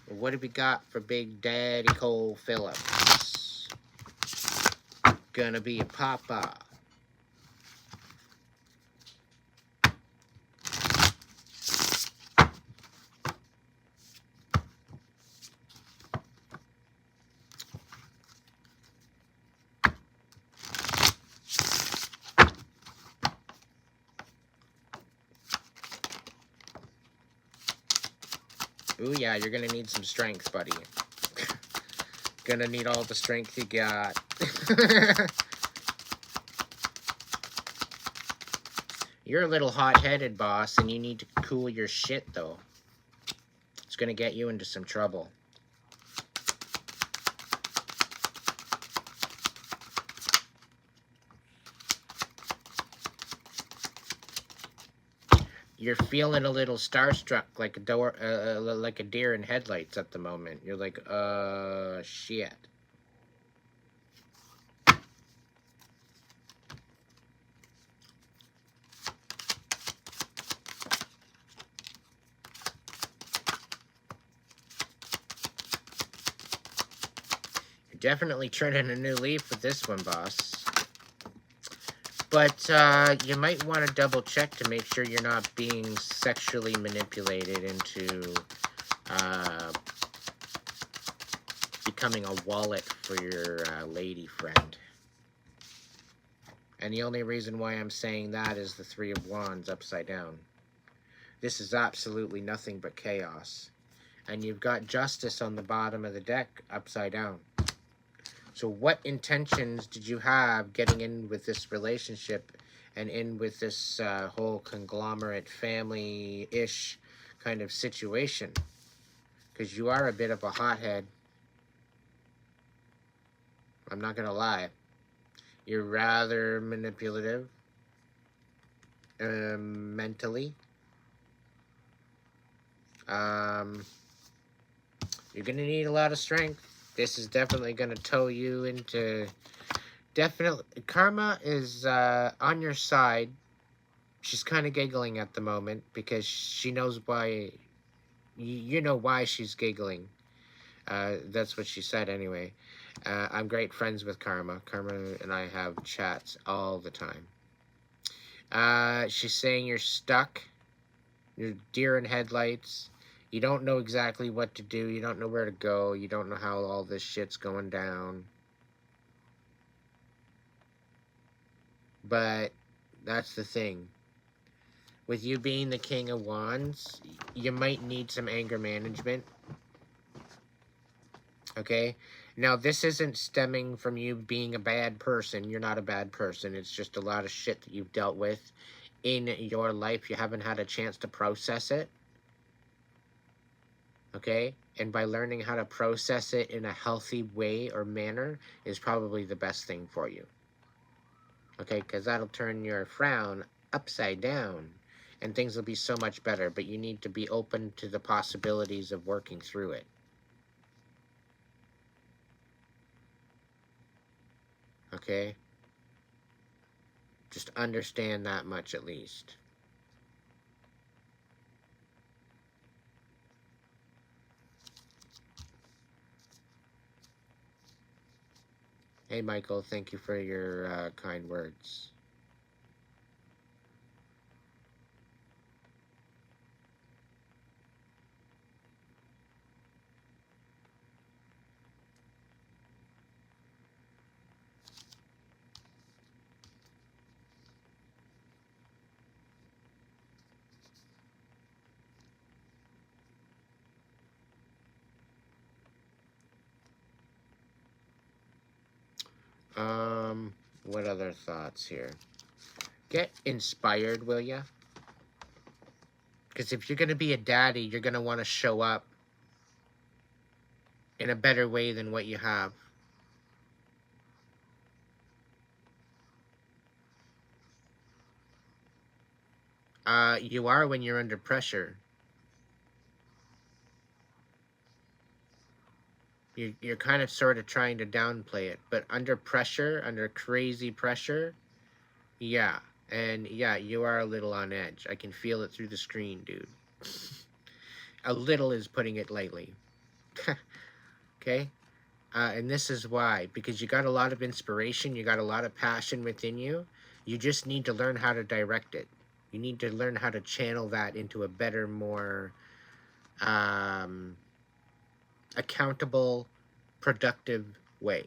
What do we got for Big Daddy Cole Phillips? Gonna be a papa. Ooh, yeah, you're gonna need some strength, buddy. Gonna need all the strength you got. You're a little hot-headed, boss, and you need to cool your shit, though. It's gonna get you into some trouble. You're feeling a little starstruck, like a deer in headlights at the moment. You're like, shit. You're definitely turning a new leaf with this one, boss. But you might want to double check to make sure you're not being sexually manipulated into becoming a wallet for your lady friend. And the only reason why I'm saying that is the Three of Wands upside down. This is absolutely nothing but chaos. And you've got Justice on the bottom of the deck upside down. So what intentions did you have getting in with this relationship and in with this whole conglomerate family-ish kind of situation? Because you are a bit of a hothead. I'm not going to lie. You're rather manipulative. Mentally. You're going to need a lot of strength. This is definitely going to tow you into... Definitely... Karma is on your side. She's kind of giggling at the moment because she knows why... You know why she's giggling. That's what she said anyway. I'm great friends with Karma. Karma and I have chats all the time. She's saying you're stuck. You're deer in headlights. You don't know exactly what to do. You don't know where to go. You don't know how all this shit's going down. But that's the thing. With you being the King of Wands, you might need some anger management. Okay? Now, this isn't stemming from you being a bad person. You're not a bad person. It's just a lot of shit that you've dealt with in your life. You haven't had a chance to process it. Okay? And by learning how to process it in a healthy way or manner is probably the best thing for you. Okay? Because that'll turn your frown upside down. And things will be so much better. But you need to be open to the possibilities of working through it. Okay? Just understand that much at least. Hey, Michael, thank you for your kind words. What other thoughts here? Get inspired, will ya? Because if you're going to be a daddy, you're going to want to show up in a better way than what you have. You are when you're under pressure. You're kind of sort of trying to downplay it, but under pressure, under crazy pressure, yeah. And yeah, you are a little on edge. I can feel it through the screen, dude. A little is putting it lightly. Okay? And this is why. Because you got a lot of inspiration, you got a lot of passion within you. You just need to learn how to direct it. You need to learn how to channel that into a better, more accountable, productive way.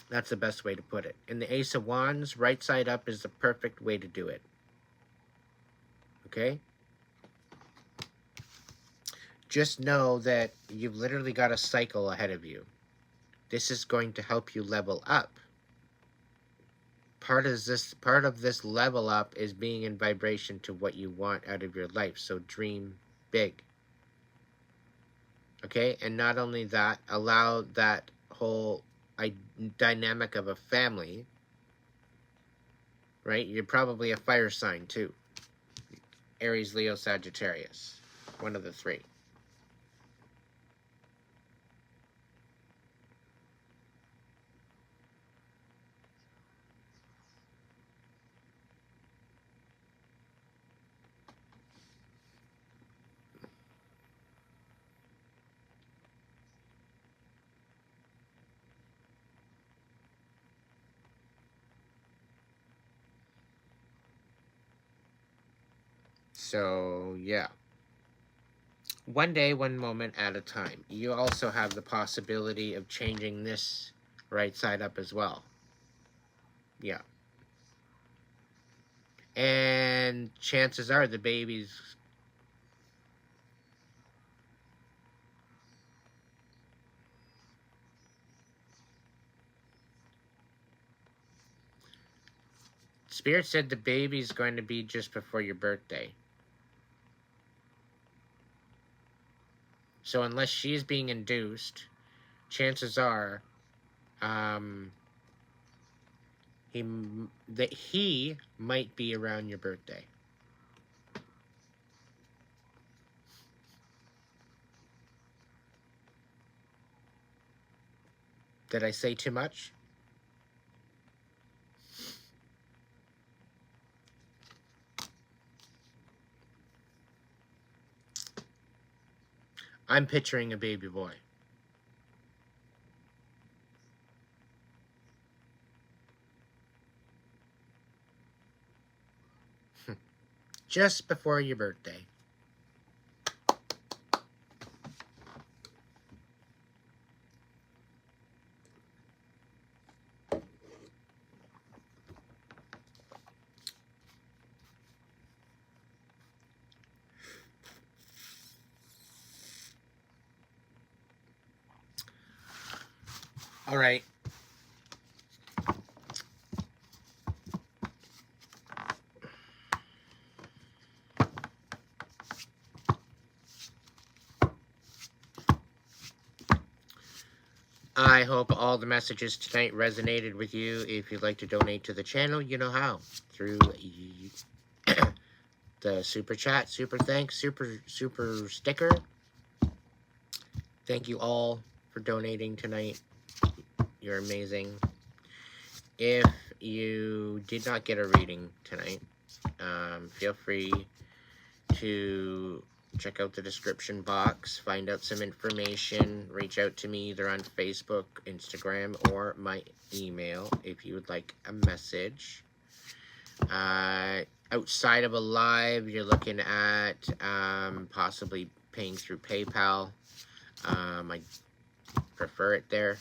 That's the best way to put it. In the Ace of Wands, right side up is the perfect way to do it. Okay? Just know that you've literally got a cycle ahead of you. This is going to help you level up. Part of this level up is being in vibration to what you want out of your life. So dream big. Okay? And not only that, allow that whole dynamic of a family, right? You're probably a fire sign too. Aries, Leo, Sagittarius. One of the three. So, yeah. One day, one moment at a time. You also have the possibility of changing this right side up as well. Yeah. And chances are the baby's... Spirit said the baby's going to be just before your birthday. So unless she's being induced, chances are he might be around your birthday. Did I say too much? I'm picturing a baby boy. Just before your birthday. All right. I hope all the messages tonight resonated with you. If you'd like to donate to the channel, you know how. Through the super chat, super thanks, super sticker. Thank you all for donating tonight. You're amazing. If you did not get a reading tonight, feel free to check out the description box, find out some information, reach out to me either on Facebook, Instagram, or my email if you would like a message. Outside of a live, you're looking at possibly paying through PayPal. I prefer it there.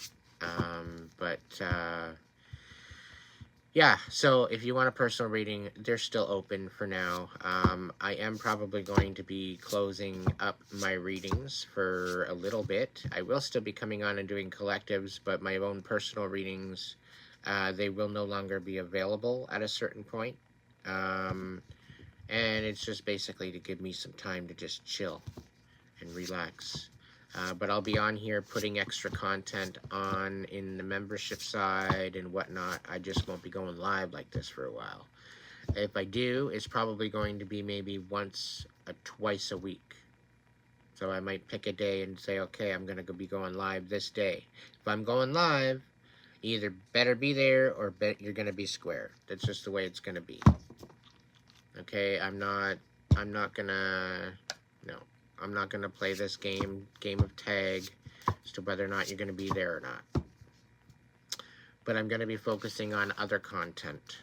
Yeah, so if you want a personal reading, they're still open for now. I am probably going to be closing up my readings for a little bit. I will still be coming on and doing collectives, but my own personal readings, they will no longer be available at a certain point. And it's just basically to give me some time to just chill and relax. But I'll be on here putting extra content on in the membership side and whatnot. I just won't be going live like this for a while. If I do, it's probably going to be maybe once or twice a week. So I might pick a day and say, okay, I'm going to be going live this day. If I'm going live, either better be there or you're going to be square. That's just the way it's going to be. Okay, I'm not gonna, no, I'm not gonna play this game of tag as to whether or not you're gonna be there or not. But I'm gonna be focusing on other content.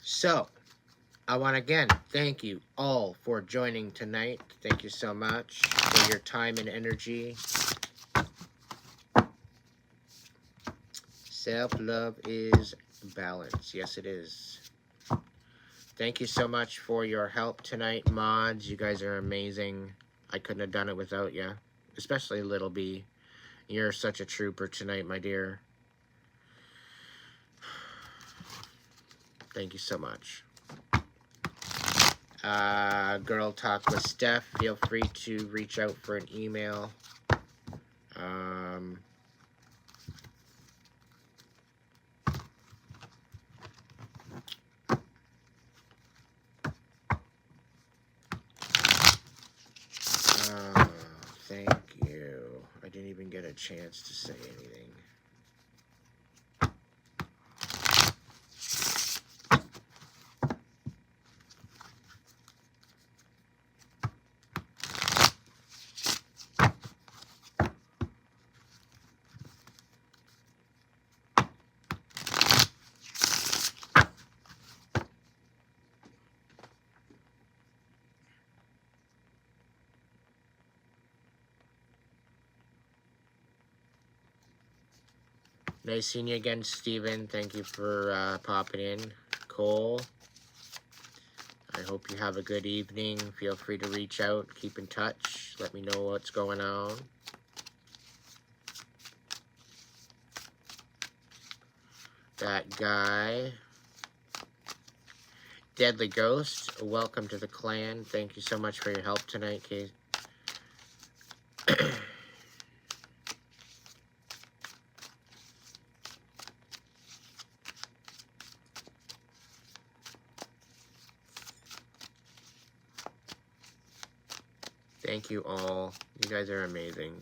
So, I want to again thank you all for joining tonight. Thank you so much for your time and energy. Self-love is balance. Yes, it is. Thank you so much for your help tonight, mods. You guys are amazing. I couldn't have done it without you. Especially Little B. You're such a trooper tonight, my dear. Thank you so much. Girl Talk with Steph. Feel free to reach out for an email. Thank you. I didn't even get a chance to say anything. Nice seeing you again, Steven. Thank you for popping in. Cole, I hope you have a good evening. Feel free to reach out. Keep in touch. Let me know what's going on. That guy. Deadly Ghost, welcome to the clan. Thank you so much for your help tonight, Kate. Thank you all. You guys are amazing.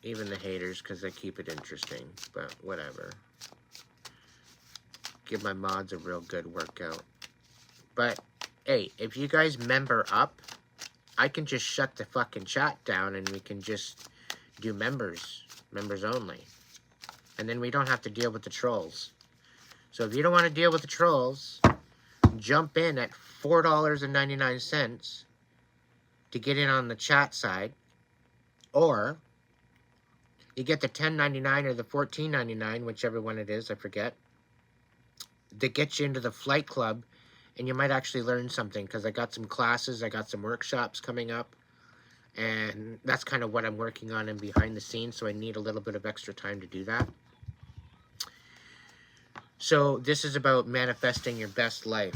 Even the haters, because they keep it interesting. But whatever. Give my mods a real good workout. But, hey, if you guys member up, I can just shut the fucking chat down and we can just do members only. And then we don't have to deal with the trolls. So if you don't want to deal with the trolls, jump in at $4.99 to get in on the chat side, or you get the $10.99 or the $14.99, whichever one it is, I forget, that gets you into the flight club, and you might actually learn something, because I got some classes, I got some workshops coming up, and that's kind of what I'm working on and behind the scenes, so I need a little bit of extra time to do that. So this is about manifesting your best life.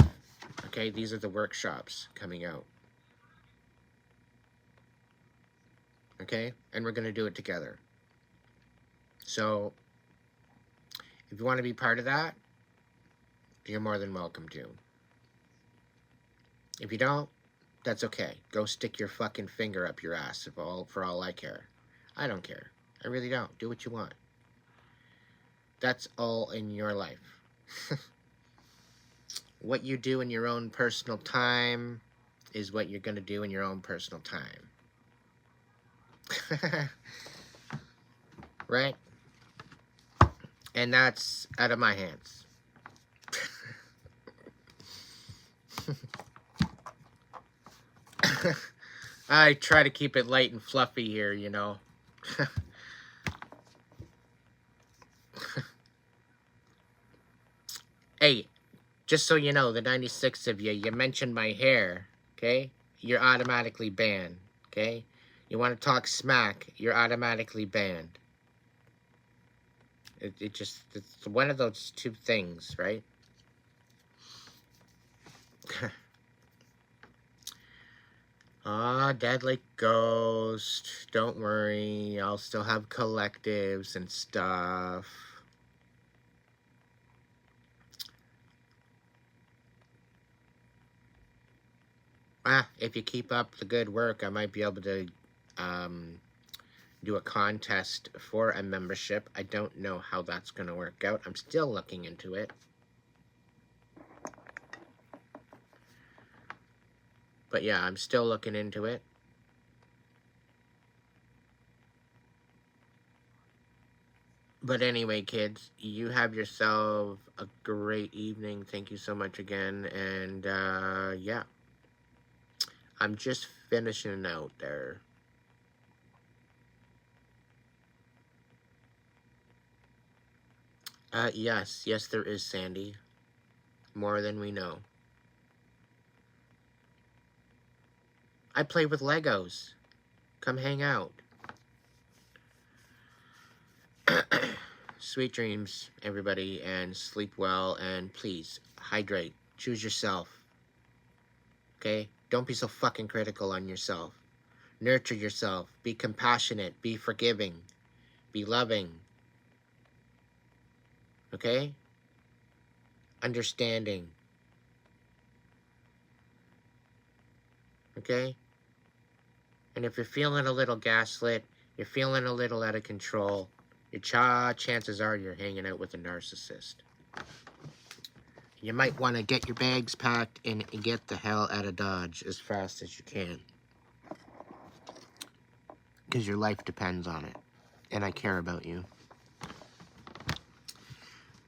Okay, these are the workshops coming out. Okay, and we're going to do it together. So if you want to be part of that, you're more than welcome to. If you don't, that's okay. Go stick your fucking finger up your ass for all I care. I don't care. I really don't. Do what you want. That's all in your life. What you do in your own personal time is what you're going to do in your own personal time. Right? And that's out of my hands. I try to keep it light and fluffy here, you know. Hey, just so you know, the 96 of you mentioned my hair, okay? You're automatically banned, okay? You want to talk smack, you're automatically banned. It's one of those two things, right? Ah, Deadly Ghost. Don't worry, I'll still have collectives and stuff. If you keep up the good work, I might be able to do a contest for a membership. I don't know how that's going to work out. I'm still looking into it. But yeah, I'm still looking into it. But anyway, kids, you have yourself a great evening. Thank you so much again. And yeah, I'm just finishing out there. Yes, there is, Sandy. More than we know. I play with Legos. Come hang out. Sweet dreams, everybody, and sleep well, and please, hydrate. Choose yourself. Okay? Don't be so fucking critical on yourself. Nurture yourself. Be compassionate. Be forgiving. Be loving. Okay? Understanding. Okay? And if you're feeling a little gaslit, you're feeling a little out of control, chances are you're hanging out with a narcissist. You might want to get your bags packed and get the hell out of Dodge as fast as you can. Because your life depends on it. And I care about you.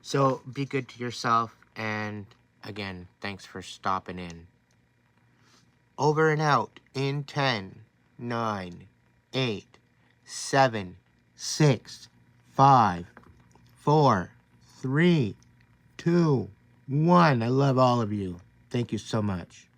So be good to yourself. And again, thanks for stopping in. Over and out in 10, 9, 8, 7, 6, 5, 4, 3, 2, 1. I love all of you. Thank you so much.